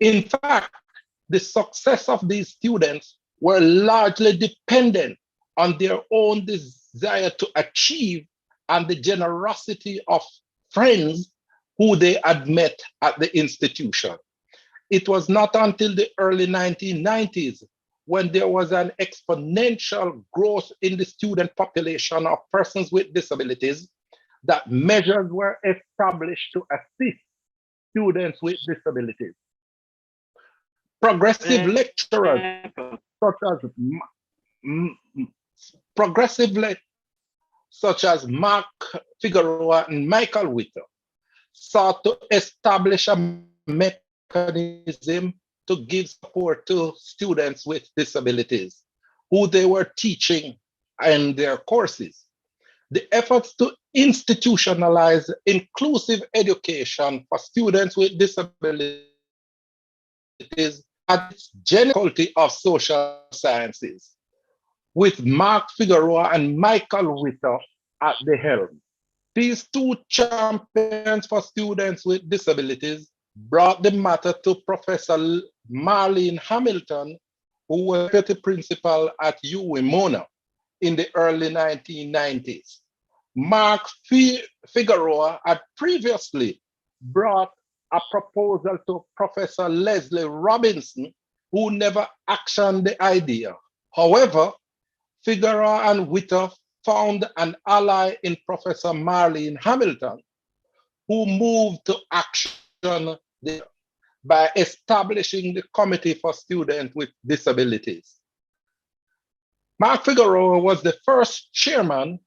In fact, the success of these students were largely dependent on their own desire to achieve and the generosity of friends who they had met at the institution. It was not until the early 1990s when there was an exponential growth in the student population of persons with disabilities that measures were established to assist students with disabilities. Progressive lecturers such as Mark Figueroa and Michael Witter sought to establish a mechanism to give support to students with disabilities who they were teaching in their courses. The efforts to institutionalize inclusive education for students with disabilities at its difficulty of social sciences, with Mark Figueroa and Michael Witter at the helm. These two champions for students with disabilities brought the matter to Professor Marlene Hamilton, who was deputy principal at UWI Mona in the early 1990s. Mark Figueroa had previously brought a proposal to Professor Leslie Robinson, who never actioned the idea. However, Figueroa and Witter found an ally in Professor Marlene Hamilton, who moved to action by establishing the Committee for Students with Disabilities. Mark Figueroa was the first chairman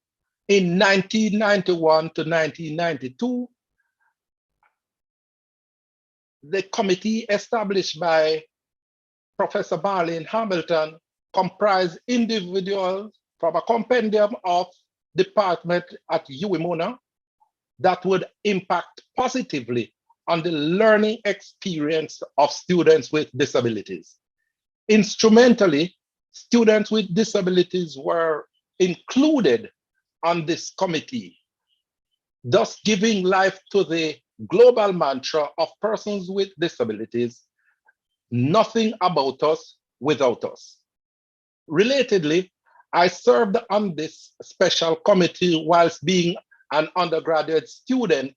in 1991 to 1992. The committee established by Professor Marlene Hamilton comprised individuals from a compendium of departments at UWI Mona that would impact positively on the learning experience of students with disabilities. Instrumentally, students with disabilities were included on this committee, thus giving life to the global mantra of persons with disabilities, nothing about us without us. Relatedly, I served on this special committee whilst being an undergraduate student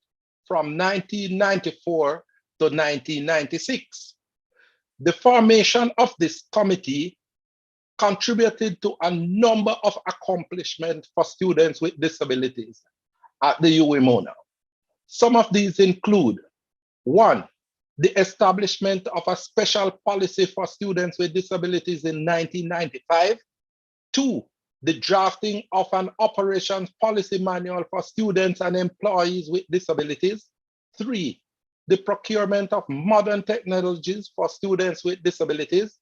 from 1994 to 1996. The formation of this committee contributed to a number of accomplishments for students with disabilities at the UWI Mona. Some of these include: 1, the establishment of a special policy for students with disabilities in 1995. 2, the drafting of an operations policy manual for students and employees with disabilities. 3, the procurement of modern technologies for students with disabilities.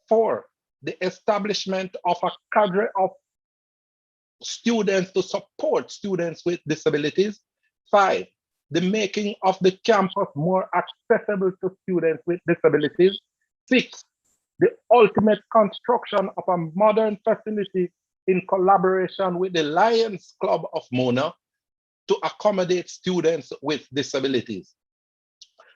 4, the establishment of a cadre of students to support students with disabilities. 5, the making of the campus more accessible to students with disabilities. 6, the ultimate construction of a modern facility in collaboration with the Lions Club of Mona to accommodate students with disabilities.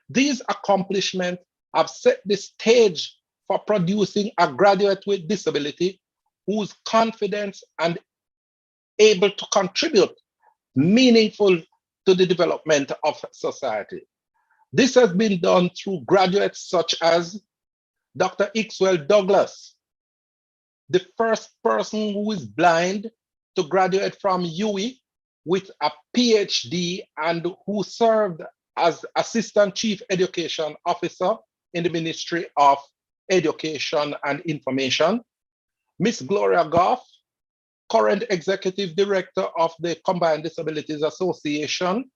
These accomplishments have set the stage for producing a graduate with disability whose confidence and able to contribute meaningful to the development of society. This has been done through graduates such as Dr. Ixwell Douglas, the first person who is blind to graduate from UWI with a PhD and who served as Assistant Chief Education Officer in the Ministry of Education and Information. Miss Gloria Goff, current Executive Director of the Combined Disabilities Association.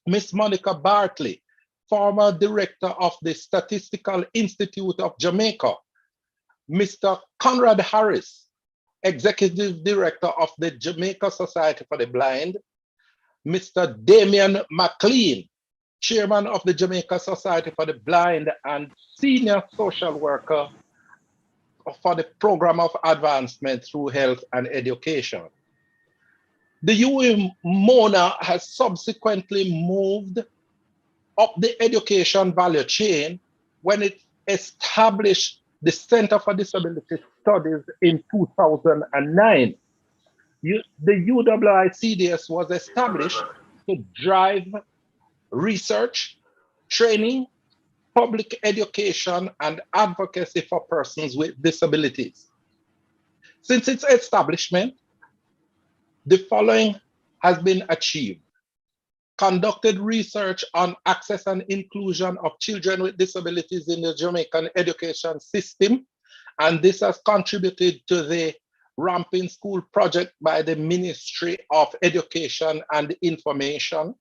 Miss Monica Bartley, former Director of the Statistical Institute of Jamaica. Mr. Conrad Harris, Executive Director of the Jamaica Society for the Blind. Mr. Damian McLean, Chairman of the Jamaica Society for the Blind and Senior Social Worker for the Program of Advancement through Health and Education. The UWI Mona has subsequently moved up the education value chain when it established the Center for Disability Studies in 2009. The UWI-CDS was established to drive research, training, public education, and advocacy for persons with disabilities. Since its establishment, the following has been achieved. Conducted research on access and inclusion of children with disabilities in the Jamaican education system, and this has contributed to the Ramping School project by the Ministry of Education and Information.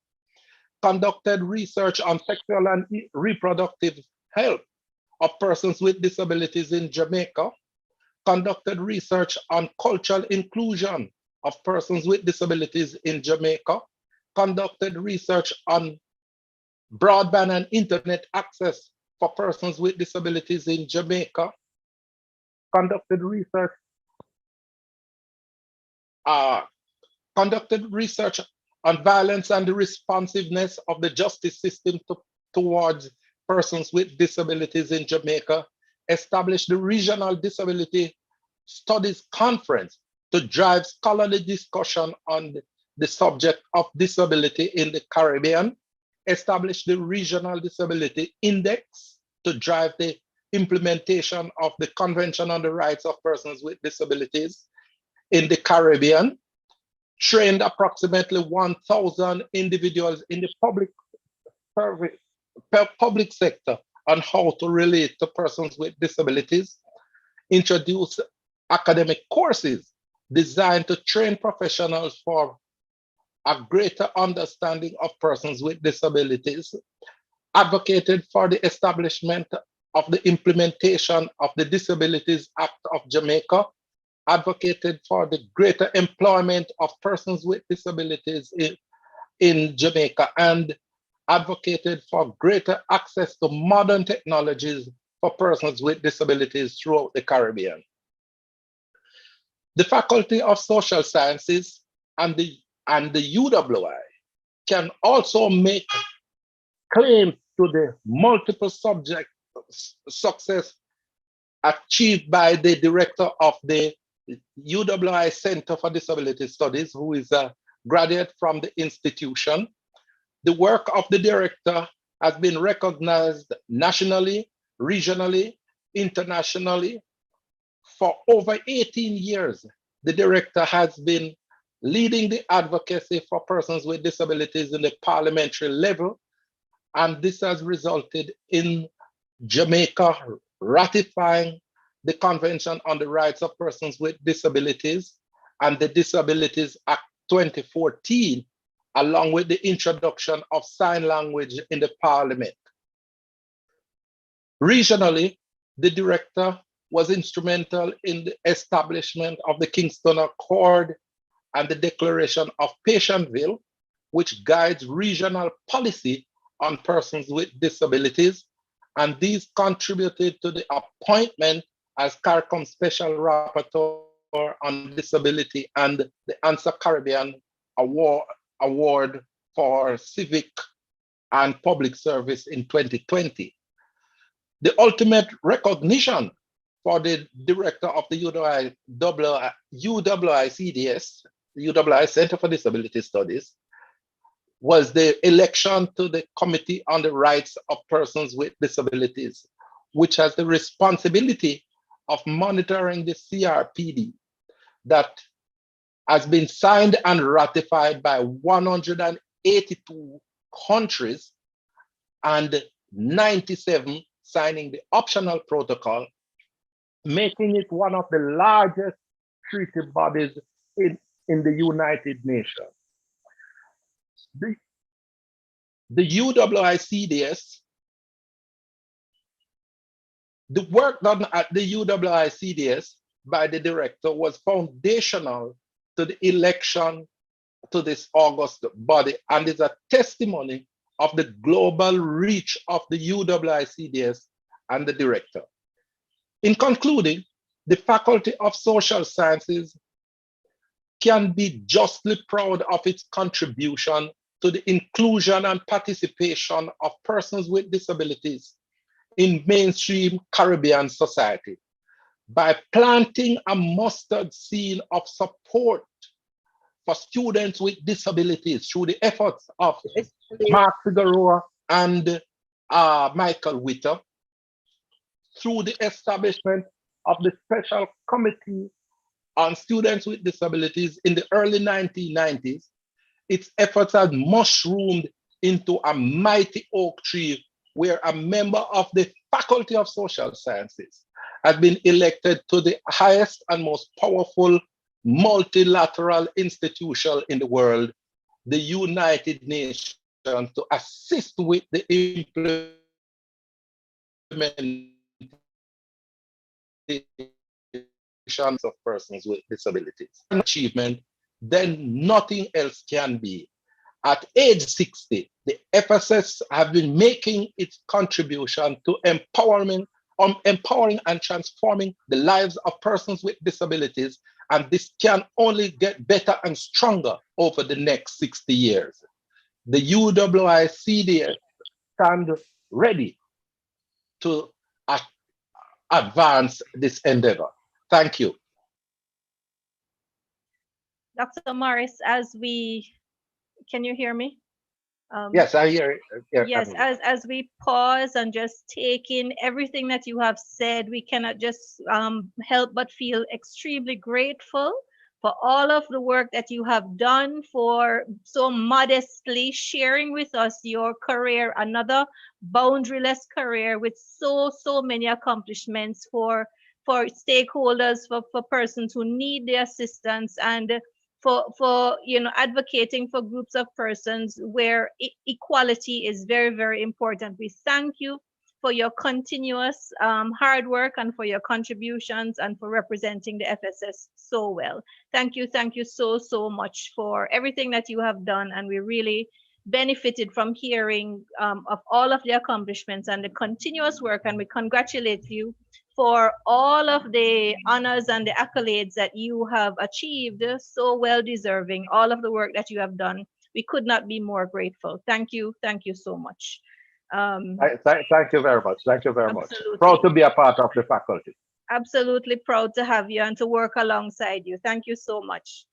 Conducted research on sexual and reproductive health of persons with disabilities in Jamaica. Conducted research on cultural inclusion of persons with disabilities in Jamaica. Conducted research on broadband and internet access for persons with disabilities in Jamaica. Conducted research on violence and the responsiveness of the justice system towards persons with disabilities in Jamaica. Established the Regional Disability Studies Conference to drive scholarly discussion on the subject of disability in the Caribbean. Established the Regional Disability Index to drive the implementation of the Convention on the Rights of Persons with Disabilities in the Caribbean. Trained approximately 1,000 individuals in the public sector on how to relate to persons with disabilities. Introduced academic courses designed to train professionals for a greater understanding of persons with disabilities. Advocated for the establishment of the implementation of the Disabilities Act of Jamaica. Advocated for the greater employment of persons with disabilities in Jamaica, and advocated for greater access to modern technologies for persons with disabilities throughout the Caribbean. The Faculty of Social Sciences and the UWI can also make claims to the multiple subject success achieved by the director of the UWI Center for Disability Studies, who is a graduate from the institution. The work of the director has been recognized nationally, regionally, internationally. For over 18 years, the director has been leading the advocacy for persons with disabilities in the parliamentary level, and this has resulted in Jamaica ratifying the Convention on the Rights of Persons with Disabilities and the Disabilities Act 2014, along with the introduction of sign language in the Parliament. Regionally, the director was instrumental in the establishment of the Kingston Accord and the Declaration of Patientville, which guides regional policy on persons with disabilities, and these contributed to the appointment as CARICOM Special Rapporteur on Disability and the ANSA Caribbean Award for Civic and Public Service in 2020. The ultimate recognition for the director of the UWI-CDS, the UWI Center for Disability Studies, was the election to the Committee on the Rights of Persons with Disabilities, which has the responsibility of monitoring the CRPD that has been signed and ratified by 182 countries and 97 signing the optional protocol, making it one of the largest treaty bodies in the United Nations. The UWI-CDS, the work done at the UWI-CDS by the director was foundational to the election to this August body, and is a testimony of the global reach of the UWI-CDS and the director. In concluding, the Faculty of Social Sciences can be justly proud of its contribution to the inclusion and participation of persons with disabilities in mainstream Caribbean society by planting a mustard seed of support for students with disabilities through the efforts of Mark Figueroa and Michael Witter, through the establishment of the Special Committee on Students with Disabilities in the early 1990s. Its efforts had mushroomed into a mighty oak tree where a member of the Faculty of Social Sciences had been elected to the highest and most powerful multilateral institution in the world, the United Nations, to assist with the implementation of persons with disabilities. An achievement, then nothing else can be. At age 60, the FSS have been making its contribution to empowering and transforming the lives of persons with disabilities, and this can only get better and stronger over the next 60 years. The UWI-CDS stand ready to advance this endeavor. Thank you. Dr. Morris, can you hear me? Yes, I hear it. Yes, as we pause and just take in everything that you have said, we cannot just help but feel extremely grateful for all of the work that you have done, for so modestly sharing with us your career, another boundaryless career with so many accomplishments for stakeholders, for persons who need the assistance, and for advocating for groups of persons where equality is very important. We thank you for your continuous hard work and for your contributions and for representing the FSS so well. Thank you so much for everything that you have done, and we really benefited from hearing of all of the accomplishments and the continuous work, and we congratulate you for all of the honors and the accolades that you have achieved, so well deserving, all of the work that you have done. We could not be more grateful. Thank you so much. Thank you very much. Thank you very much. Proud to be a part of the faculty. Absolutely proud to have you and to work alongside you. Thank you so much.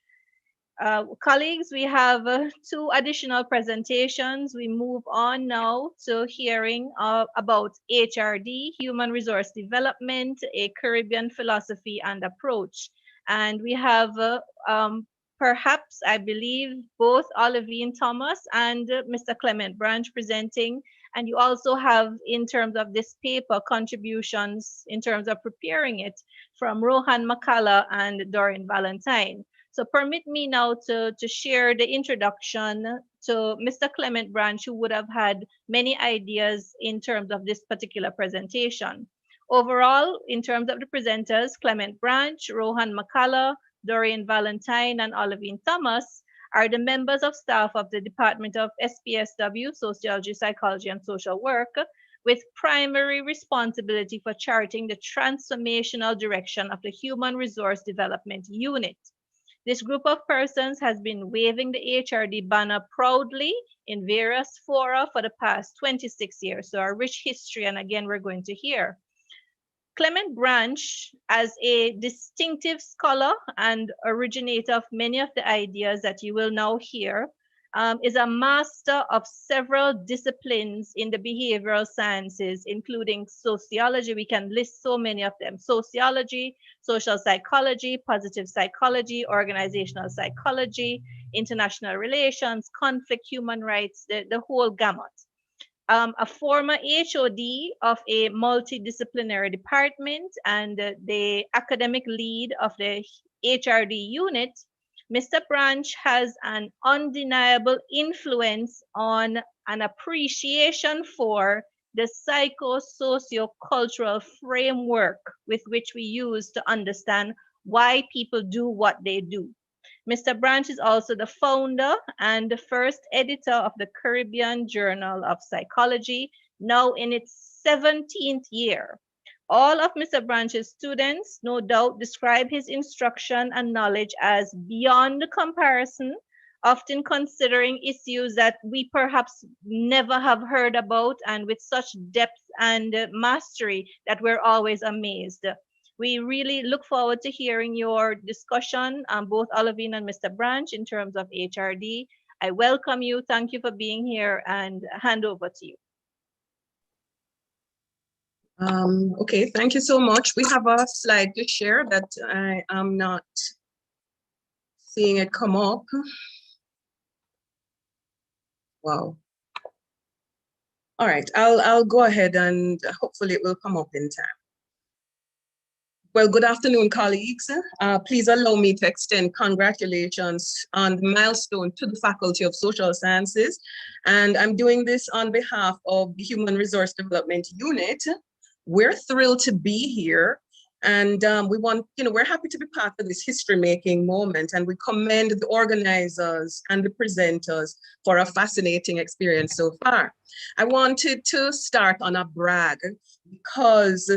Colleagues, we have 2 additional presentations. We move on now to hearing about HRD, Human Resource Development, a Caribbean Philosophy and Approach. And we have perhaps, I believe, both Olivine Thomas and Mr. Clement Branch presenting. And you also have, in terms of this paper, contributions in terms of preparing it from Rohan Makala and Doreen Valentine. So permit me now to share the introduction to Mr. Clement Branch, who would have had many ideas in terms of this particular presentation. Overall, in terms of the presenters, Clement Branch, Rohan Makala, Doreen Valentine, and Olivine Thomas are the members of staff of the Department of SPSW, Sociology, Psychology, and Social Work, with primary responsibility for charting the transformational direction of the Human Resource Development Unit. This group of persons has been waving the HRD banner proudly in various fora for the past 26 years. So a rich history, and again, we're going to hear. Clement Branch, as a distinctive scholar and originator of many of the ideas that you will now hear, is a master of several disciplines in the behavioral sciences, including sociology. We can list so many of them: sociology, social psychology, positive psychology, organizational psychology, international relations, conflict, human rights, the whole gamut. A former HOD of a multidisciplinary department and the academic lead of the HRD unit, Mr. Branch has an undeniable influence on an appreciation for the psycho-socio-cultural framework with which we use to understand why people do what they do. Mr. Branch is also the founder and the first editor of the Caribbean Journal of Psychology, now in its 17th year. All of Mr. Branch's students, no doubt, describe his instruction and knowledge as beyond comparison, often considering issues that we perhaps never have heard about, and with such depth and mastery that we're always amazed. We really look forward to hearing your discussion, both Olivine and Mr. Branch, in terms of HRD. I welcome you. Thank you for being here, and hand over to you. Okay, thank you so much. We have a slide to share that I am not seeing it come up. Wow. All right, I'll go ahead and hopefully it will come up in time. Well, good afternoon, colleagues. Please allow me to extend congratulations on the milestone to the Faculty of Social Sciences. And I'm doing this on behalf of the Human Resource Development Unit. We're thrilled to be here. And we're happy to be part of this history-making moment, and we commend the organizers and the presenters for a fascinating experience so far. I wanted to start on a brag because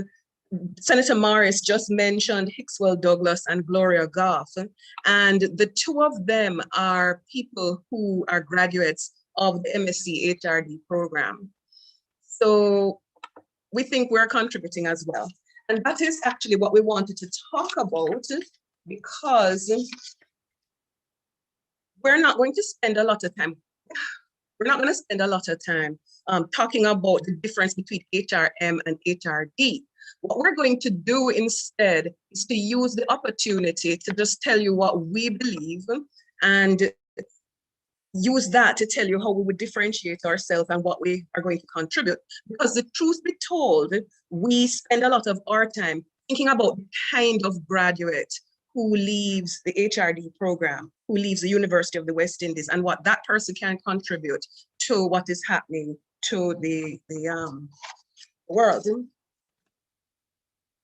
Senator Morris just mentioned Hickswell Douglas and Gloria Goff, and the two of them are people who are graduates of the MSc HRD program. So we think we're contributing as well. And that is actually what we wanted to talk about, because we're not going to spend a lot of time. We're not going to spend a lot of time talking about the difference between HRM and HRD. What we're going to do instead is to use the opportunity to just tell you what we believe and use that to tell you how we would differentiate ourselves and what we are going to contribute. Because the truth be told, we spend a lot of our time thinking about the kind of graduate who leaves the HRD program, who leaves the University of the West Indies, and what that person can contribute to what is happening to the world.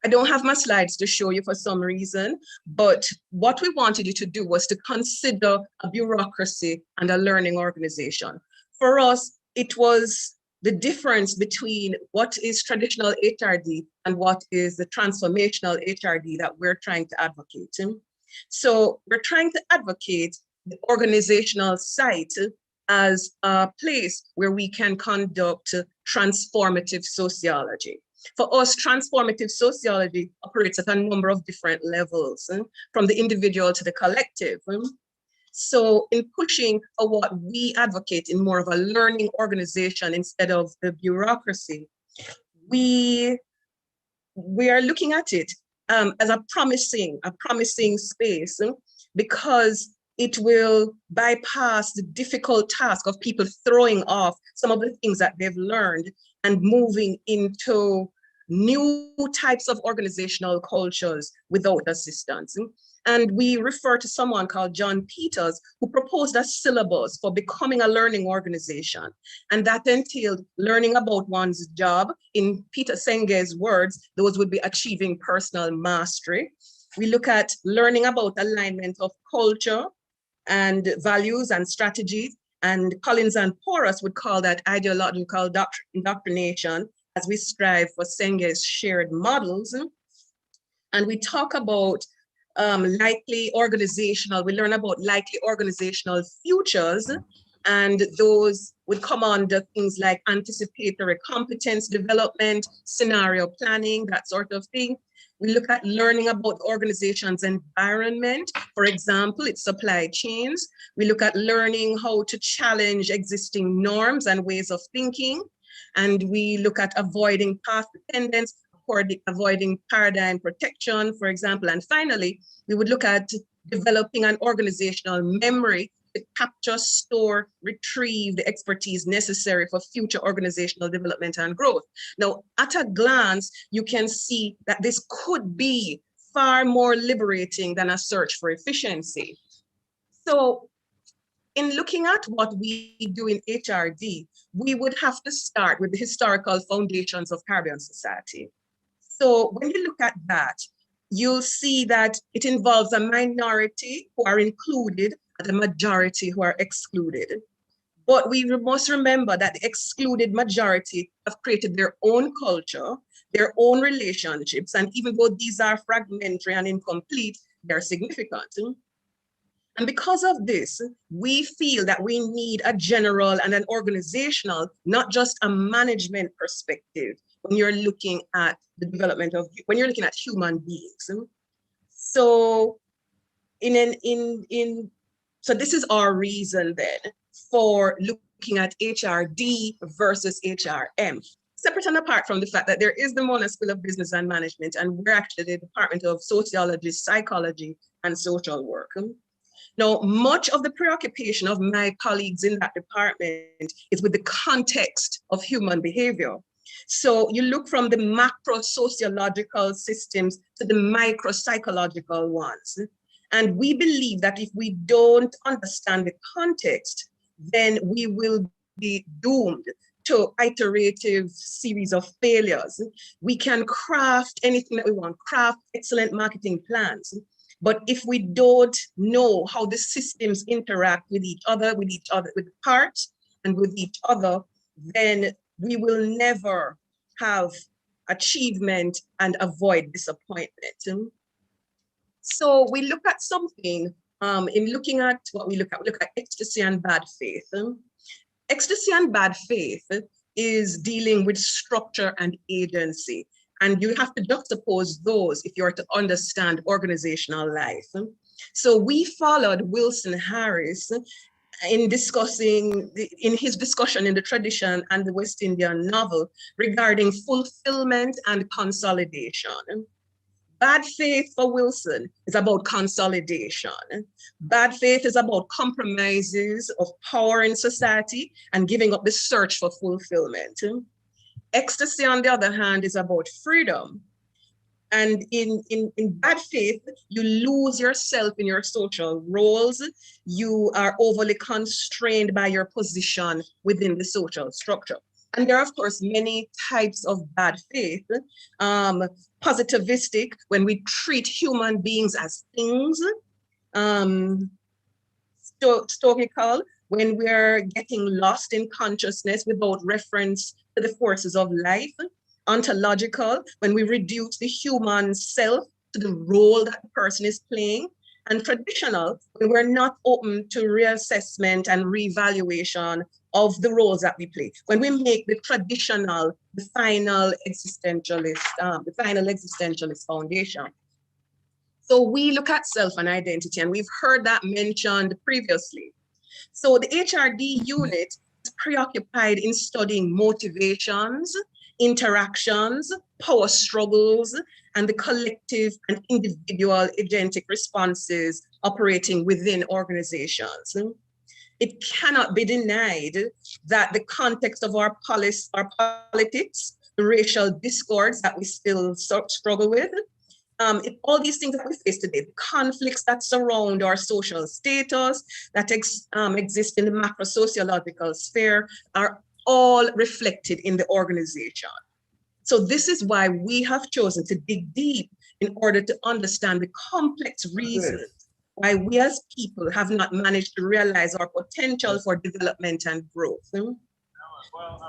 I don't have my slides to show you for some reason, but what we wanted you to do was to consider a bureaucracy and a learning organization. For us, it was the difference between what is traditional HRD and what is the transformational HRD that we're trying to advocate. So we're trying to advocate the organizational site as a place where we can conduct transformative sociology. For us, transformative sociology operates at a number of different levels, from the individual to the collective. So in pushing for what we advocate in more of a learning organization instead of the bureaucracy, we are looking at it as a promising space, because it will bypass the difficult task of people throwing off some of the things that they've learned and moving into new types of organizational cultures without assistance. And we refer to someone called John Peters, who proposed a syllabus for becoming a learning organization. And that entailed learning about one's job. In Peter Senge's words, those would be achieving personal mastery. We look at learning about alignment of culture and values and strategies. And Collins and Porras would call that ideological indoctrination, as we strive for Senge's shared models. And we talk about likely organizational, we learn about likely organizational futures, and those would come under things like anticipatory competence development, scenario planning, that sort of thing. We look at learning about the organization's environment. For example, its supply chains. We look at learning how to challenge existing norms and ways of thinking. And we look at avoiding path dependence, avoiding paradigm protection, for example. And finally, we would look at developing an organizational memory to capture, store, retrieve the expertise necessary for future organizational development and growth. Now, at a glance, you can see that this could be far more liberating than a search for efficiency. So in looking at what we do in HRD, we would have to start with the historical foundations of Caribbean society. So when you look at that, you'll see that it involves a minority who are included and a majority who are excluded. But we must remember that the excluded majority have created their own culture, their own relationships, and even though these are fragmentary and incomplete, they're significant. And because of this, we feel that we need a general and an organizational, not just a management perspective when you're looking at the development of, when you're looking at human beings. So so this is our reason then for looking at HRD versus HRM. Separate and apart from the fact that there is the Mona School of Business and Management, and we're actually the Department of Sociology, Psychology, and Social Work. Now, much of the preoccupation of my colleagues in that department is with the context of human behavior. So you look from the macro sociological systems to the micro psychological ones. And we believe that if we don't understand the context, then we will be doomed to iterative series of failures. We can craft anything that we want, craft excellent marketing plans. But if we don't know how the systems interact with each other, with parts and with each other, then we will never have achievement and avoid disappointment. So we look at something, in looking at what we look at ecstasy and bad faith. Ecstasy and bad faith is dealing with structure and agency. And you have to juxtapose those if you're to understand organizational life. So we followed Wilson Harris in discussing, in his discussion in the tradition and the West Indian novel regarding fulfillment and consolidation. Bad faith for Wilson is about consolidation. Bad faith is about compromises of power in society and giving up the search for fulfillment. Ecstasy, on the other hand, is about freedom. And in bad faith, you lose yourself in your social roles. You are overly constrained by your position within the social structure. And there are, of course, many types of bad faith. Positivistic, when we treat human beings as things. Stoical, when we're getting lost in consciousness without reference to the forces of life. Ontological, when we reduce the human self to the role that the person is playing. And traditional, when we're not open to reassessment and reevaluation of the roles that we play. When we make the traditional the final existentialist foundation. So we look at self and identity, and we've heard that mentioned previously. So the HRD unit is preoccupied in studying motivations, interactions, power struggles, and the collective and individual agentic responses operating within organizations. It cannot be denied that the context of our politics, the racial discords that we still struggle with, all these things that we face today, the conflicts that surround our social status, that exist in the macro sociological sphere, are all reflected in the organization. So this is why we have chosen to dig deep in order to understand the complex reasons why we as people have not managed to realize our potential for development and growth.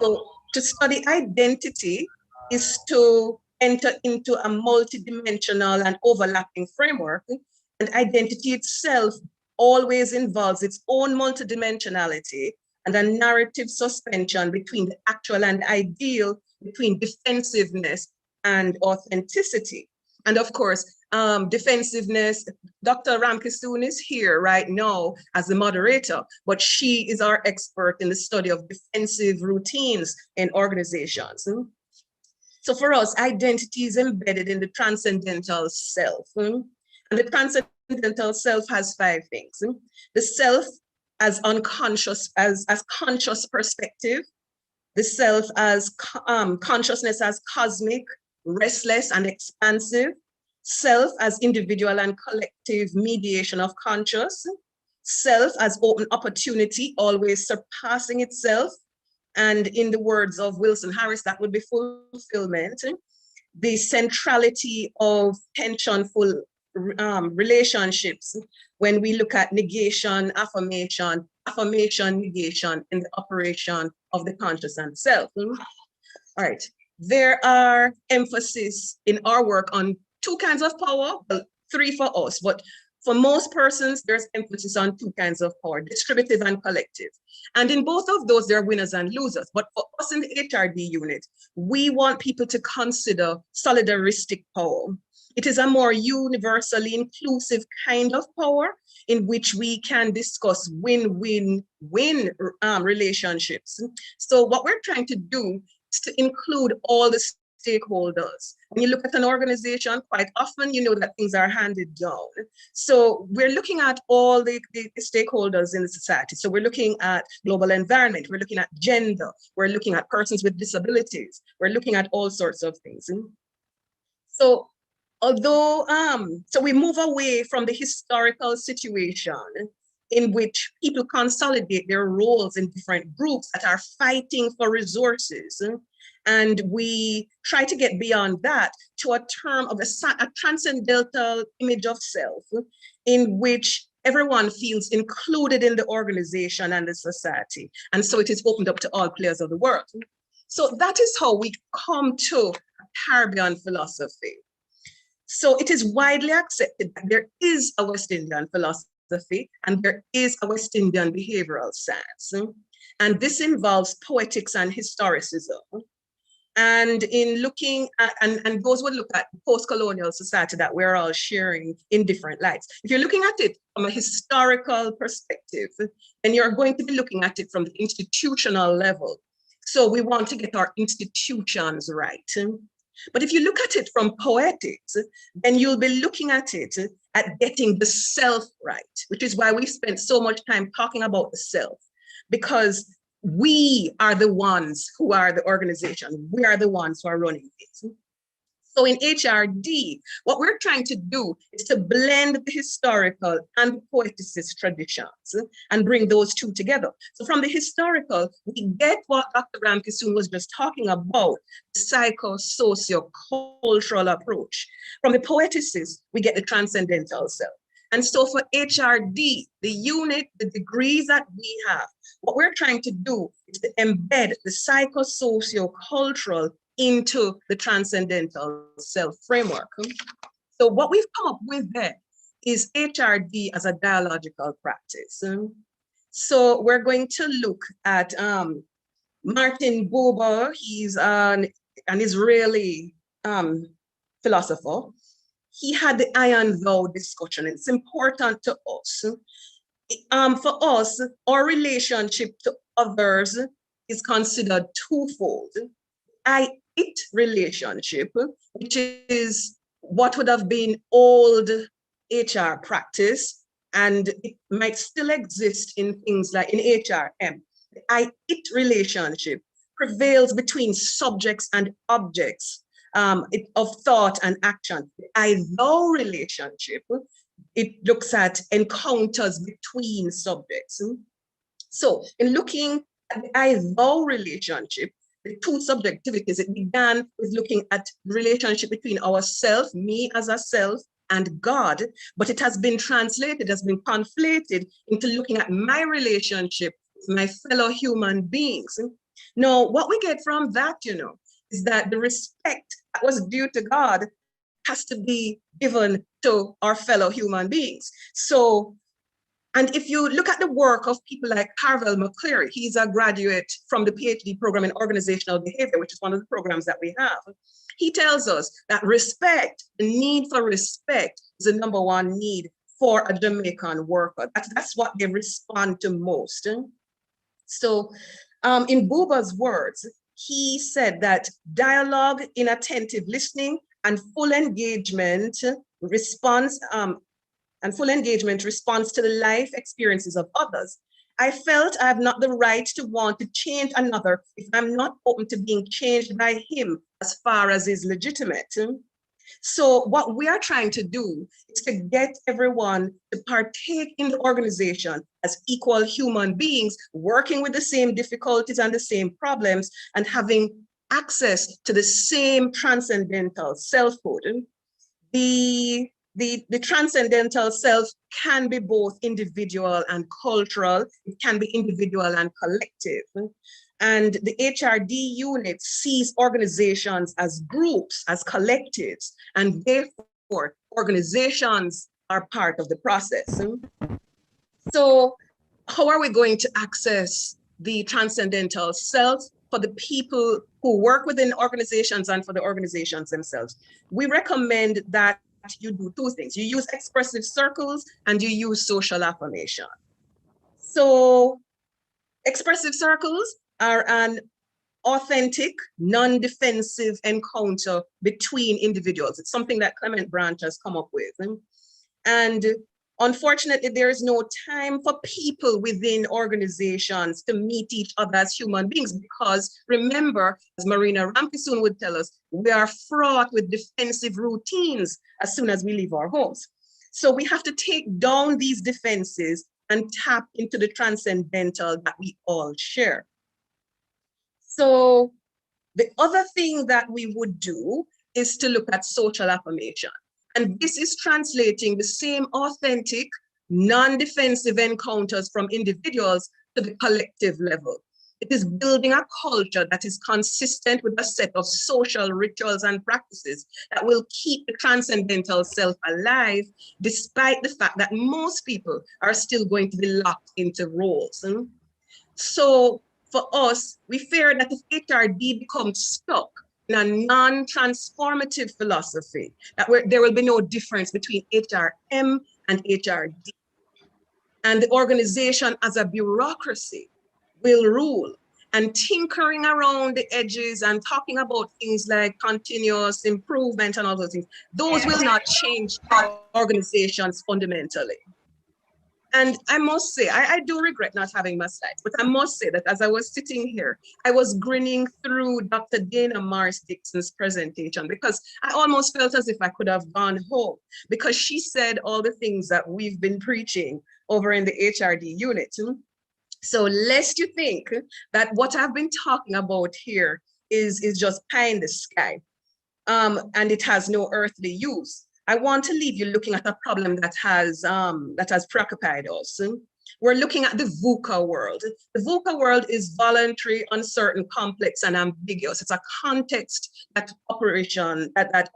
So to study identity is to enter into a multidimensional and overlapping framework, and identity itself always involves its own multidimensionality and a narrative suspension between the actual and ideal, between defensiveness and authenticity. And of course, defensiveness, Dr. Ramkisoon is here right now as the moderator, but she is our expert in the study of defensive routines in organizations. So for us, identity is embedded in the transcendental self. And the transcendental self has 5 things. The self as unconscious, as conscious perspective, the self as consciousness as cosmic, restless and expansive, self as individual and collective mediation of conscious, self as open opportunity, always surpassing itself. And in the words of Wilson Harris, that would be fulfillment. The centrality of tensionful relationships, when we look at negation, affirmation, affirmation, negation in the operation of the conscious and self. All right. There are emphasis in our work on two kinds of power, well, three for us, but for most persons, there's emphasis on two kinds of power, distributive and collective. And in both of those, there are winners and losers. But for us in the HRD unit, we want people to consider solidaristic power. It is a more universally inclusive kind of power in which we can discuss win-win-win relationships. So what we're trying to do is to include all the stakeholders. When you look at an organization, quite often you know that things are handed down. So we're looking at all the stakeholders in the society. So we're looking at global environment, we're looking at gender, we're looking at persons with disabilities, we're looking at all sorts of things. So although, so we move away from the historical situation in which people consolidate their roles in different groups that are fighting for resources. And we try to get beyond that to a term of a transcendental image of self in which everyone feels included in the organization and the society. And so it is opened up to all players of the world. So that is how we come to Caribbean philosophy. So it is widely accepted that there is a West Indian philosophy and there is a West Indian behavioral science. And this involves poetics and historicism. And in looking at, and those would look at post-colonial society that we're all sharing in different lights. If you're looking at it from a historical perspective, then you're going to be looking at it from the institutional level. So we want to get our institutions right. But if you look at it from poetics, then you'll be looking at it at getting the self right, which is why we spent so much time talking about the self, because we are the ones who are the organization. We are the ones who are running it. So in HRD, what we're trying to do is to blend the historical and the poeticist traditions and bring those two together. So from the historical, we get what Dr. Ramkissoon was just talking about, the psycho-socio-cultural approach. From the poeticist, we get the transcendental self. And so for HRD, the unit, the degrees that we have, what we're trying to do is to embed the psycho-socio-cultural into the transcendental self framework. So what we've come up with there is HRD as a dialogical practice. So we're going to look at Martin Buber. He's an Israeli philosopher. He had the I and thou discussion. It's important to us. For us, our relationship to others is considered twofold. I-it relationship, which is what would have been old HR practice, and it might still exist in things like in HRM. The I-it relationship prevails between subjects and objects of thought and action. The I-thou relationship, it looks at encounters between subjects. So in looking at the I-thou relationship, the two subjectivities, it began with looking at the relationship between ourself, me as a self, and God, but it has been translated, has been conflated into looking at my relationship with my fellow human beings. Now, what we get from that, is that the respect that was due to God has to be given to our fellow human beings. So, and if you look at the work of people like Carvel McCleary, he's a graduate from the PhD program in organizational behavior, which is one of the programs that we have. He tells us that respect, the need for respect, is the number one need for a Jamaican worker. That's what they respond to most. So in Buber's words, he said that dialogue, inattentive listening, and full engagement response to the life experiences of others. I felt I have not the right to want to change another if I'm not open to being changed by him as far as is legitimate. So what we are trying to do is to get everyone to partake in the organization as equal human beings, working with the same difficulties and the same problems, and having access to the same transcendental selfhood. The the transcendental self can be both individual and cultural. It can be individual and collective. And the HRD unit sees organizations as groups, as collectives, and therefore organizations are part of the process. So how are we going to access the transcendental self for the people who work within organizations and for the organizations themselves? We recommend that you do two things. You use expressive circles and you use social affirmation. So expressive circles are an authentic, non-defensive encounter between individuals. It's something that Clement Branch has come up with. And unfortunately, there is no time for people within organizations to meet each other as human beings because remember, as Marina Ramkisoon would tell us, we are fraught with defensive routines as soon as we leave our homes. So we have to take down these defenses and tap into the transcendental that we all share. So the other thing that we would do is to look at social affirmation. And this is translating the same authentic, non-defensive encounters from individuals to the collective level. It is building a culture that is consistent with a set of social rituals and practices that will keep the transcendental self alive, despite the fact that most people are still going to be locked into roles. So for us, we fear that if HRD becomes stuck in a non-transformative philosophy, that there will be no difference between HRM and HRD. And the organization as a bureaucracy will rule, and tinkering around the edges and talking about things like continuous improvement and all those things, those will not change organizations fundamentally. And I must say, I do regret not having my slides, but I must say that as I was sitting here, I was grinning through Dr. Dana Morris-Dixon's presentation because I almost felt as if I could have gone home because she said all the things that we've been preaching over in the HRD unit. So lest you think that what I've been talking about here is just pie in the sky and it has no earthly use. I want to leave you looking at a problem that has preoccupied us. We're looking at the VUCA world. The VUCA world is voluntary, uncertain, complex, and ambiguous. It's a context that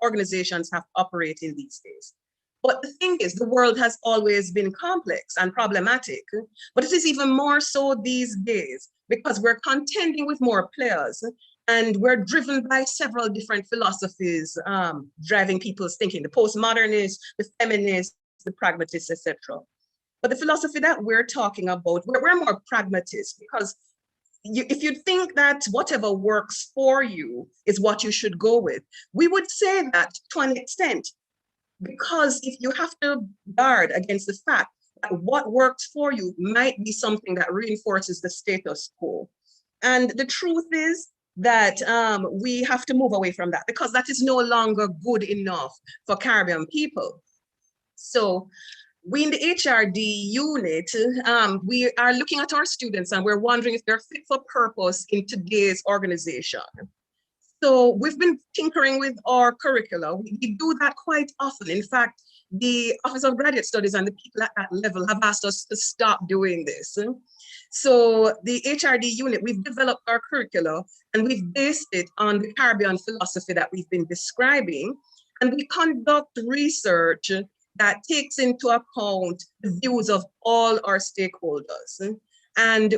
organizations have to operate in these days. But the thing is, the world has always been complex and problematic, but it is even more so these days because we're contending with more players and we're driven by several different philosophies driving people's thinking, the postmodernists, the feminists, the pragmatists, etc. But the philosophy that we're talking about, we're more pragmatists because if you think that whatever works for you is what you should go with, we would say that to an extent, because if you have to guard against the fact that what works for you might be something that reinforces the status quo. And the truth is that we have to move away from that because that is no longer good enough for Caribbean people. So we in the HRD unit, we are looking at our students and we're wondering if they're fit for purpose in today's organization. So we've been tinkering with our curricula. We do that quite often. In fact, the Office of Graduate Studies and the people at that level have asked us to stop doing this. So the HRD unit, we've developed our curricula and we've based it on the Caribbean philosophy that we've been describing. And we conduct research that takes into account the views of all our stakeholders. And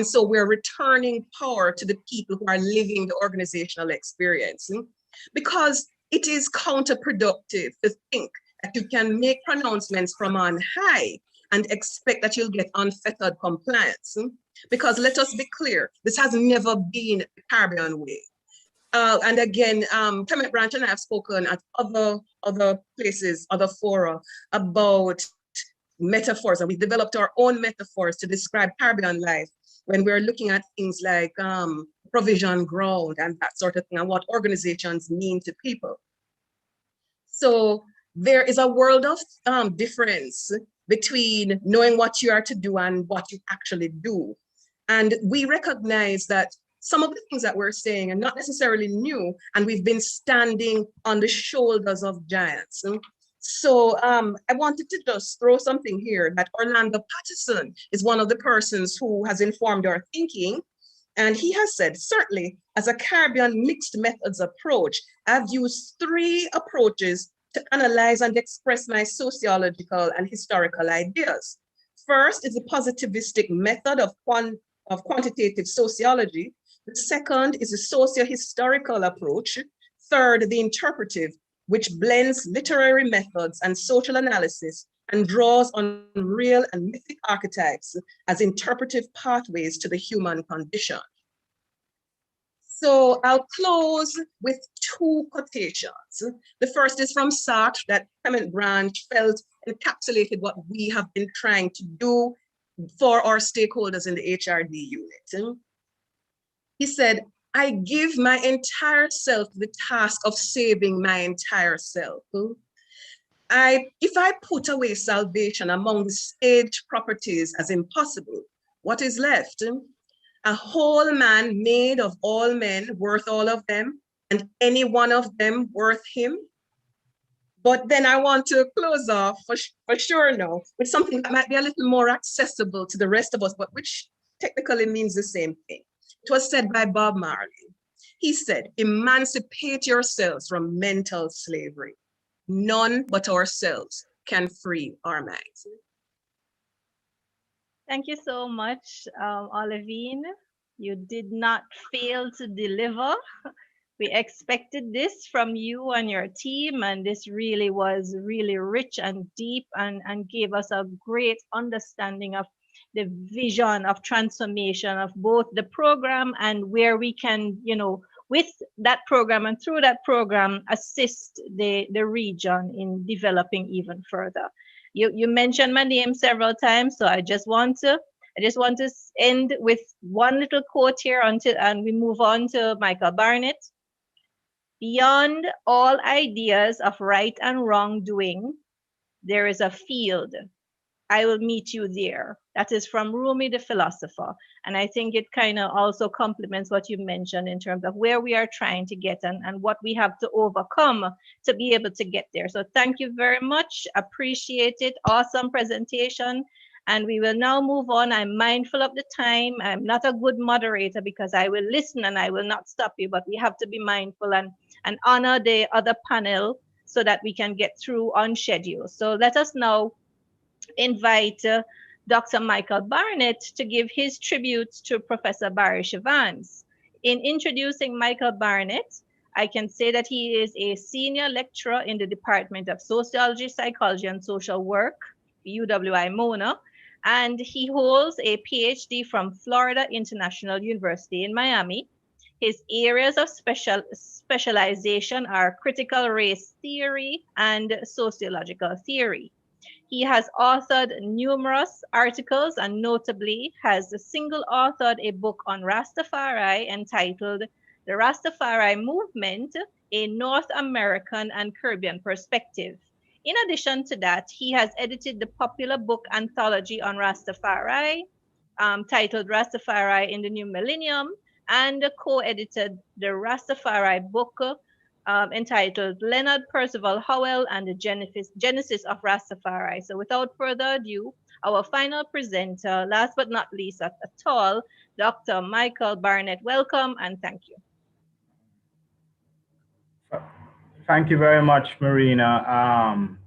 so we're returning power to the people who are living the organizational experience because it is counterproductive to think that you can make pronouncements from on high and expect that you'll get unfettered compliance. Because let us be clear, this has never been the Caribbean way. And again, Clement Branch and I have spoken at other places, other fora about metaphors, and we developed our own metaphors to describe Caribbean life when we're looking at things like provision ground and that sort of thing and what organizations mean to people. So there is a world of difference between knowing what you are to do and what you actually do. And we recognize that some of the things that we're saying are not necessarily new, and we've been standing on the shoulders of giants. So I wanted to just throw something here that Orlando Patterson is one of the persons who has informed our thinking. And he has said, certainly, as a Caribbean mixed methods approach, I've used 3 approaches to analyze and express my sociological and historical ideas. First is the positivistic method of quantitative sociology. The second is a socio-historical approach. Third, the interpretive, which blends literary methods and social analysis and draws on real and mythic archetypes as interpretive pathways to the human condition. So I'll close with 2 quotations. The first is from Sartre that Clement Branch felt encapsulated what we have been trying to do for our stakeholders in the HRD unit. He said, I give my entire self the task of saving my entire self. If I put away salvation among the stage properties as impossible, what is left? A whole man made of all men, worth all of them, and any one of them worth him. But then I want to close off for sure now with something that might be a little more accessible to the rest of us, but which technically means the same thing. It was said by Bob Marley. He said, emancipate yourselves from mental slavery. None but ourselves can free our minds. Thank you so much, Olivine. You did not fail to deliver. We expected this from you and your team, and this really was really rich and deep and gave us a great understanding of the vision of transformation of both the program and where we can, with that program and through that program, assist the region in developing even further. You mentioned my name several times, so I just want to end with one little quote here and we move on to Michael Barnett. Beyond all ideas of right and wrongdoing, there is a field. I will meet you there. That is from Rumi the philosopher. And I think it kind of also complements what you mentioned in terms of where we are trying to get and what we have to overcome to be able to get there. So thank you very much. Appreciate it. Awesome presentation. And we will now move on. I'm mindful of the time. I'm not a good moderator because I will listen and I will not stop you, but we have to be mindful and honor the other panel so that we can get through on schedule. So let us now invite Dr. Michael Barnett to give his tribute to Professor Barish Evans. In introducing Michael Barnett, I can say that he is a senior lecturer in the Department of Sociology, Psychology, and Social Work, UWI-MONA, and he holds a PhD from Florida International University in Miami. His areas of specialization are critical race theory and sociological theory. He has authored numerous articles and notably has single-authored a book on Rastafari entitled The Rastafari Movement, a North American and Caribbean Perspective. In addition to that, he has edited the popular book anthology on Rastafari titled Rastafari in the New Millennium and co-edited the Rastafari book entitled Leonard Percival Howell and the Genesis of Rastafari. So without further ado, our final presenter, last but not least at all, Dr. Michael Barnett. Welcome and thank you. Thank you very much, Marina,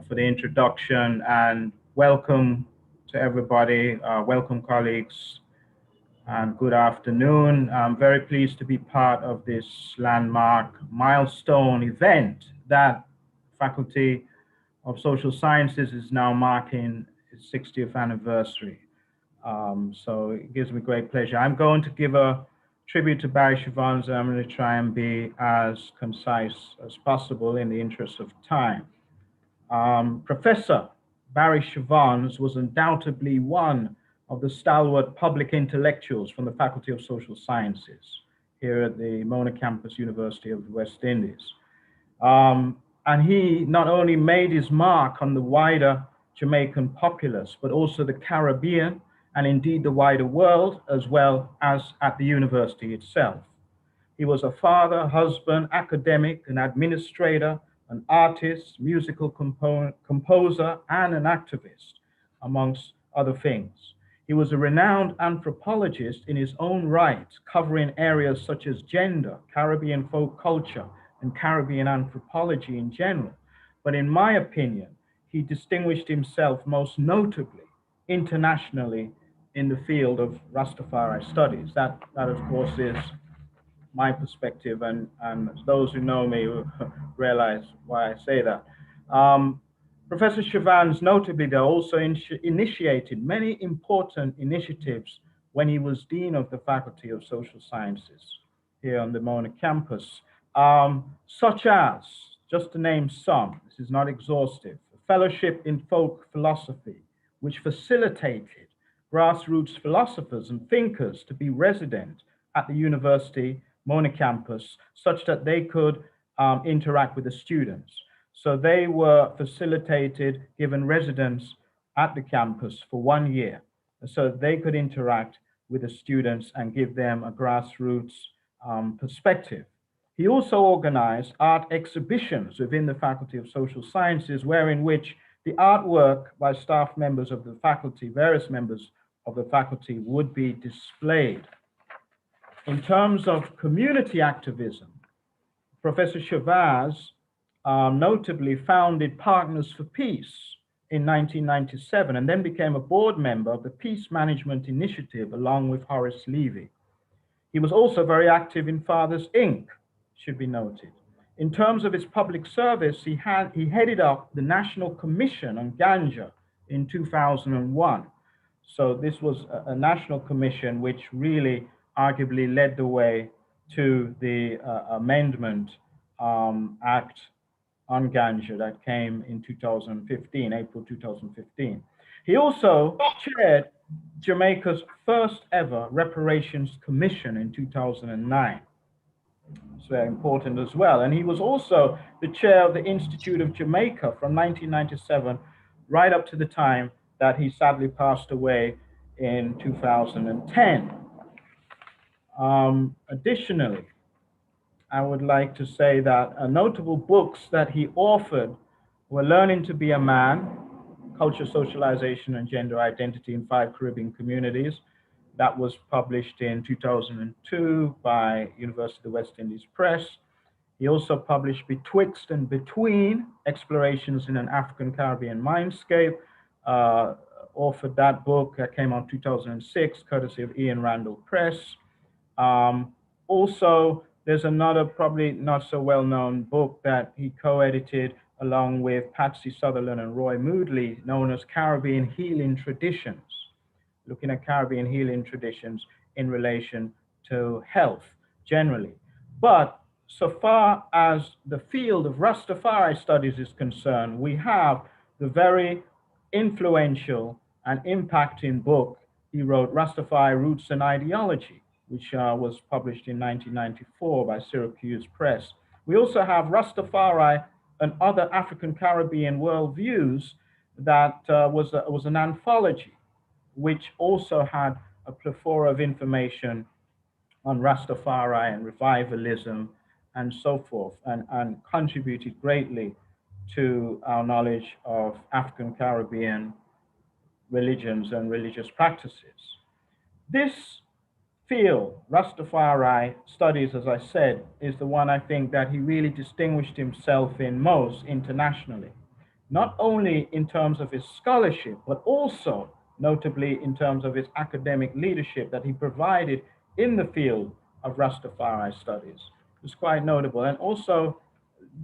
for the introduction, and welcome to everybody. Welcome, colleagues, and good afternoon. I'm very pleased to be part of this landmark milestone event that Faculty of Social Sciences is now marking its 60th anniversary. So it gives me great pleasure. I'm going to give a tribute to Barish Evans. I'm going to try and be as concise as possible in the interest of time. Professor Barish Evans was undoubtedly one of the stalwart public intellectuals from the Faculty of Social Sciences here at the Mona Campus, University of the West Indies. And he not only made his mark on the wider Jamaican populace, but also the Caribbean and indeed the wider world, as well as at the university itself. He was a father, husband, academic, and administrator, an artist, musical composer, and an activist, amongst other things. He was a renowned anthropologist in his own right, covering areas such as gender, Caribbean folk culture, and Caribbean anthropology in general. But in my opinion, he distinguished himself most notably internationally in the field of Rastafari studies. That of course, is my perspective, and those who know me will realize why I say that. Professor Chavans, notably, though, also initiated many important initiatives when he was Dean of the Faculty of Social Sciences here on the Mona campus, such as, just to name some, this is not exhaustive, a fellowship in folk philosophy, which facilitated grassroots philosophers and thinkers to be resident at the university Mona campus, such that they could interact with the students. So they were facilitated, given residence at the campus for 1 year, so they could interact with the students and give them a grassroots perspective. He also organized art exhibitions within the Faculty of Social Sciences, wherein which the artwork by staff members of the faculty, various members of the faculty, would be displayed. In terms of community activism, Professor Chavaz notably founded Partners for Peace in 1997 and then became a board member of the Peace Management Initiative along with Horace Levy. He was also very active in Fathers Inc., should be noted. In terms of his public service, he headed up the National Commission on Ganja in 2001. So this was a national commission which really arguably led the way to the Amendment Act on Ganja that came in 2015, April 2015. He also chaired Jamaica's first ever reparations commission in 2009. It's very important as well. And he was also the chair of the Institute of Jamaica from 1997 right up to the time that he sadly passed away in 2010. Additionally, I would like to say that notable books that he authored were Learning to Be a Man, Culture, Socialization, and Gender Identity in 5 Caribbean Communities. That was published in 2002 by University of the West Indies Press. He also published Betwixt and Between, Explorations in an African Caribbean Mindscape. Authored that book that came out 2006, courtesy of Ian Randall Press. Also, there's another probably not so well-known book that he co-edited along with Patsy Sutherland and Roy Moodley, known as Caribbean Healing Traditions, looking at Caribbean healing traditions in relation to health generally. But so far as the field of Rastafari studies is concerned, we have the very influential and impacting book he wrote, Rastafari Roots and Ideology, which was published in 1994 by Syracuse Press. We also have Rastafari and Other African Caribbean Worldviews that was an anthology, which also had a plethora of information on Rastafari and revivalism and so forth, and contributed greatly to our knowledge of African Caribbean religions and religious practices. This field, Rastafari studies, as I said, is the one I think that he really distinguished himself in most internationally, not only in terms of his scholarship, but also notably in terms of his academic leadership that he provided in the field of Rastafari studies. It's quite notable. And also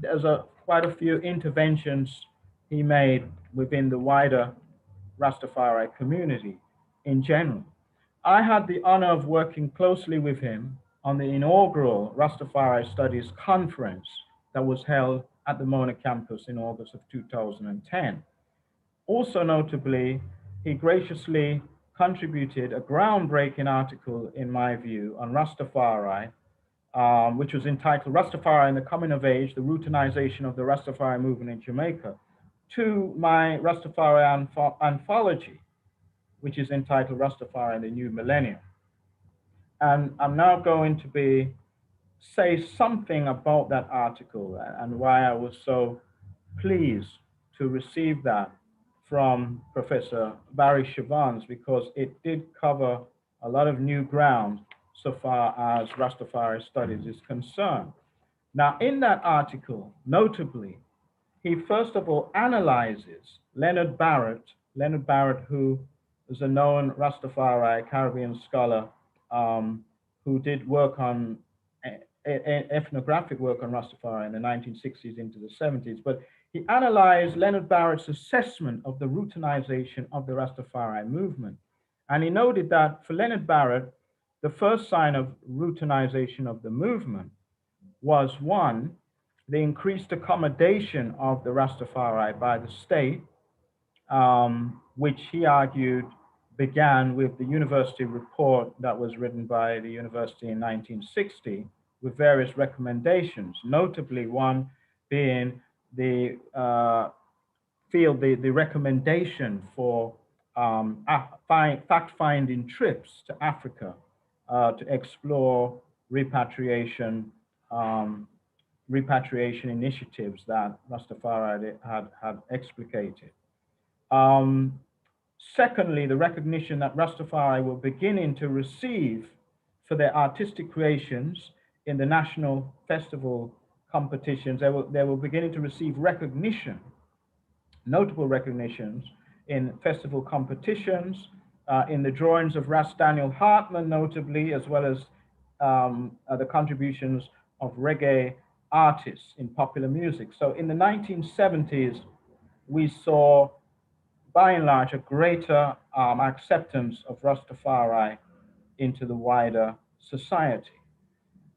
there's quite a few interventions he made within the wider Rastafari community in general. I had the honor of working closely with him on the inaugural Rastafari Studies Conference that was held at the Mona campus in August of 2010. Also notably, he graciously contributed a groundbreaking article, in my view, on Rastafari, which was entitled Rastafari and the Coming of Age, the Routinization of the Rastafari Movement in Jamaica, to my Rastafari anthology, which is entitled Rastafari and the New Millennium. And I'm now going to be say something about that article and why I was so pleased to receive that from Professor Barry Shavans, because it did cover a lot of new ground so far as Rastafari studies is concerned. Now, in that article, notably, he first of all analyzes Leonard Barrett, who is a known Rastafari Caribbean scholar, who did work on ethnographic work on Rastafari in the 1960s into the 70s. But he analyzed Leonard Barrett's assessment of the routinization of the Rastafari movement. And he noted that for Leonard Barrett, the first sign of routinization of the movement was one, the increased accommodation of the Rastafari by the state, which he argued began with the university report that was written by the university in 1960 with various recommendations, notably one being the the recommendation for fact-finding trips to Africa to explore repatriation repatriation initiatives that Rastafari had explicated. Secondly, the recognition that Rastafari were beginning to receive for their artistic creations in the national festival competitions, they were beginning to receive recognition, notable recognitions in festival competitions, in the drawings of Ras Daniel Hartman, notably, as well as the contributions of reggae artists in popular music. So in the 1970s, we saw, by and large, a greater acceptance of Rastafari into the wider society.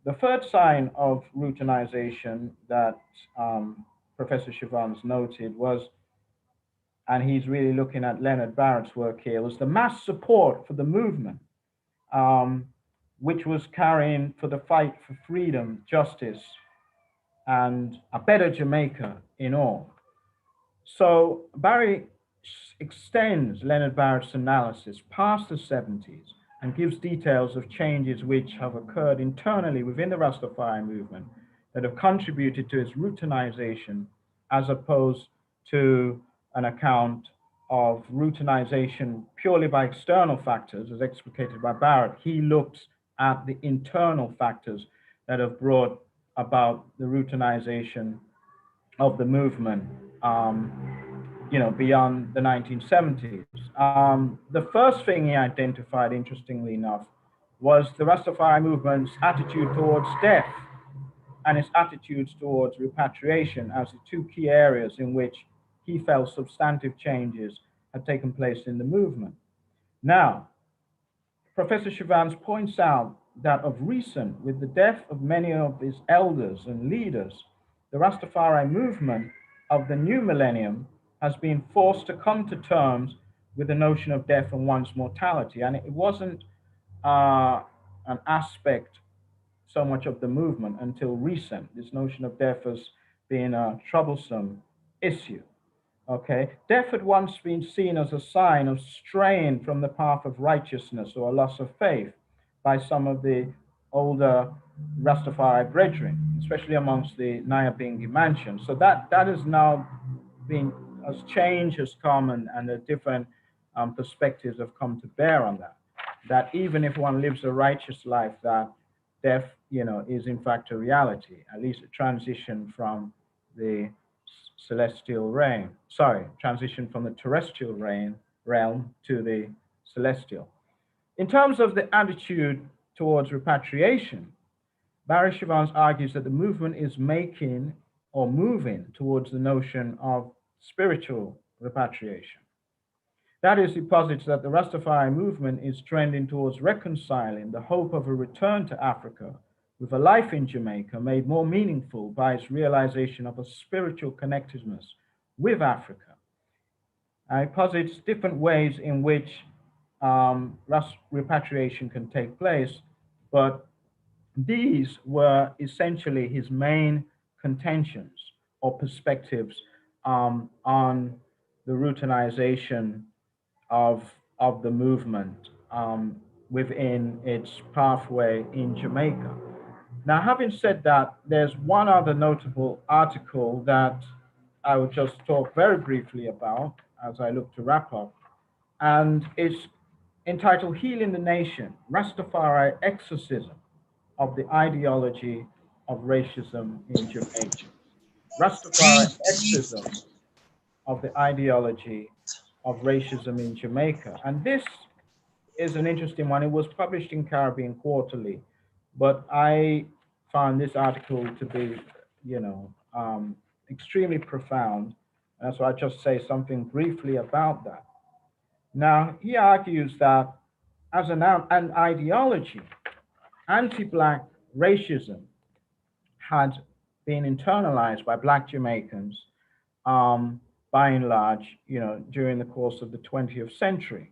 The third sign of routinization that Professor Shavans noted was, and he's really looking at Leonard Barrett's work here, was the mass support for the movement, which was carrying for the fight for freedom, justice, and a better Jamaica in all. So Barry extends Leonard Barrett's analysis past the 70s and gives details of changes which have occurred internally within the Rastafari movement that have contributed to its routinization, as opposed to an account of routinization purely by external factors, as explicated by Barrett. He looks at the internal factors that have brought about the routinization of the movement, beyond the 1970s. The first thing he identified, interestingly enough, was the Rastafari movement's attitude towards death and its attitudes towards repatriation as the two key areas in which he felt substantive changes had taken place in the movement. Now, Professor Shavans points out that of recent, with the death of many of its elders and leaders, the Rastafari movement of the new millennium has been forced to come to terms with the notion of death and one's mortality. And it wasn't an aspect so much of the movement until recent, this notion of death as being a troublesome issue. Okay, death had once been seen as a sign of straying from the path of righteousness or a loss of faith by some of the older Rastafari brethren, especially amongst the Nyabingi mansion. So that has now been, as change has come and the different perspectives have come to bear on that. That even if one lives a righteous life, that death, is in fact a reality, at least a transition from the transition from the terrestrial realm to the celestial. In terms of the attitude towards repatriation, Barry Shavans argues that the movement is making or moving towards the notion of spiritual repatriation. That is, he posits that the Rastafari movement is trending towards reconciling the hope of a return to Africa with a life in Jamaica made more meaningful by its realization of a spiritual connectedness with Africa. He posits different ways in which repatriation can take place, but these were essentially his main contentions or perspectives on the routinization of the movement within its pathway in Jamaica. Now, having said that, there's one other notable article that I will just talk very briefly about as I look to wrap up, and it's entitled Healing the Nation, Rastafari Exorcism of the Ideology of Racism in Jamaica. Rastafari Exorcism of the Ideology of Racism in Jamaica. And this is an interesting one. It was published in Caribbean Quarterly, but I found this article to be, extremely profound. And so I just say something briefly about that. Now, he argues that as an ideology, anti-Black racism had been internalized by Black Jamaicans, by and large, during the course of the 20th century.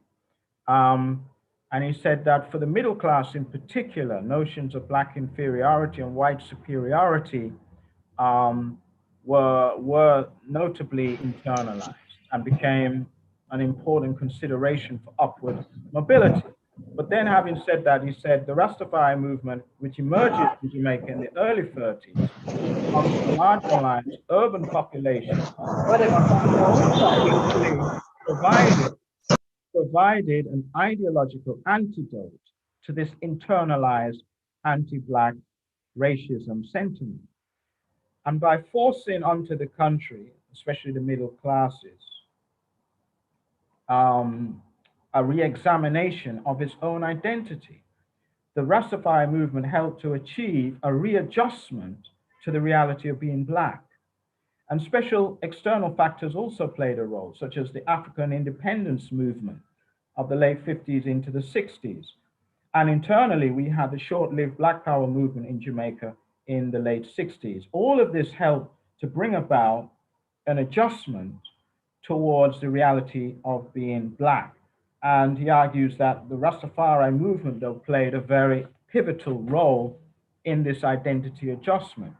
And he said that for the middle class in particular, notions of Black inferiority and white superiority were notably internalized and became an important consideration for upward mobility. But then, having said that, he said the Rastafari movement, which emerges in Jamaica in the early 30s, amongst the marginalized urban population, provided an ideological antidote to this internalized anti-Black racism sentiment. And by forcing onto the country, especially the middle classes, a re-examination of its own identity, the Rastafari movement helped to achieve a readjustment to the reality of being Black. And special external factors also played a role, such as the African independence movement of the late 50s into the 60s. And internally, we had the short-lived Black Power movement in Jamaica in the late 60s. All of this helped to bring about an adjustment towards the reality of being Black. And he argues that the Rastafari movement, though, played a very pivotal role in this identity adjustment.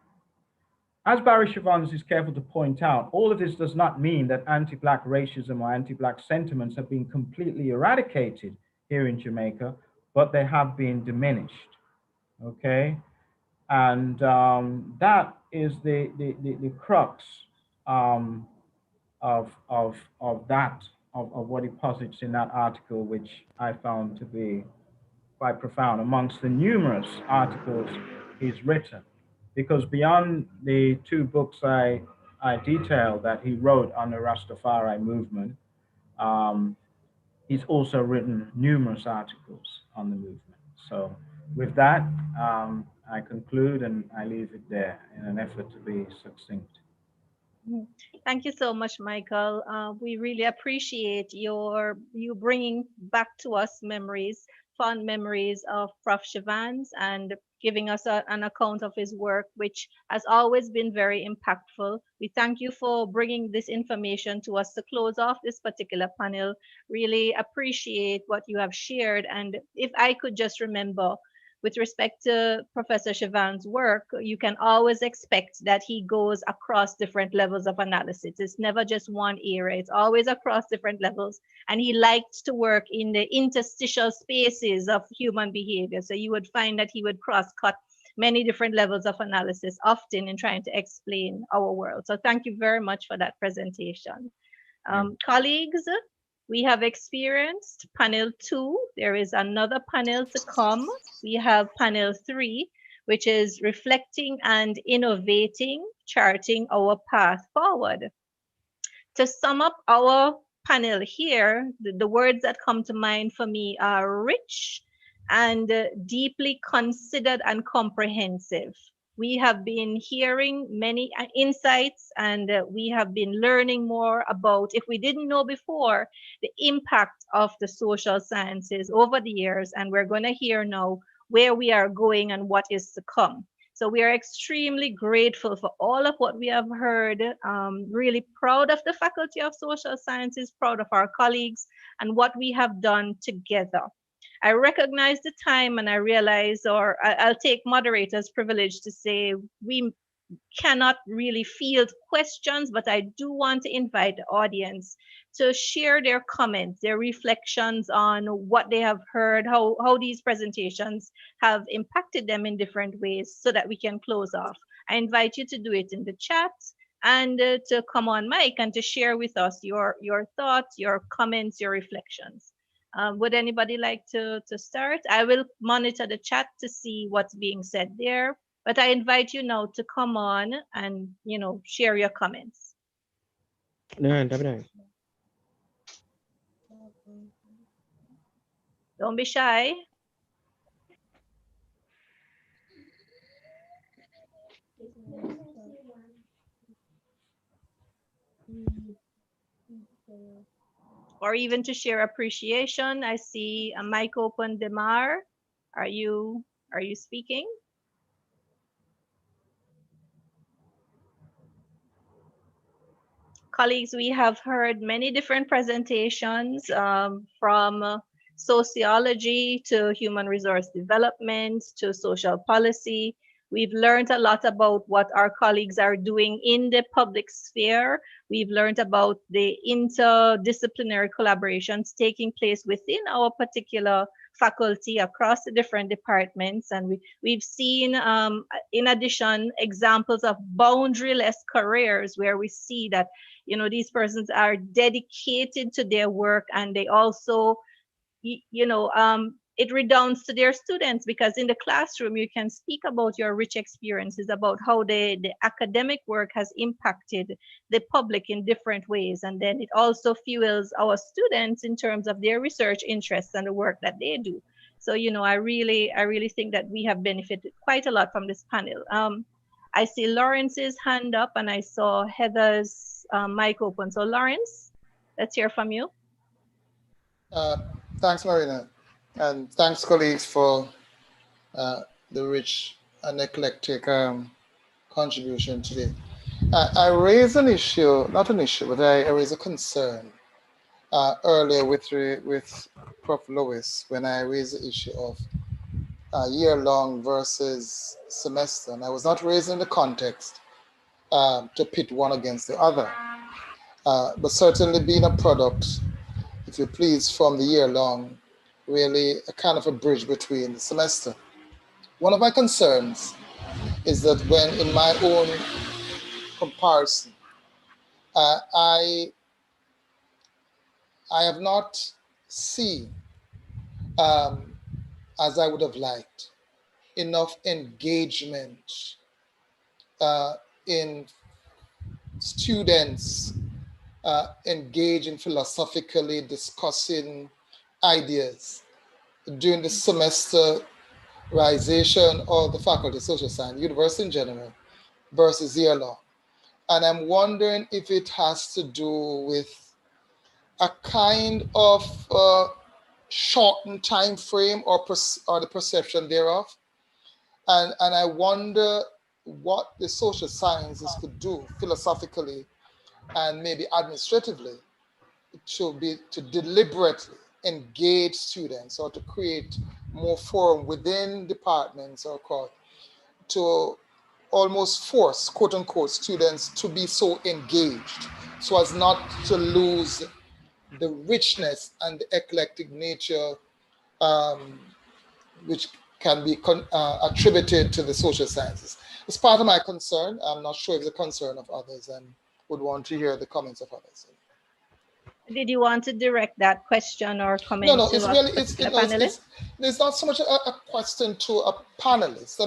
As Barry Chavons is careful to point out, all of this does not mean that anti-Black racism or anti-Black sentiments have been completely eradicated here in Jamaica, but they have been diminished, okay? And that is the crux of what he posits in that article, which I found to be quite profound amongst the numerous articles he's written. Because beyond the two books I detailed that he wrote on the Rastafari movement, he's also written numerous articles on the movement. So with that, I conclude and I leave it there in an effort to be succinct. Thank you so much, Michael. We really appreciate you bringing back to us memories, fond memories of Prof. Chavons, and giving us an account of his work, which has always been very impactful. We thank you for bringing this information to us to close off this particular panel. Really appreciate what you have shared. And if I could just remember, with respect to Professor Chavons' work, you can always expect that he goes across different levels of analysis. It's never just one area, it's always across different levels. And he liked to work in the interstitial spaces of human behavior. So you would find that he would cross-cut many different levels of analysis, often in trying to explain our world. So thank you very much for that presentation. Colleagues, we have experienced panel 2. There is another panel to come. We have panel 3, which is reflecting and innovating, charting our path forward. To sum up our panel here, the words that come to mind for me are rich and deeply considered and comprehensive. We have been hearing many insights, and we have been learning more about, if we didn't know before, the impact of the social sciences over the years. And we're going to hear now where we are going and what is to come. So we are extremely grateful for all of what we have heard, really proud of the Faculty of Social Sciences, proud of our colleagues and what we have done together. I recognize the time, and I realize, or I'll take moderator's privilege to say, we cannot really field questions, but I do want to invite the audience to share their comments, their reflections on what they have heard, how these presentations have impacted them in different ways so that we can close off. I invite you to do it in the chat and to come on mic and to share with us your thoughts, your comments, your reflections. Would anybody like to start? I will monitor the chat to see what's being said there, but I invite you now to come on and, share your comments. Don't be shy. Or even to share appreciation. I see a mic open, Demar. Are you speaking? Colleagues, we have heard many different presentations from sociology to human resource development to social policy. We've learned a lot about what our colleagues are doing in the public sphere. We've learned about the interdisciplinary collaborations taking place within our particular faculty across the different departments. And we've seen, in addition, examples of boundaryless careers where we see that these persons are dedicated to their work, and they also, it redounds to their students, because in the classroom you can speak about your rich experiences about how the academic work has impacted the public in different ways, and then it also fuels our students in terms of their research interests and the work that they do. So I really think that we have benefited quite a lot from this panel. I see Lawrence's hand up, and I saw Heather's mic open. So Lawrence, let's hear from you. Thanks, Marina. And thanks, colleagues, for the rich and eclectic contribution today. I raised an issue, not an issue, but I raised a concern earlier with Prof. Lewis when I raised the issue of year-long versus semester. And I was not raising the context to pit one against the other, but certainly being a product, if you please, from the year-long, really a kind of a bridge between the semester. One of my concerns is that when in my own comparison, I have not seen, as I would have liked, enough engagement in students engaging philosophically, discussing ideas during the semesterization of the Faculty of Social Science, university in general, versus year long. And I'm wondering if it has to do with a kind of shortened time frame or the perception thereof. And I wonder what the social sciences could do philosophically and maybe administratively to deliberately engage students or to create more forum within departments or to almost force, quote unquote, students to be so engaged so as not to lose the richness and the eclectic nature which can be attributed to the social sciences. It's part of my concern. I'm not sure if it's a concern of others, and would want to hear the comments of others. Did you want to direct that question or comment? No, it's really, there's not so much a question to a panelist.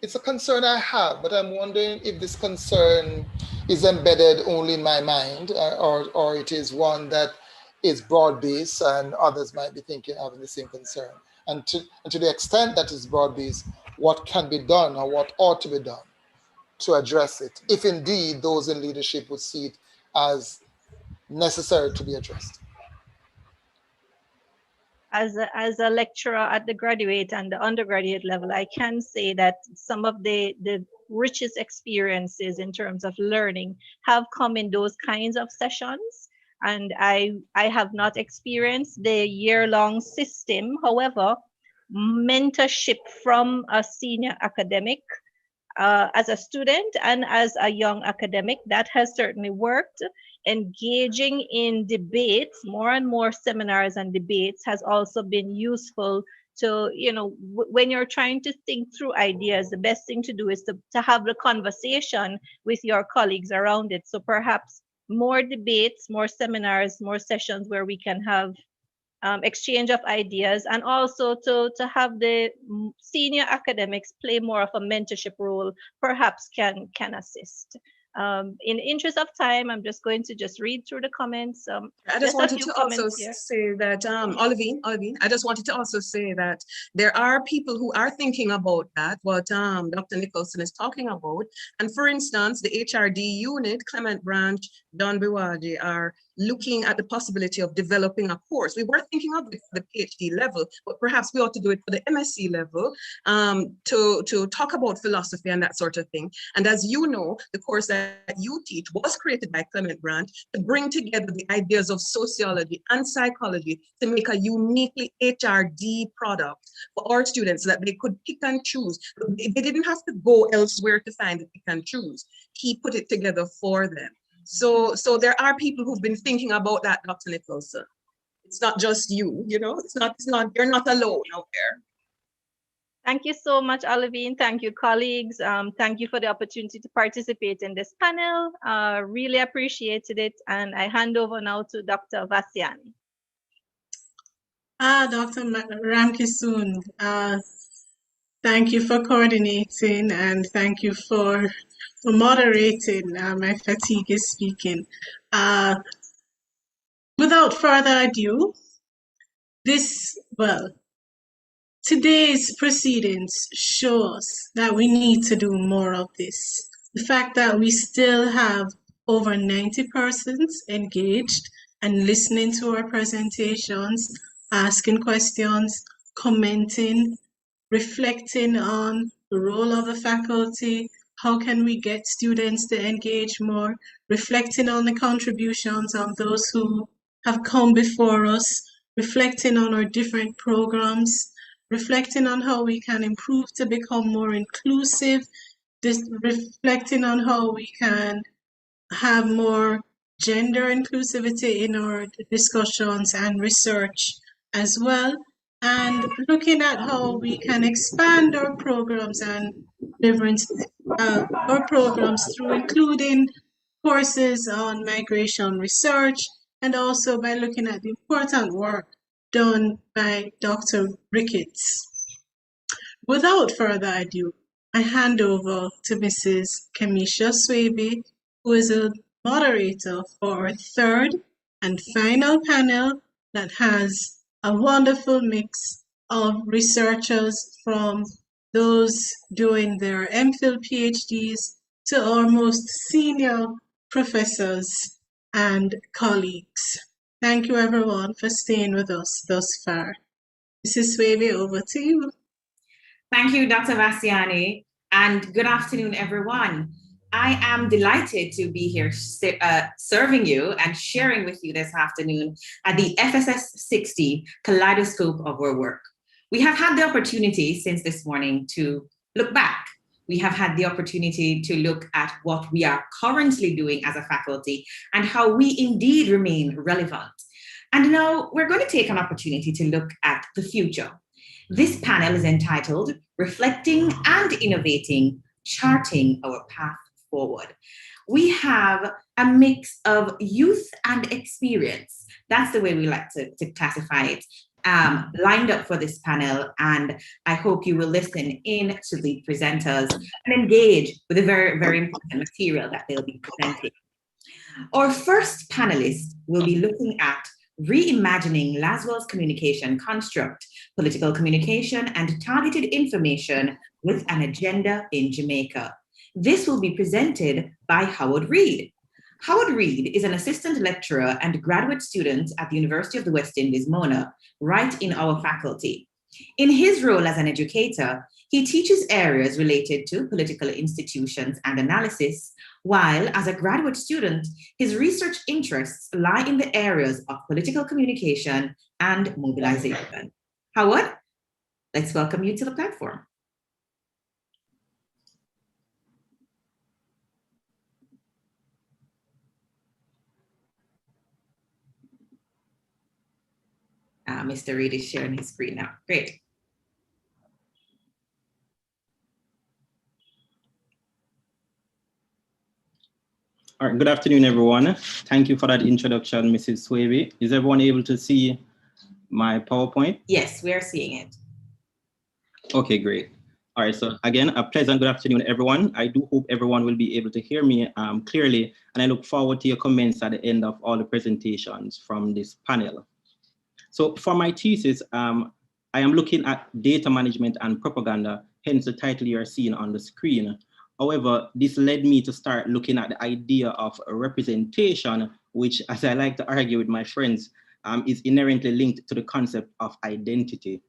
It's a concern I have, but I'm wondering if this concern is embedded only in my mind or it is one that is broad-based and others might be thinking having the same concern. And to the extent that it's broad-based, what can be done or what ought to be done to address it, if indeed those in leadership would see it as necessary to be addressed. As a lecturer at the graduate and the undergraduate level, I can say that some of the richest experiences in terms of learning have come in those kinds of sessions. And I have not experienced the year-long system. However, mentorship from a senior academic as a student and as a young academic, that has certainly worked. Engaging in debates, more and more seminars and debates has also been useful to, when you're trying to think through ideas, the best thing to do is to have the conversation with your colleagues around it. So perhaps more debates, more seminars, more sessions where we can have exchange of ideas, and also to have the senior academics play more of a mentorship role, perhaps can assist. In the interest of time, I'm just going to read through the comments. I just wanted to also say that, Olivine, I just wanted to also say that there are people who are thinking about that, what Dr. Nicholson is talking about. And for instance, the HRD unit, Clement Branch, Don Biwaji, are looking at the possibility of developing a course. We were thinking of the PhD level, but perhaps we ought to do it for the MSc level, to talk about philosophy and that sort of thing. And as you know, the course that you teach was created by Clement Branch to bring together the ideas of sociology and psychology to make a uniquely HRD product for our students so that they could pick and choose. They didn't have to go elsewhere to find the pick and choose. He put it together for them. So there are people who've been thinking about that, Dr. Nicholson. It's not just you, it's not, you're not alone out there. Thank you so much, Olivine. Thank you, colleagues. Thank you for the opportunity to participate in this panel. Really appreciated it. And I hand over now to Dr. Vassiani. Dr. Ramkisoon, thank you for coordinating, and thank you for moderating. My fatigue is speaking. Without further ado, today's proceedings show us that we need to do more of this. The fact that we still have over 90 persons engaged and listening to our presentations, asking questions, commenting, reflecting on the role of the faculty, how can we get students to engage more, reflecting on the contributions of those who have come before us, reflecting on our different programs, reflecting on how we can improve to become more inclusive, reflecting on how we can have more gender inclusivity in our discussions and research as well, and looking at how we can expand our programs and our programs through including courses on migration research, and also by looking at the important work done by Dr. Ricketts. Without further ado, I hand over to Mrs. Kamisha Swaby, who is a moderator for our third and final panel that has a wonderful mix of researchers from those doing their MPhil PhDs to our most senior professors and colleagues. Thank you everyone for staying with us thus far. Mrs. Swaby, over to you. Thank you, Dr. Vassiani, and good afternoon, everyone. I am delighted to be here serving you and sharing with you this afternoon at the FSS 60 Kaleidoscope of our work. We have had the opportunity since this morning to look back. We have had the opportunity to look at what we are currently doing as a faculty and how we indeed remain relevant. And now we're going to take an opportunity to look at the future. This panel is entitled Reflecting and Innovating, Charting Our Path Forward. We have a mix of youth and experience. That's the way we like to classify it, lined up for this panel. And I hope you will listen in to the presenters and engage with the very, very important material that they'll be presenting. Our first panelist will be looking at reimagining Laswell's communication construct, political communication and targeted information with an agenda in Jamaica. This will be presented by Howard Reed. Howard Reed is an assistant lecturer and graduate student at the University of the West Indies, Mona, right in our faculty. In his role as an educator, he teaches areas related to political institutions and analysis, while as a graduate student, his research interests lie in the areas of political communication and mobilization. Howard, let's welcome you to the platform. Mr. Reid is sharing his screen now. Great. All right, good afternoon, everyone. Thank you for that introduction, Mrs. Swaby. Is everyone able to see my PowerPoint? Yes, we are seeing it. Okay, great. All right, so again, a pleasant good afternoon, everyone. I do hope everyone will be able to hear me clearly, and I look forward to your comments at the end of all the presentations from this panel. So for my thesis, I am looking at data management and propaganda, hence the title you are seeing on the screen. However, this led me to start looking at the idea of representation, which, as I like to argue with my friends, is inherently linked to the concept of identity.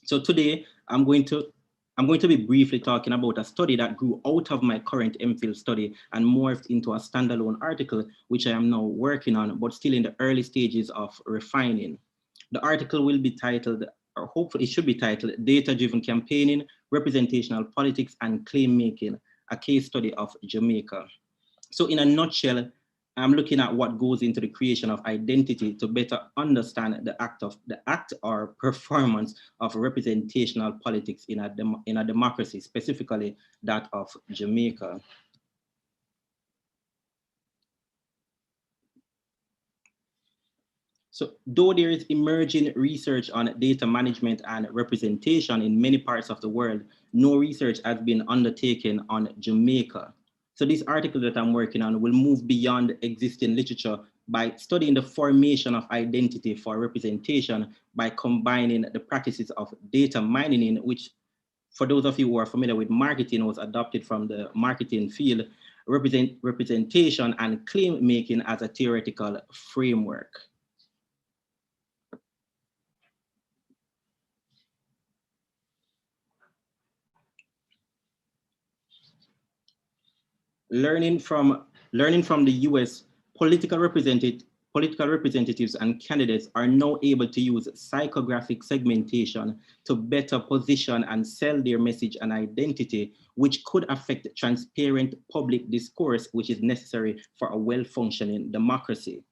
So today, I'm going to be briefly talking about a study that grew out of my current MPhil study and morphed into a standalone article, which I am now working on, but still in the early stages of refining. The article will be titled, or hopefully it should be titled, Data-Driven Campaigning, Representational Politics and Claim Making, a case study of Jamaica. So in a nutshell, I'm looking at what goes into the creation of identity to better understand the act or performance of representational politics in a democracy, specifically that of Jamaica. So though there is emerging research on data management and representation in many parts of the world, no research has been undertaken on Jamaica. So this article that I'm working on will move beyond existing literature by studying the formation of identity for representation by combining the practices of data mining, which for those of you who are familiar with marketing was adopted from the marketing field, representation and claim making as a theoretical framework. Learning from the US, political representatives and candidates are now able to use psychographic segmentation to better position and sell their message and identity, which could affect transparent public discourse, which is necessary for a well-functioning democracy.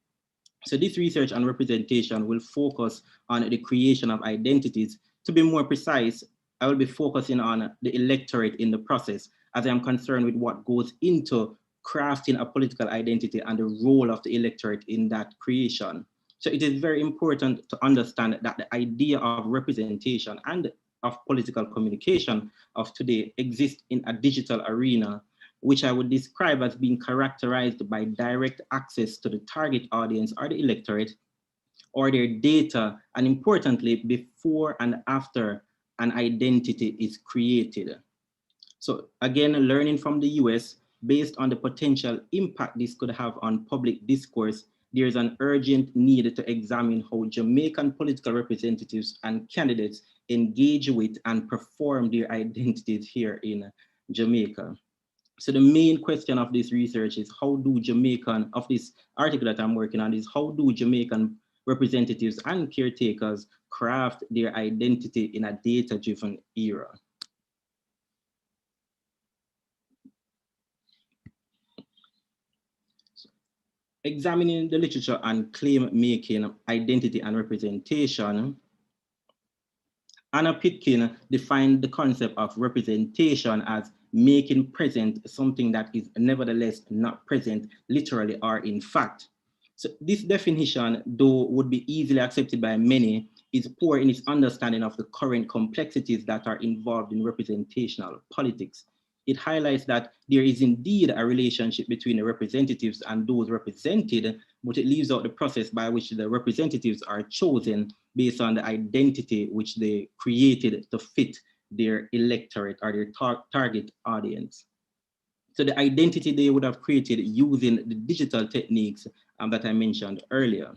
So this research on representation will focus on the creation of identities. To be more precise, I will be focusing on the electorate in the process, as I am concerned with what goes into crafting a political identity and the role of the electorate in that creation. So it is very important to understand that the idea of representation and of political communication of today exists in a digital arena, which I would describe as being characterized by direct access to the target audience or the electorate or their data, and importantly, before and after an identity is created. So again, learning from the US, based on the potential impact this could have on public discourse, there's an urgent need to examine how Jamaican political representatives and candidates engage with and perform their identities here in Jamaica. So the main question of this research is of this article that I'm working on is how do Jamaican representatives and caretakers craft their identity in a data-driven era? Examining the literature on claim making, identity and representation, Anna Pitkin defined the concept of representation as making present something that is nevertheless not present literally or in fact. So this definition, though would be easily accepted by many, is poor in its understanding of the current complexities that are involved in representational politics. It highlights that there is indeed a relationship between the representatives and those represented, but it leaves out the process by which the representatives are chosen based on the identity which they created to fit their electorate or their target audience. So the identity they would have created using the digital techniques that I mentioned earlier.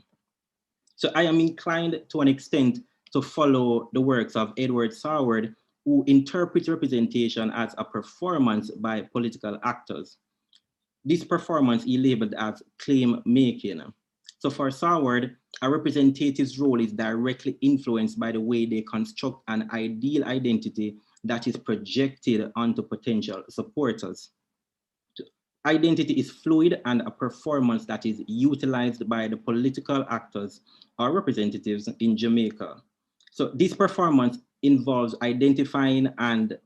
So I am inclined to an extent to follow the works of Edward Saward, who interprets representation as a performance by political actors. This performance he labeled as claim making. So for Saward, a representative's role is directly influenced by the way they construct an ideal identity that is projected onto potential supporters. Identity is fluid and a performance that is utilized by the political actors or representatives in Jamaica. So this performance involves identifying and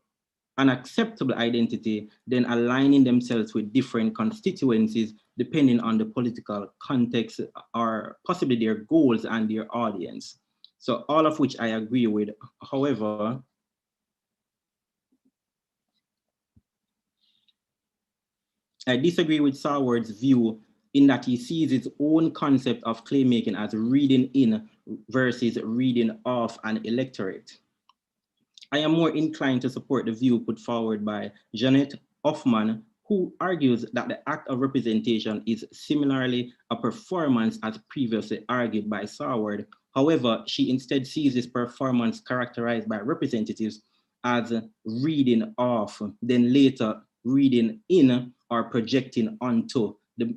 an acceptable identity, then aligning themselves with different constituencies depending on the political context or possibly their goals and their audience. So all of which I agree with. However, I disagree with Saward's view in that he sees his own concept of claim making as reading in versus reading off an electorate. I am more inclined to support the view put forward by Janet Hoffman, who argues that the act of representation is similarly a performance as previously argued by Saward. However, she instead sees this performance characterized by representatives as reading off, then later reading in or projecting onto the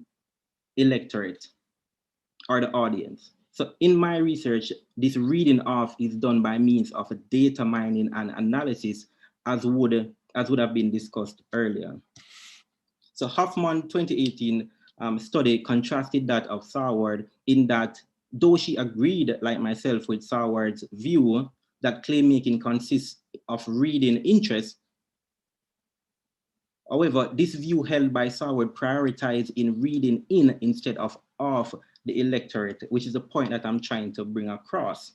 electorate or the audience. So in my research, this reading off is done by means of data mining and analysis as would have been discussed earlier. So Hoffman 2018 study contrasted that of Saward in that though she agreed, like myself, with Saward's view that claim making consists of reading interest, however, this view held by Saward prioritized in reading in instead of off the electorate, which is the point that I'm trying to bring across.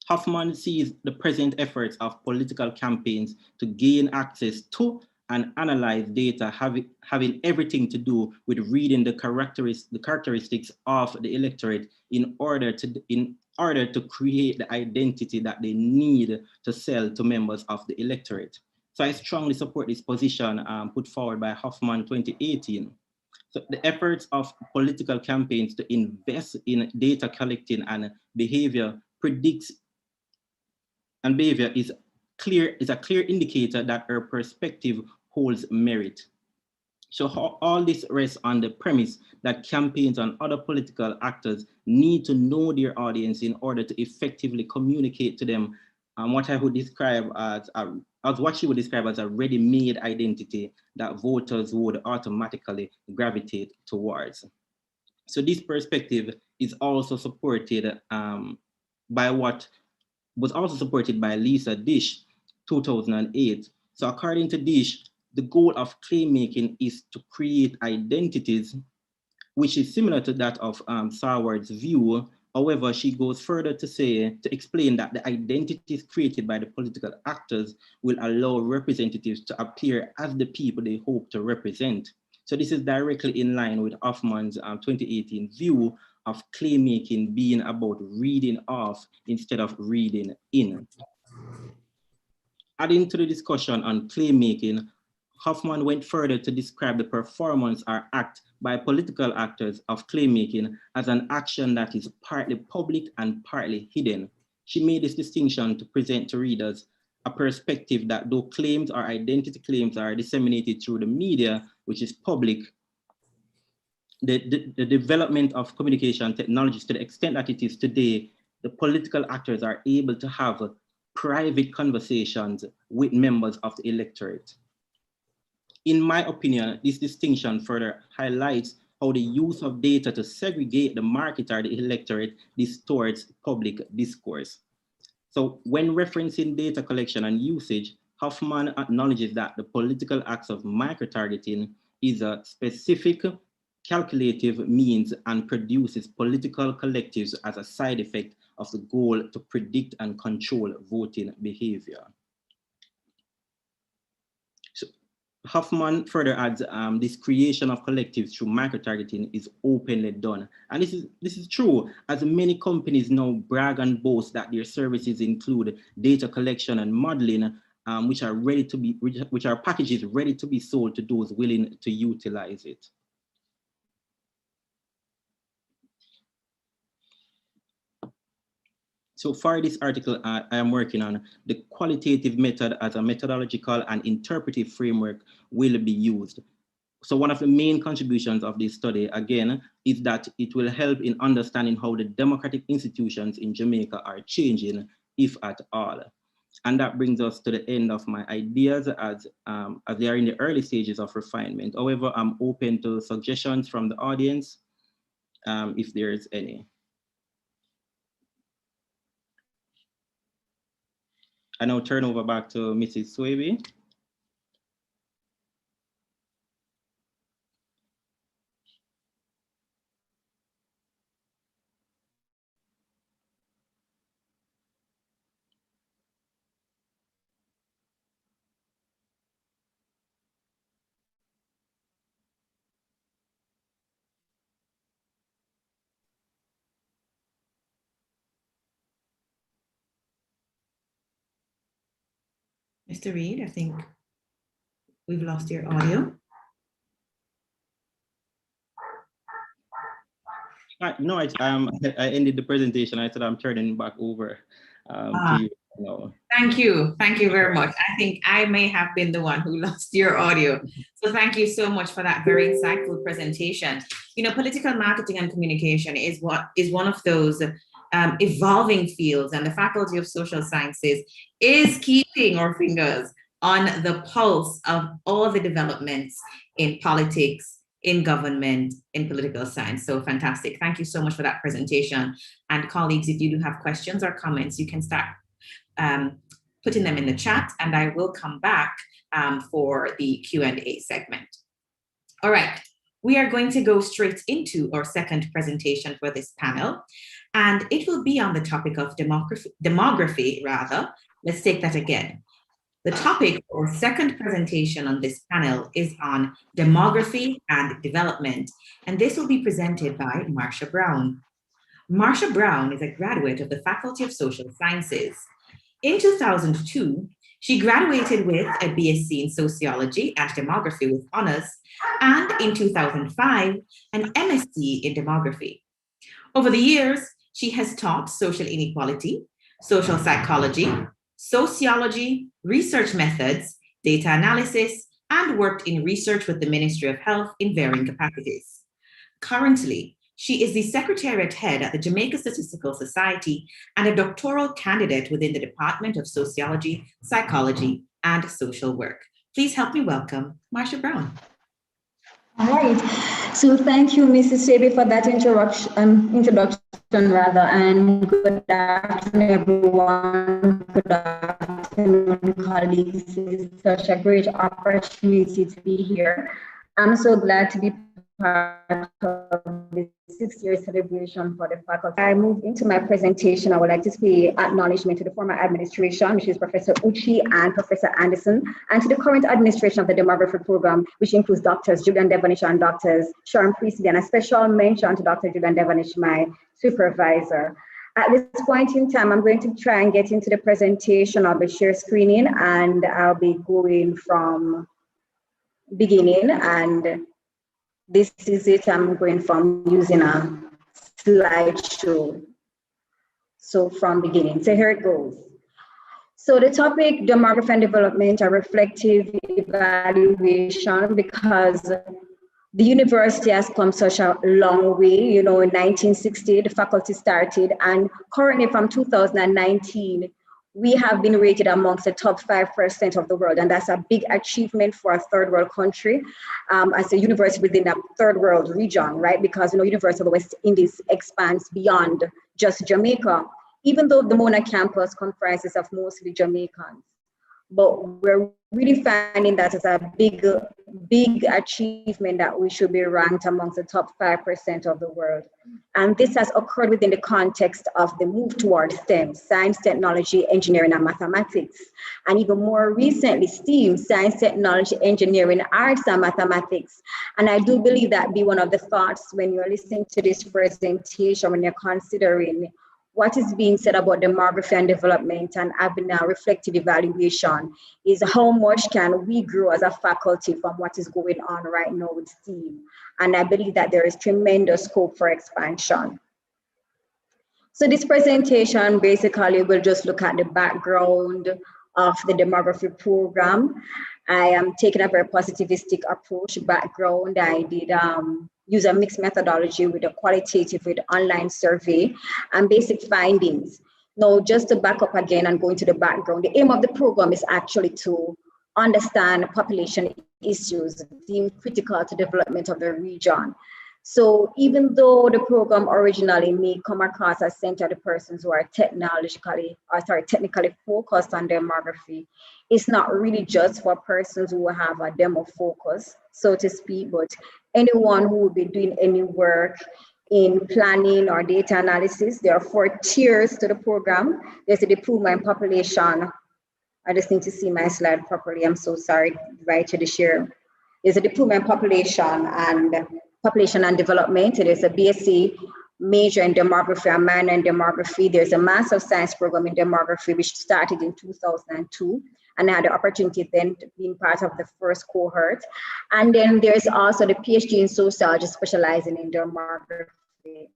Hoffman sees the present efforts of political campaigns to gain access to and analyze data having everything to do with reading the characteristics of the electorate in order to create the identity that they need to sell to members of the electorate. So I strongly support this position put forward by Hoffman 2018. So the efforts of political campaigns to invest in data collecting and behavior is a clear indicator that her perspective holds merit. So all this rests on the premise that campaigns and other political actors need to know their audience in order to effectively communicate to them what I would describe as what she would describe as a ready-made identity that voters would automatically gravitate towards. So this perspective is also supported by what was also supported by Lisa Dish, 2008. So according to Dish, the goal of claim making is to create identities, which is similar to that of Saward's view. However, she goes further to explain that the identities created by the political actors will allow representatives to appear as the people they hope to represent. So this is directly in line with Hoffman's 2018 view of claim making being about reading off instead of reading in. Adding to the discussion on claim making, Hoffman went further to describe the performance or act by political actors of claim making as an action that is partly public and partly hidden. She made this distinction to present to readers a perspective that though claims or identity claims are disseminated through the media, which is public, the development of communication technologies to the extent that it is today, the political actors are able to have private conversations with members of the electorate. In my opinion, this distinction further highlights how the use of data to segregate the market or the electorate distorts public discourse. So when referencing data collection and usage, Hoffman acknowledges that the political acts of micro-targeting is a specific calculative means and produces political collectives as a side effect of the goal to predict and control voting behavior. So Hoffman further adds this creation of collectives through micro-targeting is openly done. And this is true, as many companies now brag and boast that their services include data collection and modeling, which are packages ready to be sold to those willing to utilize it. So for this article, I am working on the qualitative method as a methodological and interpretive framework will be used. So one of the main contributions of this study, again, is that it will help in understanding how the democratic institutions in Jamaica are changing, if at all. And that brings us to the end of my ideas as they are in the early stages of refinement. However, I'm open to suggestions from the audience if there is any. I now turn over back to Mrs. Swaby. Mr. Reed, I think we've lost your audio. No, I ended the presentation. I said I'm turning back over to you. No. Thank you. Thank you very much. I think I may have been the one who lost your audio. So thank you so much for that very insightful presentation. You know, political marketing and communication is one of those evolving fields, and the Faculty of Social Sciences is keeping our fingers on the pulse of all the developments in politics, in government, in political science. So fantastic. Thank you so much for that presentation. And colleagues, if you do have questions or comments, you can start putting them in the chat, and I will come back for the Q&A segment. All right, we are going to go straight into our second presentation for this panel, and it will be on the topic of demography rather. Let's take that again. The topic for our second presentation on this panel is on demography and development, and this will be presented by Marsha Brown. Marsha Brown is a graduate of the Faculty of Social Sciences. In 2002, she graduated with a BSc in Sociology and Demography with honors, and in 2005, an MSc in Demography. Over the years, she has taught social inequality, social psychology, sociology, research methods, data analysis, and worked in research with the Ministry of Health in varying capacities. Currently, she is the Secretariat Head at the Jamaica Statistical Society and a doctoral candidate within the Department of Sociology, Psychology, and Social Work. Please help me welcome Marsha Brown. All right. So thank you, Mrs. Swaby, for that introduction, and good afternoon, everyone. Good afternoon, colleagues. It's such a great opportunity to be here. I'm so glad to be part of the 6-year celebration for the faculty. I move into my presentation. I would like to pay acknowledgement to the former administration, which is Professor Uchi and Professor Anderson, and to the current administration of the demography program, which includes Drs. Julian Devonish and Drs. Sharon Priestley, and a special mention to Dr. Julian Devonish, my supervisor. At this point in time, I'm going to try and get into the presentation of the share screening, and I'll be going from beginning, and this is it. I'm going from using a slideshow. So from beginning, so here it goes. So the topic, demography and development, a reflective evaluation, because the university has come such a long way. You know, in 1960, the faculty started, and currently from 2019, we have been rated amongst the top 5% of the world, and that's a big achievement for a third world country, as a university within a third world region, right? Because, you know, University of the West Indies expands beyond just Jamaica, even though the Mona campus comprises of mostly Jamaicans. But we're really finding that as a big achievement that we should be ranked amongst the top 5% of the world. And this has occurred within the context of the move towards STEM, science, technology, engineering, and mathematics. And even more recently, STEAM, science, technology, engineering, arts, and mathematics. And I do believe that be one of the thoughts when you're listening to this presentation, when you're considering what is being said about demography and development and having a reflective evaluation, is how much can we grow as a faculty from what is going on right now with STEAM. And I believe that there is tremendous scope for expansion. So this presentation basically will just look at the background of the demography program. I am taking a very positivistic approach background. I did use a mixed methodology with a qualitative with online survey and basic findings. Now, just to back up again and go into the background, the aim of the program is actually to understand population issues deemed critical to development of the region. So even though the program originally may come across as centered to persons who are technically focused on demography, it's not really just for persons who have a demo focus, so to speak, but anyone who will be doing any work in planning or data analysis. There are 4 tiers to the program. There's a diploma in population. I just need to see my slide properly. I'm so sorry, right to the share. There's a diploma in population and development. There's a BSc major in demography and minor in demography. There's a Master of Science program in demography, which started in 2002. And I had the opportunity then to be part of the first cohort. And then there's also the PhD in sociology specializing in demography.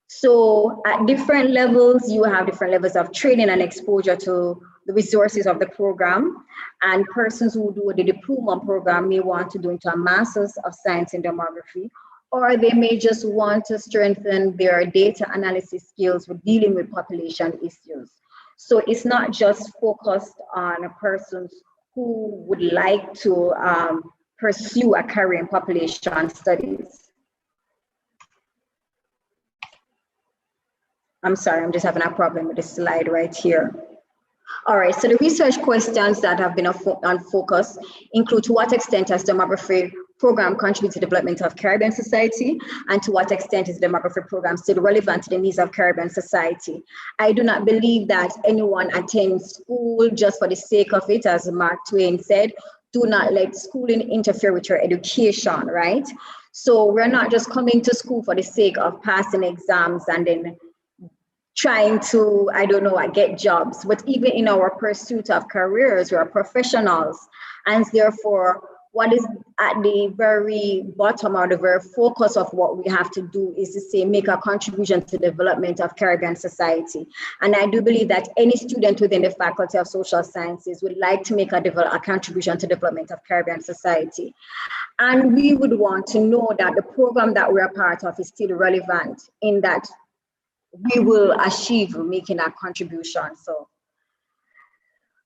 So at different levels, you have different levels of training and exposure to the resources of the program. And persons who do the diploma program may want to do into a Master's of Science in demography, or they may just want to strengthen their data analysis skills with dealing with population issues. So it's not just focused on persons who would like to pursue a career in population studies. I'm sorry, I'm just having a problem with the slide right here. All right, so the research questions that have been on focus include: to what extent has demography program contributed to the development of Caribbean society, and to what extent is the demography program still relevant to the needs of Caribbean society? I do not believe that anyone attends school just for the sake of it, as Mark Twain said. Do not let schooling interfere with your education, right? So we're not just coming to school for the sake of passing exams and then trying to, I don't know, get jobs, but even in our pursuit of careers, we are professionals. And therefore, what is at the very bottom or the very focus of what we have to do is to say, make a contribution to the development of Caribbean society. And I do believe that any student within the Faculty of Social Sciences would like to make a contribution to the development of Caribbean society. And we would want to know that the program that we're a part of is still relevant, in that we will achieve making a contribution. So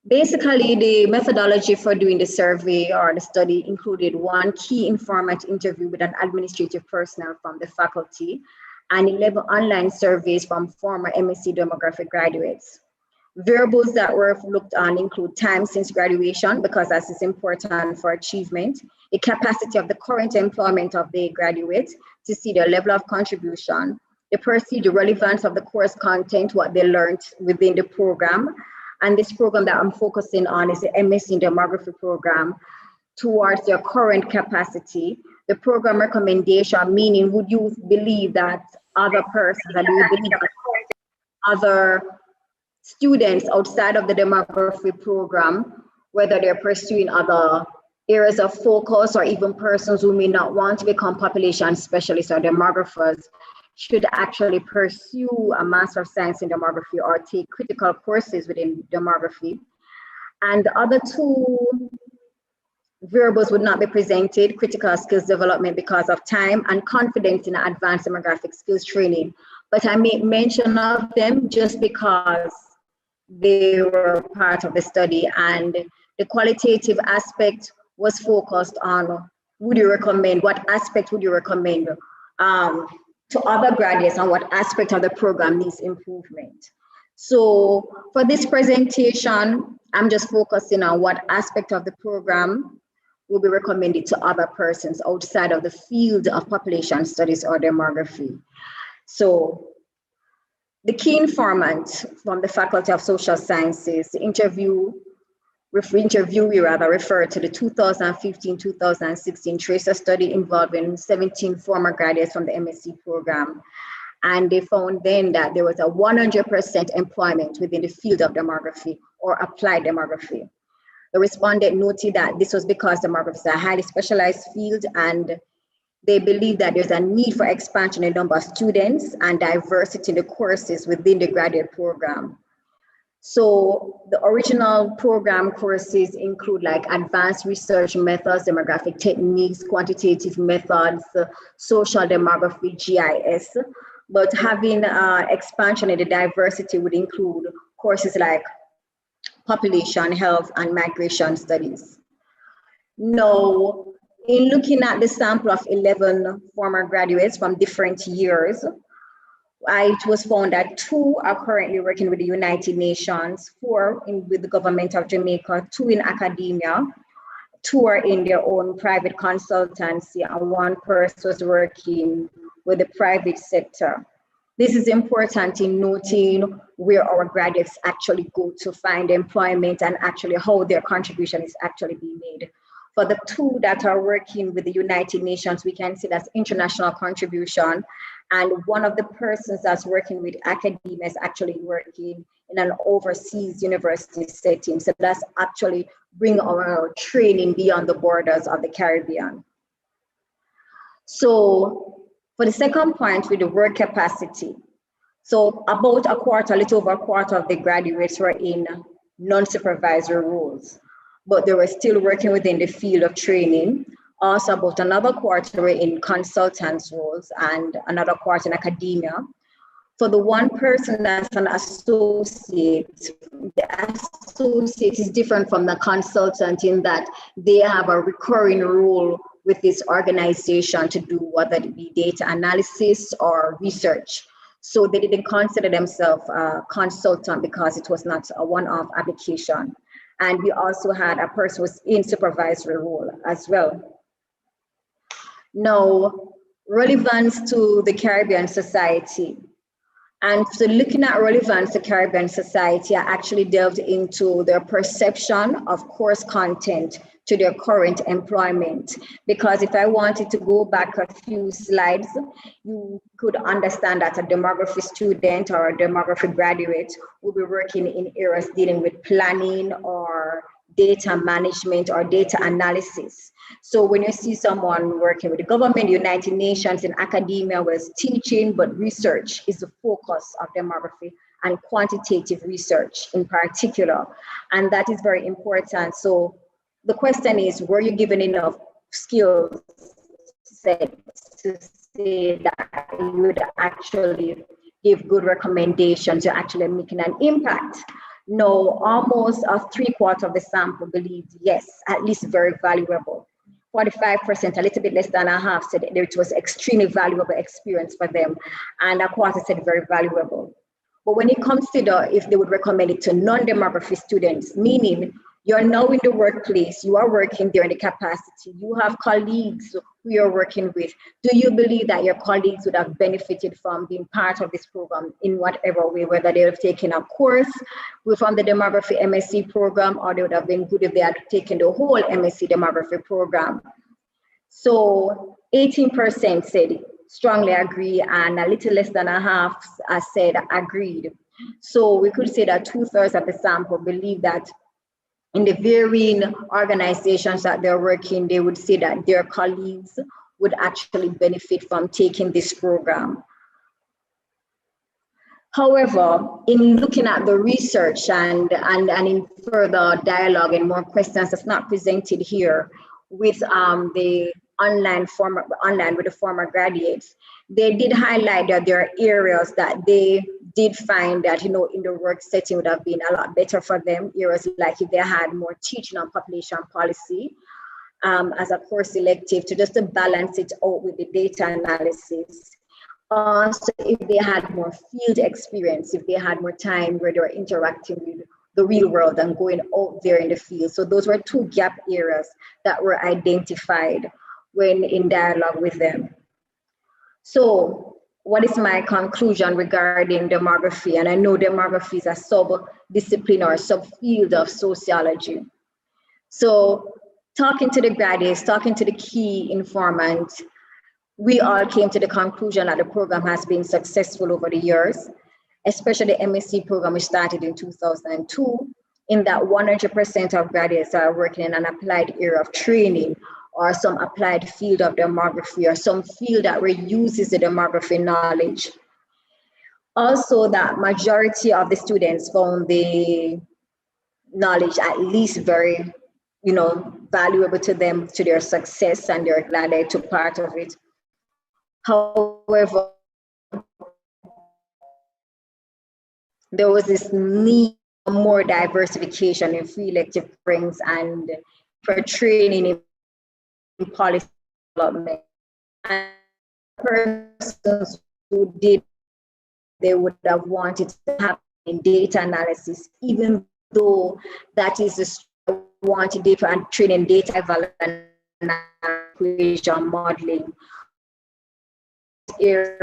basically, the methodology for doing the survey or the study included 1 key informant interview with an administrative personnel from the faculty and 11 online surveys from former MSc demographic graduates. Variables that were looked on include time since graduation, because that is important for achievement, the capacity of the current employment of the graduates to see their level of contribution, the perceived relevance of the course content, what they learned within the program. And this program that I'm focusing on is the MSc in Demography program, towards their current capacity. The program recommendation, meaning would you believe that other persons, and you believe that other students outside of the demography program, whether they're pursuing other areas of focus or even persons who may not want to become population specialists or demographers, should actually pursue a Master of Science in Demography or take critical courses within demography. And the other 2 variables would not be presented: critical skills development because of time, and confidence in advanced demographic skills training. But I make mention of them just because they were part of the study, and the qualitative aspect was focused on, would you recommend, what aspect would you recommend to other graduates, and what aspect of the program needs improvement. So for this presentation, I'm just focusing on what aspect of the program will be recommended to other persons outside of the field of population studies or demography. So the key informant from the Faculty of Social Sciences, the interviewee referred to the 2015-2016 Tracer study involving 17 former graduates from the MSc program. And they found then that there was a 100% employment within the field of demography or applied demography. The respondent noted that this was because demography is a highly specialized field, and they believe that there's a need for expansion in the number of students and diversity in the courses within the graduate program. So the original program courses include like advanced research methods, demographic techniques, quantitative methods, social demography, GIS. but having expansion in the diversity would include courses like population health and migration studies. Now, in looking at the sample of 11 former graduates from different years, it was found that 2 are currently working with the United Nations, 4 with the government of Jamaica, 2 in academia, 2 are in their own private consultancy, and 1 person was working with the private sector. This is important in noting where our graduates actually go to find employment and actually how their contribution is actually being made. For the 2 that are working with the United Nations, we can see that's international contribution. And one of the persons that's working with academia is actually working in an overseas university setting. So that's actually bring our training beyond the borders of the Caribbean. So for the second point with the work capacity, so about a quarter, a little over a quarter of the graduates were in non-supervisory roles, but they were still working within the field of training. Also about another quarter were in consultants roles and another quarter in academia. For the 1 person that's an associate, the associate is different from the consultant in that they have a recurring role with this organization to do whether it be data analysis or research. So they didn't consider themselves a consultant because it was not a one-off application. And we also had a person who was in supervisory role as well. Now, relevance to the Caribbean society. And so looking at relevance to Caribbean society, I actually delved into their perception of course content to their current employment. Because if I wanted to go back a few slides, you could understand that a demography student or a demography graduate will be working in areas dealing with planning or data management or data analysis. So when you see someone working with the government, United Nations, in academia was teaching, but research is the focus of demography and quantitative research in particular. And that is very important. So the question is, were you given enough skills set to say that you would actually give good recommendations to actually making an impact? No, almost 3/4 of the sample believed yes, at least very valuable. 45%, a little bit less than a half, said it was extremely valuable experience for them, and a quarter said very valuable. But when you consider if they would recommend it to non-demography students, meaning you're now in the workplace, you are working there in the capacity, you have colleagues who you're working with, do you believe that your colleagues would have benefited from being part of this program in whatever way, whether they have taken a course from the demography MSc program, or they would have been good if they had taken the whole MSc demography program? So 18% said strongly agree, and a little less than a half said agreed. So we could say that 2/3 of the sample believe that in the varying organizations that they're working, they would say that their colleagues would actually benefit from taking this program. However, in looking at the research and in further dialogue and more questions that's not presented here with the online with the former graduates, they did highlight that there are areas that they did find that, in the work setting would have been a lot better for them. Areas like if they had more teaching on population policy as a course elective to balance it out with the data analysis. Also, if they had more field experience, if they had more time where they were interacting with the real world and going out there in the field. So those were 2 gap areas that were identified when in dialogue with them. So what is my conclusion regarding demography? And I know demography is a sub-discipline or subfield of sociology. So talking to the graduates, talking to the key informants, we all came to the conclusion that the program has been successful over the years, especially the MSc program, which started in 2002, in that 100% of graduates are working in an applied area of training or some applied field of demography or some field that reuses the demography knowledge. Also, that majority of the students found the knowledge at least very, valuable to them, to their success, and they're glad they took part of it. However, there was this need for more diversification in free elective programs and for training in policy development. And persons who did, they would have wanted to have in data analysis, even though that is a wanted data and training data equation modeling. They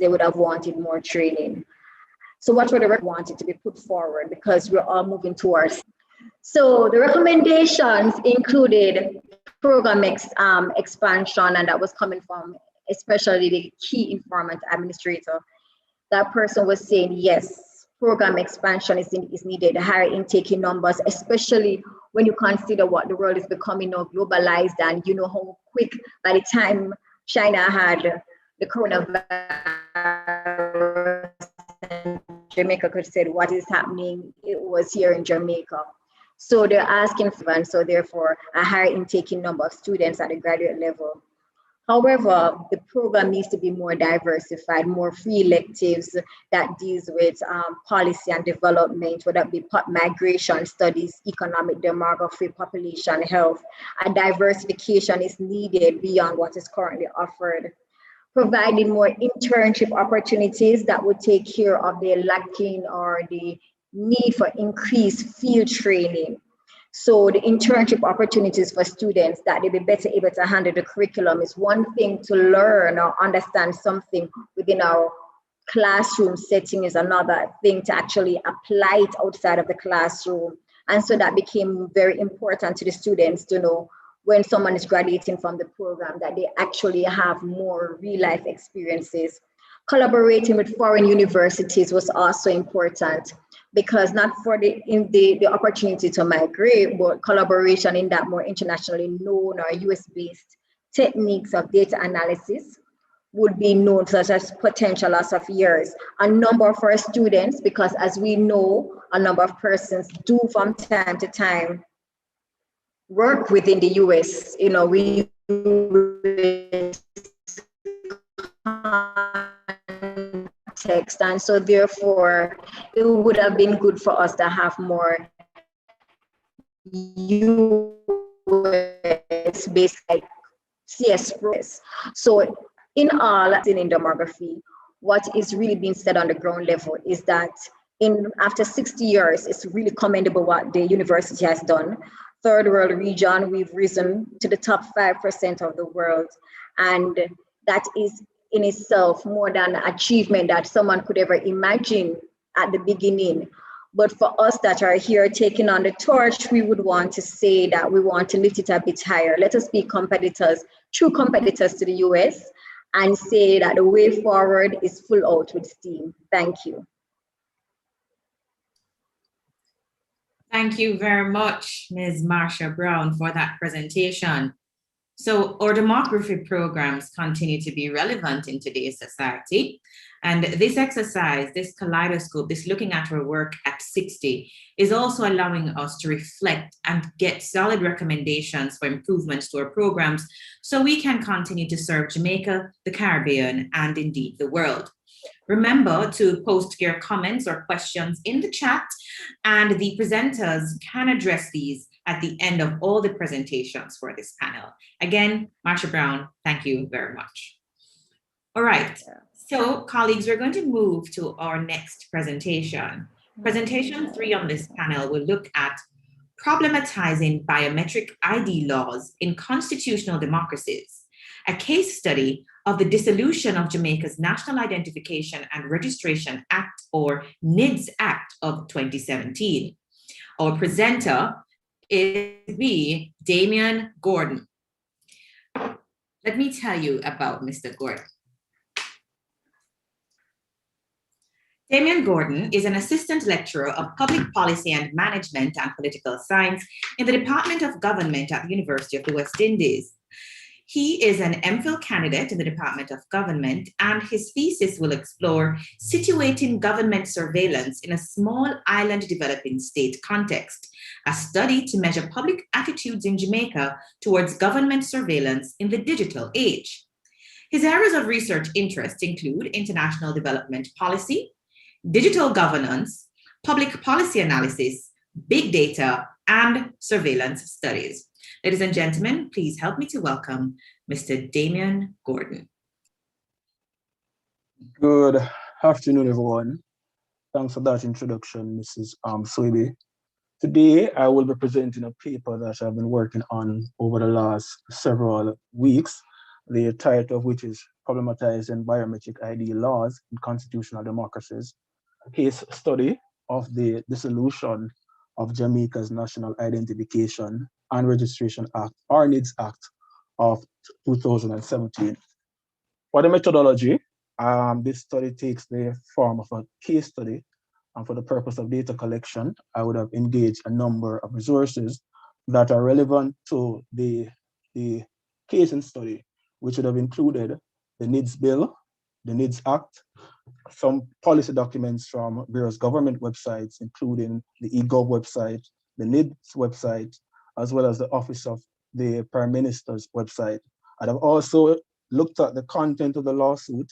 would have wanted more training. So what would the wanted to be put forward, because we're all moving towards. So the recommendations included program expansion, and that was coming from especially the key informant administrator. That person was saying, yes, program expansion is needed, higher intake in numbers, especially when you consider what the world is becoming now globalized, and you know how quick by the time China had the coronavirus, and Jamaica could say what is happening, it was here in Jamaica. So they're asking for, and so therefore a higher intake in number of students at the graduate level. However, the program needs to be more diversified, more free electives that deals with policy and development, whether it be migration studies, economic demography, population health. A diversification is needed beyond what is currently offered. Providing more internship opportunities that would take care of the lacking or the need for increased field training. So the internship opportunities for students that they be better able to handle the curriculum. Is one thing to learn or understand something within our classroom setting, is another thing to actually apply it outside of the classroom. And so that became very important to the students to know when someone is graduating from the program that they actually have more real life experiences. Collaborating with foreign universities was also important, because not for the opportunity to migrate, but collaboration in that more internationally known or US-based techniques of data analysis would be known, such as potential loss of years. A number of our students, because as we know, a number of persons do from time to time work within the US, you know, we text, and so therefore it would have been good for us to have more US based like CS progress. So in all, in demography, what is really being said on the ground level is that after 60 years, it's really commendable what the university has done. Third world region, we've risen to the top 5% of the world, and that is in itself more than an achievement that someone could ever imagine at the beginning. But for us that are here taking on the torch, we would want to say that we want to lift it a bit higher. Let us be competitors, true competitors to the US, and say that the way forward is full out with steam. Thank you. Thank you very much, Ms. Marsha Brown, for that presentation. So our demography programs continue to be relevant in today's society. And this exercise, this kaleidoscope, this looking at our work at 60 is also allowing us to reflect and get solid recommendations for improvements to our programs so we can continue to serve Jamaica, the Caribbean, and indeed the world. Remember to post your comments or questions in the chat, and the presenters can address these at the end of all the presentations for this panel. Again, Marsha Brown, thank you very much. All right, so colleagues, we're going to move to our next presentation. Presentation 3 on this panel will look at problematizing biometric ID laws in constitutional democracies, a case study of the dissolution of Jamaica's National Identification and Registration Act, or NIDS Act of 2017. Our presenter is Damian Gordon. Let me tell you about Mr. Gordon. Damian Gordon is an assistant lecturer of public policy and management and political science in the Department of Government at the University of the West Indies. He is an MPhil candidate in the Department of Government, and his thesis will explore situating government surveillance in a small island developing state context, a study to measure public attitudes in Jamaica towards government surveillance in the digital age. His areas of research interest include international development policy, digital governance, public policy analysis, big data, and surveillance studies. Ladies and gentlemen, please help me to welcome Mr. Damian Gordon. Good afternoon, everyone. Thanks for that introduction, Mrs. Soibe. Today, I will be presenting a paper that I've been working on over the last several weeks, the title of which is Problematizing Biometric ID Laws in Constitutional Democracies, a case study of the dissolution of Jamaica's National Identification and Registration Act, or NIDS Act of 2017. For the methodology, this study takes the form of a case study, and for the purpose of data collection, I would have engaged a number of resources that are relevant to the case and study, which would have included the NIDS Bill, the NIDS Act, some policy documents from various government websites, including the eGov website, the NIDS website, as well as the Office of the Prime Minister's website. I'd have also looked at the content of the lawsuit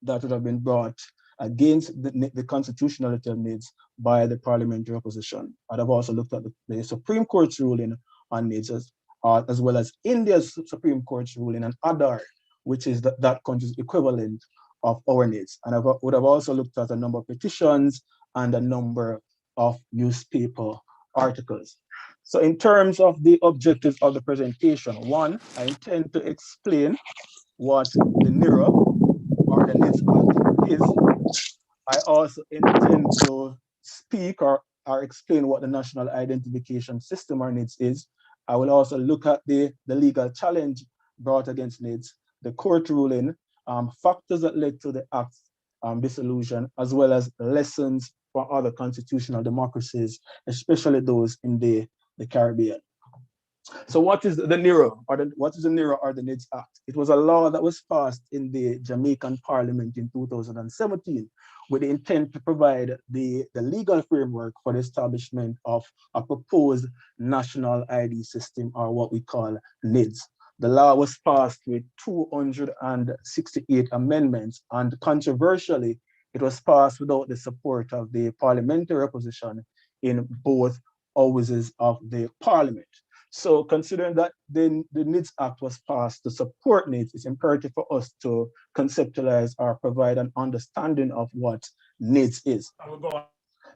that would have been brought against the constitutionality of NIDS by the parliamentary opposition. I'd have also looked at the Supreme Court's ruling on NIDS, as well as India's Supreme Court's ruling on Aadhaar, which is that country's equivalent of our NIDS. And I would have also looked at a number of petitions and a number of newspaper articles. So in terms of the objectives of the presentation, one, I intend to explain what the NIRA or the NIDS Act is. I also intend to speak or explain what the National Identification System or NIDS is. I will also look at the legal challenge brought against NIDS, the court ruling, factors that led to the Act's dissolution, as well as lessons for other constitutional democracies, especially those in the Caribbean. So what is the NIRA, what is the NIRA or the NIDS Act? It was a law that was passed in the Jamaican Parliament in 2017 with the intent to provide the legal framework for the establishment of a proposed national ID system, or what we call NIDS. The law was passed with 268 amendments, and controversially, it was passed without the support of the parliamentary opposition in both houses of the parliament. So considering that the NIDS Act was passed to support NIDS, it's imperative for us to conceptualize or provide an understanding of what NIDS is.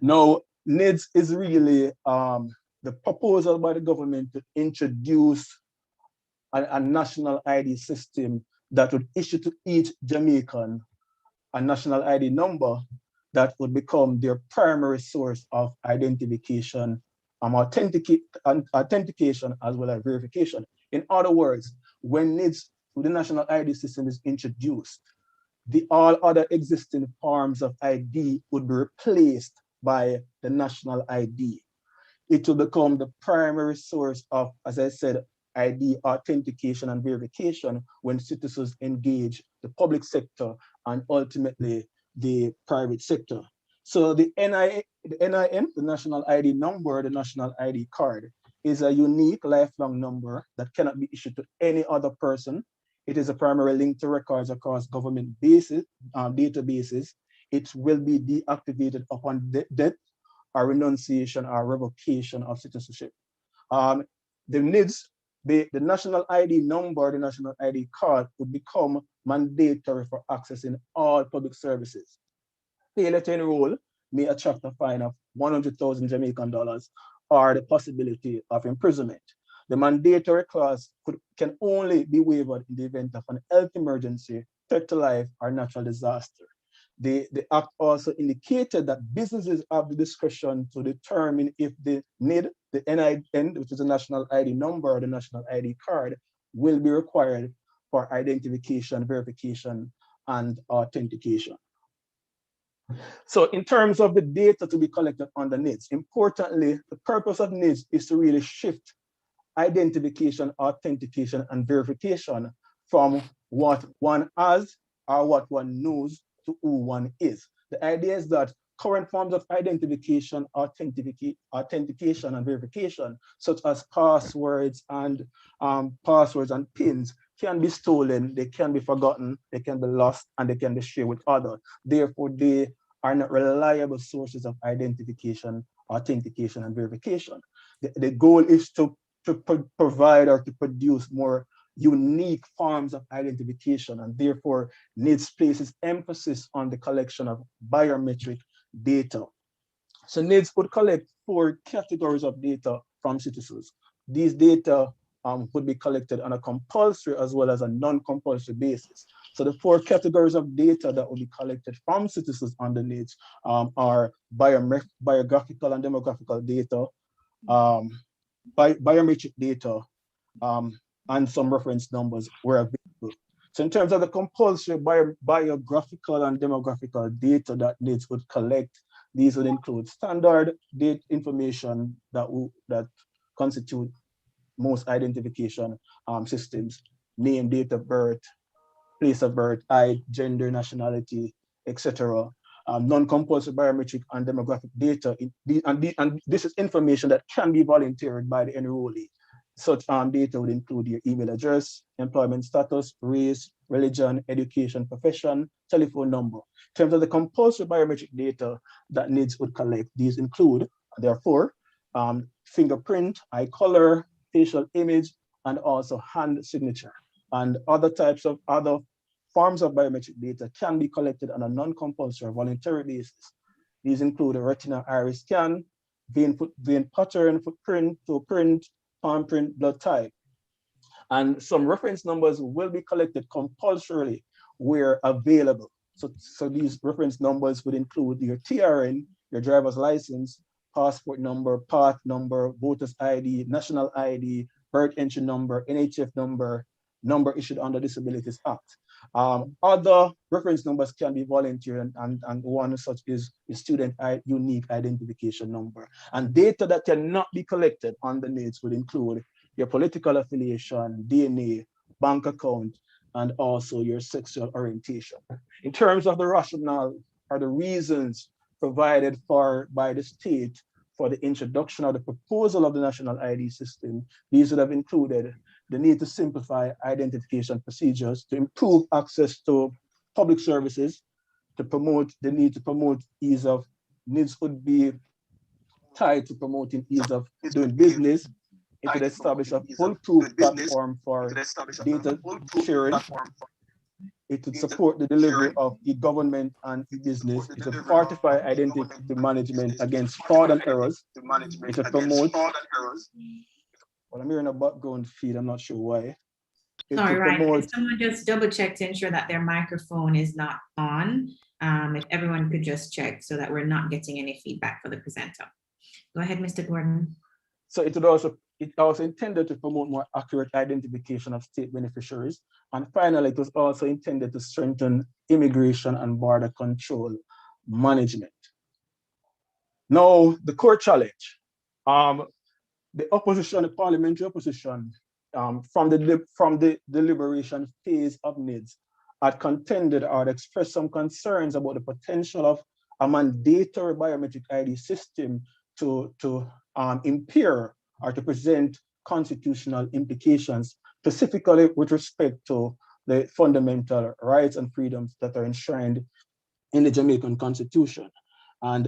Now, NIDS is really the proposal by the government to introduce a national ID system that would issue to each Jamaican a national ID number that would become their primary source of identification, authentication, as well as verification. In other words, when NIDS, the national ID system, is introduced, all other existing forms of ID would be replaced by the national ID. It will become the primary source of, as I said, ID authentication and verification when citizens engage the public sector and ultimately the private sector. So the NIN, the national ID number, the national ID card, is a unique lifelong number that cannot be issued to any other person. It is a primary link to records across government databases. It will be deactivated upon death or renunciation or revocation of citizenship. The NIDS, the national ID number, the national ID card would become mandatory for accessing all public services. Failure to enroll may attract a fine of 100,000 Jamaican dollars or the possibility of imprisonment. The mandatory clause can only be waived in the event of an health emergency, threat to life, or natural disaster. The Act also indicated that businesses have the discretion to determine if the NID, the NIN, which is the national ID number or the national ID card, will be required for identification, verification, and authentication. So in terms of the data to be collected on the NIDS, importantly, the purpose of NIDS is to really shift identification, authentication, and verification from what one has or what one knows to who one is. The idea is that current forms of identification, authentication, and verification, such as passwords and PINs, can be stolen, they can be forgotten, they can be lost, and they can be shared with others. Therefore, they are not reliable sources of identification, authentication, and verification. The goal is to provide or to produce more unique forms of identification, and therefore NIDS places emphasis on the collection of biometric data. So NIDS would collect 4 categories of data from citizens. These data would be collected on a compulsory as well as a non-compulsory basis. So the 4 categories of data that will be collected from citizens on the NIDS are biographical and demographical data, biometric data, and some reference numbers were available. So in terms of the compulsory biographical and demographical data that NIDS would collect, these would include standard date information that constitute most identification systems: name, date of birth, place of birth, height, gender, nationality, etc. Non-compulsory biometric and demographic data, and this is information that can be volunteered by the enrollee. Such data would include your email address, employment status, race, religion, education, profession, telephone number. In terms of the compulsory biometric data that NIDS would collect, these include, therefore, fingerprint, eye color, facial image, and also hand signature. And other forms of biometric data can be collected on a non-compulsory voluntary basis. These include a retina iris scan, vein pattern, footprint, toe print, palm print, blood type. And some reference numbers will be collected compulsorily where available. So these reference numbers would include your TRN, your driver's license, passport number, path number, voter's ID, national ID, birth entry number, NHF number, number issued under Disabilities Act. Other reference numbers can be volunteer, and one such is student unique identification number. And data that cannot be collected on the NIDS would include your political affiliation, DNA, bank account, and also your sexual orientation. In terms of the rationale or the reasons provided by the state for the introduction of the proposal of the national ID system, these would have included the need to simplify identification procedures, to improve access to public services, to promote the need to promote ease of, NIDS would be tied to promoting ease of doing business. It would establish a foolproof platform for data sharing. It would support the delivery of e-government and e-business. It would fortify identity management against fraud and errors. It would promote, well, I'm hearing a background feed, I'm not sure why. Sorry, right. Can someone just double check to ensure that their microphone is not on? If everyone could just check so that we're not getting any feedback for the presenter. Go ahead, Mr. Gordon. So it also intended to promote more accurate identification of state beneficiaries. And finally, it was also intended to strengthen immigration and border control management. Now, the core challenge. The opposition, the parliamentary opposition, from the deliberation phase of NIDS, had contended or had expressed some concerns about the potential of a mandatory biometric ID system to impair or to present constitutional implications, specifically with respect to the fundamental rights and freedoms that are enshrined in the Jamaican Constitution. And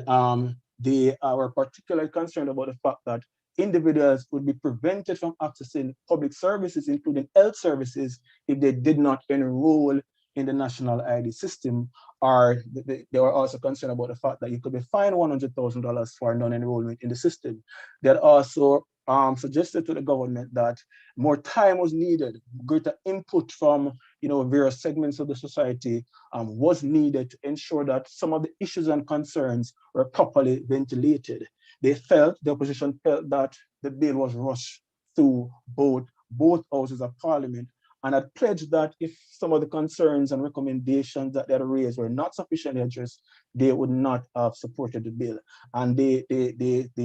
they were particularly concerned about the fact that individuals would be prevented from accessing public services, including health services, if they did not enroll in the national ID system. Or they were also concerned about the fact that you could be fined $100,000 for non-enrollment in the system. They had also suggested to the government that more time was needed, greater input from various segments of the society was needed to ensure that some of the issues and concerns were properly ventilated. The opposition felt that the bill was rushed through both houses of parliament, and had pledged that if some of the concerns and recommendations that they had raised were not sufficiently addressed, they would not have supported the bill. And they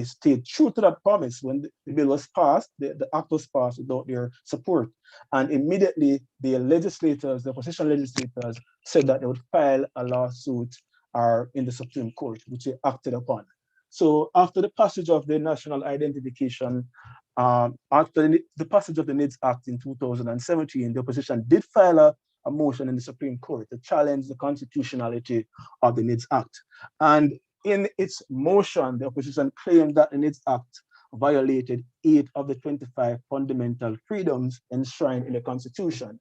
stayed true to that promise. When the bill was passed, the act was passed without their support. And immediately the opposition legislators said that they would file a lawsuit in the Supreme Court, which they acted upon. So after the passage of the National Identification, after the passage of the NIDS Act in 2017, the opposition did file a motion in the Supreme Court to challenge the constitutionality of the NIDS Act. And in its motion, the opposition claimed that the NIDS Act violated 8 of the 25 fundamental freedoms enshrined in the Constitution.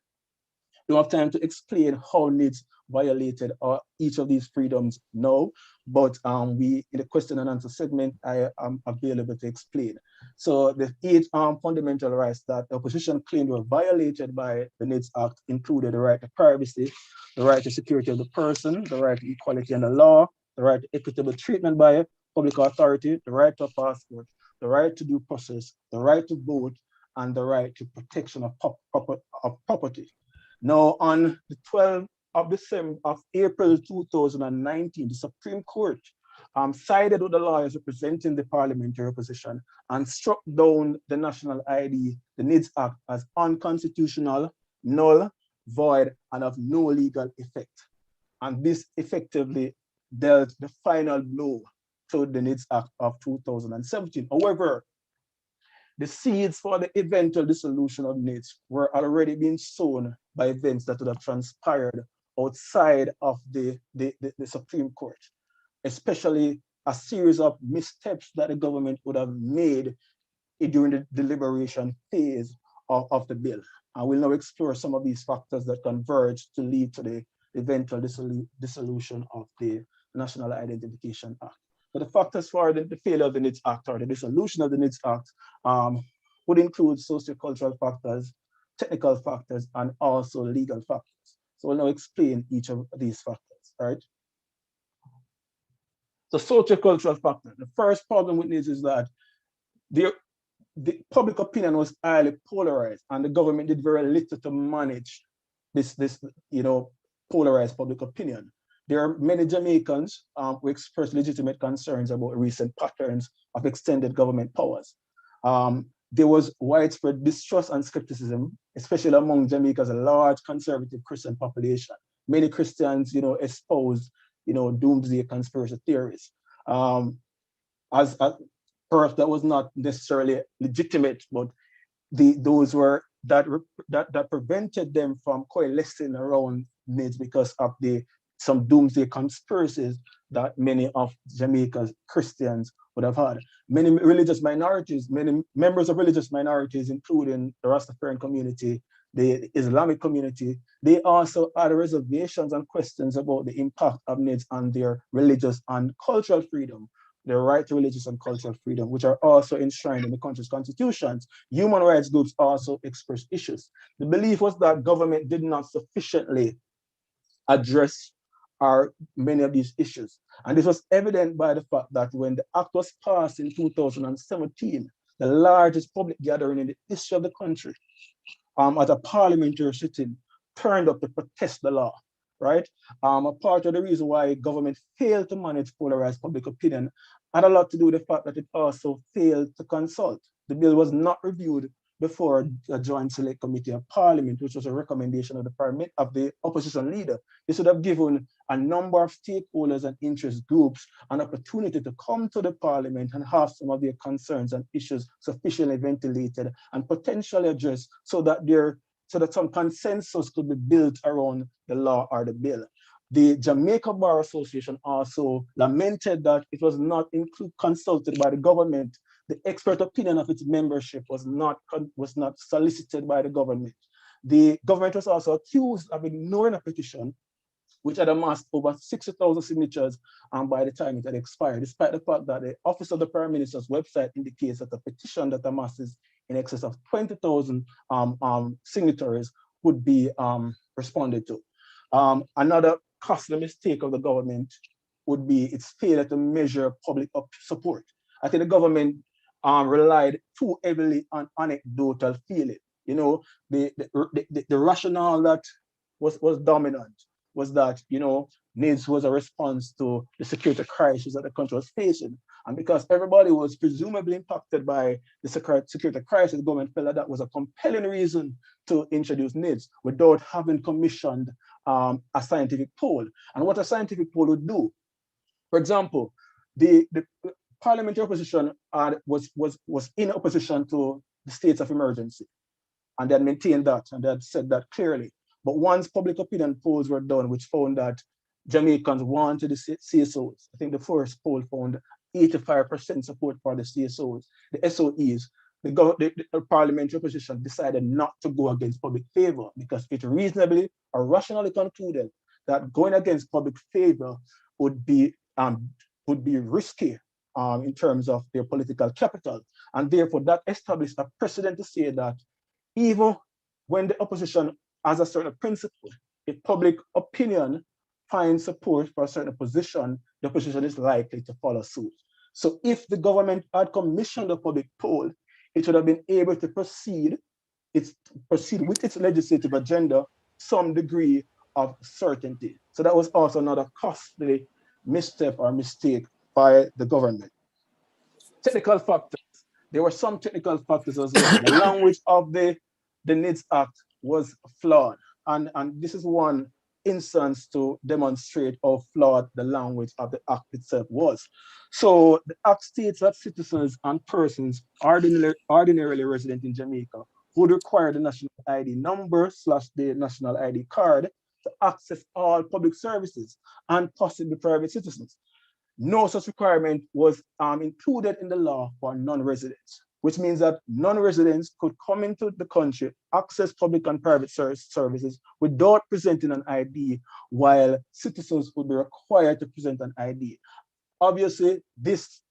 Don't have time to explain how NIDS violated each of these freedoms now, but in the question and answer segment, I am available to explain. So the 8 fundamental rights that the opposition claimed were violated by the NIDS Act included the right to privacy, the right to security of the person, the right to equality under law, the right to equitable treatment by public authority, the right to a passport, the right to due process, the right to vote, and the right to protection of property. Now, on the 12th of April 2019, the Supreme Court sided with the lawyers representing the parliamentary opposition and struck down the National ID, the NIDS Act, as unconstitutional, null, void, and of no legal effect. And this effectively dealt the final blow to the NIDS Act of 2017. However, the seeds for the eventual dissolution of NIDS were already being sown by events that would have transpired outside of the Supreme Court, especially a series of missteps that the government would have made during the deliberation phase of the bill. And we'll now explore some of these factors that converge to lead to the eventual dissolution of the National Identification Act. So the factors for the failure of the NIDS Act or the dissolution of the NIDS Act would include sociocultural factors, technical factors, and also legal factors. So we'll now explain each of these factors, all right? So sociocultural factor. The first problem with NIDS is that the public opinion was highly polarized, and the government did very little to manage this polarized public opinion. There are many Jamaicans who express legitimate concerns about recent patterns of extended government powers. There was widespread distrust and skepticism, especially among Jamaica's large conservative Christian population. Many Christians, espoused, doomsday conspiracy theories. As perhaps that was not necessarily legitimate, but those were that prevented them from coalescing around NIDS because of some doomsday conspiracies that many of Jamaica's Christians would have had. Many religious minorities, many members of religious minorities, including the Rastafarian community, the Islamic community, they also had reservations and questions about the impact of NIDS on their religious and cultural freedom, their right to religious and cultural freedom, which are also enshrined in the country's constitutions. Human rights groups also expressed issues. The belief was that government did not sufficiently address many of these issues. And this was evident by the fact that when the act was passed in 2017, the largest public gathering in the history of the country at a parliamentary sitting turned up to protest the law, right? A part of the reason why government failed to manage polarized public opinion had a lot to do with the fact that it also failed to consult. The bill was not reviewed before a joint select committee of parliament, which was a recommendation of the opposition leader. This would have given a number of stakeholders and interest groups an opportunity to come to the parliament and have some of their concerns and issues sufficiently ventilated and potentially addressed so that some consensus could be built around the law or the bill. The Jamaica Bar Association also lamented that it was not consulted by the government. The expert opinion of its membership was not solicited by the government. The government was also accused of ignoring a petition which had amassed over 60,000 signatures by the time it had expired, despite the fact that the Office of the Prime Minister's website indicates that a petition that amasses in excess of 20,000 signatories would be responded to. Another costly mistake of the government would be its failure to measure public support. I think the government relied too heavily on anecdotal feeling. The rationale that was dominant was that, NIDS was a response to the security crisis that the country was facing. And because everybody was presumably impacted by the security crisis, the government felt that was a compelling reason to introduce NIDS without having commissioned a scientific poll. And what a scientific poll would do, for example, the parliamentary opposition was in opposition to the states of emergency, and they had maintained that, and they had said that clearly. But once public opinion polls were done, which found that Jamaicans wanted the CSOs, I think the first poll found 85% support for the CSOs, the SOEs. The parliamentary opposition decided not to go against public favor because it reasonably or rationally concluded that going against public favor would be risky in terms of their political capital. And therefore that established a precedent to say that even when the opposition has a certain principle, if public opinion finds support for a certain position, the opposition is likely to follow suit. So if the government had commissioned a public poll, it would have been able to proceed with its legislative agenda some degree of certainty. So that was also another costly misstep or mistake by the government. Technical factors. There were some technical factors as well. The language of the NIDS Act was flawed. And this is one instance to demonstrate how flawed the language of the Act itself was. So the Act states that citizens and persons ordinarily resident in Jamaica would require the national ID number / the national ID card to access all public services and possibly private citizens. No such requirement was included in the law for non-residents, which means that non-residents could come into the country, access public and private services without presenting an ID, while citizens would be required to present an ID. Obviously, this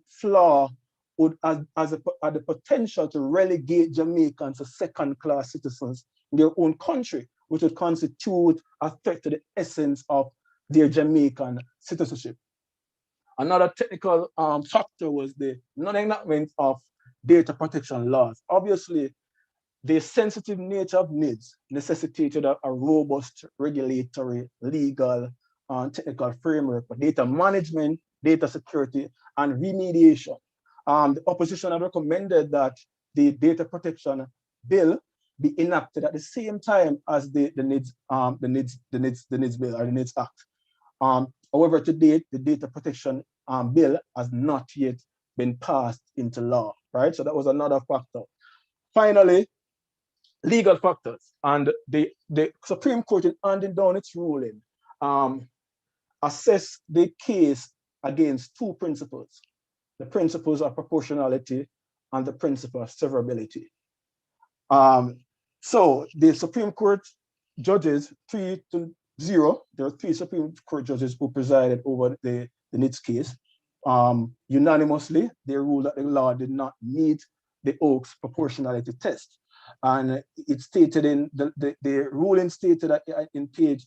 flaw would have the potential to relegate Jamaicans to second-class citizens in their own country, which would constitute a threat to the essence of their Jamaican citizenship. Another technical factor was the non-enactment of data protection laws. Obviously, the sensitive nature of NIDS necessitated a robust regulatory, legal, and technical framework for data management, data security, and remediation. The opposition had recommended that the data protection bill be enacted at the same time as the NIDS bill or the NIDS Act. However, to date, the data protection bill has not yet been passed into law, right? So that was another factor. Finally, legal factors. And the Supreme Court, in handing down its ruling, assessed the case against two principles: the principles of proportionality and the principle of severability. So the Supreme Court judges 3-0, there are 3 Supreme Court judges who presided over the NIDS case. Unanimously, they ruled that the law did not meet the Oakes proportionality test. And it stated in the ruling stated in page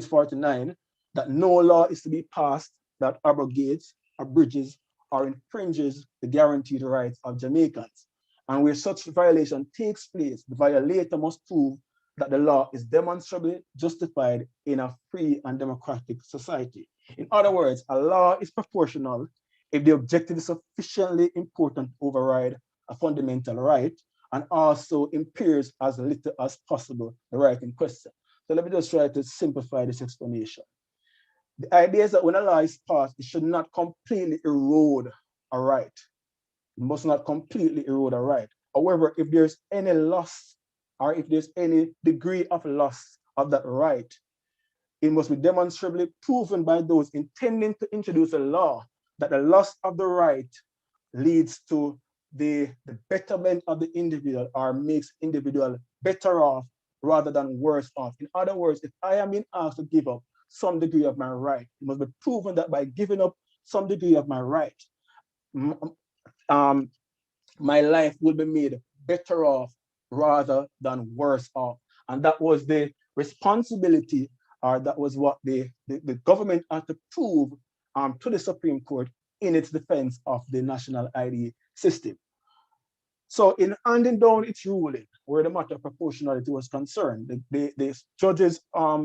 49 that no law is to be passed that abrogates, abridges, or infringes the guaranteed rights of Jamaicans. And where such violation takes place, the violator must prove that the law is demonstrably justified in a free and democratic society. In other words, a law is proportional if the objective is sufficiently important to override a fundamental right and also impairs as little as possible the right in question. So let me just try to simplify this explanation. The idea is that when a law is passed, it should not completely erode a right. It must not completely erode a right. However, if there's any loss or if there's any degree of loss of that right, it must be demonstrably proven by those intending to introduce a law that the loss of the right leads to the betterment of the individual or makes individual better off rather than worse off. In other words, if I am being asked to give up some degree of my right, it must be proven that by giving up some degree of my right, my life will be made better off rather than worse off. And that was the responsibility, or that was what the government had to prove to the Supreme Court in its defense of the national ID system. So in handing down its ruling, where the matter of proportionality was concerned, the judges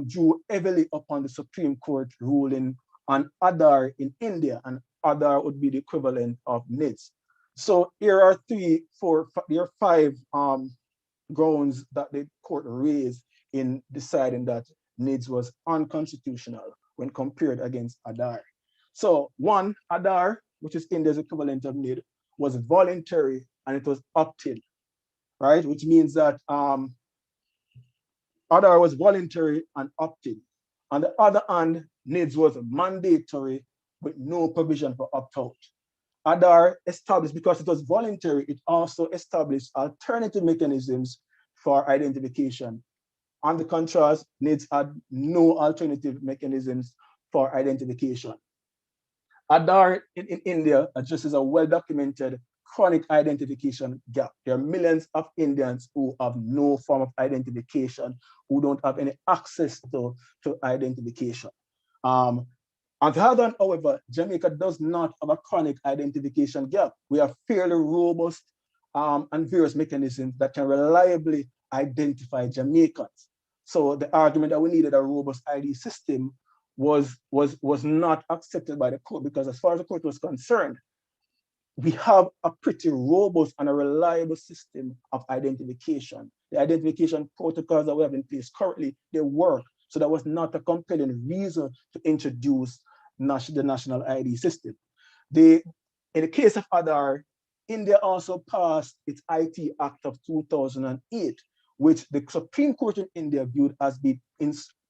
drew heavily upon the Supreme Court ruling on Aadhaar in India, and Aadhaar would be the equivalent of NIDS. So here are 5 grounds that the court raised in deciding that NIDS was unconstitutional when compared against Aadhaar. So 1, Aadhaar, which is India's equivalent of NID, was voluntary and it was opt-in, right? Which means that Other was voluntary and opt-in. On the other hand, NIDS was mandatory with no provision for opt-out. Other established, because it was voluntary, it also established alternative mechanisms for identification. On the contrast, NIDS had no alternative mechanisms for identification. Adar in India addresses a well-documented chronic identification gap. There are millions of Indians who have no form of identification, who don't have any access to identification. On the other hand, however, Jamaica does not have a chronic identification gap. We have fairly robust and various mechanisms that can reliably identify Jamaicans. So the argument that we needed a robust ID system was not accepted by the court, because as far as the court was concerned, we have a pretty robust and a reliable system of identification. The identification protocols that we have in place currently, they work. So that was not a compelling reason to introduce the national ID system. In the case of Aadhaar, India also passed its IT Act of 2008, which the Supreme Court in India viewed as being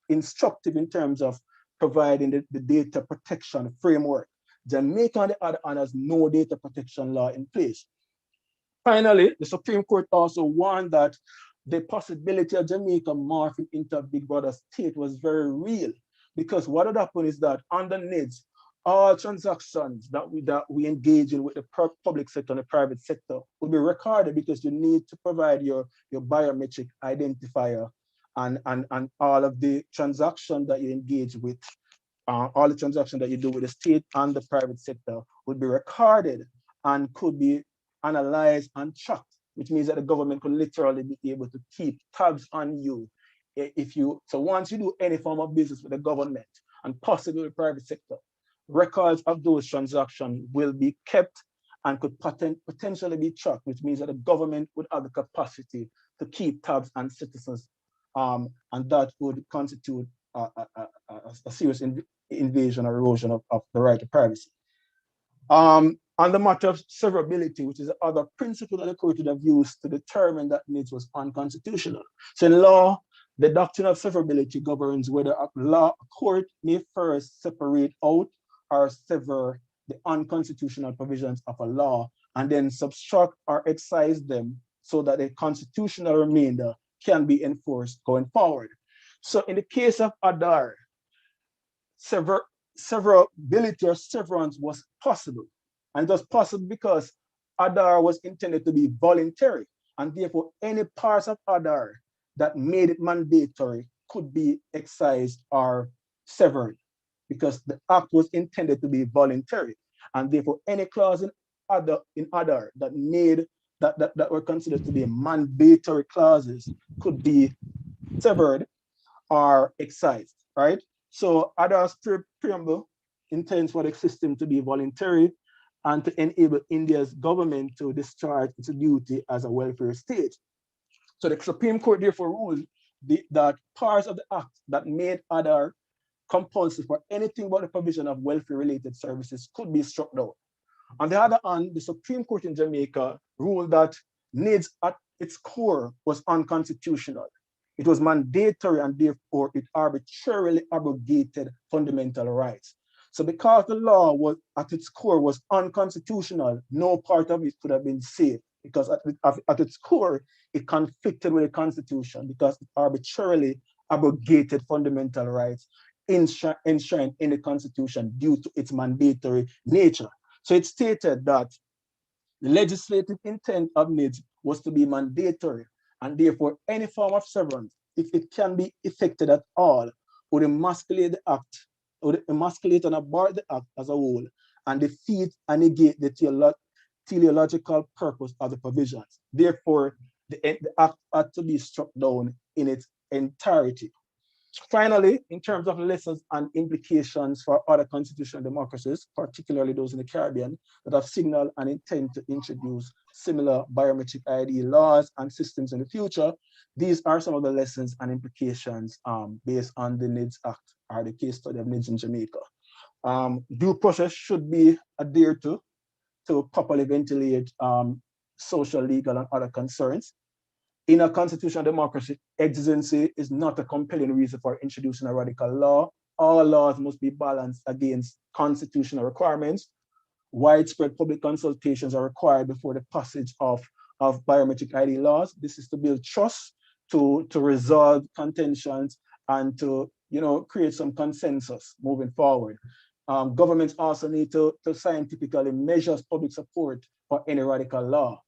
instructive in terms of providing the data protection framework. Jamaica, on the other hand, has no data protection law in place. Finally, the Supreme Court also warned that the possibility of Jamaica morphing into a big brother state was very real, because what would happen is that under NIDS, all transactions that we engage in with the public sector and the private sector will be recorded, because you need to provide your biometric identifier, and all of the transactions that you engage with, all the transactions that you do with the state and the private sector would be recorded and could be analyzed and tracked, which means that the government could literally be able to keep tabs on you. So once you do any form of business with the government and possibly the private sector, records of those transactions will be kept and could potentially be tracked, which means that the government would have the capacity to keep tabs on citizens, and that would constitute a serious invasion or erosion of the right to privacy. On the matter of severability, which is the other principle that the court would have used to determine that NIDS was unconstitutional. So in law, the doctrine of severability governs whether a court may first separate out or sever the unconstitutional provisions of a law and then subtract or excise them so that a constitutional remainder can be enforced going forward. So in the case of Aadhaar, severability or severance was possible. And it was possible because Aadhaar was intended to be voluntary, and therefore any parts of Aadhaar that made it mandatory could be excised or severed, because the act was intended to be voluntary, and therefore any clause in Aadhaar that were considered to be mandatory clauses could be severed or excised, right? So Aadhaar's preamble intends for the system to be voluntary and to enable India's government to discharge its duty as a welfare state. So the Supreme Court therefore ruled that parts of the act that made Aadhaar compulsory for anything but the provision of welfare-related services could be struck down. On the other hand, the Supreme Court in Jamaica ruled that NIDS at its core was unconstitutional. It was mandatory, and therefore it arbitrarily abrogated fundamental rights. So because the law was at its core was unconstitutional, no part of it could have been saved, because at its core, it conflicted with the Constitution, because it arbitrarily abrogated fundamental rights enshrined in the Constitution due to its mandatory nature. So it stated that the legislative intent of NIDS was to be mandatory, and therefore any form of severance, if it can be effected at all, would emasculate the act, would emasculate and abort the act as a whole, and defeat and negate the teleological purpose of the provisions. Therefore, the act had to be struck down in its entirety. Finally, in terms of lessons and implications for other constitutional democracies, particularly those in the Caribbean, that have signaled an intent to introduce similar biometric ID laws and systems in the future, these are some of the lessons and implications based on the NIDS Act, or the case study of NIDS in Jamaica. Due process should be adhered to properly ventilate social, legal, and other concerns. In a constitutional democracy, exigency is not a compelling reason for introducing a radical law. All laws must be balanced against constitutional requirements. Widespread public consultations are required before the passage of biometric ID laws. This is to build trust, to resolve contentions, and to create some consensus moving forward. Governments also need to scientifically measure public support for any radical law.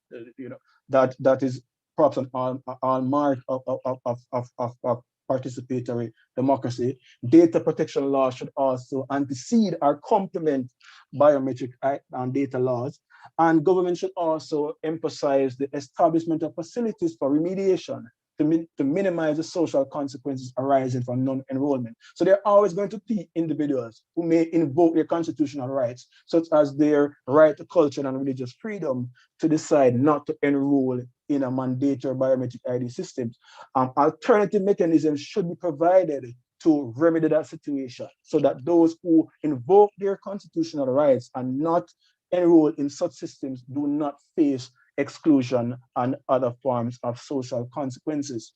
That is perhaps an hallmark of participatory democracy. Data protection laws should also antecede or complement biometric and data laws. And government should also emphasize the establishment of facilities for remediation to minimize the social consequences arising from non-enrollment. So there are always going to be individuals who may invoke their constitutional rights, such as their right to culture and religious freedom, to decide not to enroll in a mandatory biometric ID system. Alternative mechanisms should be provided to remedy that situation, so that those who invoke their constitutional rights and not enroll in such systems do not face exclusion and other forms of social consequences.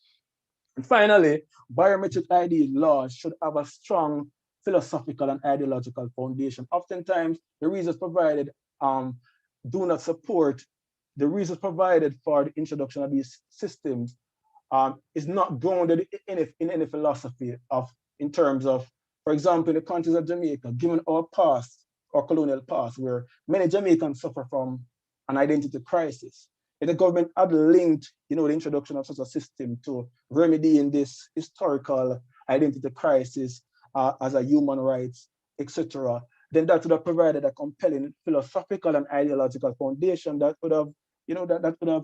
And finally, biometric ID laws should have a strong philosophical and ideological foundation. Oftentimes, the reasons provided do not support the reasons provided for the introduction of these systems is not grounded in any philosophy in terms of, for example, in the countries of Jamaica, given our past, our colonial past, where many Jamaicans suffer from an identity crisis. If the government had linked, the introduction of such a system to remedying this historical identity crisis as a human rights, etc., then that would have provided a compelling philosophical and ideological foundation that would have, that would have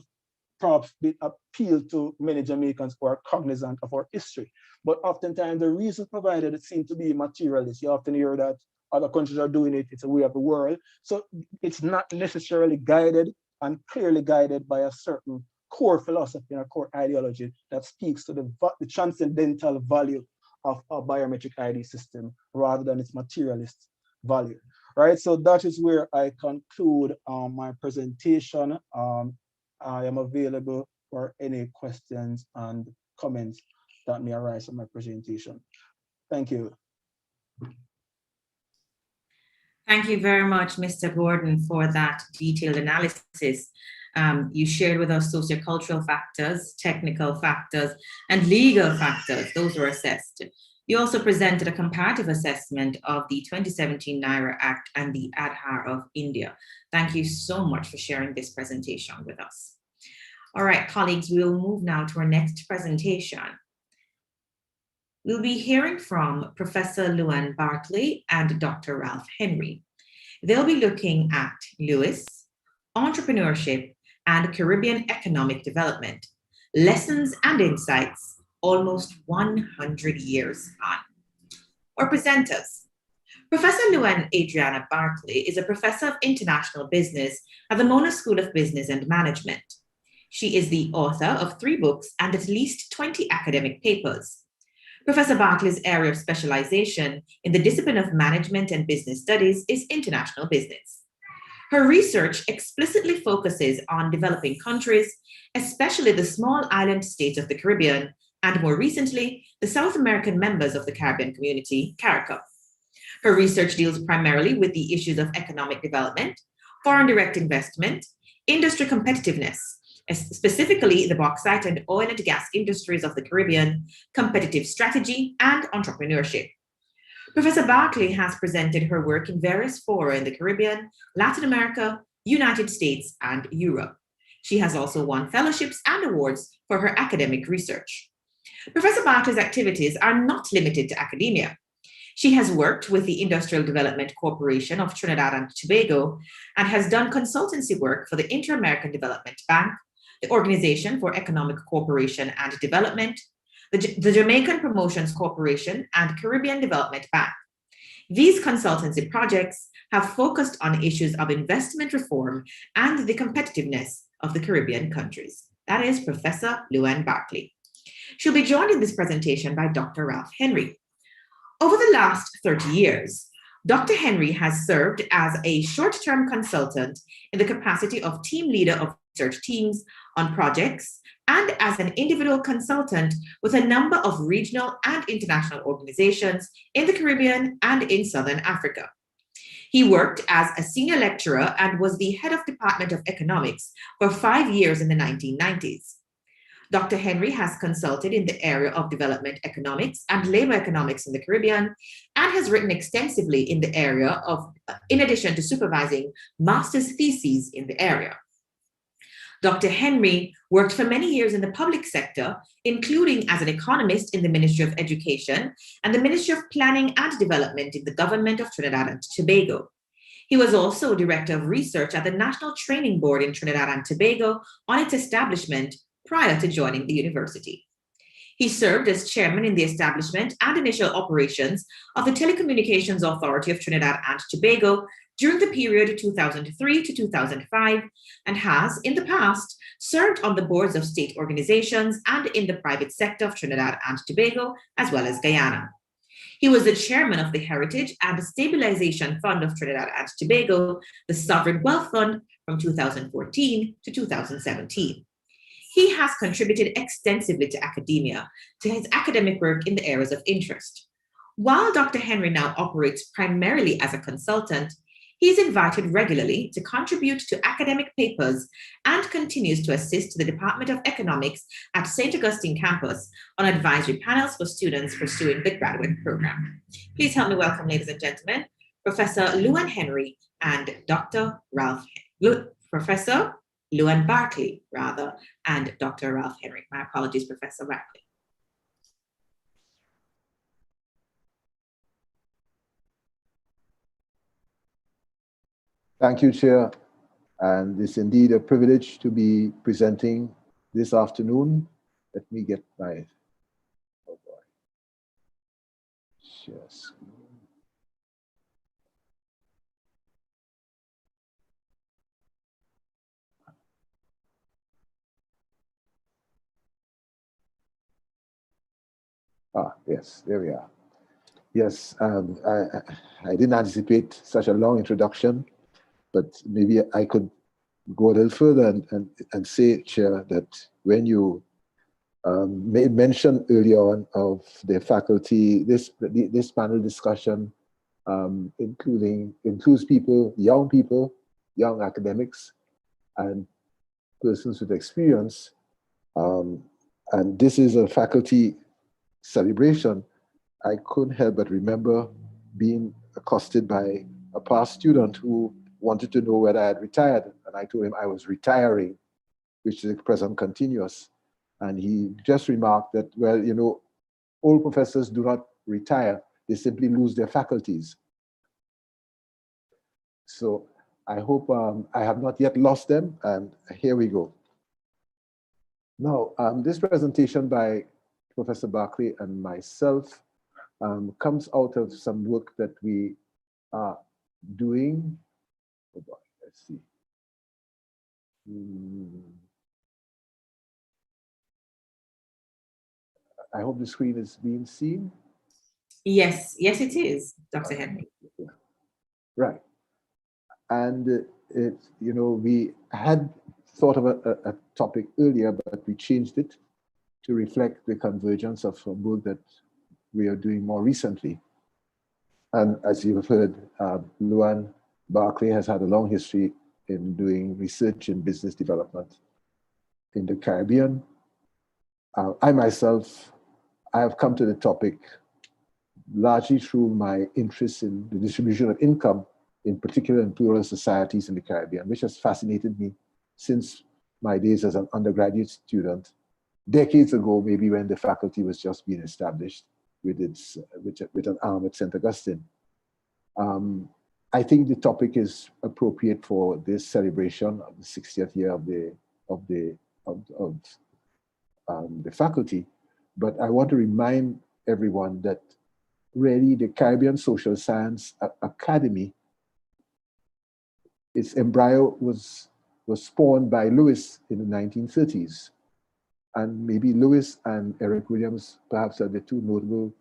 perhaps appealed to many Jamaicans who are cognizant of our history. But oftentimes the reasons provided seem to be materialist. You often hear that other countries are doing it, it's a way of the world. So it's not necessarily guided and clearly guided by a certain core philosophy and a core ideology that speaks to the transcendental value of a biometric ID system rather than its materialist value, right? So that is where I conclude my presentation. I am available for any questions and comments that may arise from my presentation. Thank you. Thank you very much, Mr. Gordon, for that detailed analysis. You shared with us sociocultural factors, technical factors, and legal factors. Those were assessed. You also presented a comparative assessment of the 2017 Naira Act and the Aadhaar of India. Thank you so much for sharing this presentation with us. All right, colleagues, we'll move now to our next presentation. We'll be hearing from Professor Luan Barkley and Dr. Ralph Henry. They'll be looking at Lewis, entrepreneurship, and Caribbean economic development, lessons and insights almost 100 years on. Our presenters. Professor Luan Adriana Barkley is a professor of international business at the Mona School of Business and Management. She is the author of 3 books and at least 20 academic papers. Professor Barkley's area of specialization in the discipline of management and business studies is international business. Her research explicitly focuses on developing countries, especially the small island states of the Caribbean, and more recently, the South American members of the Caribbean community, CARICOM. Her research deals primarily with the issues of economic development, foreign direct investment, industry competitiveness, specifically the bauxite and oil and gas industries of the Caribbean, competitive strategy, and entrepreneurship. Professor Barkley has presented her work in various fora in the Caribbean, Latin America, United States, and Europe. She has also won fellowships and awards for her academic research. Professor Barkley's activities are not limited to academia. She has worked with the Industrial Development Corporation of Trinidad and Tobago and has done consultancy work for the Inter-American Development Bank, the Organization for Economic Cooperation and Development, the Jamaican Promotions Corporation, and Caribbean Development Bank. These consultancy projects have focused on issues of investment reform and the competitiveness of the Caribbean countries. That is Professor Luan Barkley. She'll be joined in this presentation by Dr. Ralph Henry. Over the last 30 years, Dr. Henry has served as a short-term consultant in the capacity of team leader of research teams on projects and as an individual consultant with a number of regional and international organizations in the Caribbean and in Southern Africa. He worked as a senior lecturer and was the head of Department of Economics for 5 years in the 1990s. Dr. Henry has consulted in the area of development economics and labor economics in the Caribbean and has written extensively in the area of, in addition to supervising master's theses in the area. Dr. Henry worked for many years in the public sector, including as an economist in the Ministry of Education and the Ministry of Planning and Development in the Government of Trinidad and Tobago. He was also Director of Research at the National Training Board in Trinidad and Tobago on its establishment prior to joining the university. He served as chairman in the establishment and initial operations of the Telecommunications Authority of Trinidad and Tobago during the period 2003 to 2005, and has, in the past, served on the boards of state organizations and in the private sector of Trinidad and Tobago, as well as Guyana. He was the chairman of the Heritage and Stabilization Fund of Trinidad and Tobago, the Sovereign Wealth Fund, from 2014 to 2017. He has contributed extensively to academia, to his academic work in the areas of interest. While Dr. Henry now operates primarily as a consultant, he is invited regularly to contribute to academic papers and continues to assist the Department of Economics at St. Augustine campus on advisory panels for students pursuing the graduate program. Please help me welcome, ladies and gentlemen, Professor Luan Henry and Dr. Professor Luan Barkley, and Dr. Ralph Henry. My apologies, Professor Barkley. Thank you, Chair. And it's indeed a privilege to be presenting this afternoon. Let me get my, oh boy, share screen. Yes, there we are. Yes, I didn't anticipate such a long introduction, but maybe I could go a little further and say, Chair, that when you made mention earlier on of the faculty, this panel discussion includes people, young academics, and persons with experience, and this is a faculty celebration. I couldn't help but remember being accosted by a past student who wanted to know whether I had retired. And I told him I was retiring, which is present continuous. And he just remarked that, well, you know, old professors do not retire, they simply lose their faculties. So I hope I have not yet lost them, and here we go. Now, this presentation by Professor Barkley and myself comes out of some work that we are doing. Oh boy, let's see. I hope the screen is being seen. Yes, yes, it is, Dr. Henry. Right. And you know, we had thought of a topic earlier, but we changed it to reflect the convergence of work that we are doing more recently. And as you've heard, Luan Barkley has had a long history in doing research in business development in the Caribbean. I myself, I have come to the topic largely through my interest in the distribution of income, in particular in plural societies in the Caribbean, which has fascinated me since my days as an undergraduate student, decades ago, maybe when the faculty was just being established with an arm at St. Augustine. I think the topic is appropriate for this celebration of the 60th year of the faculty, but I want to remind everyone that really the Caribbean Social Science Academy, its embryo was spawned by Lewis in the 1930s. And maybe Lewis and Eric Williams perhaps are the two notable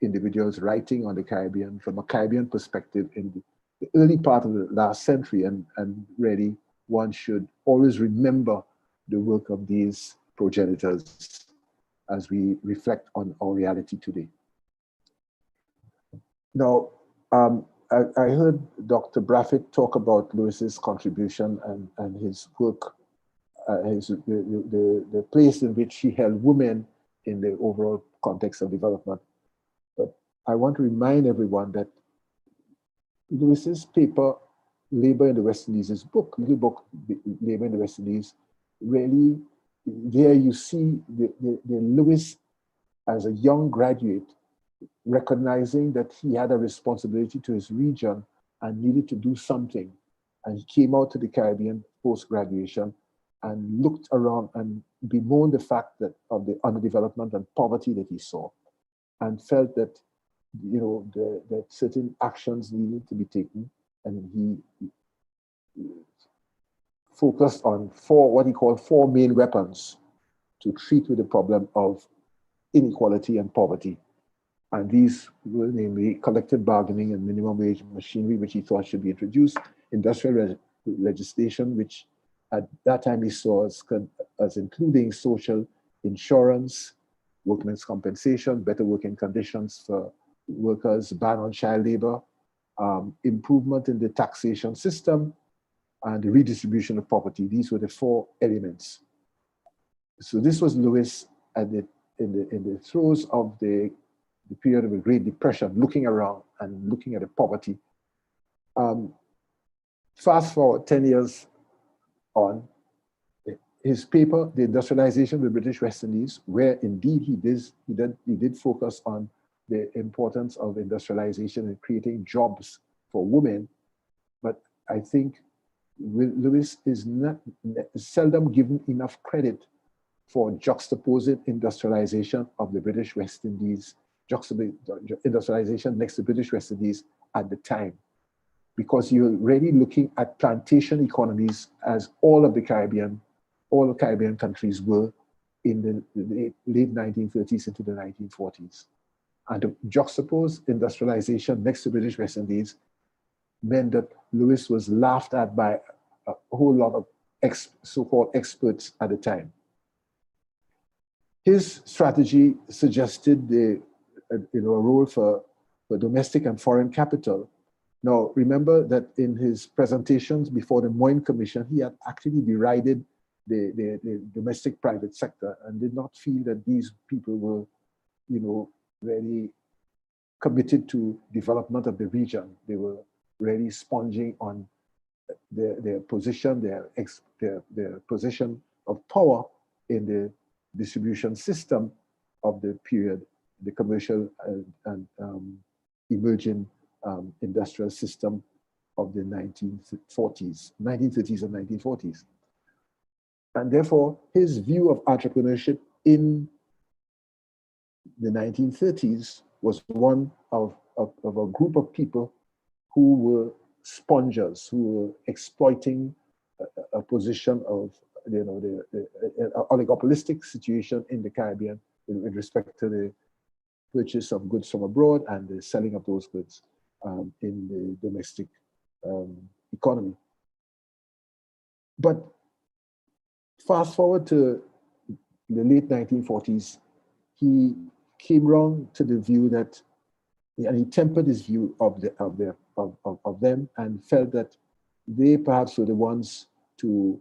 individuals writing on the Caribbean from a Caribbean perspective in the early part of the last century, and really one should always remember the work of these progenitors as we reflect on our reality today. Now, I heard Dr. Braffett talk about Lewis's contribution and his work, the place in which he held women in the overall context of development. But I want to remind everyone that Lewis's paper, Labor in the West Indies, his book, little book, Labor in the West Indies, really, there you see the Lewis as a young graduate recognizing that he had a responsibility to his region and needed to do something. And he came out to the Caribbean post-graduation and looked around and bemoaned the fact that of the underdevelopment and poverty that he saw, and felt that, you know, that certain actions needed to be taken. And he focused on what he called four main weapons to treat with the problem of inequality and poverty. And these were namely collective bargaining and minimum wage machinery, which he thought should be introduced, industrial legislation, which at that time he saw as including social insurance, workmen's compensation, better working conditions for workers, ban on child labor, improvement in the taxation system, and the redistribution of property. These were the four elements. So this was Lewis in the throes of the period of the Great Depression, looking around and looking at the poverty. Fast forward 10 years on, his paper, The Industrialization of the British West Indies, where indeed he did focus on the importance of industrialization and creating jobs for women. But I think Lewis is seldom given enough credit for juxtaposing industrialization of the British West Indies, industrialization next to British West Indies at the time. Because you're really looking at plantation economies as all the Caribbean countries were in the late 1930s into the 1940s. And to juxtapose industrialization next to British West Indies meant that Lewis was laughed at by a whole lot of so-called experts at the time. His strategy suggested a role for domestic and foreign capital. Now, remember that in his presentations before the Moyne Commission, he had actually derided the domestic private sector and did not feel that these people were, really committed to development of the region. They were really sponging on their position, their position of power in the distribution system of the period, the commercial and emerging industrial system of the 1930s and 1940s. And therefore, his view of entrepreneurship in the 1930s was one of a group of people who were spongers, who were exploiting a position of, the oligopolistic situation in the Caribbean with respect to the purchase of goods from abroad and the selling of those goods in the domestic economy. But fast forward to the late 1940s, he came round to the view that, and he tempered his view of them and felt that they perhaps were the ones to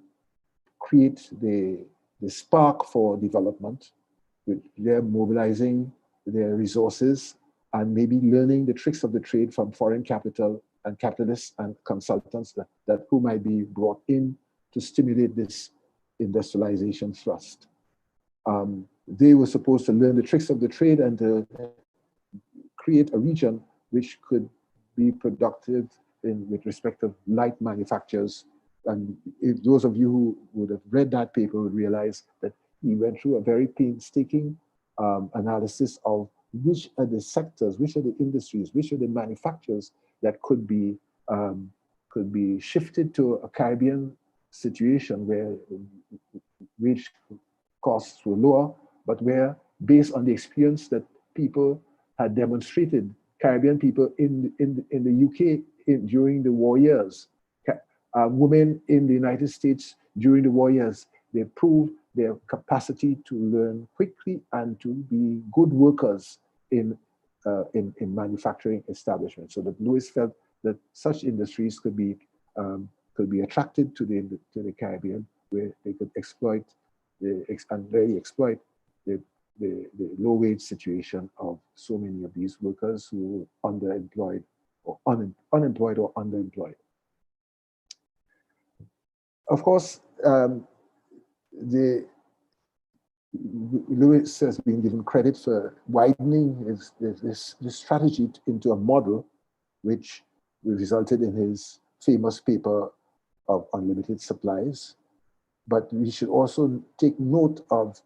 create the spark for development. They're mobilizing their resources and maybe learning the tricks of the trade from foreign capital and capitalists and consultants that who might be brought in to stimulate this industrialization thrust. They were supposed to learn the tricks of the trade and to create a region which could be productive with respect to light manufacturers. And if those of you who would have read that paper would realize that he went through a very painstaking analysis of which are the sectors, which are the industries, which are the manufacturers that could be shifted to a Caribbean situation where wage costs were lower, but where, based on the experience that people had demonstrated, Caribbean people in the UK during the war years, Women in the United States during the war years, they proved their capacity to learn quickly and to be good workers in manufacturing establishments. So that Lewis felt that such industries could be attracted to the Caribbean, where they could exploit the low wage situation of so many of these workers who were underemployed or unemployed or underemployed. Of course, Lewis has been given credit for widening this strategy into a model which resulted in his famous paper of unlimited supplies. But we should also take note of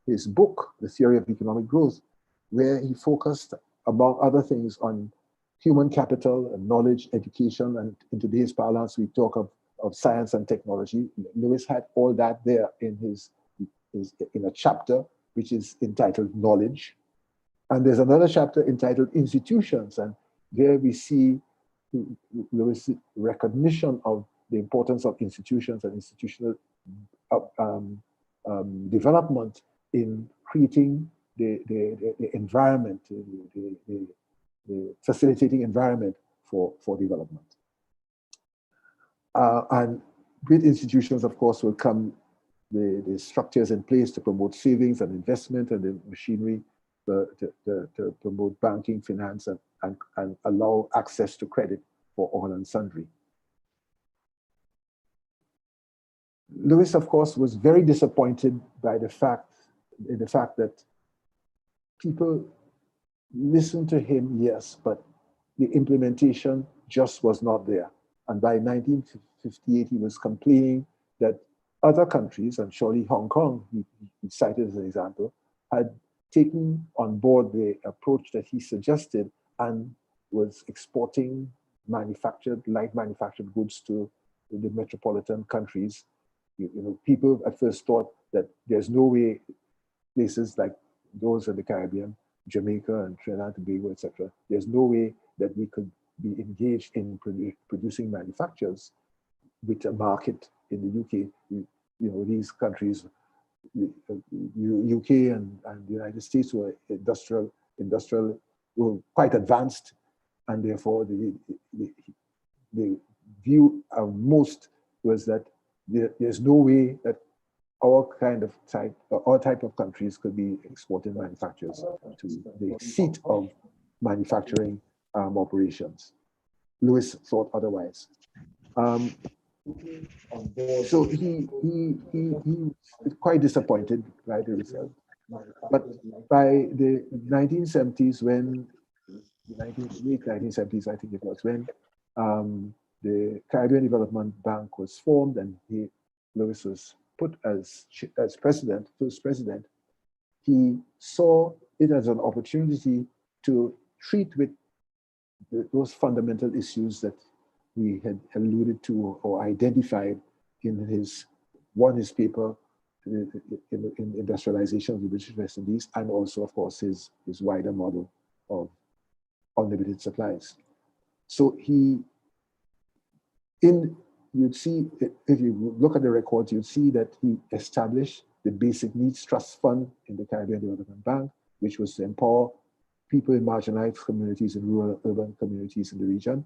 his book, The Theory of Economic Growth, where he focused, among other things, on human capital and knowledge, education, and in today's parlance, we talk of science and technology. Lewis had all that there in a chapter which is entitled Knowledge. And there's another chapter entitled Institutions, and there we see Lewis' recognition of the importance of institutions and institutional development in creating the environment, the facilitating environment for development. And with institutions, of course, will come the structures in place to promote savings and investment and the machinery to promote banking, finance, and allow access to credit for all and sundry. Lewis, of course, was very disappointed by the fact that people listened to him, yes, but the implementation just was not there. And by 1958, he was complaining that other countries, and surely Hong Kong, he cited as an example, had taken on board the approach that he suggested and was exporting light manufactured goods to the metropolitan countries. People at first thought that there's no way places like those in the Caribbean, Jamaica and Trinidad and Tobago, etc., there's no way that we could be engaged in producing manufactures with a market in the UK. These countries, UK and the United States, were industrial, were quite advanced, and therefore the view of most was that there's no way that our type of countries could be exporting manufacturers to the seat of manufacturing operations. Lewis thought otherwise. So he was quite disappointed by the result. But by the 1970s, late 1970s, I think it was, when the Caribbean Development Bank was formed and Lewis was put as president, first president, he saw it as an opportunity to treat with those fundamental issues that we had alluded to or identified in his paper in industrialization of the British West Indies, and also, of course, his wider model of unlimited supplies. So you'd see, if you look at the records, you'd see that he established the Basic Needs Trust Fund in the Caribbean Development Bank, which was to empower people in marginalized communities and rural urban communities in the region.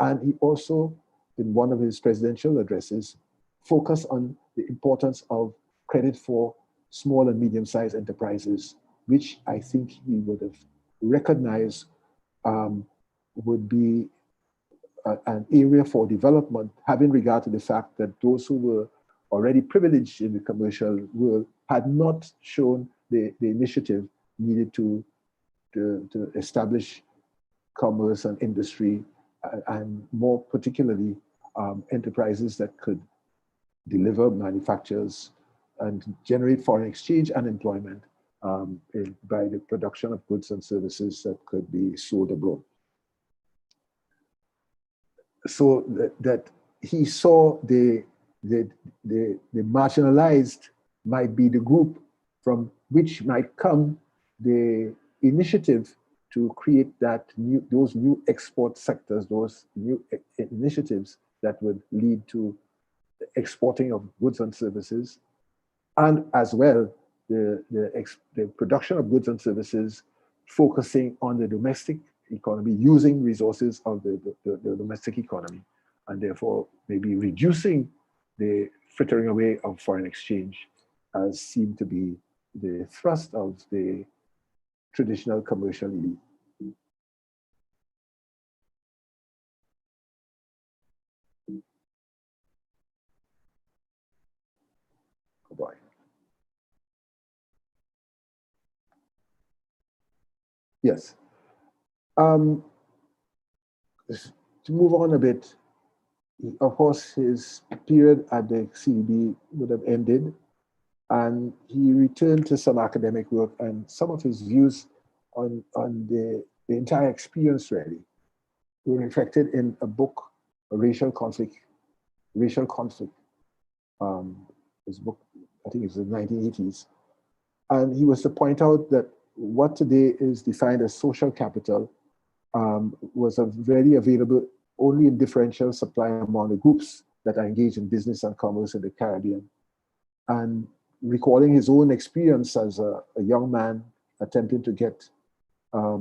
And he also, in one of his presidential addresses, focused on the importance of credit for small and medium-sized enterprises, which I think he would have recognized would be an area for development, having regard to the fact that those who were already privileged in the commercial world had not shown the initiative needed to establish commerce and industry, and more particularly enterprises that could deliver manufactures and generate foreign exchange and employment by the production of goods and services that could be sold abroad. So that he saw the marginalized might be the group from which might come the initiative to create those new export sectors, those new initiatives that would lead to the exporting of goods and services, and as well the production of goods and services focusing on the domestic economy, using resources of the domestic economy, and therefore maybe reducing the frittering away of foreign exchange, as seemed to be the thrust of the traditional commercial elite. Oh boy. Yes. To move on a bit, of course, his period at the CDB would have ended, and he returned to some academic work, and some of his views on the entire experience really were reflected in a book, a Racial Conflict. His book, I think it was in the 1980s. And he was to point out that what today is defined as social capital was very available only in differential supply among the groups that are engaged in business and commerce in the Caribbean. And recalling his own experience as a young man attempting to get a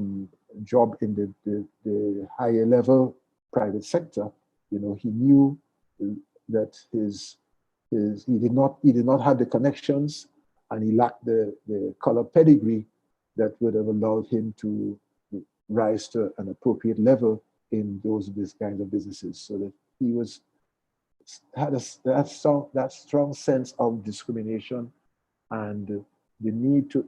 job in the higher level private sector, he knew that he did not have the connections, and he lacked the color pedigree that would have allowed him to rise to an appropriate level in these kinds of businesses. So that he had that strong sense of discrimination and the need to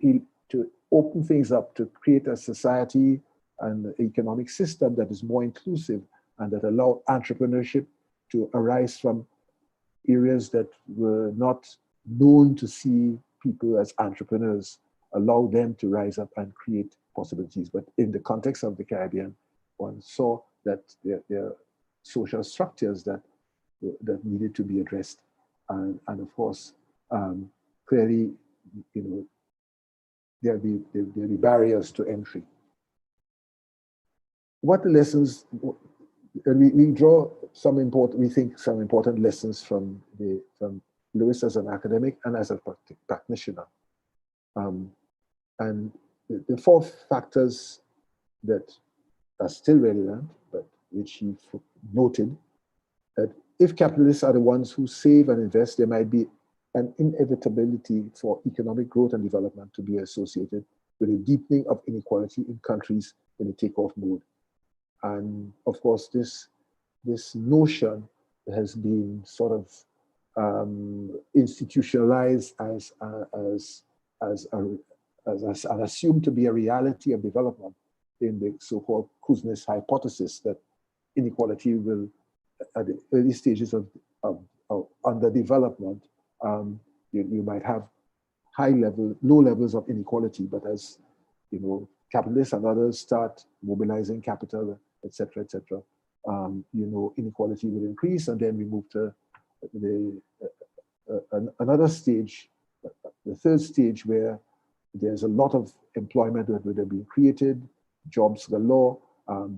open things up, to create a society and an economic system that is more inclusive and that allow entrepreneurship to arise from areas that were not known to see people as entrepreneurs, allow them to rise up and create possibilities. But in the context of the Caribbean, one saw that there are social structures that needed to be addressed. And of course, clearly, there'll be barriers to entry. What the lessons, we draw some important lessons from Lewis as an academic and as a practitioner. And the four factors that are still relevant, but which he noted, that if capitalists are the ones who save and invest, there might be an inevitability for economic growth and development to be associated with a deepening of inequality in countries in the takeoff mode. And of course, this notion has been sort of institutionalized as assumed to be a reality of development in the so-called Kuznets hypothesis, that inequality will, at the early stages of underdevelopment, you might have low levels of inequality, but as capitalists and others start mobilizing capital, etc., inequality will increase, and then we move to another stage, the third stage, where there's a lot of employment that would have been created, jobs galore,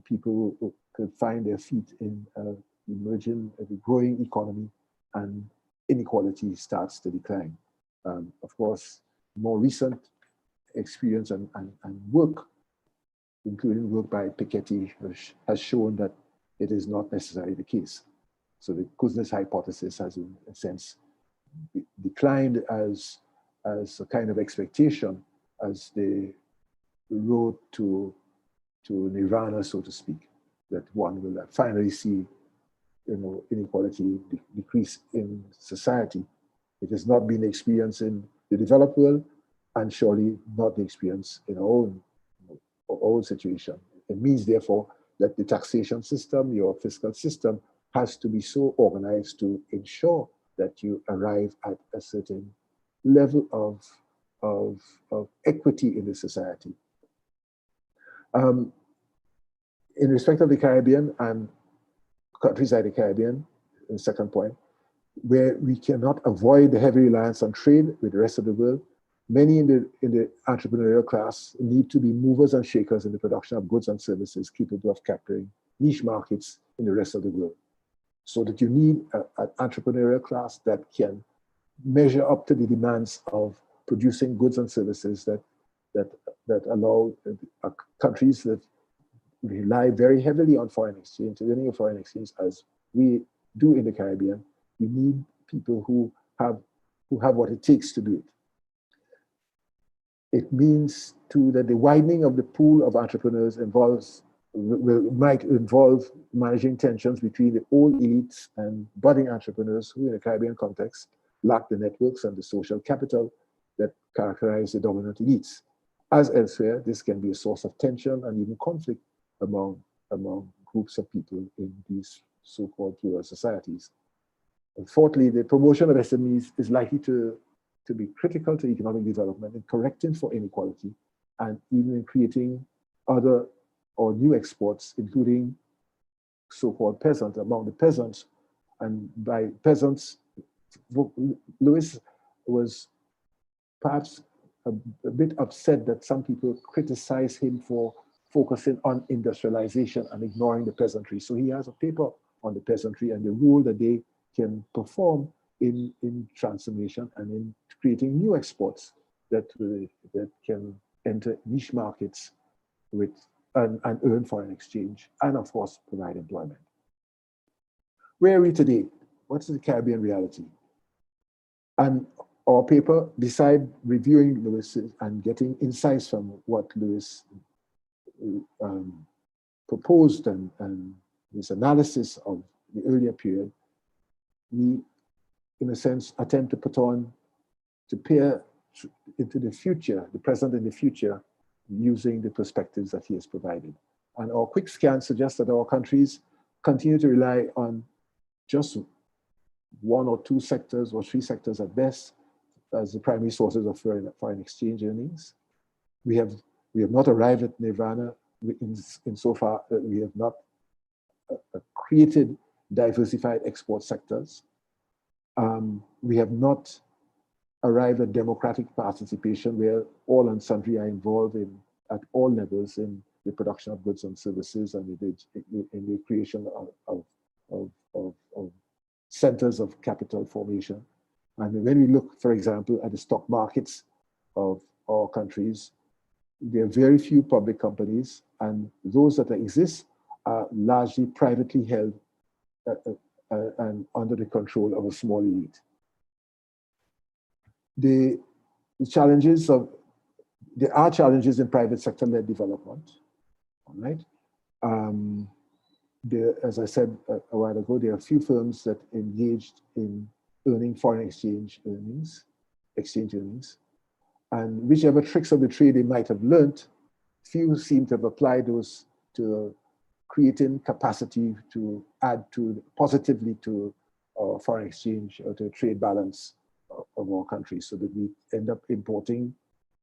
people could find their feet in emerging, growing economy, and inequality starts to decline. Of course, more recent experience and work, including work by Piketty, has shown that it is not necessarily the case. So the Kuznets hypothesis has, in a sense, declined as a kind of expectation as the road to nirvana, so to speak, that one will finally see inequality decrease in society. It has not been experienced in the developed world, and surely not the experience in our own situation. It means, therefore, that the taxation system, your fiscal system, has to be so organized to ensure that you arrive at a certain level of equity in the society. In respect of the Caribbean and countries like the Caribbean, the second point, where we cannot avoid the heavy reliance on trade with the rest of the world, many in the entrepreneurial class need to be movers and shakers in the production of goods and services capable of capturing niche markets in the rest of the world. So that you need an entrepreneurial class that can measure up to the demands of producing goods and services that allow countries that rely very heavily on foreign exchange, earning of foreign exchange, as we do in the Caribbean. You need people who have what it takes to do it. It means too that the widening of the pool of entrepreneurs might involve managing tensions between the old elites and budding entrepreneurs who, in a Caribbean context, lack the networks and the social capital that characterize the dominant elites. As elsewhere, this can be a source of tension and even conflict among groups of people in these so-called plural societies. And fourthly, the promotion of SMEs is likely to be critical to economic development in correcting for inequality and even in creating other or new exports, including so-called peasants, among the peasants. And by peasants, Lewis was perhaps a bit upset that some people criticize him for focusing on industrialization and ignoring the peasantry. So he has a paper on the peasantry and the role that they can perform in transformation and in creating new exports that can enter niche markets and earn foreign exchange, and of course, provide employment. Where are we today? What's the Caribbean reality? And our paper, beside reviewing Lewis and getting insights from what Lewis proposed and his analysis of the earlier period, we, in a sense, attempt to put on, to peer into the future, the present and the future, using the perspectives that he has provided. And our quick scan suggests that our countries continue to rely on just one or two sectors or three sectors at best as the primary sources of foreign exchange earnings. We have not arrived at nirvana insofar that we have not created diversified export sectors. We have not arrived at democratic participation where all and sundry are involved at all levels in the production of goods and services and in the creation of centers of capital formation. And when we look, for example, at the stock markets of our countries, there are very few public companies, and those that exist are largely privately held and under the control of a small elite. The challenges there are challenges in private sector-led development, all right? As I said a while ago, there are a few firms that engaged in earning foreign exchange earnings, and whichever tricks of the trade they might have learned, few seem to have applied those to creating capacity to add positively to foreign exchange or to trade balance of our country, so that we end up importing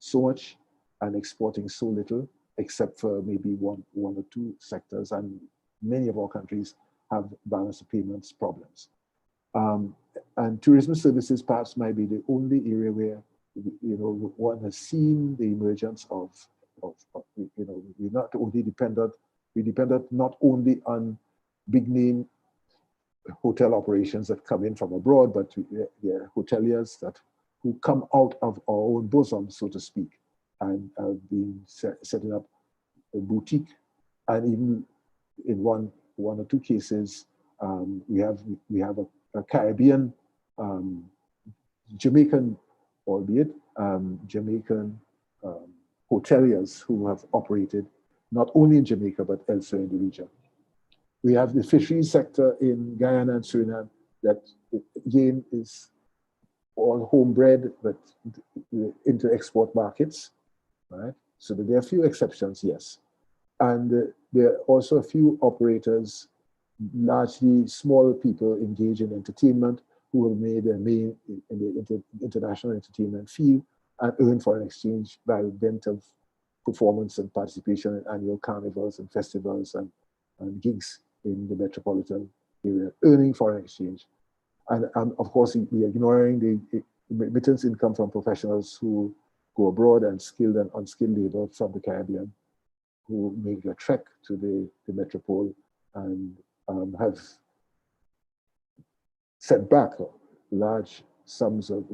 so much and exporting so little, except for maybe one or two sectors, and many of our countries have balance of payments problems. And tourism services perhaps might be the only area where one has seen the emergence of we're not only dependent, we dependent not only on big name hotel operations that come in from abroad, but there are hoteliers who come out of our own bosom, so to speak, and have been setting up a boutique. And even in one or two cases, we have a Caribbean, Jamaican, albeit Jamaican hoteliers who have operated not only in Jamaica, but elsewhere in the region. We have the fisheries sector in Guyana and Suriname that, again, is all homebred, but into export markets, right? So there are a few exceptions, yes. And there are also a few operators, largely small people engaged in entertainment, who have made their main in the international entertainment field and earn foreign exchange by dint of performance and participation in annual carnivals and festivals and gigs in the metropolitan area, earning foreign exchange. And of course, we are ignoring the remittance income from professionals who go abroad and skilled and unskilled labor from the Caribbean, who make a trek to the metropole and have set back large sums of,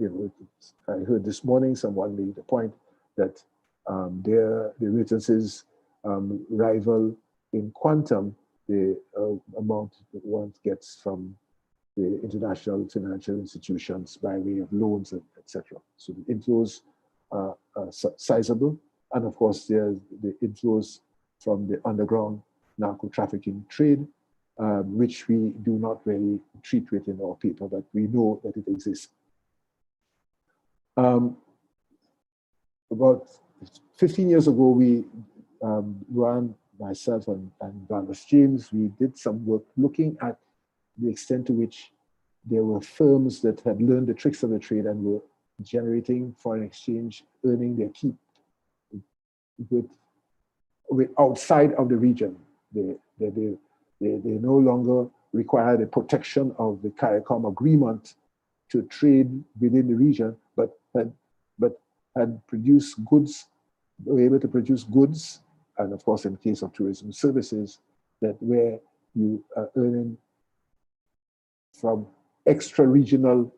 I heard this morning someone made the point that the remittances rival in quantum the amount that one gets from the international financial institutions by way of loans, etc. So the inflows are sizable. And of course, there's the inflows from the underground narco trafficking trade, which we do not really treat with in our paper, but we know that it exists. About 15 years ago, we, Luan, myself, and Barnes James, we did some work looking at the extent to which there were firms that had learned the tricks of the trade and were generating foreign exchange, earning their keep with outside of the region. They no longer require the protection of the CARICOM agreement to trade within the region, but had produced goods, were able to produce goods, and of course, in the case of tourism services, that where you are earning from extra-regional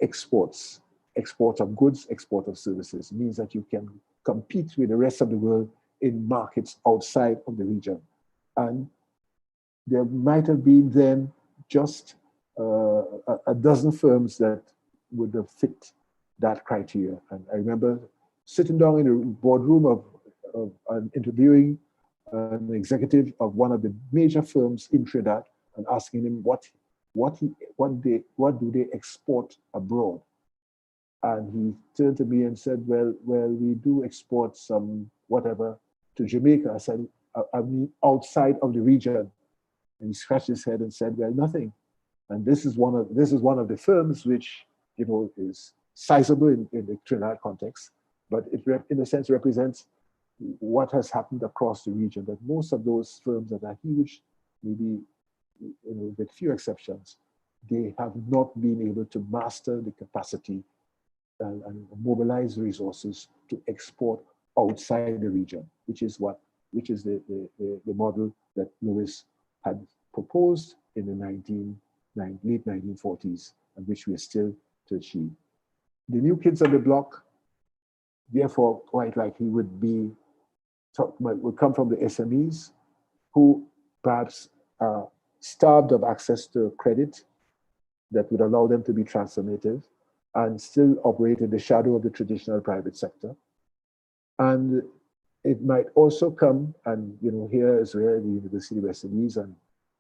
exports, export of goods, export of services, means that you can compete with the rest of the world in markets outside of the region. And there might have been then just a dozen firms that would have fit that criteria. And I remember sitting down in the boardroom of interviewing an executive of one of the major firms in Trinidad and asking him what do they export abroad? And he turned to me and said, well, we do export some whatever to Jamaica. I said, I mean, outside of the region. And he scratched his head and said, well, nothing. And this is one of the firms which, is sizable in the Trinidad context, but it, in a sense, represents what has happened across the region, that most of those firms that are huge, maybe with few exceptions, they have not been able to master the capacity and mobilize resources to export outside the region, which is the model that Lewis had proposed in the late 1940s, and which we are still to achieve. The new kids on the block, therefore, quite likely would come from the SMEs who perhaps are starved of access to credit that would allow them to be transformative and still operate in the shadow of the traditional private sector. And it might also come, and here is where the University of SMEs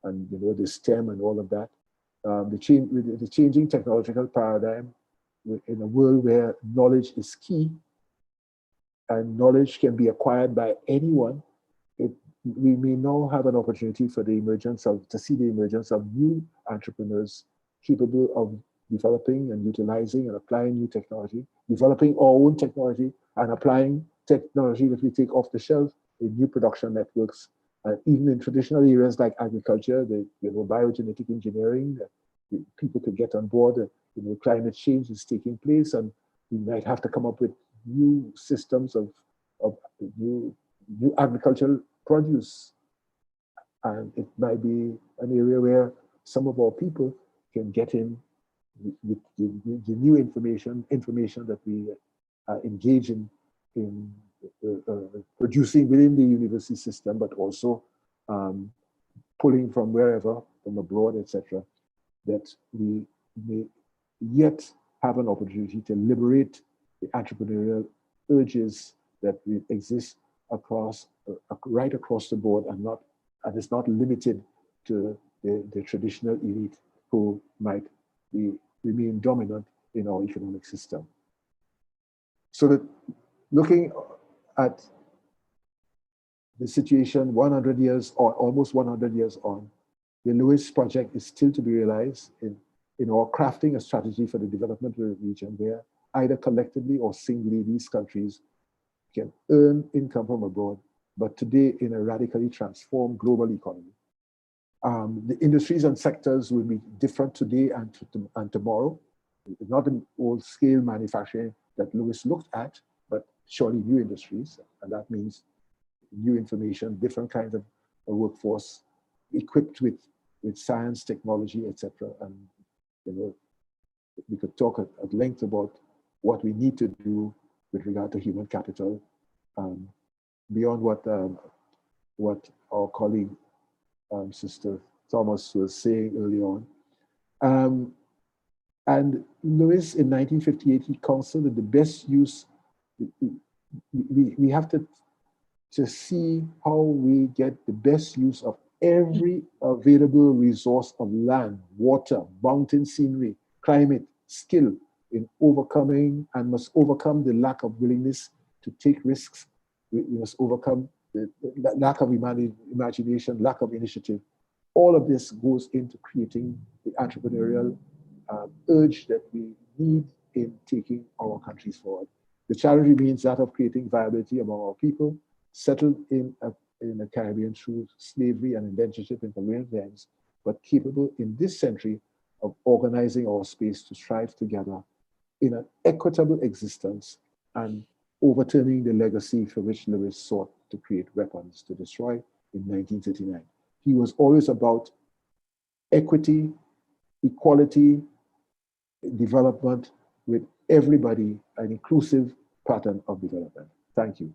and the STEM and all of that, the changing technological paradigm in a world where knowledge is key and knowledge can be acquired by anyone. We may now have an opportunity for to see the emergence of new entrepreneurs capable of developing and utilizing and applying new technology, developing our own technology and applying technology that we take off the shelf in new production networks, even in traditional areas like agriculture, biogenetic engineering, people could get on board. Climate change is taking place, and we might have to come up with new systems of new agricultural produce. And it might be an area where some of our people can get in with the new information that we engage in producing within the university system, but also pulling from wherever, from abroad, etc., that we may yet have an opportunity to liberate the entrepreneurial urges that exist right across the board, and it's not limited to the traditional elite who might remain dominant in our economic system. So that looking at the situation 100 years or almost 100 years on, the Lewis project is still to be realized in our crafting a strategy for the development of the region where either collectively or singly these countries can earn income from abroad, but today in a radically transformed global economy. The industries and sectors will be different today and tomorrow. Not an old scale manufacturing that Lewis looked at, but surely new industries. And that means new information, different kinds of workforce equipped with science, technology, etc. And you know, we could talk at length about what we need to do with regard to human capital, beyond what our colleague, Sister Thomas was saying early on. And Lewis, in 1958, he counseled that the best use, we have to see how we get the best use of every available resource of land, water, mountain scenery, climate, skill in overcoming, and must overcome the lack of willingness to take risks. We must overcome the lack of imagination, lack of initiative. All of this goes into creating the entrepreneurial urge that we need in taking our countries forward. The challenge remains that of creating viability among our people, settled in the Caribbean through slavery and indentureship in colonial lands, but capable in this century of organizing our space to strive together in an equitable existence and overturning the legacy for which Lewis sought to create weapons to destroy in 1939. He was always about equity, equality, development with everybody, an inclusive pattern of development. Thank you.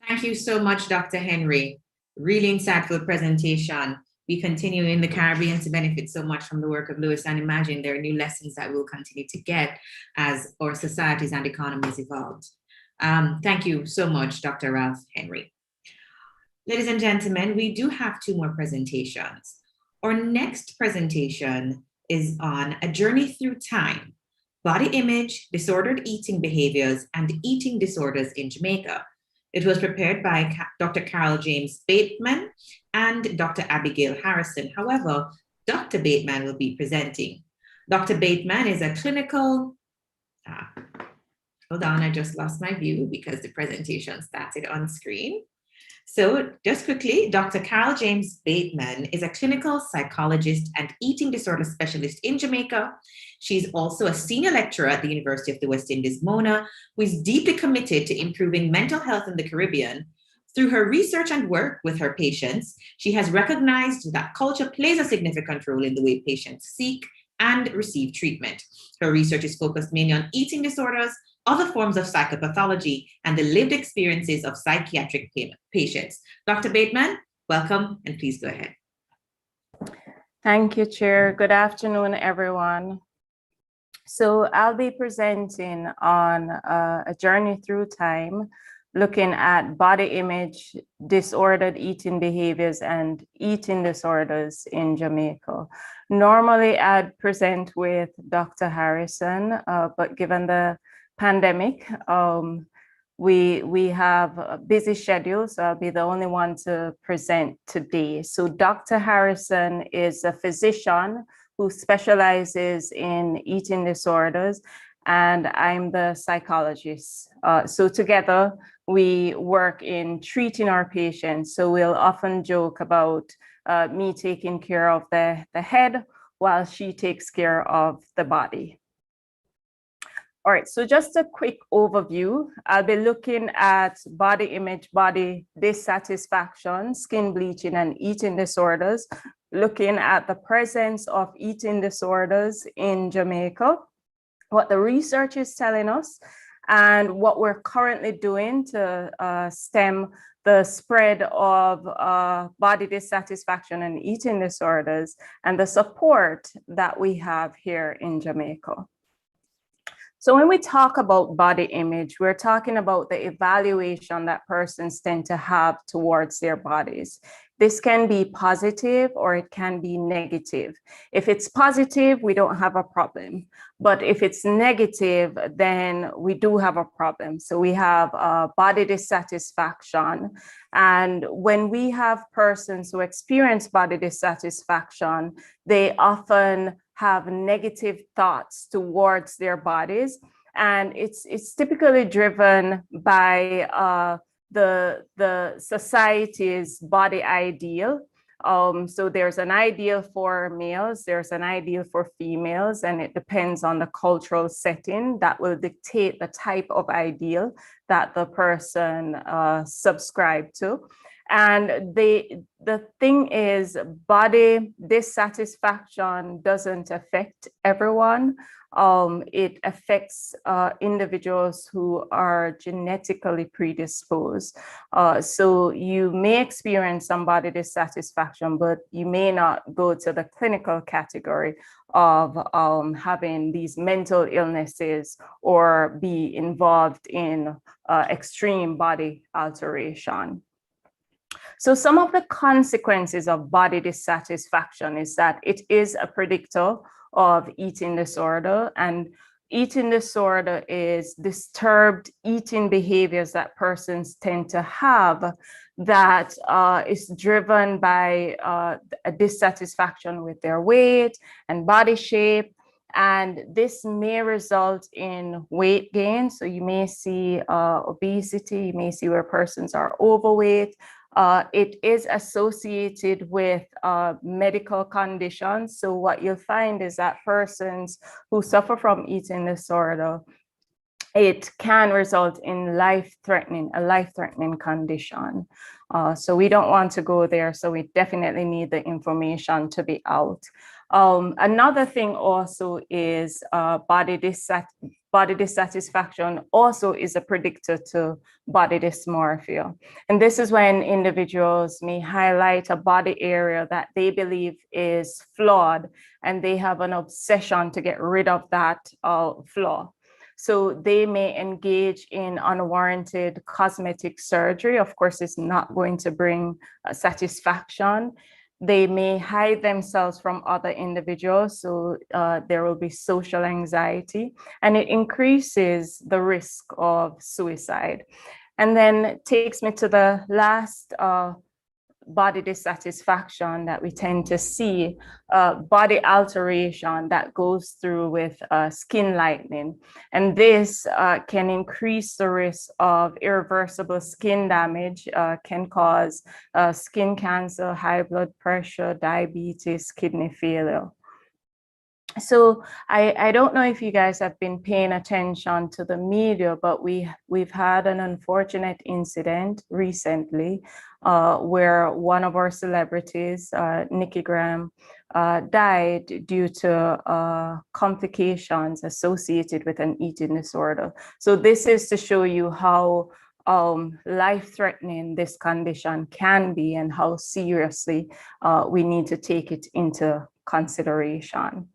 Thank you so much, Dr. Henry. Really insightful presentation. We continue in the Caribbean to benefit so much from the work of Lewis, and imagine there are new lessons that we'll continue to get as our societies and economies evolve. Thank you so much, Dr. Ralph Henry. Ladies and gentlemen, we do have 2 more presentations. Our next presentation is on a journey through time, body image, disordered eating behaviors, and eating disorders in Jamaica. It was prepared by Dr. Carol James Bateman and Dr. Abigail Harrison. However, Dr. Bateman will be presenting. Dr. Bateman is a clinical, hold on, I just lost my view because the presentation started on screen. So just quickly, Dr. Carol James Bateman is a clinical psychologist and eating disorder specialist in Jamaica. She's also a senior lecturer at the University of the West Indies, Mona, who is deeply committed to improving mental health in the Caribbean. Through her research and work with her patients, she has recognized that culture plays a significant role in the way patients seek and receive treatment. Her research is focused mainly on eating disorders, other forms of psychopathology, and the lived experiences of psychiatric patients. Dr. Bateman, welcome, and please go ahead. Thank you, Chair. Good afternoon, everyone. So I'll be presenting on a journey through time, looking at body image, disordered eating behaviors, and eating disorders in Jamaica. Normally, I'd present with Dr. Harrison, but given the pandemic, we have a busy schedule, so I'll be the only one to present today. So Dr. Harrison is a physician who specializes in eating disorders, and I'm the psychologist. So together we work in treating our patients. So we'll often joke about me taking care of the head while she takes care of the body. All right, so just a quick overview. I'll be looking at body image, body dissatisfaction, skin bleaching, and eating disorders, looking at the presence of eating disorders in Jamaica, what the research is telling us, and what we're currently doing to stem the spread of body dissatisfaction and eating disorders, and the support that we have here in Jamaica. So when we talk about body image, we're talking about the evaluation that persons tend to have towards their bodies. This can be positive or it can be negative. If it's positive, we don't have a problem. But if it's negative, then we do have a problem. So we have body dissatisfaction. And when we have persons who experience body dissatisfaction, they often have negative thoughts towards their bodies. And it's typically driven by the society's body ideal. So there's an ideal for males, there's an ideal for females, and it depends on the cultural setting that will dictate the type of ideal that the person subscribed to. And the thing is, body dissatisfaction doesn't affect everyone. It affects individuals who are genetically predisposed. So you may experience some body dissatisfaction, but you may not go to the clinical category of having these mental illnesses or be involved in extreme body alteration. So some of the consequences of body dissatisfaction is that it is a predictor of eating disorder, and eating disorder is disturbed eating behaviors that persons tend to have that is driven by a dissatisfaction with their weight and body shape. And this may result in weight gain. So you may see obesity, you may see where persons are overweight. It is associated with medical conditions. So what you'll find is that persons who suffer from eating disorder, it can result in a life-threatening condition. So we don't want to go there. So we definitely need the information to be out. Another thing also is body dissatisfaction also is a predictor to body dysmorphia. And this is when individuals may highlight a body area that they believe is flawed, and they have an obsession to get rid of that flaw. So they may engage in unwarranted cosmetic surgery. Of course, it's not going to bring satisfaction. They may hide themselves from other individuals, so there will be social anxiety, and it increases the risk of suicide. And then takes me to the last body dissatisfaction that we tend to see, body alteration that goes through with skin lightening. And this can increase the risk of irreversible skin damage, can cause skin cancer, high blood pressure, diabetes, kidney failure. So I don't know if you guys have been paying attention to the media, but we've had an unfortunate incident recently where one of our celebrities, Nikki Graham, died due to complications associated with an eating disorder. So this is to show you how life-threatening this condition can be and how seriously we need to take it into consideration.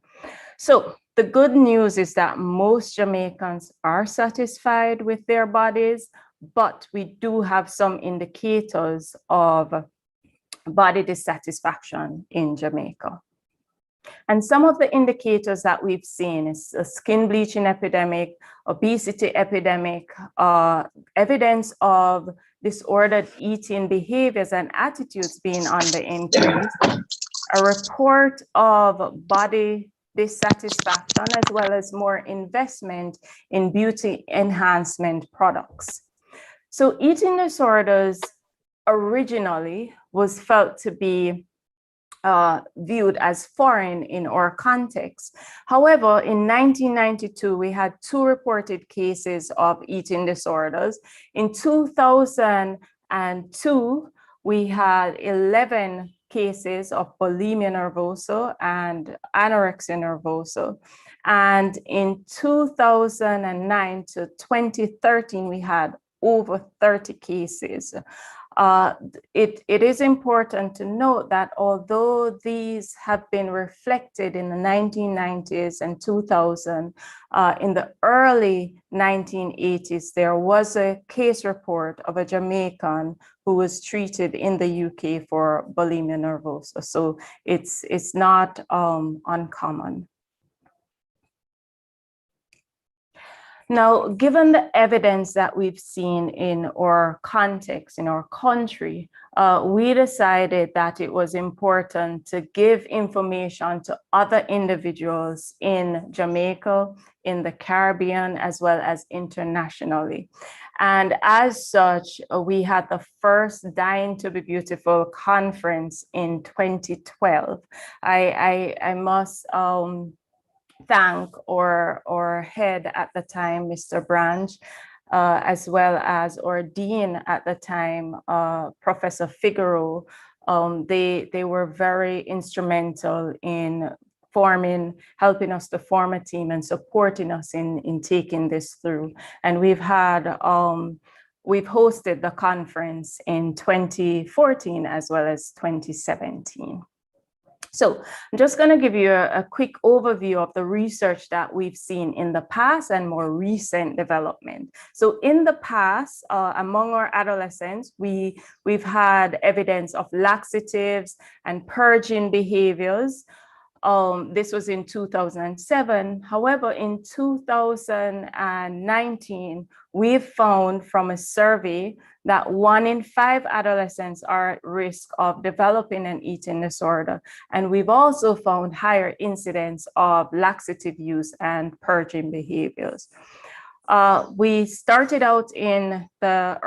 So the good news is that most Jamaicans are satisfied with their bodies, but we do have some indicators of body dissatisfaction in Jamaica. And some of the indicators that we've seen is a skin bleaching epidemic, obesity epidemic, evidence of disordered eating behaviors and attitudes being on the increase, a report of body dissatisfaction, as well as more investment in beauty enhancement products. So eating disorders originally was felt to be viewed as foreign in our context. However, in 1992, we had 2 reported cases of eating disorders. In 2002, we had 11 cases of bulimia nervosa and anorexia nervosa. And in 2009 to 2013, we had over 30 cases. It is important to note that although these have been reflected in the 1990s and 2000, in the early 1980s, there was a case report of a Jamaican who was treated in the UK for bulimia nervosa. So it's not uncommon. Now, given the evidence that we've seen in our context, in our country, we decided that it was important to give information to other individuals in Jamaica, in the Caribbean, as well as internationally. And as such, we had the first Dying to be Beautiful conference in 2012. I must thank our head at the time, Mr. Branch, as well as our dean at the time, Professor Figaro. They were very instrumental in helping us to form a team and supporting us in taking this through. And we've hosted the conference in 2014 as well as 2017. So I'm just going to give you a quick overview of the research that we've seen in the past and more recent development. So in the past, among our adolescents, we've had evidence of laxatives and purging behaviors. This was in 2007. However, in 2019, we've found from a survey that 1 in 5 adolescents are at risk of developing an eating disorder. And we've also found higher incidence of laxative use and purging behaviors. We started out in the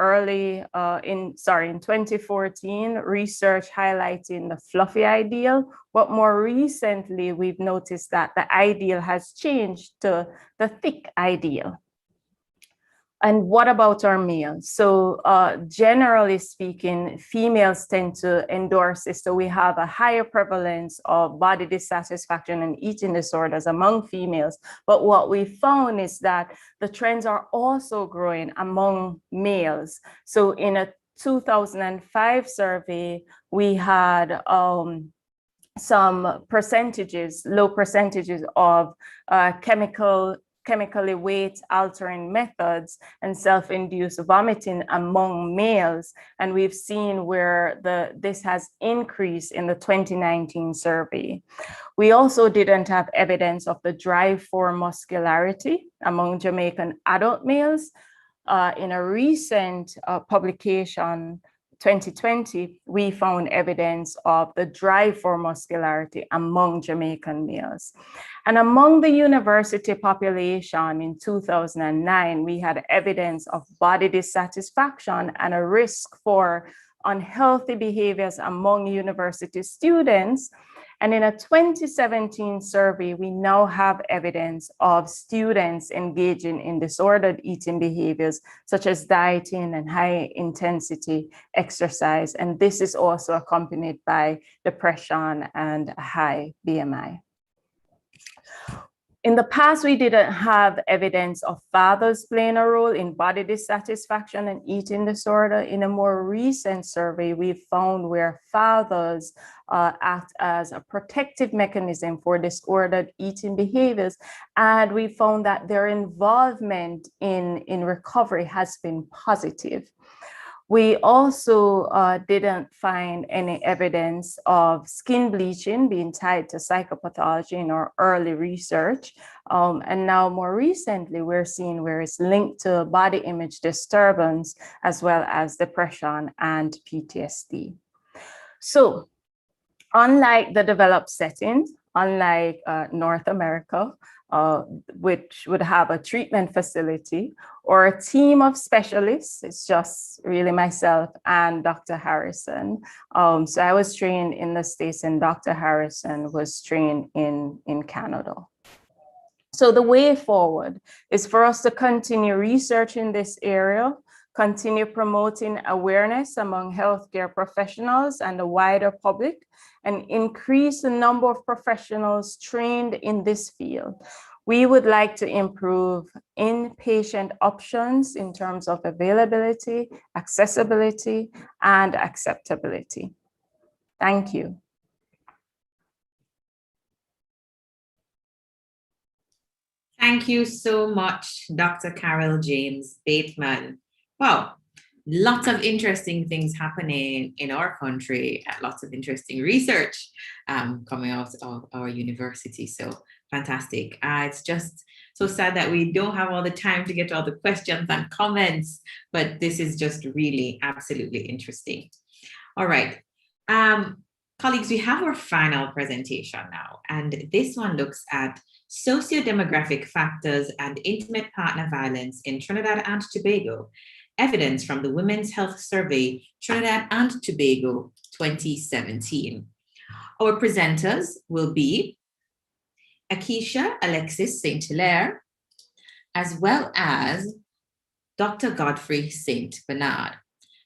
in 2014, research highlighting the fluffy ideal, but more recently, we've noticed that the ideal has changed to the thick ideal. And what about our males? So generally speaking, females tend to endorse this. So we have a higher prevalence of body dissatisfaction and eating disorders among females. But what we found is that the trends are also growing among males. So in a 2005 survey, we had some percentages, low percentages of chemically weight altering methods and self-induced vomiting among males. And we've seen where this has increased in the 2019 survey. We also didn't have evidence of the drive for muscularity among Jamaican adult males. In a recent publication, 2020, we found evidence of the drive for muscularity among Jamaican males. And among the university population in 2009, we had evidence of body dissatisfaction and a risk for unhealthy behaviors among university students. And in a 2017 survey, we now have evidence of students engaging in disordered eating behaviors, such as dieting and high intensity exercise. And this is also accompanied by depression and a high BMI. In the past, we didn't have evidence of fathers playing a role in body dissatisfaction and eating disorder. In a more recent survey, we found where fathers act as a protective mechanism for disordered eating behaviors. And we found that their involvement in recovery has been positive. We also didn't find any evidence of skin bleaching being tied to psychopathology in our early research. And now more recently, we're seeing where it's linked to body image disturbance, as well as depression and PTSD. So unlike the developed settings, unlike North America, which would have a treatment facility or a team of specialists. It's just really myself and Dr. Harrison. So I was trained in the States and Dr. Harrison was trained in Canada. So the way forward is for us to continue researching this area, continue promoting awareness among healthcare professionals and the wider public, and increase the number of professionals trained in this field. We would like to improve inpatient options in terms of availability, accessibility, and acceptability. Thank you. Thank you so much, Dr. Carol James Bateman. Wow, lots of interesting things happening in our country, lots of interesting research coming out of our university. So fantastic. It's just so sad that we don't have all the time to get to all the questions and comments, but this is just really absolutely interesting. All right. Colleagues, we have our final presentation now, and this one looks at socio-demographic factors and intimate partner violence in Trinidad and Tobago, evidence from the Women's Health Survey, Trinidad and Tobago 2017. Our presenters will be Akeisha Alexis St. Hilaire, as well as Dr. Godfrey St. Bernard.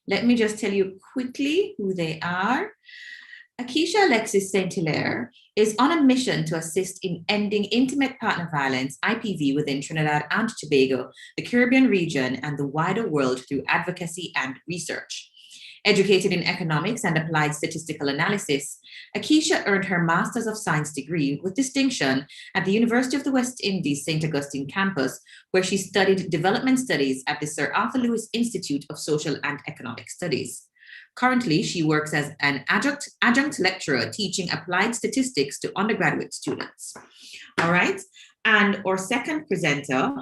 Let me just tell you quickly who they are. Akeisha Alexis Saint-Hilaire is on a mission to assist in ending intimate partner violence, IPV, within Trinidad and Tobago, the Caribbean region, and the wider world through advocacy and research. Educated in economics and applied statistical analysis, Akeisha earned her Master's of Science degree with distinction at the University of the West Indies St. Augustine campus, where she studied development studies at the Sir Arthur Lewis Institute of Social and Economic Studies. Currently, she works as an adjunct lecturer teaching applied statistics to undergraduate students. All right, and our second presenter,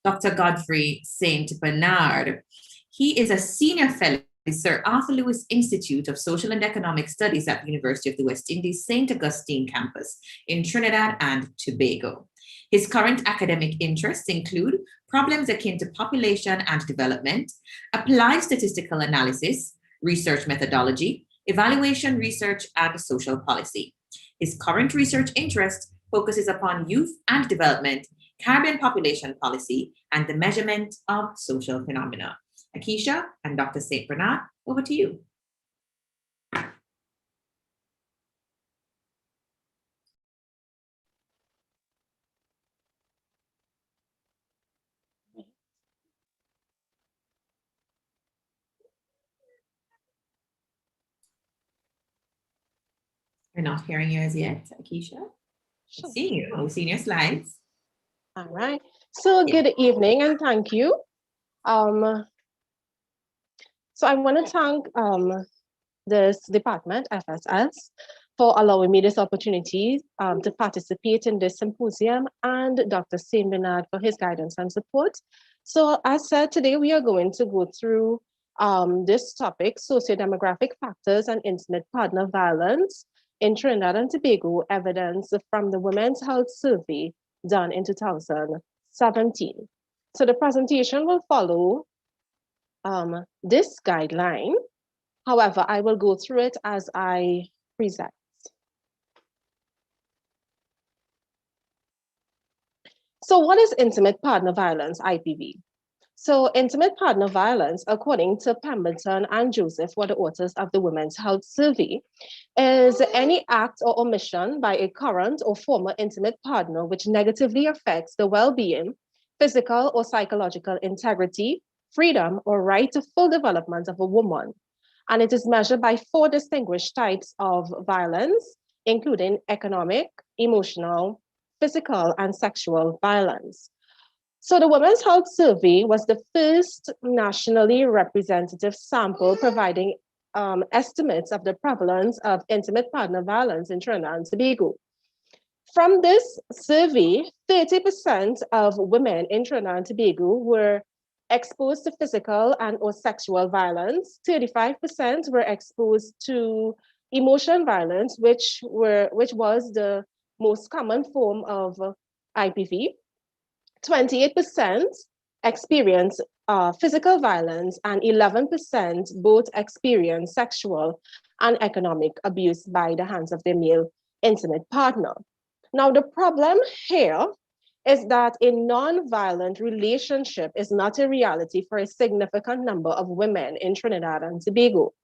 Dr. Godfrey St. Bernard. He is a senior fellow at the Sir Arthur Lewis Institute of Social and Economic Studies at the University of the West Indies St. Augustine campus in Trinidad and Tobago. His current academic interests include problems akin to population and development, applied statistical analysis, research methodology, evaluation research, and social policy. His current research interest focuses upon youth and development, Caribbean population policy, and the measurement of social phenomena. Akeisha and Dr. St. Bernard, over to you. We're not hearing you as yet, Akeisha. We're seeing you. We're seeing your slides. All right. So good evening and thank you. So I want to thank this department, FSS, for allowing me this opportunity to participate in this symposium, and Dr. St. Bernard for his guidance and support. So as said, today we are going to go through this topic, socio-demographic factors and intimate partner violence in Trinidad and Tobago, evidence from the Women's Health Survey done in 2017. So the presentation will follow this guideline. However, I will go through it as I present. So what is intimate partner violence, IPV? So intimate partner violence, according to Pemberton and Joseph, were the authors of the Women's Health Survey, is any act or omission by a current or former intimate partner which negatively affects the well-being, physical or psychological integrity, freedom, or right to full development of a woman. And it is measured by 4 distinguished types of violence, including economic, emotional, physical, and sexual violence. So the Women's Health Survey was the first nationally representative sample providing estimates of the prevalence of intimate partner violence in Trinidad and Tobago. From this survey, 30% of women in Trinidad and Tobago were exposed to physical and or sexual violence. 35% were exposed to emotional violence, which was the most common form of IPV. 28% experienced physical violence, and 11% both experienced sexual and economic abuse by the hands of their male intimate partner. Now, the problem here is that a non-violent relationship is not a reality for a significant number of women in Trinidad and Tobago.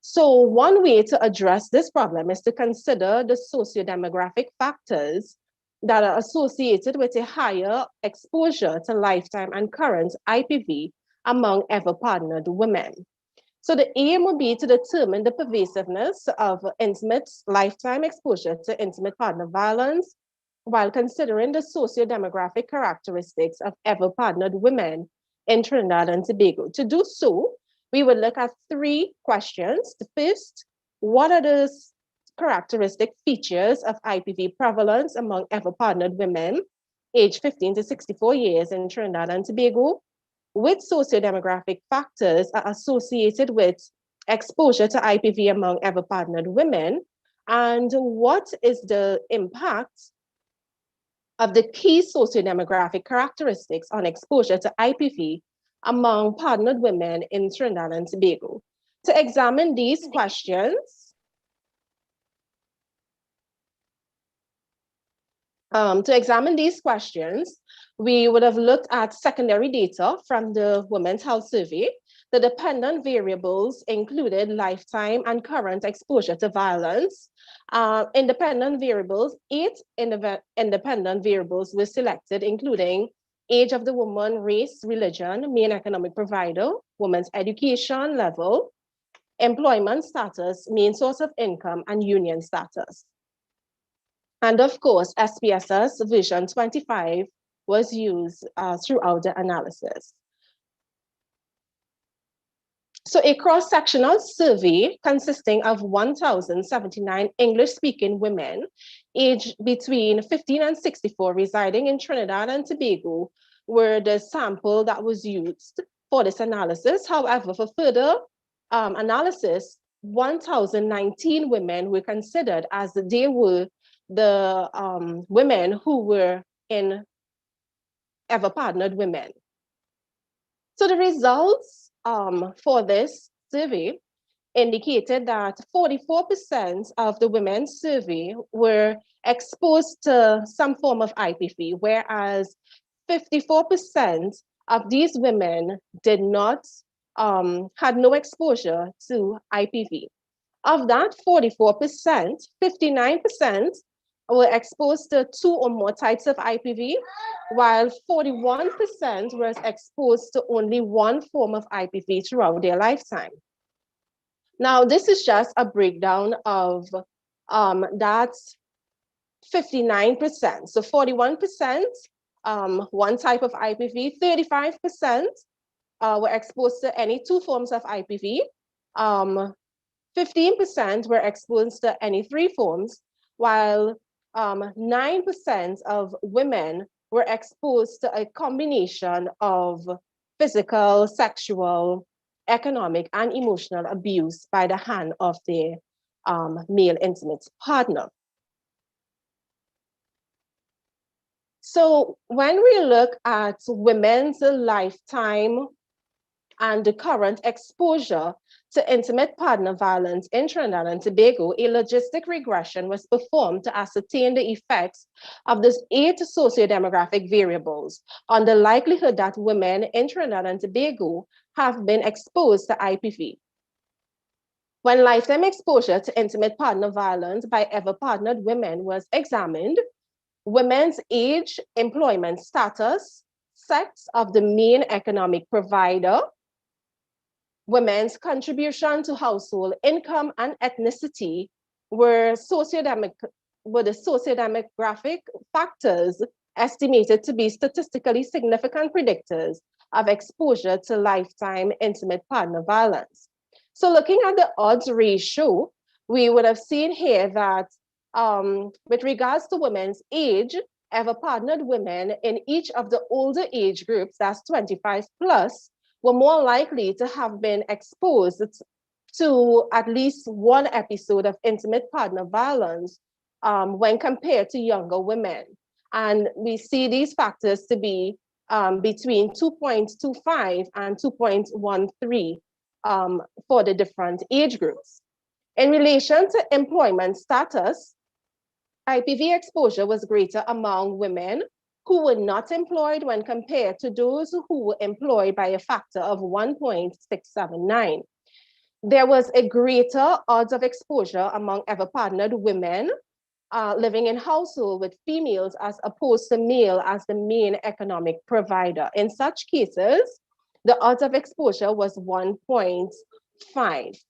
So one way to address this problem is to consider the socio-demographic factors that are associated with a higher exposure to lifetime and current IPV among ever-partnered women. So the aim would be to determine the pervasiveness of intimate lifetime exposure to intimate partner violence while considering the socio-demographic characteristics of ever-partnered women in Trinidad and Tobago. To do so, we would look at 3 questions. The first, what are the characteristic features of IPV prevalence among ever-partnered women aged 15 to 64 years in Trinidad and Tobago? Which socio-demographic factors are associated with exposure to IPV among ever-partnered women? And what is the impact of the key socio-demographic characteristics on exposure to IPV among partnered women in Trinidad and Tobago? To examine these questions, To examine these questions, we would have looked at secondary data from the Women's Health Survey. The dependent variables included lifetime and current exposure to violence. Independent variables, 8 independent variables were selected, including age of the woman, race, religion, main economic provider, woman's education level, employment status, main source of income, and union status. And of course, SPSS Vision 25 was used throughout the analysis. So a cross-sectional survey consisting of 1,079 English-speaking women aged between 15 and 64 residing in Trinidad and Tobago were the sample that was used for this analysis. However, for further analysis, 1,019 women were considered as they were the women who were in ever partnered women. So the results for this survey indicated that 44% of the women surveyed were exposed to some form of IPV, whereas 54% of these women did not, had no exposure to IPV. Of that 44%, 59% were exposed to 2 or more types of IPV, while 41% were exposed to only one form of IPV throughout their lifetime. Now, this is just a breakdown of that 59%. So 41%, one type of IPV, 35% were exposed to any 2 forms of IPV, 15% were exposed to any 3 forms, while 9% of women were exposed to a combination of physical, sexual, economic, and emotional abuse by the hand of their male intimate partner. So when we look at women's lifetime and the current exposure to intimate partner violence in Trinidad and Tobago, a logistic regression was performed to ascertain the effects of these 8 socio-demographic variables on the likelihood that women in Trinidad and Tobago have been exposed to IPV. When lifetime exposure to intimate partner violence by ever partnered women was examined, women's age, employment status, sex of the main economic provider, women's contribution to household income and ethnicity were the socio-demographic factors estimated to be statistically significant predictors of exposure to lifetime intimate partner violence. So looking at the odds ratio, we would have seen here that with regards to women's age, ever partnered women in each of the older age groups, that's 25 plus, were more likely to have been exposed to at least one episode of intimate partner violence when compared to younger women. And we see these factors to be between 2.25 and 2.13 for the different age groups. In relation to employment status, IPV exposure was greater among women who were not employed when compared to those who were employed by a factor of 1.679. There was a greater odds of exposure among ever partnered women living in household with females as opposed to male as the main economic provider. In such cases, the odds of exposure was 1.5.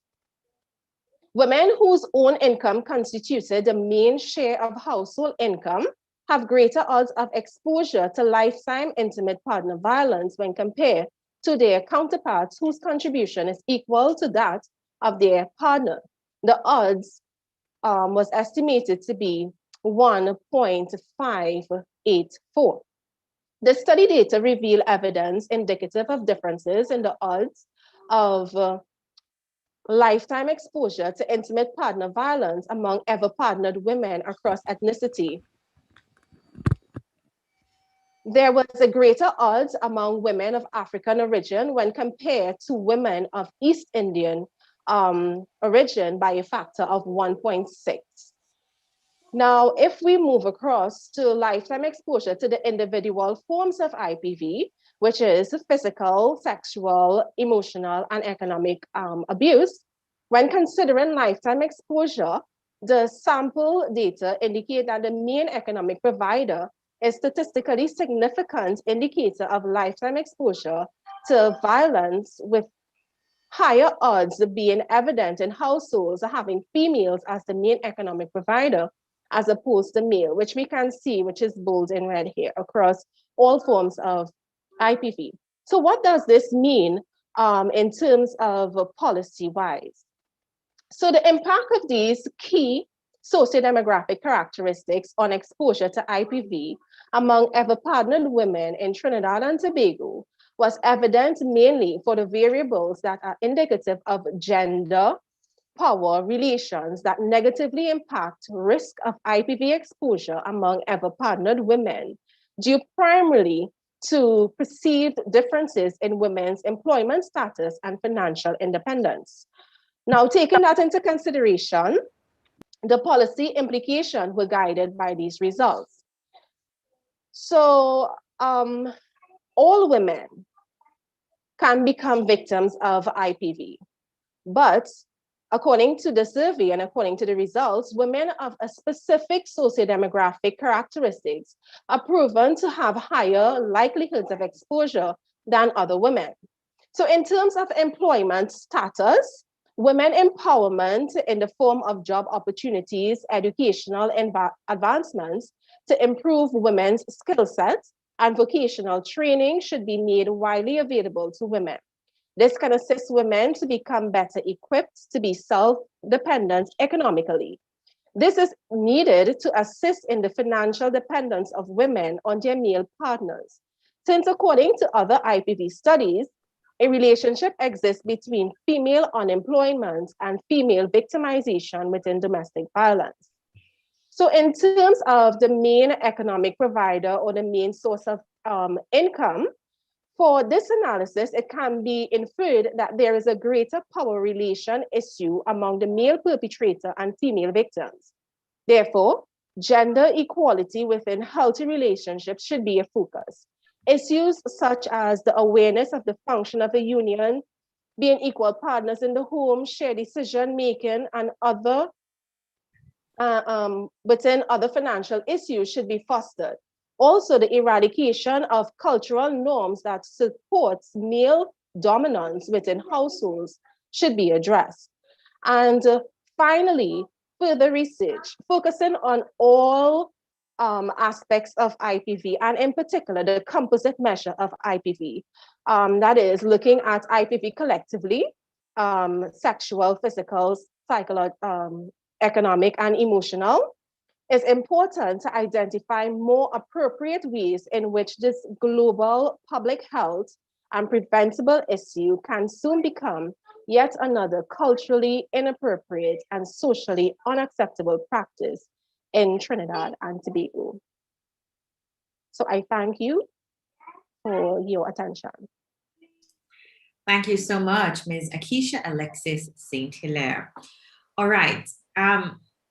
Women whose own income constituted the main share of household income have greater odds of exposure to lifetime intimate partner violence when compared to their counterparts whose contribution is equal to that of their partner. The odds was estimated to be 1.584. The study data reveal evidence indicative of differences in the odds of lifetime exposure to intimate partner violence among ever partnered women across ethnicity. There was a greater odds among women of African origin when compared to women of East Indian origin by a factor of 1.6. Now, if we move across to lifetime exposure to the individual forms of IPV, which is physical, sexual, emotional, and economic abuse, when considering lifetime exposure, the sample data indicate that the main economic provider is statistically significant indicator of lifetime exposure to violence, with higher odds being evident in households having females as the main economic provider as opposed to male, which we can see, which is bold in red here, across all forms of IPV. So what does this mean in terms of policy-wise? So the impact of these key socio-demographic characteristics on exposure to IPV among ever-partnered women in Trinidad and Tobago was evident mainly for the variables that are indicative of gender, power relations that negatively impact risk of IPV exposure among ever-partnered women, due primarily to perceived differences in women's employment status and financial independence. Now, taking that into consideration, the policy implications were guided by these results. So all women can become victims of IPV, but according to the survey and according to the results, women of a specific socio-demographic characteristics are proven to have higher likelihoods of exposure than other women. So in terms of employment status, women empowerment in the form of job opportunities, educational advancements to improve women's skill sets and vocational training should be made widely available to women. This can assist women to become better equipped to be self-dependent economically. This is needed to assist in the financial dependence of women on their male partners, since according to other IPV studies, a relationship exists between female unemployment and female victimization within domestic violence. So in terms of the main economic provider or the main source of income, for this analysis, it can be inferred that there is a greater power relation issue among the male perpetrator and female victims. Therefore, gender equality within healthy relationships should be a focus. Issues such as the awareness of the function of a union, being equal partners in the home, shared decision-making, and other within other financial issues should be fostered. Also, the eradication of cultural norms that supports male dominance within households should be addressed. And finally, further research, focusing on all aspects of IPV, and in particular, the composite measure of IPV. That is looking at IPV collectively, sexual, physical, psychological, economic, and emotional. It's important to identify more appropriate ways in which this global public health and preventable issue can soon become yet another culturally inappropriate and socially unacceptable practice in Trinidad and Tobago. So I thank you for your attention. Thank you so much, Ms. Akeisha Alexis St. Hilaire. All right.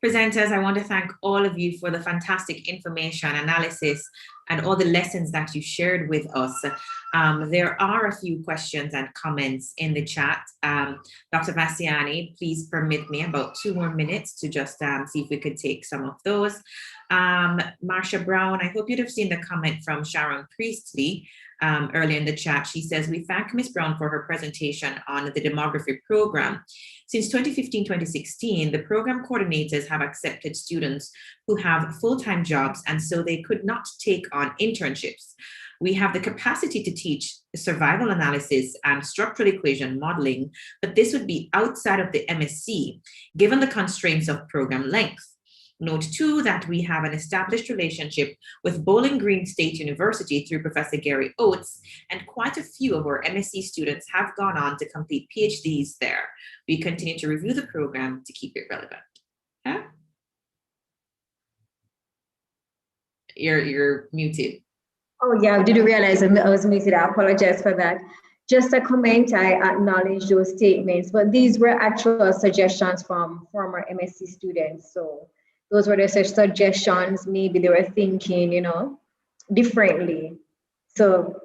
Presenters, I want to thank all of you for the fantastic information, analysis, and all the lessons that you shared with us. There are a few questions and comments in the chat. Dr. Vassiani, please permit me about 2 more minutes to just see if we could take some of those. Marsha Brown, I hope you'd have seen the comment from Sharon Priestley earlier in the chat. She says, we thank Ms. Brown for her presentation on the demography program. Since 2015-2016, the program coordinators have accepted students who have full-time jobs, and so they could not take on internships. We have the capacity to teach survival analysis and structural equation modeling, but this would be outside of the MSc, given the constraints of program length. Note too that we have an established relationship with Bowling Green State University through Professor Gary Oates, and quite a few of our MSc students have gone on to complete PhDs there. We continue to review the program to keep it relevant. Huh? You're muted. Oh yeah, I didn't realize I was muted. I apologize for that. Just a comment, I acknowledge those statements, but these were actual suggestions from former MSc students. So those were the suggestions. Maybe they were thinking, you know, differently. So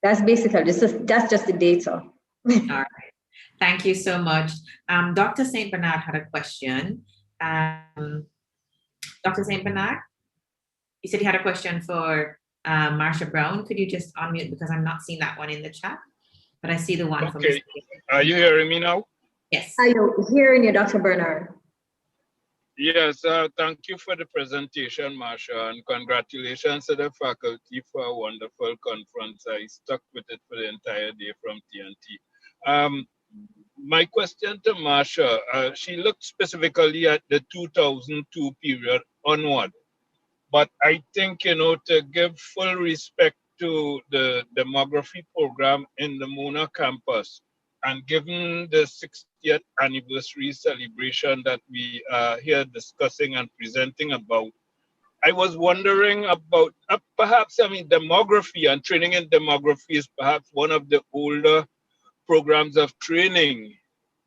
that's basically that's just the data. All right. Thank you so much. Dr. St. Bernard had a question. Dr. St. Bernard, you said you had a question for Marsha Brown. Could you just unmute, because I'm not seeing that one in the chat, but I see the one from Okay. Are you hearing me now? Yes. Are you hearing you, Dr. Bernard? Yes, thank you for the presentation, Marsha, and congratulations to the faculty for a wonderful conference. I stuck with it for the entire day from TNT. My question to Marsha, she looked specifically at the 2002 period onward, but I think, you know, to give full respect to the demography program in the Mona campus, and given the 60th anniversary celebration that we are here discussing and presenting about, I was wondering about perhaps, I mean, demography and training in demography is perhaps one of the older programs of training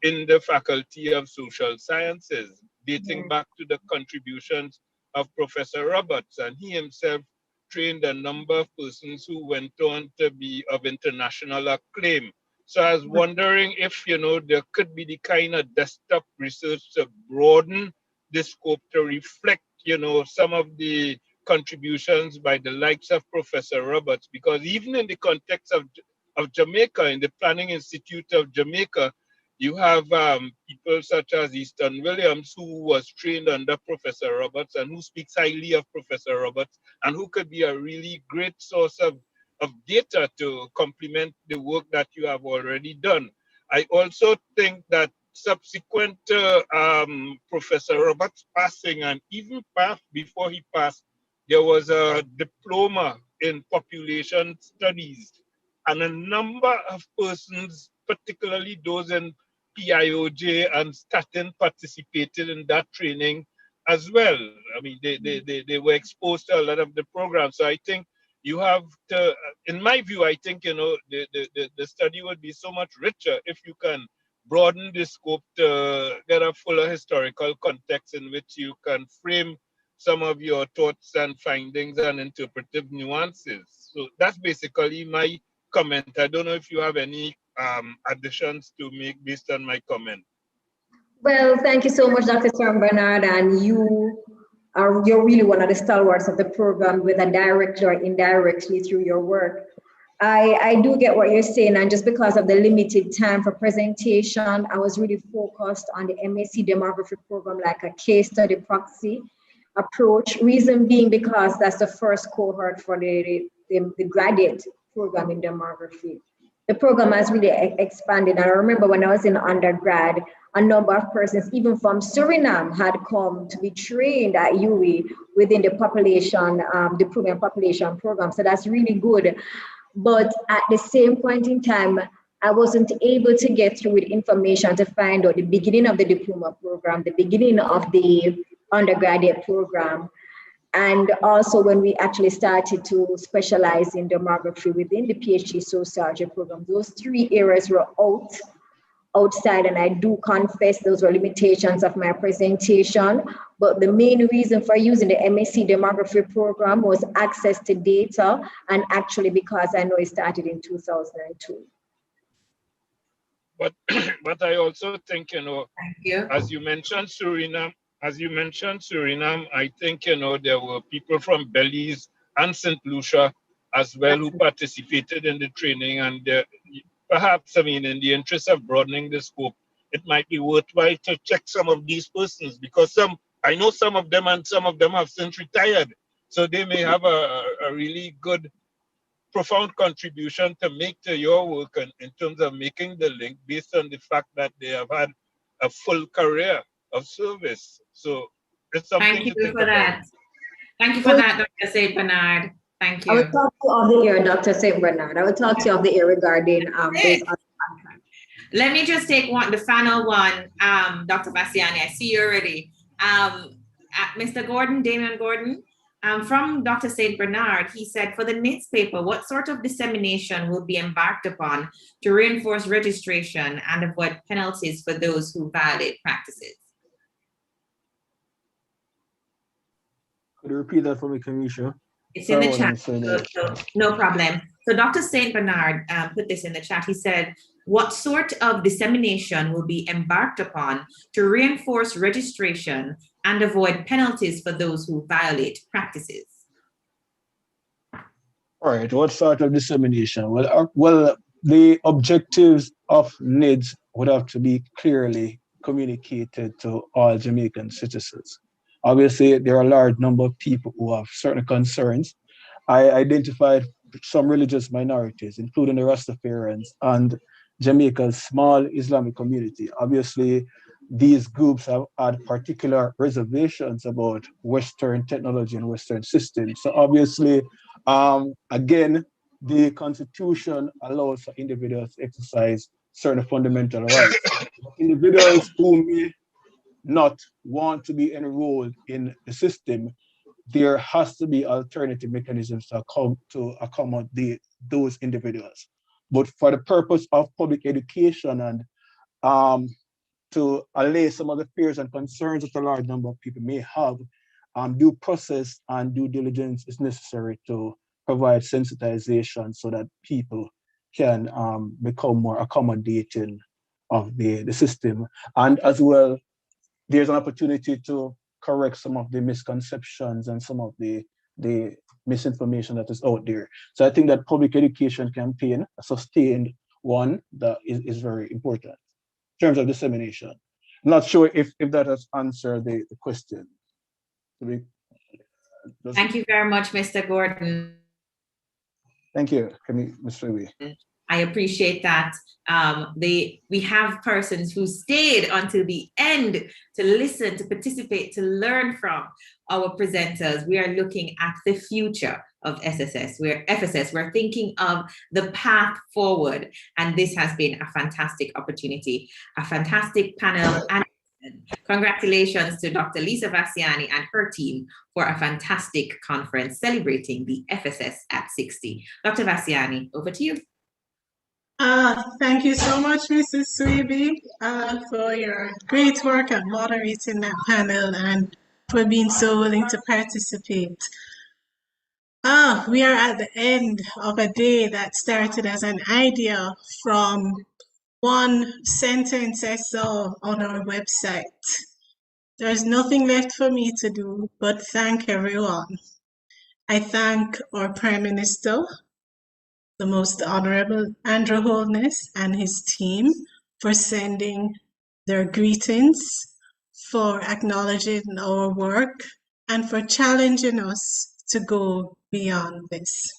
in the Faculty of Social Sciences, dating back to the contributions of Professor Roberts, and he himself trained a number of persons who went on to be of international acclaim. So I was wondering if, you know, there could be the kind of desktop research to broaden the scope to reflect, you know, some of the contributions by the likes of Professor Roberts, because even in the context of Jamaica, in the Planning Institute of Jamaica, you have people such as Easton Williams, who was trained under Professor Roberts and who speaks highly of Professor Roberts, and who could be a really great source of data to complement the work that you have already done. I also think that subsequent to Professor Roberts' passing, and even before he passed, there was a diploma in population studies, and a number of persons, particularly those in PIOJ and statin, participated in that training as well. I mean, they were exposed to a lot of the programs. So I think you have to, in my view, I think, you know, the study would be so much richer if you can broaden the scope to get a fuller historical context in which you can frame some of your thoughts and findings and interpretive nuances. So that's basically my comment. I don't know if you have any additions to make based on my comment. Well, thank you so much, Dr. St. Bernard, and you're really one of the stalwarts of the program, whether directly or indirectly through your work. I do get what you're saying, and just because of the limited time for presentation, I was really focused on the MSc demography program, like a case study proxy approach. Reason being because that's the first cohort for the graduate program in demography. The program has really expanded. And I remember when I was in undergrad, a number of persons, even from Suriname, had come to be trained at UWI within the population, the program population program. So that's really good. But at the same point in time, I wasn't able to get through with information to find out the beginning of the diploma program, the beginning of the undergraduate program. And also when we actually started to specialize in demography within the PhD sociology program, those three areas were outside, and I do confess those were limitations of my presentation. But the main reason for using the MSc demography program was access to data, and actually because I know it started in 2002. But I also think, you know, as you mentioned Suriname, I think, you know, there were people from Belize and St. Lucia as well who participated in the training, and perhaps, I mean, in the interest of broadening the scope, it might be worthwhile to check some of these persons, because I know some of them, and some of them have since retired. So they may have a really good, profound contribution to make to your work in terms of making the link based on the fact that they have had a full career of service. So it's something Thank you to think for that. about. Thank you for that, Dr. St. Bernard. Thank you. I will talk to you off the air, Dr. St. Bernard. I will talk to you off the air regarding those other contracts. Let me just take the final one, Dr. Bassiani. I see you already. Mr. Gordon, Damian Gordon, from Dr. St. Bernard, he said, for the NITS paper, what sort of dissemination will be embarked upon to reinforce registration and avoid penalties for those who violate practices? Could you repeat that for me, Kamisha? It's in the chat, so no problem. So Dr. St. Bernard put this in the chat. He said, what sort of dissemination will be embarked upon to reinforce registration and avoid penalties for those who violate practices? All right, what sort of dissemination? Well, the objectives of NIDS would have to be clearly communicated to all Jamaican citizens. Obviously, there are a large number of people who have certain concerns. I identified some religious minorities, including the Rastafarians and Jamaica's small Islamic community. Obviously, these groups have had particular reservations about Western technology and Western systems. So obviously, again, the Constitution allows for individuals to exercise certain fundamental rights. Individuals who may not want to be enrolled in the system, there has to be alternative mechanisms to accommodate those individuals. But for the purpose of public education and to allay some of the fears and concerns that a large number of people may have, due process and due diligence is necessary to provide sensitization so that people can become more accommodating of the system. And as well, there's an opportunity to correct some of the misconceptions and some of the misinformation that is out there. So I think that public education campaign, a sustained one, that is very important in terms of dissemination. I'm not sure if that has answered the question. Thank you very much, Mr. Gordon. Thank you, Mr. Lee. I appreciate that. We have persons who stayed until the end to listen, to participate, to learn from our presenters. We are looking at the future of FSS. We're thinking of the path forward, and this has been a fantastic opportunity, a fantastic panel. And congratulations to Dr. Lisa Vassiani and her team for a fantastic conference celebrating the FSS at 60. Dr. Vassiani, over to you. Thank you so much, Mrs. Sweeby, for your great work at moderating that panel and for being so willing to participate. We are at the end of a day that started as an idea from one sentence I saw on our website. There's nothing left for me to do but thank everyone. I thank our Prime Minister, the Most Honorable Andrew Holness and his team for sending their greetings, for acknowledging our work, and for challenging us to go beyond this.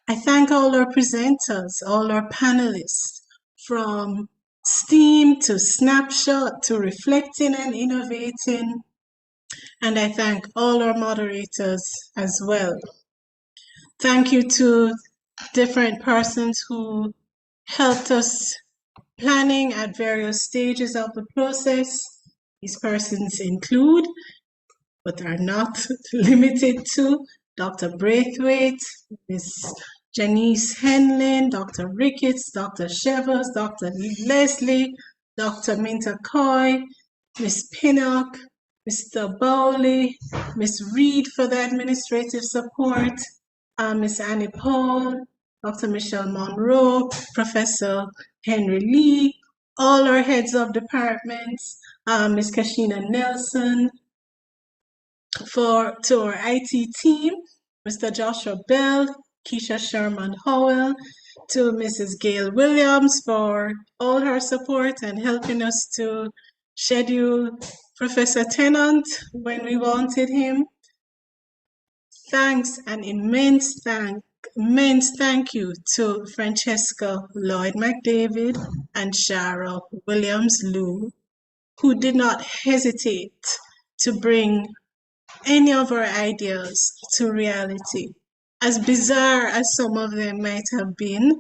I thank all our presenters, all our panelists, from STEAM to Snapshot to Reflecting and Innovating, and I thank all our moderators as well. Thank you to different persons who helped us planning at various stages of the process. These persons include, but are not limited to, Dr. Braithwaite, Ms. Janice Henlin, Dr. Ricketts, Dr. Shevers, Dr. Leslie, Dr. Minta Coy, Ms. Pinnock, Mr. Bowley, Ms. Reed for the administrative support, Ms. Annie Paul, Dr. Michelle Monroe, Professor Henry Lee, all our heads of departments, Ms. Kashina Nelson, to our IT team, Mr. Joshua Bell, Keisha Sherman Howell, to Mrs. Gail Williams for all her support and helping us to schedule Professor Tennant when we wanted him. Thanks, an immense thank you to Francesca Lloyd McDavid and Shara Williams-Lew, who did not hesitate to bring any of our ideas to reality, as bizarre as some of them might have been,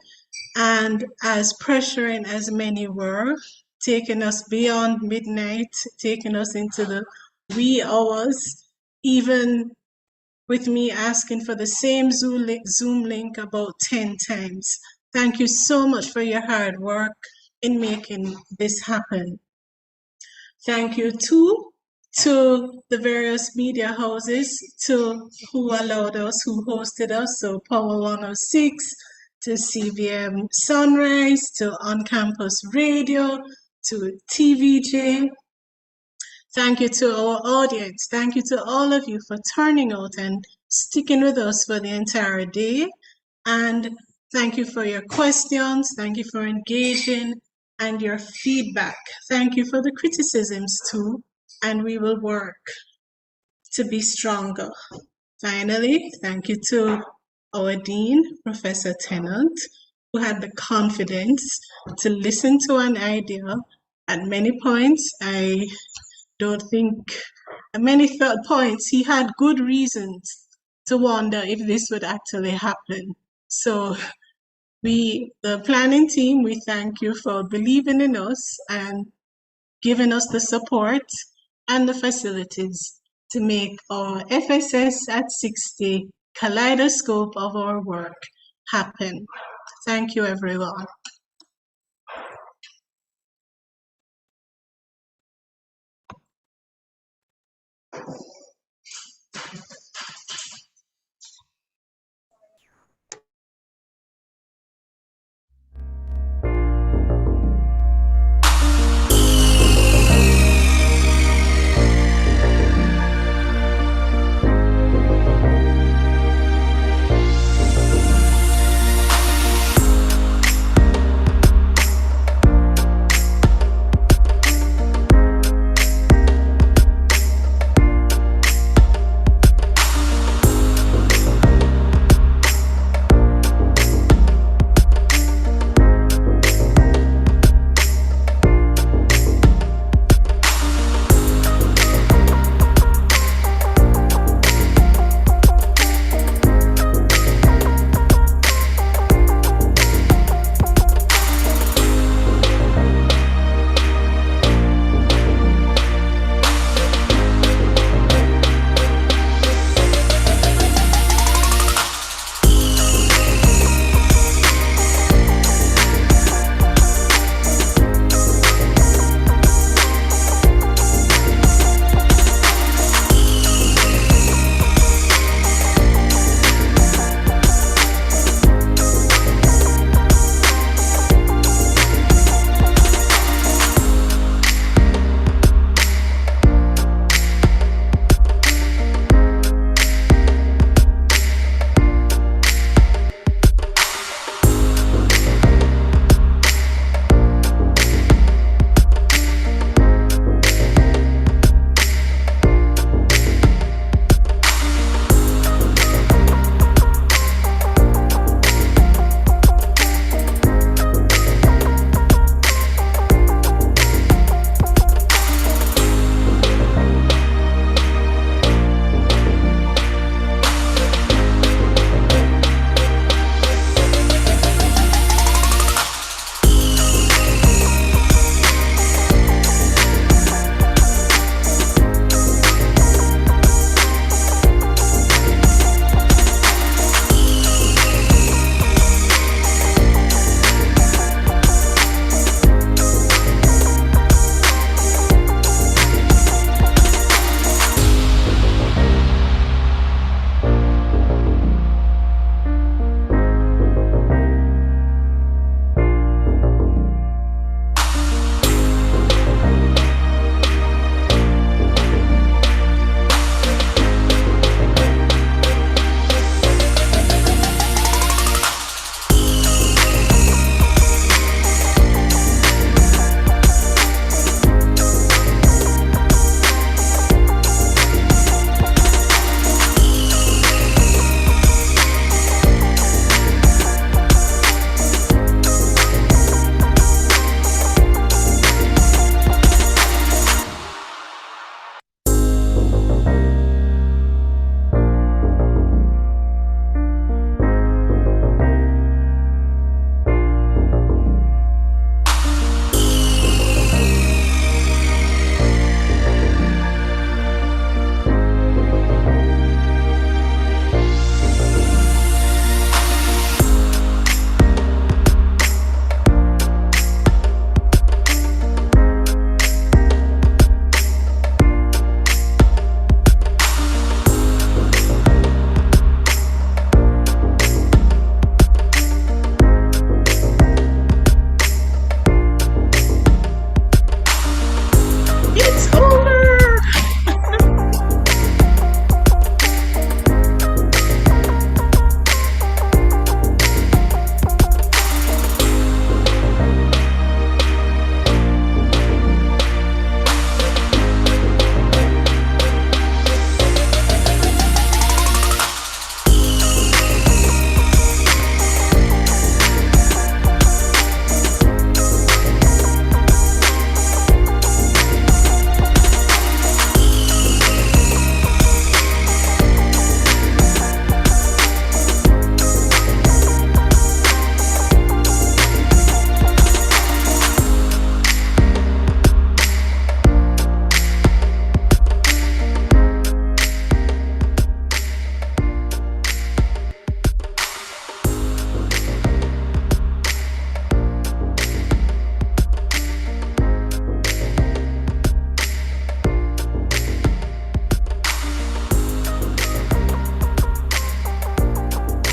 and as pressuring as many were, taking us beyond midnight, taking us into the wee hours, even with me asking for the same Zoom link about 10 times. Thank you so much for your hard work in making this happen. Thank you too to the various media houses who allowed us, who hosted us, so Power 106, to CVM Sunrise, to On Campus Radio, to TVJ. Thank you to our audience. Thank you to all of you for turning out and sticking with us for the entire day. And thank you for your questions. Thank you for engaging and your feedback. Thank you for the criticisms too. And we will work to be stronger. Finally, thank you to our Dean, Professor Tennant, who had the confidence to listen to an idea. At many points, I don't think, at many points, he had good reasons to wonder if this would actually happen. So the planning team, we thank you for believing in us and giving us the support and the facilities to make our FSS at 60 kaleidoscope of our work happen. Thank you, everyone.